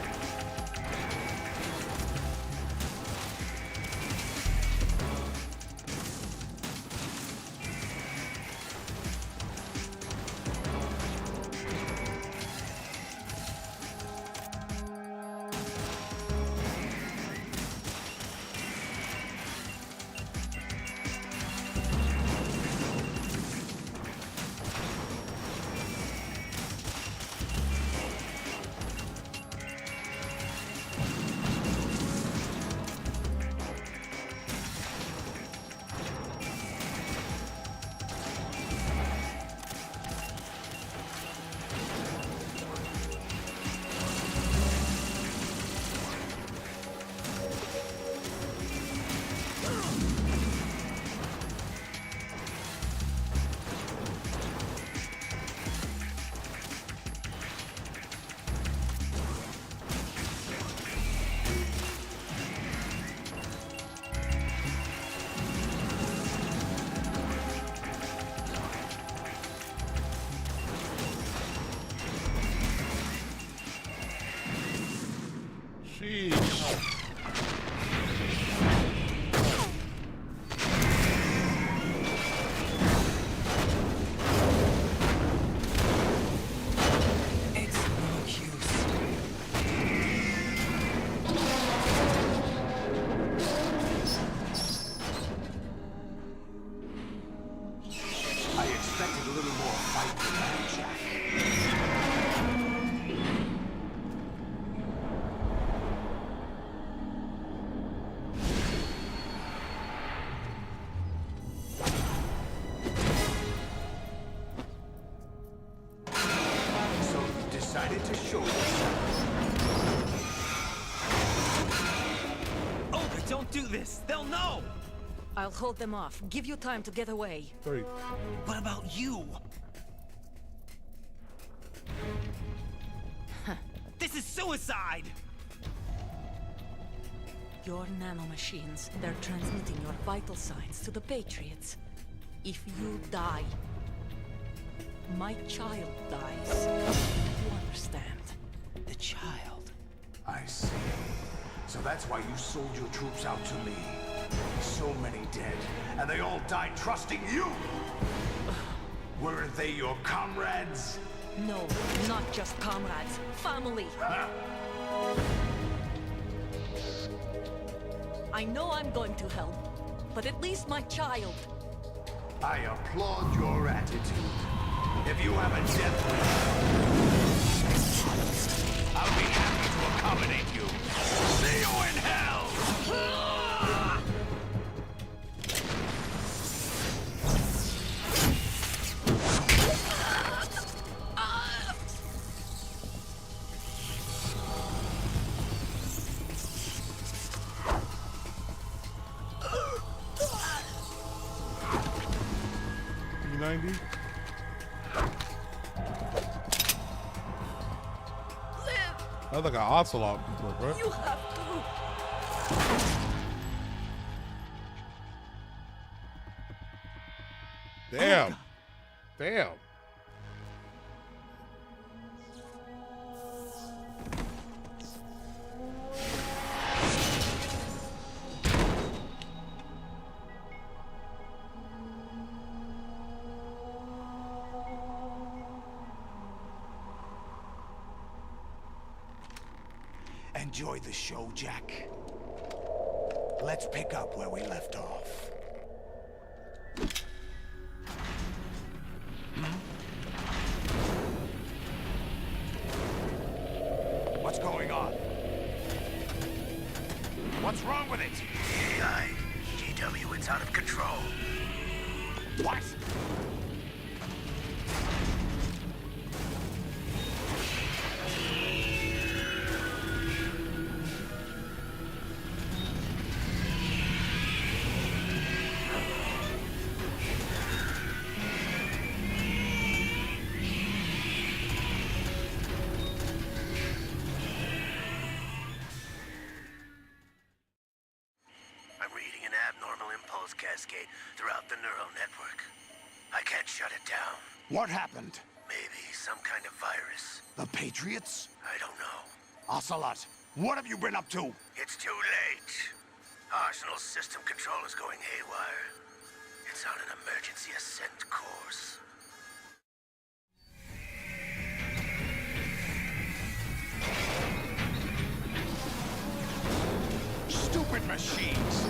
Decided to show yourself. Oh, but don't do this! They'll know! I'll hold them off. Give you time to get away. Sorry. What about you? This is suicide! Your nanomachines, they're transmitting your vital signs to the Patriots. If you die, my child dies. You understand? The child. I see. So that's why you sold your troops out to me. So many dead, and they all died trusting you! Weren't they your comrades? No, not just comrades. Family. Huh? I know I'm going to hell, but at least my child. I applaud your attitude. If you have a death wish, I'll be happy to accommodate you. See you in hell! P90. That's like an ocelot, right? You have to. Damn. Oh, damn. Enjoy the show, Jack. Let's pick up where we left off. What's going on? What's wrong with it? AI. GW, it's out of control. What? Cascade throughout the neural network. I can't shut it down. What happened? Maybe some kind of virus. The Patriots? I don't know. Ocelot, what have you been up to? It's too late. Arsenal's system control is going haywire. It's on an emergency ascent course. Stupid machines!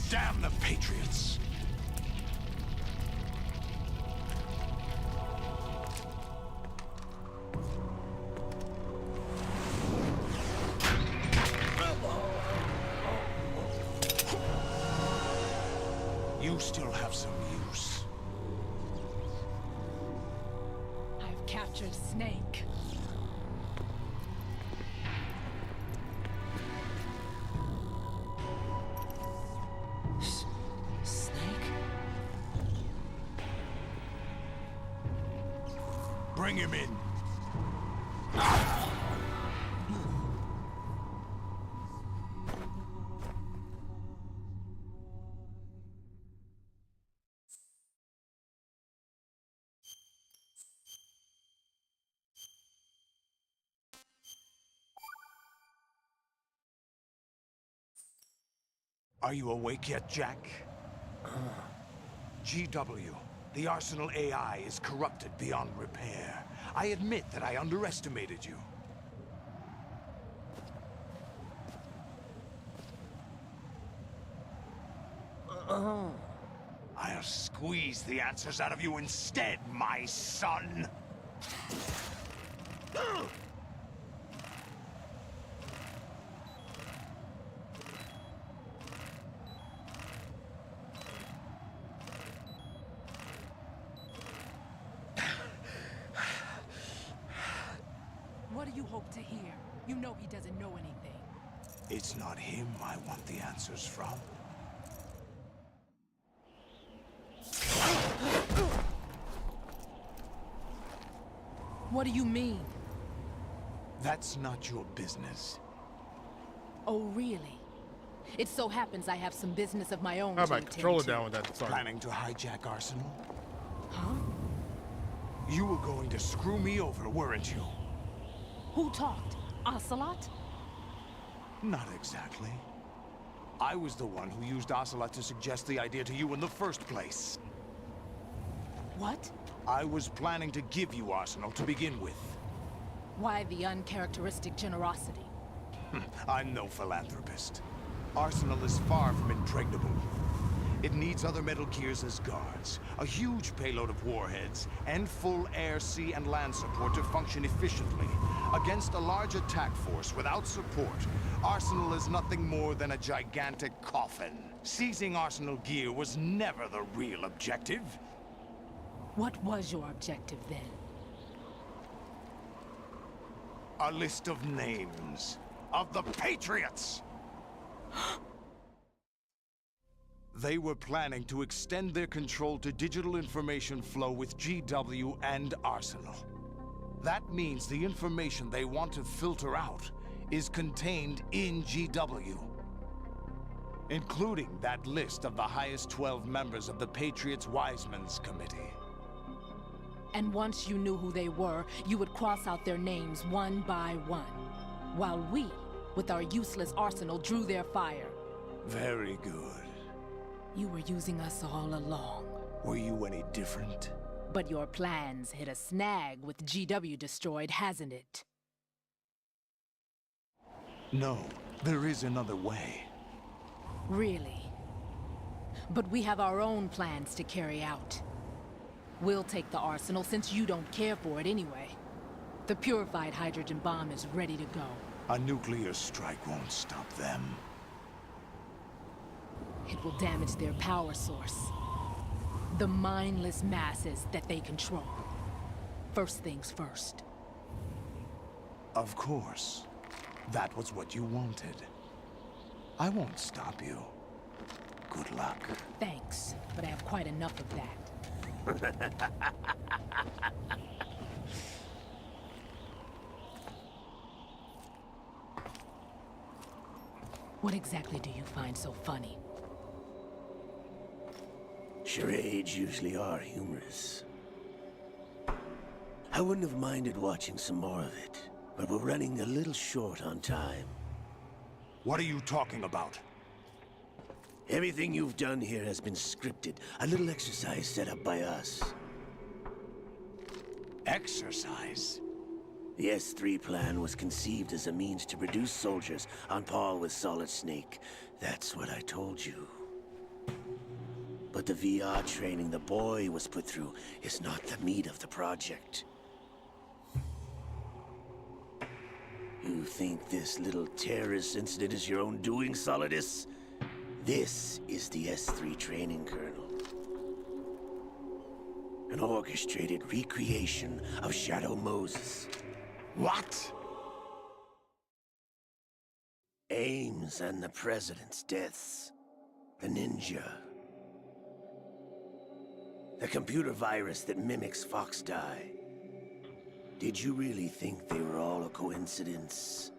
Damn the Patriots! You still have some use. I've captured Snake. Bring him in. Are you awake yet, Jack? GW. The Arsenal AI is corrupted beyond repair. I admit that I underestimated you. I'll squeeze the answers out of you instead, my son! What do you hope to hear? You know he doesn't know anything. It's not him I want the answers from. What do you mean? That's not your business. Oh, really? It so happens I have some business of my own How to about attend control it to. down with that? Sorry. Planning to hijack Arsenal? Huh? You were going to screw me over, weren't you? Who talked? Ocelot? Not exactly. I was the one who used Ocelot to suggest the idea to you in the first place. What? I was planning to give you Arsenal to begin with. Why the uncharacteristic generosity? I'm no philanthropist. Arsenal is far from impregnable. It needs other Metal Gears as guards, a huge payload of warheads, and full air, sea, and land support to function efficiently. Against a large attack force without support, Arsenal is nothing more than a gigantic coffin. Seizing Arsenal gear was never the real objective. What was your objective then? A list of names of the Patriots! They were planning to extend their control to digital information flow with GW and Arsenal. That means the information they want to filter out is contained in GW, including that list of the highest 12 members of the Patriots Wiseman's Committee. And once you knew who they were, you would cross out their names one by one, while we, with our useless arsenal, drew their fire. Very good. You were using us all along. Were you any different? But your plans hit a snag with GW destroyed, hasn't it? No, there is another way. Really? But we have our own plans to carry out. We'll take the arsenal since you don't care for it anyway. The purified hydrogen bomb is ready to go. A nuclear strike won't stop them. It will damage their power source. The mindless masses that they control. First things first. Of course. That was what you wanted. I won't stop you. Good luck. Thanks, but I have quite enough of that. What exactly do you find so funny? Charades usually are humorous. I wouldn't have minded watching some more of it, but we're running a little short on time. What are you talking about? Everything you've done here has been scripted. A little exercise set up by us. Exercise? The S3 plan was conceived as a means to produce soldiers on par with Solid Snake. That's what I told you. But the VR training the boy was put through is not the meat of the project. You think this little terrorist incident is your own doing, Solidus? This is the S3 training kernel. An orchestrated recreation of Shadow Moses. What? Ames and the President's deaths. The ninja. The computer virus that mimics Foxdie. Did you really think they were all a coincidence?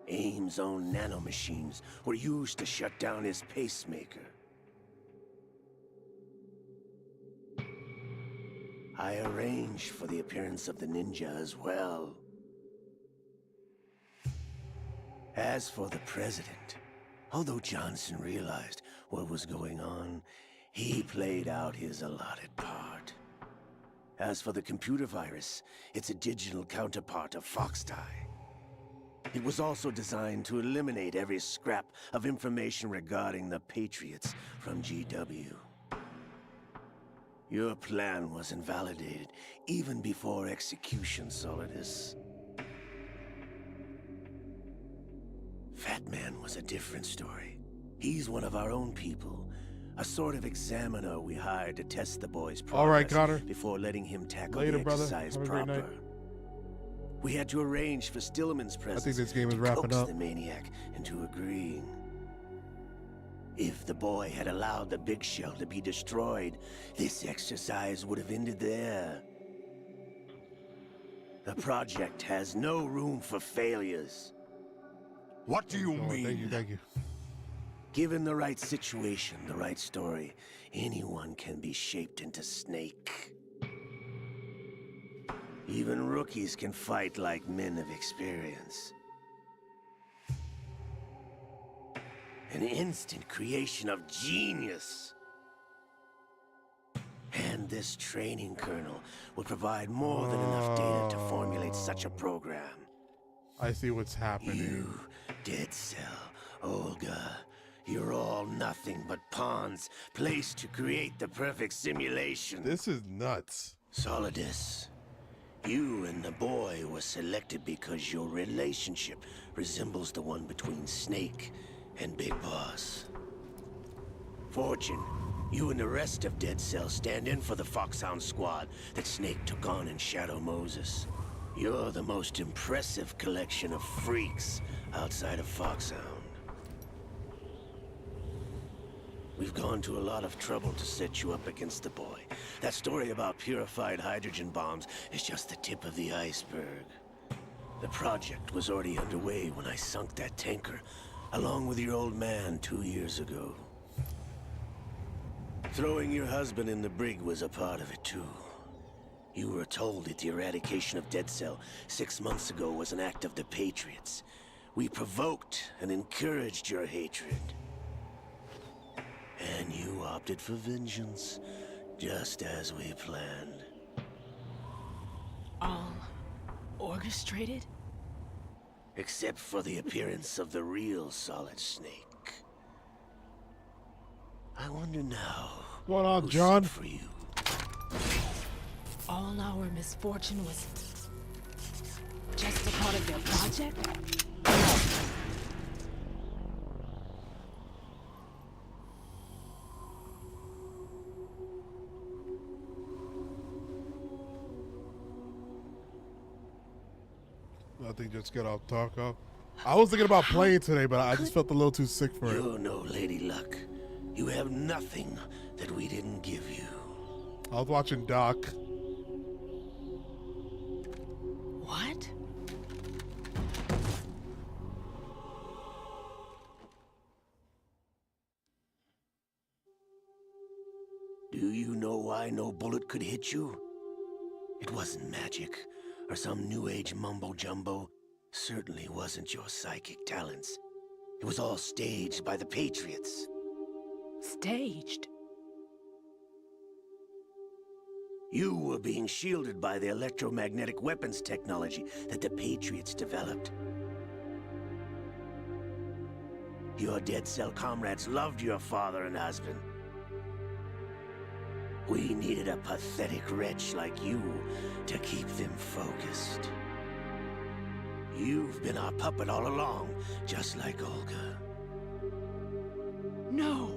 Ames' own nanomachines were used to shut down his pacemaker. I arranged for the appearance of the ninja as well. As for the President, although Johnson realized what was going on, he played out his allotted part. As for the computer virus, it's a digital counterpart of Foxdie. It was also designed to eliminate every scrap of information regarding the Patriots from GW. Your plan was invalidated even before execution, Solidus. Fat Man was a different story. He's one of our own people. A sort of examiner we hired to test the boy's progress. All right, Connor. Before letting him tackle Later, the brother. exercise Have a great proper. night. We had to arrange for Stillman's presence. I think this game is to wrapping coax up. the maniac into agreeing. If the boy had allowed the big shell to be destroyed, this exercise would have ended there. The project has no room for failures. What do you mean? Thank you. Given the right situation, the right story, anyone can be shaped into Snake. Even rookies can fight like men of experience. An instant creation of genius. And this training kernel would provide more than enough data to formulate such a program. I see what's happening. You, Dead Cell, Olga, you're all nothing but pawns placed to create the perfect simulation. This is nuts. Solidus, you and the boy were selected because your relationship resembles the one between Snake and Big Boss. Fortune, you and the rest of Dead Cell stand in for the Foxhound squad that Snake took on in Shadow Moses. You're the most impressive collection of freaks outside of Foxhound. We've gone to a lot of trouble to set you up against the boy. That story about purified hydrogen bombs is just the tip of the iceberg. The project was already underway when I sunk that tanker, along with your old man 2 years ago. Throwing your husband in the brig was a part of it too. You were told that the eradication of Dead Cell 6 months ago was an act of the Patriots. We provoked and encouraged your hatred. And you opted for vengeance, just as we planned. All orchestrated? Except for the appearance of the real Solid Snake. I wonder now. What's going on, John? For you. All All our misfortune was just a part of their project? Nothing, just get off talk. I was thinking about playing today, but I just felt a little too sick for it. You know, Lady Luck, you have nothing that we didn't give you. I was watching Doc. What? Do you know why no bullet could hit you? It wasn't magic or some new age mumbo jumbo. Certainly wasn't your psychic talents. It was all staged by the Patriots. Staged? You were being shielded by the electromagnetic weapons technology that the Patriots developed. Your dead cell comrades loved your father and husband. We needed a pathetic wretch like you to keep them focused. You've been our puppet all along, just like Olga. No.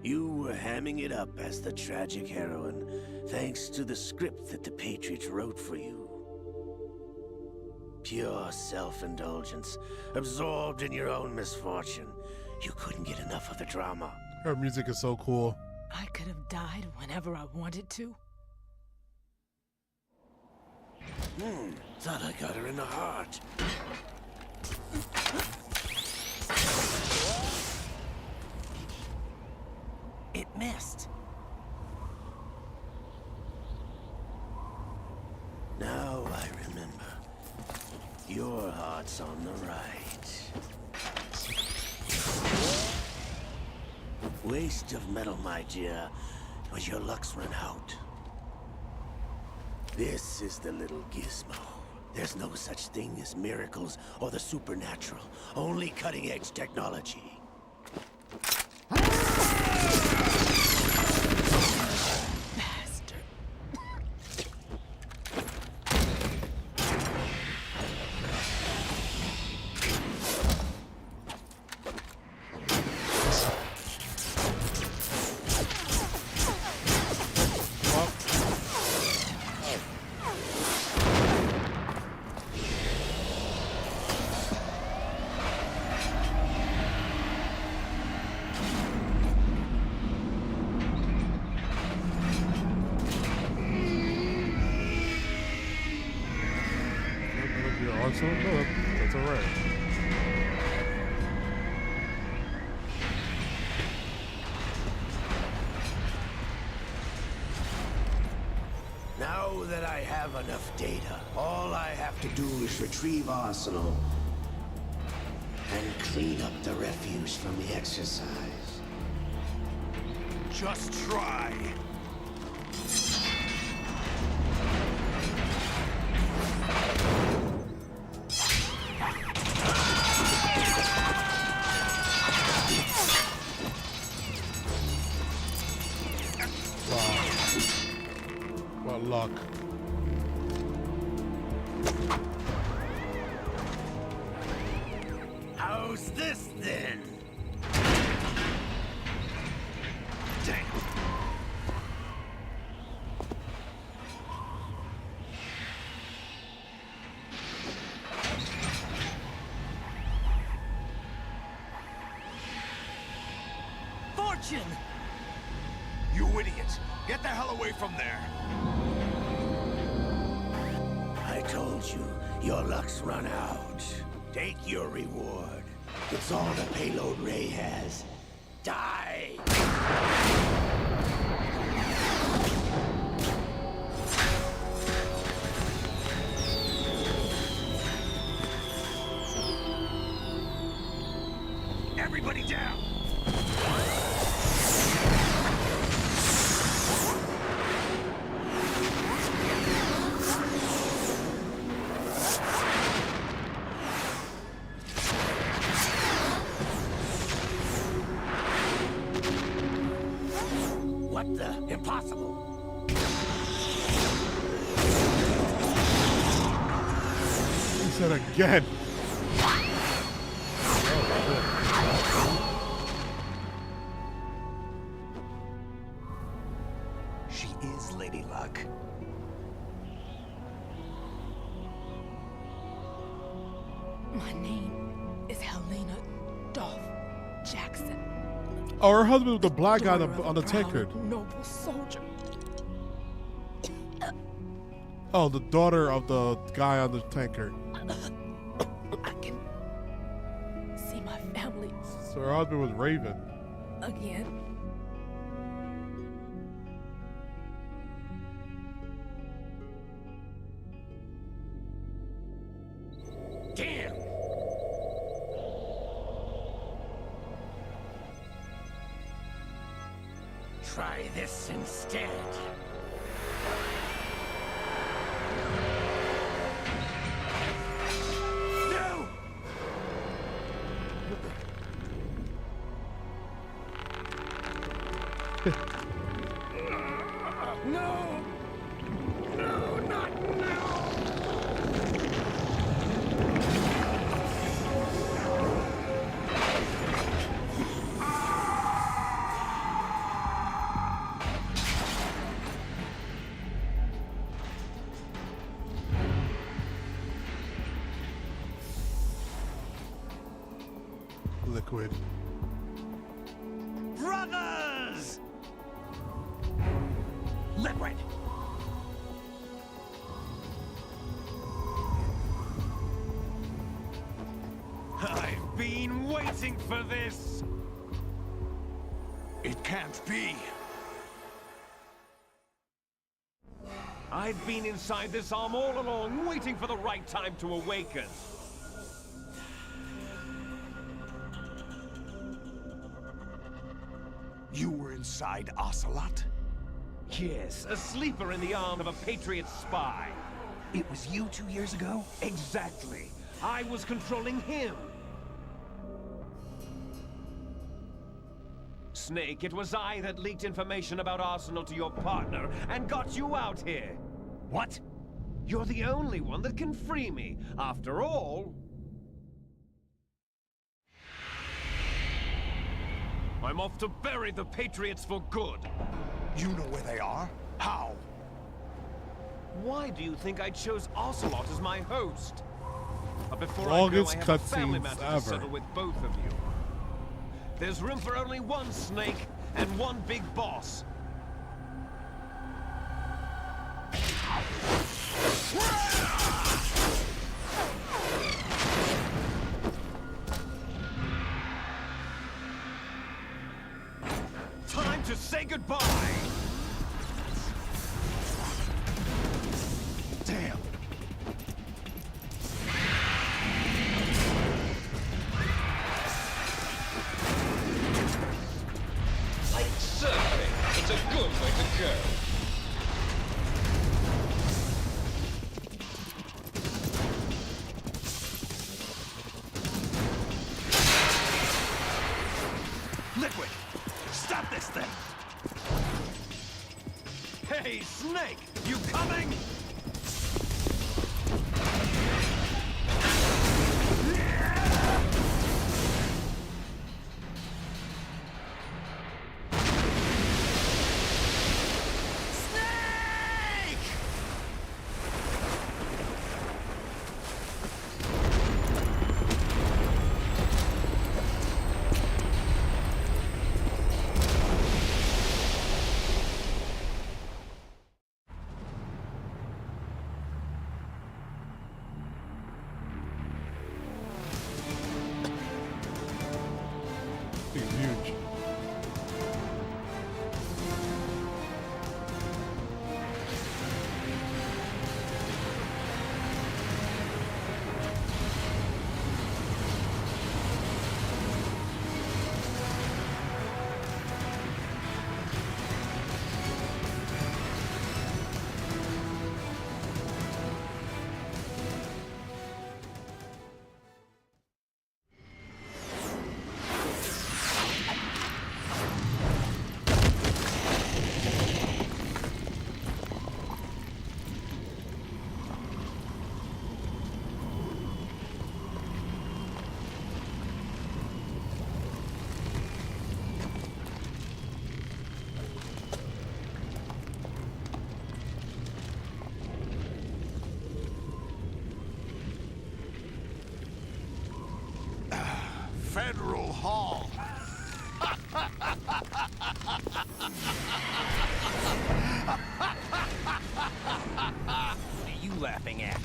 You were hamming it up as the tragic heroine, thanks to the script that the Patriots wrote for you. Pure self-indulgence, absorbed in your own misfortune. You couldn't get enough of the drama. Her music is so cool. I could have died whenever I wanted to. Thought I got her in the heart. It missed. Now I remember. Your heart's on the right. Waste of metal, my dear, was your luck's run out. This is the little gizmo. There's no such thing as miracles or the supernatural, only cutting-edge technology. No, that's all right. Now that I have enough data, all I have to do is retrieve Arsenal and clean up the refuse from the exercise. Just try. What luck. How's this then? Damn. Fortune! You idiot! Get the hell away from there! I told you, your luck's run out. Take your reward. It's all the payload Ray has. Die! Everybody down! What the? Impossible! Raiden again. She is Lady Luck. My name is Helena Dolph Jackson. Oh, her husband was the black guy on the Proud, tanker. noble soldier. Oh, the daughter of the guy on the tanker. I can see my family So her husband was Raven. again. Damn! Try this instead. No! No! No, not now! Liquid. Brothers! Liquid! I've been waiting for this! It can't be. I've been inside this arm all along, waiting for the right time to awaken. You were inside Ocelot? Yes, a sleeper in the arm of a Patriot spy. It was you 2 years ago? Exactly. I was controlling him. Snake, it was I that leaked information about Arsenal to your partner and got you out here. What? You're the only one that can free me. After all, I'm off to bury the Patriots for good. You know where they are? How? Why do you think I chose Ocelot as my host? But before Longest I go, I have a family cutscenes matter to ever. settle with both of you. There's room for only one Snake and one big boss. Time to say goodbye! Damn. Like surfing, it's a good way to go. Liquid! Stop this thing! Hey, Snake! You coming? Federal Hall. What are you laughing at?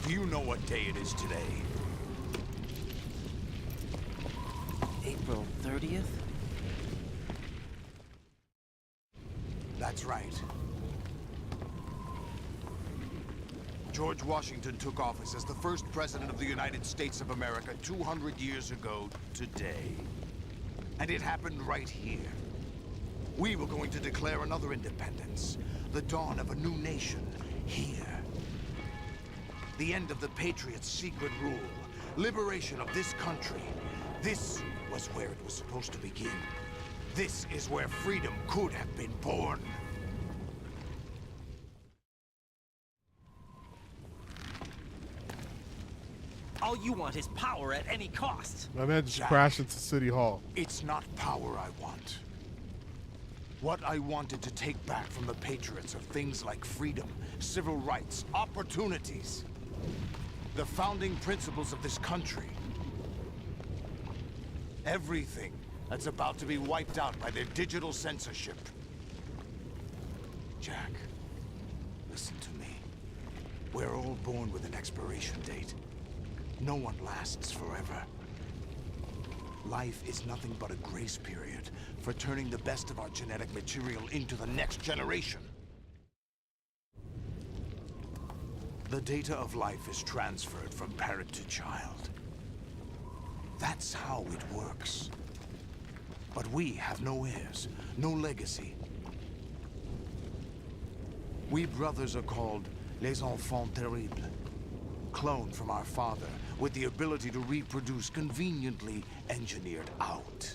Do you know what day it is today? April 30th? That's right. George Washington took office as the first president of the United States of America 200 years ago today. And it happened right here. We were going to declare another independence, the dawn of a new nation, here. The end of the Patriots' secret rule, liberation of this country. This was where it was supposed to begin. This is where freedom could have been born. All you want is power at any cost. My man just Jack, crashed into City Hall. It's not power I want. What I wanted to take back from the Patriots are things like freedom, civil rights, opportunities. The founding principles of this country. Everything that's about to be wiped out by their digital censorship. Jack, listen to me. We're all born with an expiration date. No one lasts forever. Life is nothing but a grace period for turning the best of our genetic material into the next generation. The data of life is transferred from parent to child. That's how it works. But we have no heirs, no legacy. We brothers are called les enfants terribles. Cloned from our father, with the ability to reproduce conveniently engineered out.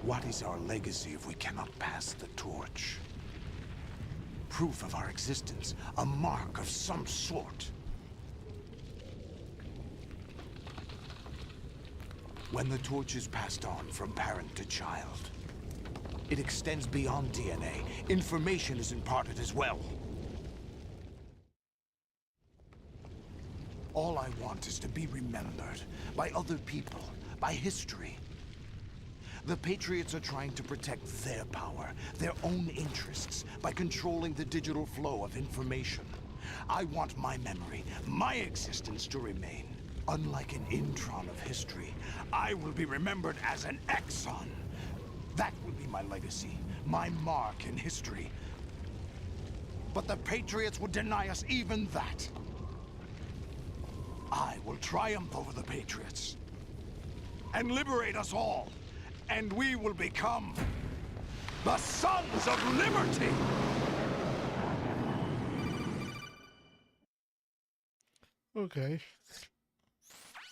What is our legacy if we cannot pass the torch? Proof of our existence, a mark of some sort. When the torch is passed on from parent to child, it extends beyond DNA. Information is imparted as well. All I want is to be remembered by other people, by history. The Patriots are trying to protect their power, their own interests, by controlling the digital flow of information. I want my memory, my existence to remain. Unlike an intron of history, I will be remembered as an exon. That will be my legacy, my mark in history. But the Patriots would deny us even that. I will triumph over the Patriots and liberate us all, and we will become the Sons of Liberty! Okay.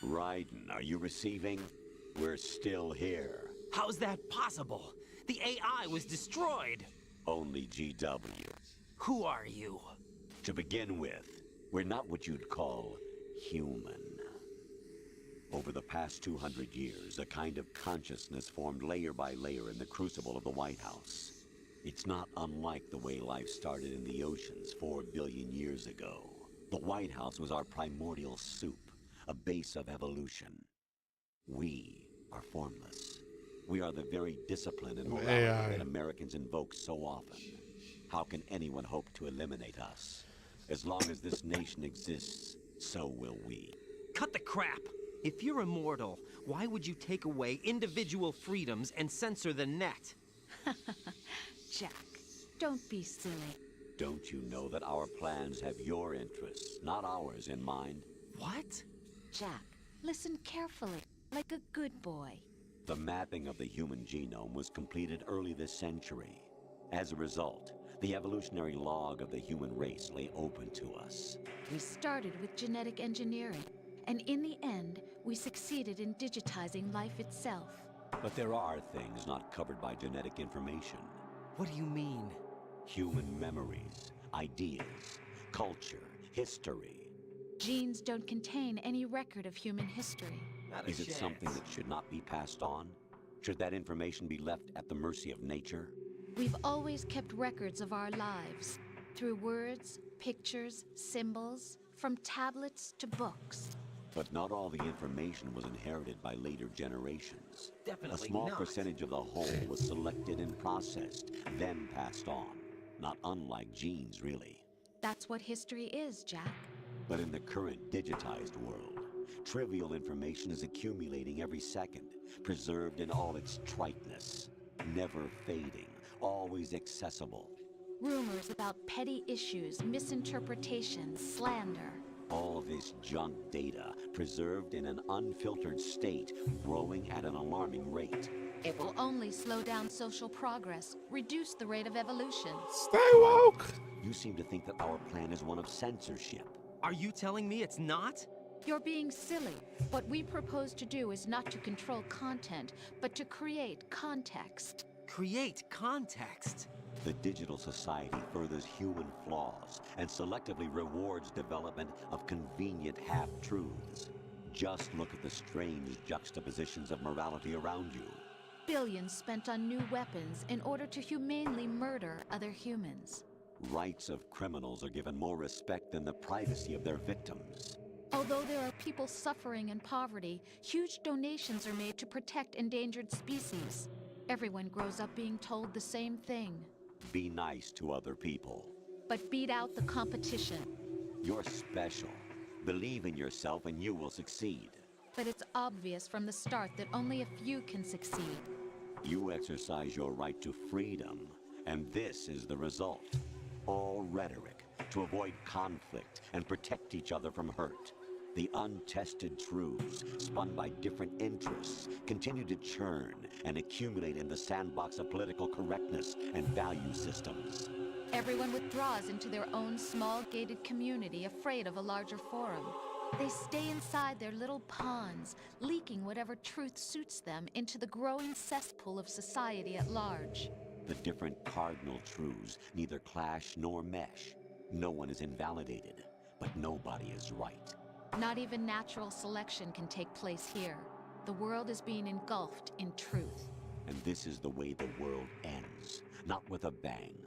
Raiden, are you receiving? We're still here. How's that possible? The AI was destroyed. Only GW. Who are you? To begin with, we're not what you'd call human. Over the past 200 years, a kind of consciousness formed layer by layer in the crucible of the White House. It's not unlike the way life started in the oceans 4 billion years ago. The White House was our primordial soup, a base of evolution. We are formless. We are the very discipline and morality that Americans invoke so often. How can anyone hope to eliminate us? As long as this nation exists, so will we. Cut the crap! If you're immortal, why would you take away individual freedoms and censor the net? Jack, don't be silly. Don't you know that our plans have your interests, not ours, in mind? What? Jack, listen carefully, like a good boy. The mapping of the human genome was completed early this century. As a result, the evolutionary log of the human race lay open to us. We started with genetic engineering, and in the end, we succeeded in digitizing life itself. But there are things not covered by genetic information. What do you mean? Human memories, ideas, culture, history. Genes don't contain any record of human history. Is it something that should not be passed on? Should that information be left at the mercy of nature? We've always kept records of our lives, through words, pictures, symbols, from tablets to books. But not all the information was inherited by later generations. Definitely A small not. percentage of the whole was selected and processed, then passed on. Not unlike genes, really. That's what history is, Jack. But in the current digitized world, trivial information is accumulating every second, preserved in all its triteness, never fading, always accessible. Rumors about petty issues, misinterpretations, slander. All this junk data, preserved in an unfiltered state, growing at an alarming rate. It will only slow down social progress, reduce the rate of evolution. Stay woke! You seem to think that our plan is one of censorship. Are you telling me it's not? You're being silly. What we propose to do is not to control content, but to create context. Create context? The digital society furthers human flaws and selectively rewards development of convenient half-truths. Just look at the strange juxtapositions of morality around you. Billions spent on new weapons in order to humanely murder other humans. Rights of criminals are given more respect than the privacy of their victims. Although there are people suffering in poverty, huge donations are made to protect endangered species. Everyone grows up being told the same thing. Be nice to other people. But beat out the competition. You're special. Believe in yourself and you will succeed. But it's obvious from the start that only a few can succeed. You exercise your right to freedom, and this is the result. All rhetoric to avoid conflict and protect each other from hurt. The untested truths, spun by different interests, continue to churn and accumulate in the sandbox of political correctness and value systems. Everyone withdraws into their own small gated community, afraid of a larger forum. They stay inside their little ponds, leaking whatever truth suits them into the growing cesspool of society at large. The different cardinal truths neither clash nor mesh. No one is invalidated, but nobody is right. Not even natural selection can take place here. The world is being engulfed in truth. And this is the way the world ends. Not with a bang,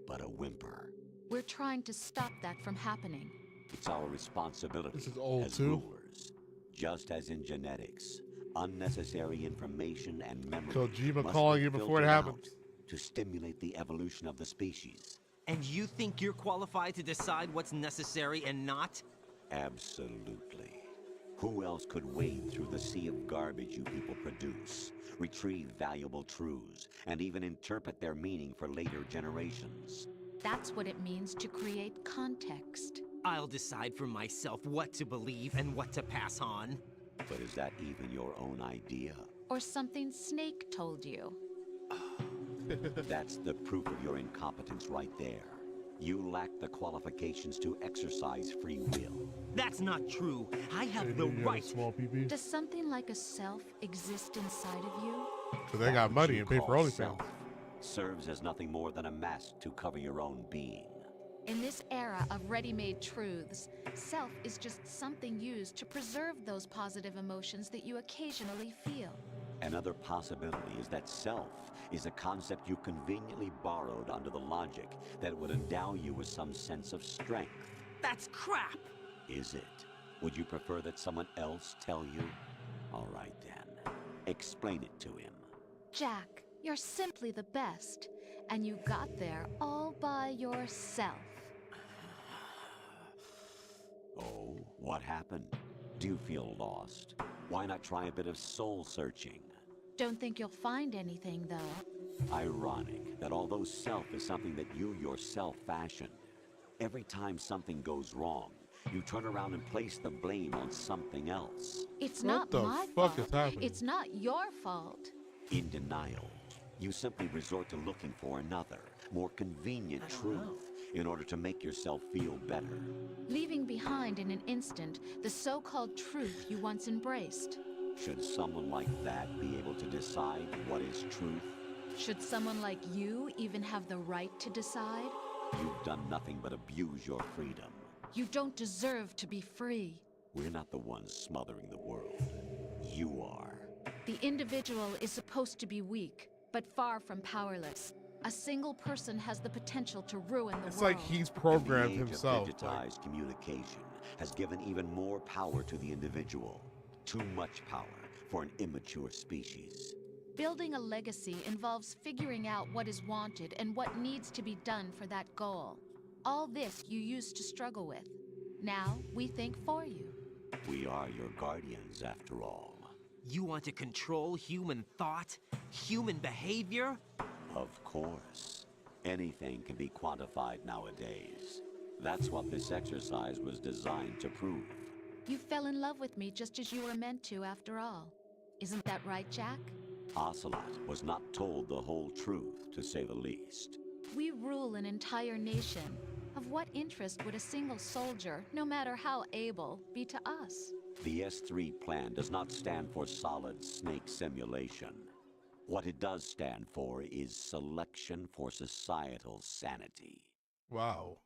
but a whimper. We're trying to stop that from happening. It's our responsibility This is old as too. rulers. Just as in genetics, unnecessary information and memory Kojima must calling be you before it filtered happens. out to stimulate the evolution of the species. And you think you're qualified to decide what's necessary and not? Absolutely. Who else could wade through the sea of garbage you people produce, retrieve valuable truths, and even interpret their meaning for later generations? That's what it means to create context. I'll decide for myself what to believe and what to pass on. But is that even your own idea? Or something Snake told you. That's the proof of your incompetence right there. You lack the qualifications to exercise free will. That's not true. I have the You have a right. small PP. Does something like a self exist inside of you? So they got money and pay for OnlyFans. Self serves as nothing more than a mask to cover your own being. In this era of ready-made truths, self is just something used to preserve those positive emotions that you occasionally feel. Another possibility is that self is a concept you conveniently borrowed under the logic that it would endow you with some sense of strength. That's crap! Is it? Would you prefer that someone else tell you? All right then. Explain it to him. Jack, you're simply the best, and you got there all by yourself. Oh, what happened? Do you feel lost? Why not try a bit of soul searching? Don't think you'll find anything, though. Ironic that although self is something that you yourself fashioned, every time something goes wrong, you turn around and place the blame on something else. It's What not the my fuck fault. is happening? It's not your fault. In denial, you simply resort to looking for another, more convenient truth in order to make yourself feel better. Leaving behind in an instant the so-called truth you once embraced. Should someone like that be able to decide what is truth? Should someone like you even have the right to decide? You've done nothing but abuse your freedom. You don't deserve to be free. We're not the ones smothering the world. You are. The individual is supposed to be weak, but far from powerless. A single person has the potential to ruin the It's world. like he's programmed The age himself. of digitized communication has given even more power to the individual. Too much power for an immature species. Building a legacy involves figuring out what is wanted and what needs to be done for that goal. All this you used to struggle with. Now we think for you. We are your guardians, after all. You want to control human thought? Human behavior? Of course. Anything can be quantified nowadays. That's what this exercise was designed to prove. You fell in love with me just as you were meant to, after all. Isn't that right, Jack? Ocelot was not told the whole truth, to say the least. We rule an entire nation. Of what interest would a single soldier, no matter how able, be to us? The S3 plan does not stand for solid snake simulation. What it does stand for is selection for societal sanity. Wow.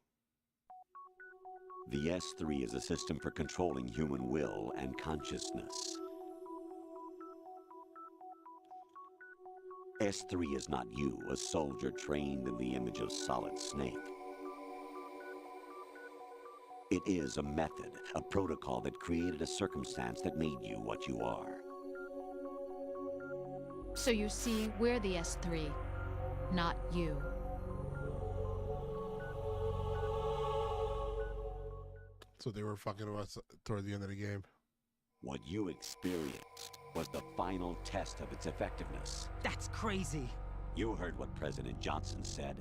The S3 is a system for controlling human will and consciousness. S3 is not you, a soldier trained in the image of Solid Snake. It is a method, a protocol that created a circumstance that made you what you are. So you see, we're the S3, not you. So they were fucking with us toward the end of the game. What you experienced was the final test of its effectiveness. That's crazy. You heard what President Johnson said.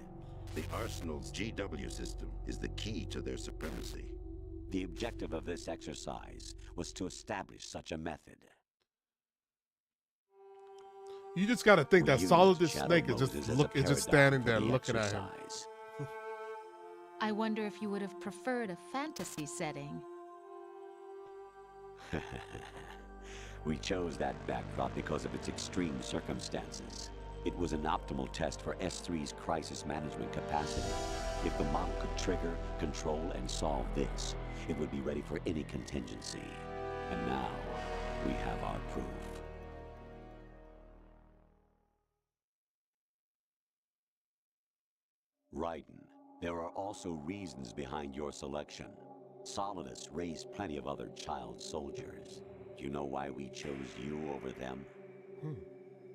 The Arsenal's GW system is the key to their supremacy. The objective of this exercise was to establish such a method. You just gotta think that Solid Shadow Snake is Moses just as a is just paradigm standing for there the looking at him. exercise. I wonder if you would have preferred a fantasy setting. We chose that backdrop because of its extreme circumstances. It was an optimal test for S3's crisis management capacity. If the model could trigger, control, and solve this, it would be ready for any contingency. And now, we have our proof. Raiden, there are also reasons behind your selection. Solidus raised plenty of other child soldiers. Do you know why we chose you over them?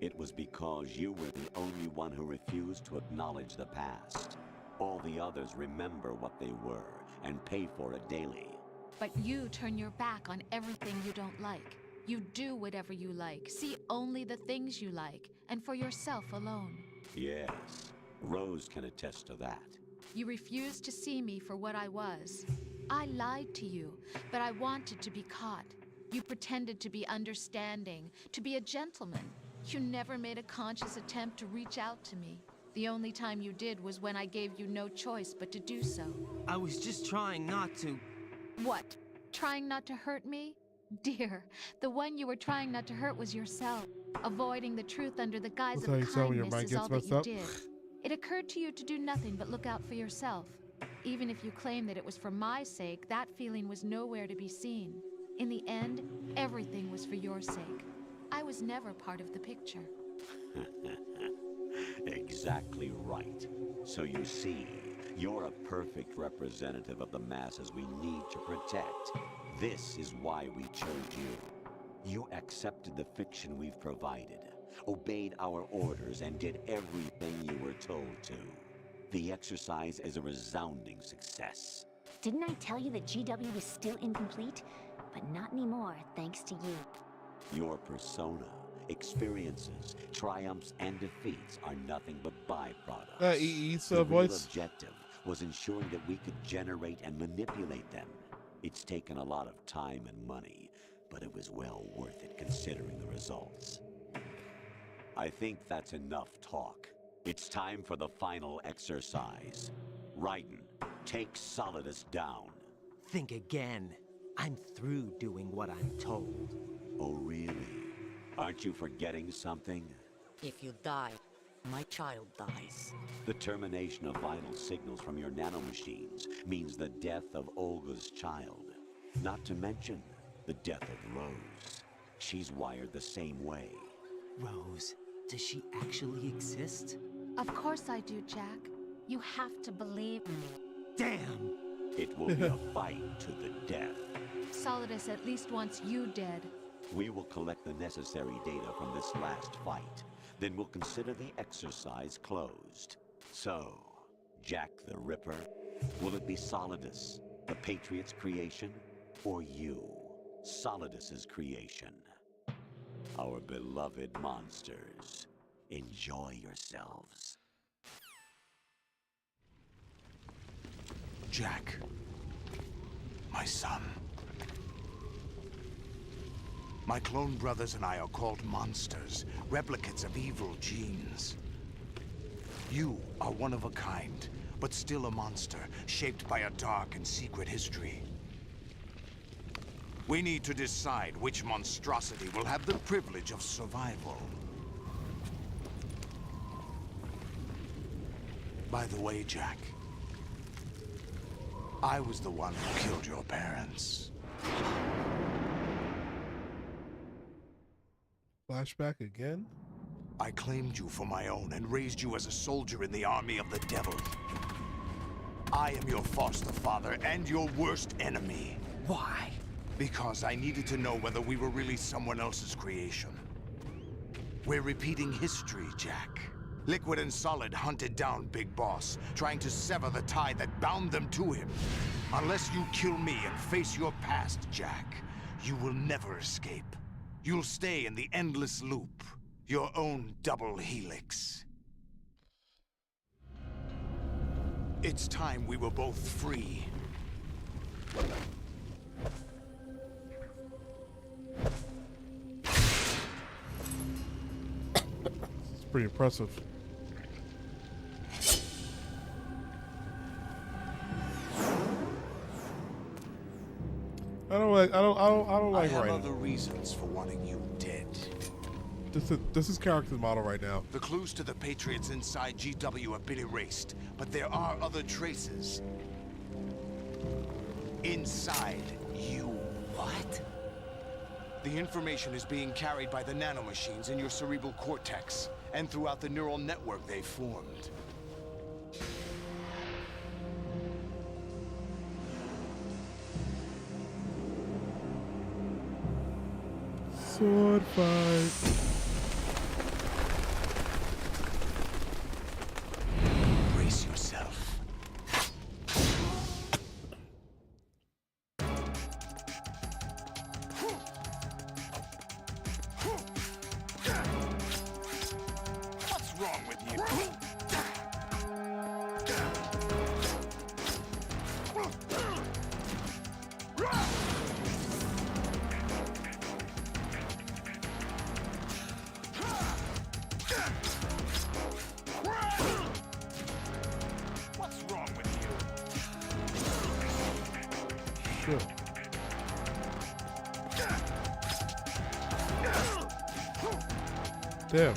It was because you were the only one who refused to acknowledge the past. All the others remember what they were and pay for it daily. But you turn your back on everything you don't like. You do whatever you like, see only the things you like, and for yourself alone. Yes, Rose can attest to that. You refused to see me for what I was. I lied to you, but I wanted to be caught. You pretended to be understanding, to be a gentleman. You never made a conscious attempt to reach out to me. The only time you did was when I gave you no choice but to do so. I was just trying not to. What? Trying not to hurt me? Dear, the one you were trying not to hurt was yourself. Avoiding the truth under the guise That's how you of tell when your kindness mind is all gets that messed you up? did. It occurred to you to do nothing but look out for yourself. Even if you claim that it was for my sake, that feeling was nowhere to be seen. In the end, everything was for your sake. I was never part of the picture. Exactly right. So you see, you're a perfect representative of the masses we need to protect. This is why we chose you. You accepted the fiction we've provided, obeyed our orders, and did everything you were told to. The exercise is a resounding success. Didn't I tell you that GW was still incomplete? But not anymore, thanks to you. Your persona, experiences, triumphs, and defeats are nothing but byproducts. EE's The real voice. objective was ensuring that we could generate and manipulate them. It's taken a lot of time and money, but it was well worth it considering the results. I think that's enough talk. It's time for the final exercise. Raiden, take Solidus down. Think again. I'm through doing what I'm told. Oh, really? Aren't you forgetting something? If you die, my child dies. The termination of vital signals from your nanomachines means the death of Olga's child. Not to mention the death of Rose. She's wired the same way. Rose, does she actually exist? Of course I do, Jack. You have to believe. Damn! It will be a fight to the death. Solidus at least wants you dead. We will collect the necessary data from this last fight. Then we'll consider the exercise closed. So, Jack the Ripper, will it be Solidus, the Patriot's creation, or you, Solidus's creation? Our beloved monsters, enjoy yourselves. Jack, my son. My clone brothers and I are called monsters, replicates of evil genes. You are one of a kind, but still a monster, shaped by a dark and secret history. We need to decide which monstrosity will have the privilege of survival. By the way, Jack, I was the one who killed your parents. Flashback again? I claimed you for my own and raised you as a soldier in the army of the devil. I am your foster father and your worst enemy. Why? Because I needed to know whether we were really someone else's creation. We're repeating history, Jack. Liquid and Solid hunted down Big Boss, trying to sever the tie that bound them to him. Unless you kill me and face your past, Jack, you will never escape. You'll stay in the endless loop, your own double helix. It's time we were both free. It's pretty impressive. I don't like I have Raiden. other reasons for wanting you dead. This is character model right now. The clues to the Patriots inside GW have been erased, but there are other traces. Inside you. What? The information is being carried by the nanomachines in your cerebral cortex, and throughout the neural network they formed. Sword fight. Brace yourself. What's wrong with you? What's wrong with you? Sure. Damn.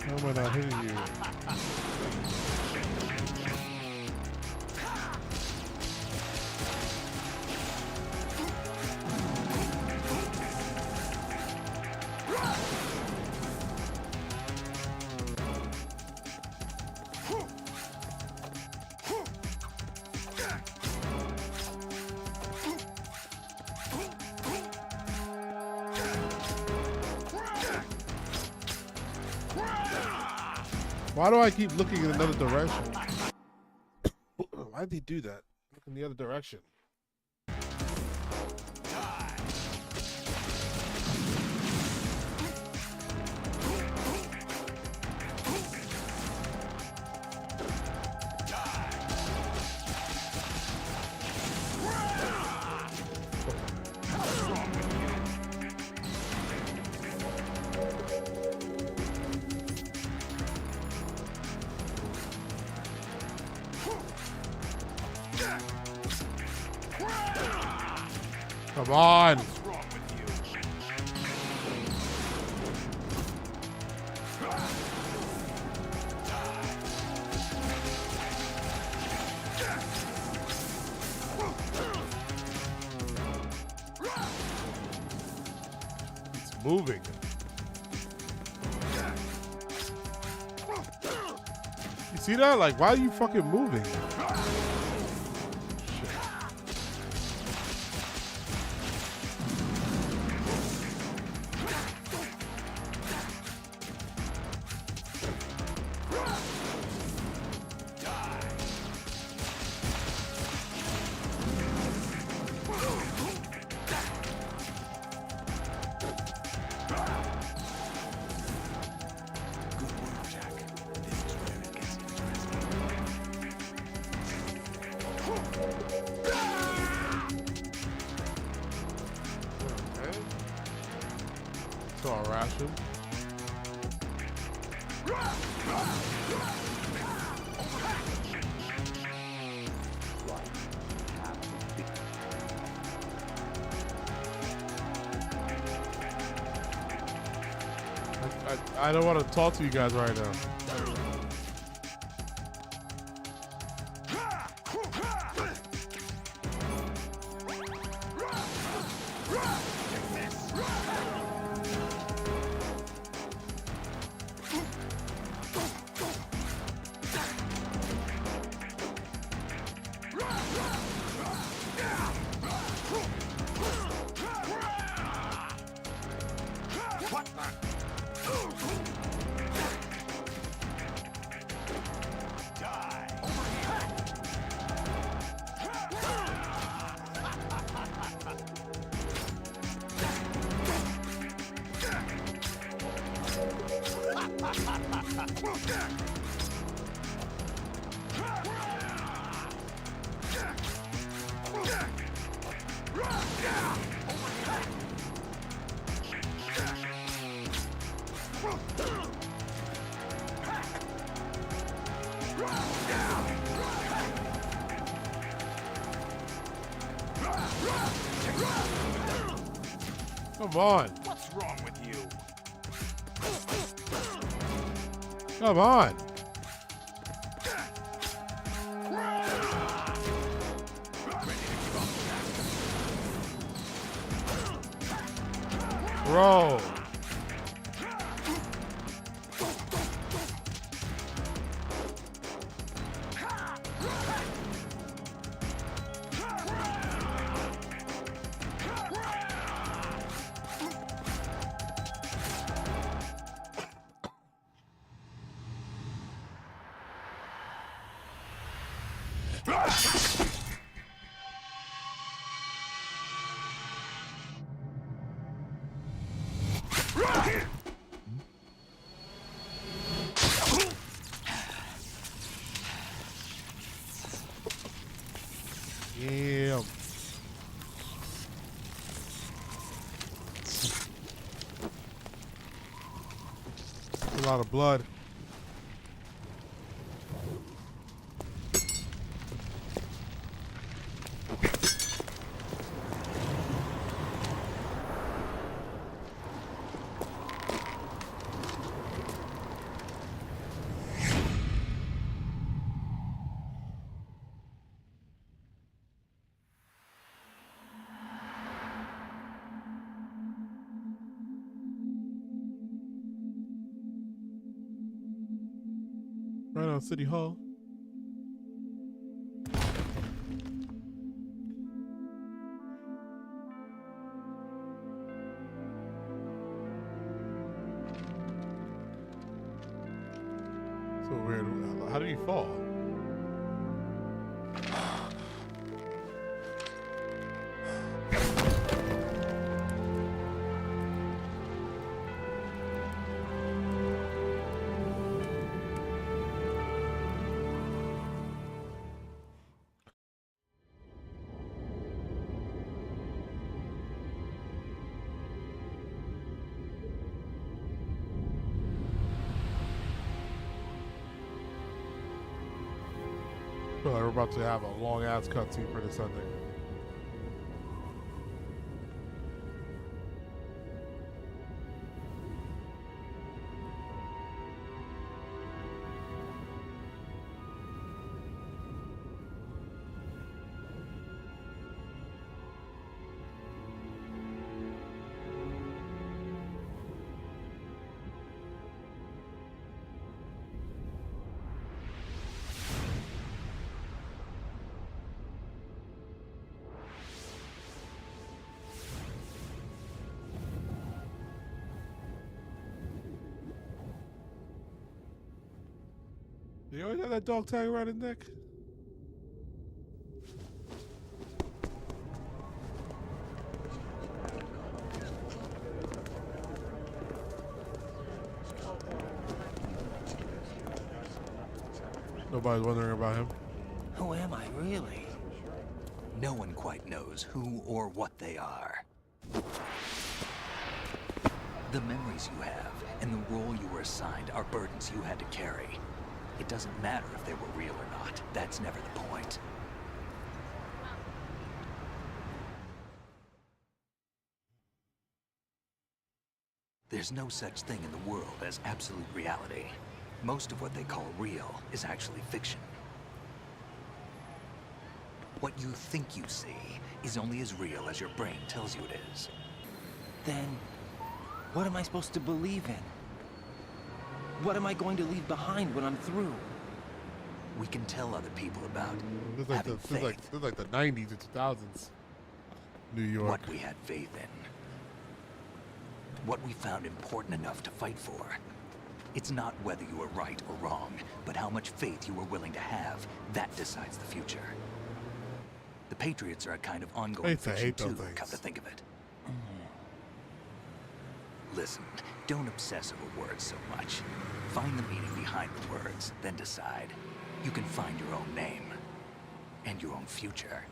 How am I not hitting you? Why do I keep looking in another direction? Why did he do that? Look in the other direction. Come on. It's moving. You see that? Like, why are you fucking moving? Saw a ration. I don't want to talk to you guys right now. Come on. What's wrong with you? Come on. Bro. Damn. A lot of blood. Right on City Hall. So weird. How did he fall? Feel like we're about to have a long ass cutscene for this ending. You always have that dog tag around his neck? Nobody's wondering about him. Who am I, really? No one quite knows who or what they are. The memories you have and the role you were assigned are burdens you had to carry. It doesn't matter if they were real or not. That's never the point. There's no such thing in the world as absolute reality. Most of what they call real is actually fiction. What you think you see is only as real as your brain tells you it is. Then, what am I supposed to believe in? What am I going to leave behind when I'm through? We can tell other people about This is like having faith. this is like the 90s or 2000s. New York. What we had faith in. What we found important enough to fight for. It's not whether you were right or wrong, but how much faith you were willing to have. That decides the future. The Patriots are a kind of ongoing fiction too, come to think of it. Listen, don't obsess over words so much. Find the meaning behind the words, then decide. You can find your own name. And your own future.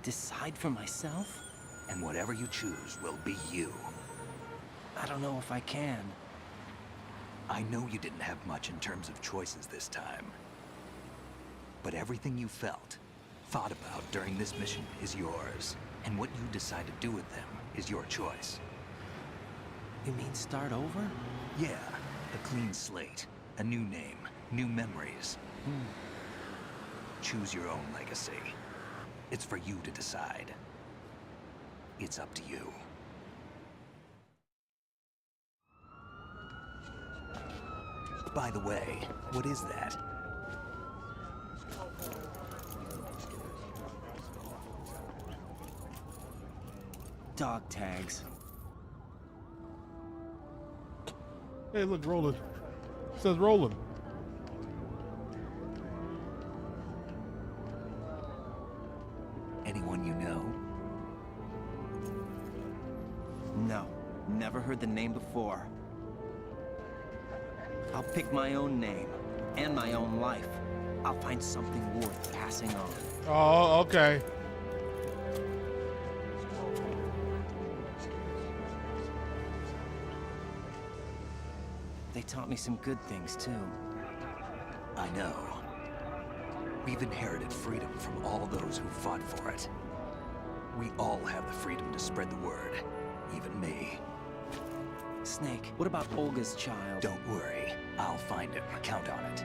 Decide for myself? And whatever you choose will be you. I don't know if I can. I know you didn't have much in terms of choices this time. But everything you felt, thought about during this mission is yours. And what you decide to do with them is your choice. You mean start over? Yeah, a clean slate, a new name, new memories. Choose your own legacy. It's for you to decide. It's up to you. By the way, what is that? Dog tags. Hey, look, Roland. It says Roland. Anyone you know? No, never heard the name before. I'll pick my own name and my own life. I'll find something worth passing on. Oh, okay. They taught me some good things, too. I know. We've inherited freedom from all those who fought for it. We all have the freedom to spread the word, even me. Snake, what about Olga's child? Don't worry, I'll find him. Count on it.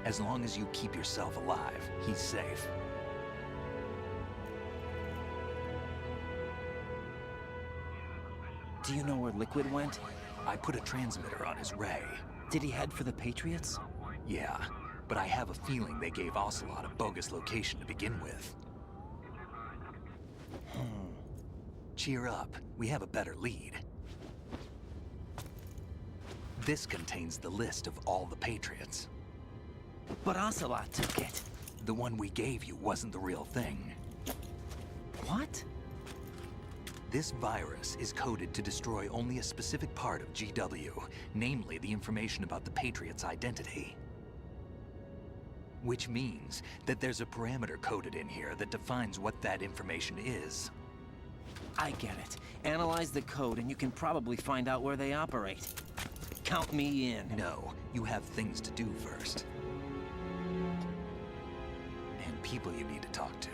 As long as you keep yourself alive, he's safe. Do you know where Liquid went? I put a transmitter on his ray. Did he head for the Patriots? Yeah, but I have a feeling they gave Ocelot a bogus location to begin with. Cheer up, we have a better lead. This contains the list of all the Patriots. But Ocelot took it. The one we gave you wasn't the real thing. What? This virus is coded to destroy only a specific part of GW, namely the information about the Patriots' identity. Which means that there's a parameter coded in here that defines what that information is. I get it. Analyze the code and you can probably find out where they operate. Count me in. No, you have things to do first. And people you need to talk to.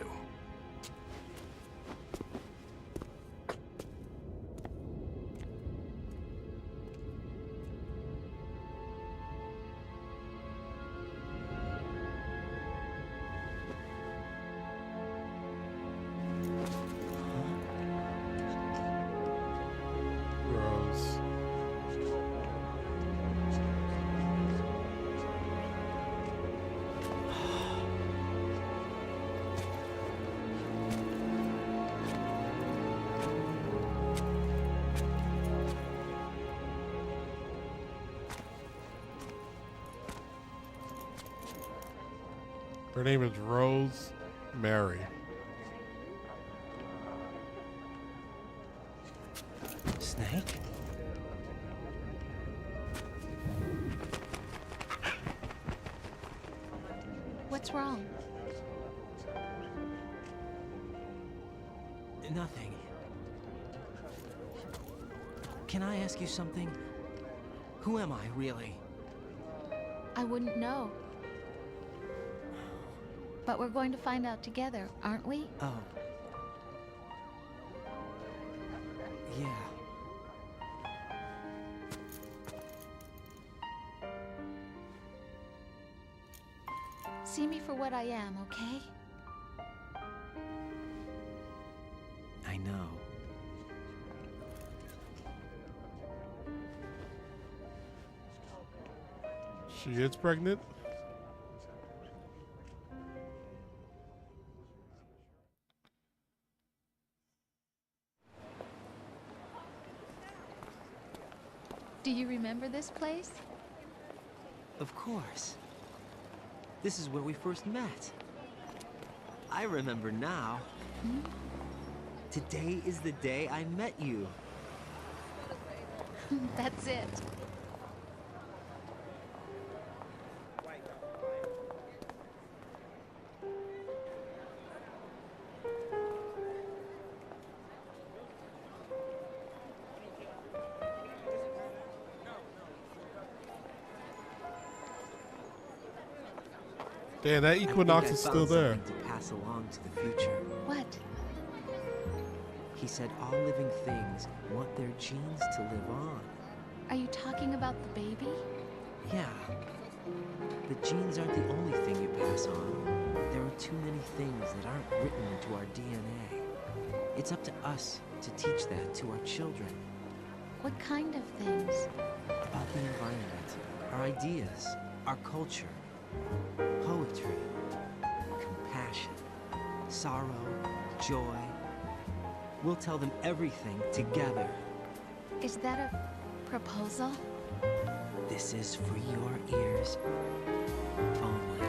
Her name is Rose Mary. Snake? What's wrong? Nothing. Can I ask you something? Who am I, really? I wouldn't know. But we're going to find out together, aren't we? Oh. Yeah. See me for what I am, okay? I know. She is pregnant? Do you remember this place? Of course. This is where we first met. I remember now. Hmm? Today is the day I met you. That's it. Damn, that Equinox is still there. To pass along to the future. What? He said all living things want their genes to live on. Are you talking about the baby? Yeah. The genes aren't the only thing you pass on. There are too many things that aren't written into our DNA. It's up to us to teach that to our children. What kind of things? About the environment, our ideas, our culture, poetry, compassion, sorrow, joy. We'll tell them everything together. Is that a proposal? This is for your ears only.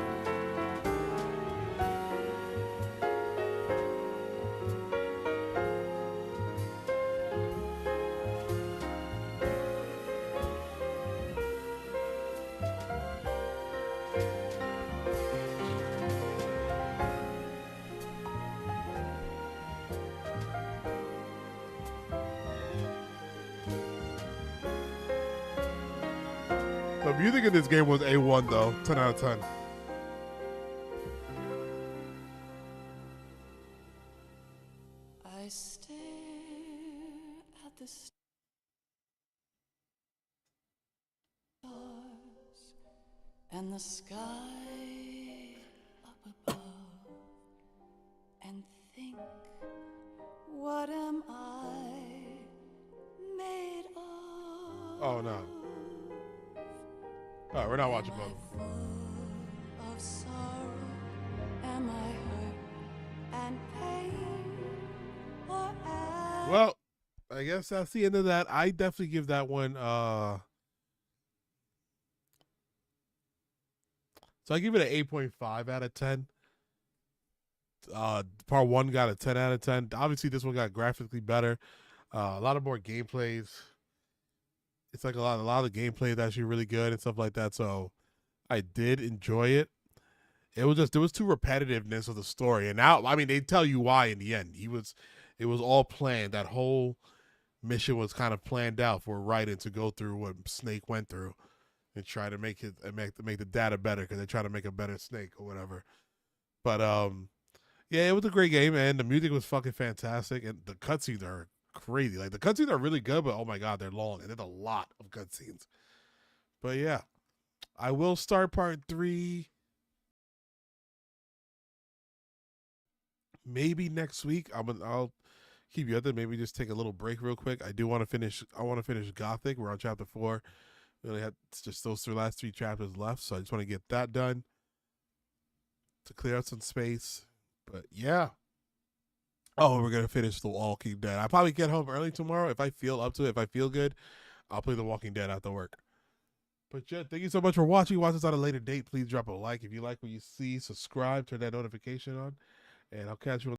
The music in this game was A1 though, 10 out of 10. I stare at the stars and the sky up above and think, what am I made of? Oh no. Alright, we're not watching both. Of sorrow, am I hurt and pain, or am Well, I guess that's the end of that. I definitely give that one so I give it an 8.5 out of 10. Part 1 got a 10 out of 10. Obviously this one got graphically better. A lot of more gameplays. It's like a lot of the gameplay is actually really good and stuff like that. So I did enjoy it. It was just, there was too repetitiveness of the story. And now, I mean, they tell you why in the end. It was all planned. That whole mission was kind of planned out for Raiden to go through what Snake went through and try to make the data better because they try to make a better Snake or whatever. But yeah, it was a great game, and the music was fucking fantastic, and the cutscenes are crazy. Like, the cutscenes are really good, but oh my god, they're long, and there's a lot of cutscenes. But yeah, I will start part 3 maybe next week. I'll keep you up there. Maybe just take a little break real quick. I want to finish Gothic. We're on chapter 4. We only had just those last 3 chapters left, so I just want to get that done to clear out some space. But yeah. Oh, we're gonna finish The Walking Dead. I probably get home early tomorrow if I feel up to it. If I feel good, I'll play The Walking Dead after work. But yeah, thank you so much for watching. Watch this on a later date. Please drop a like if you like what you see. Subscribe, turn that notification on, and I'll catch you on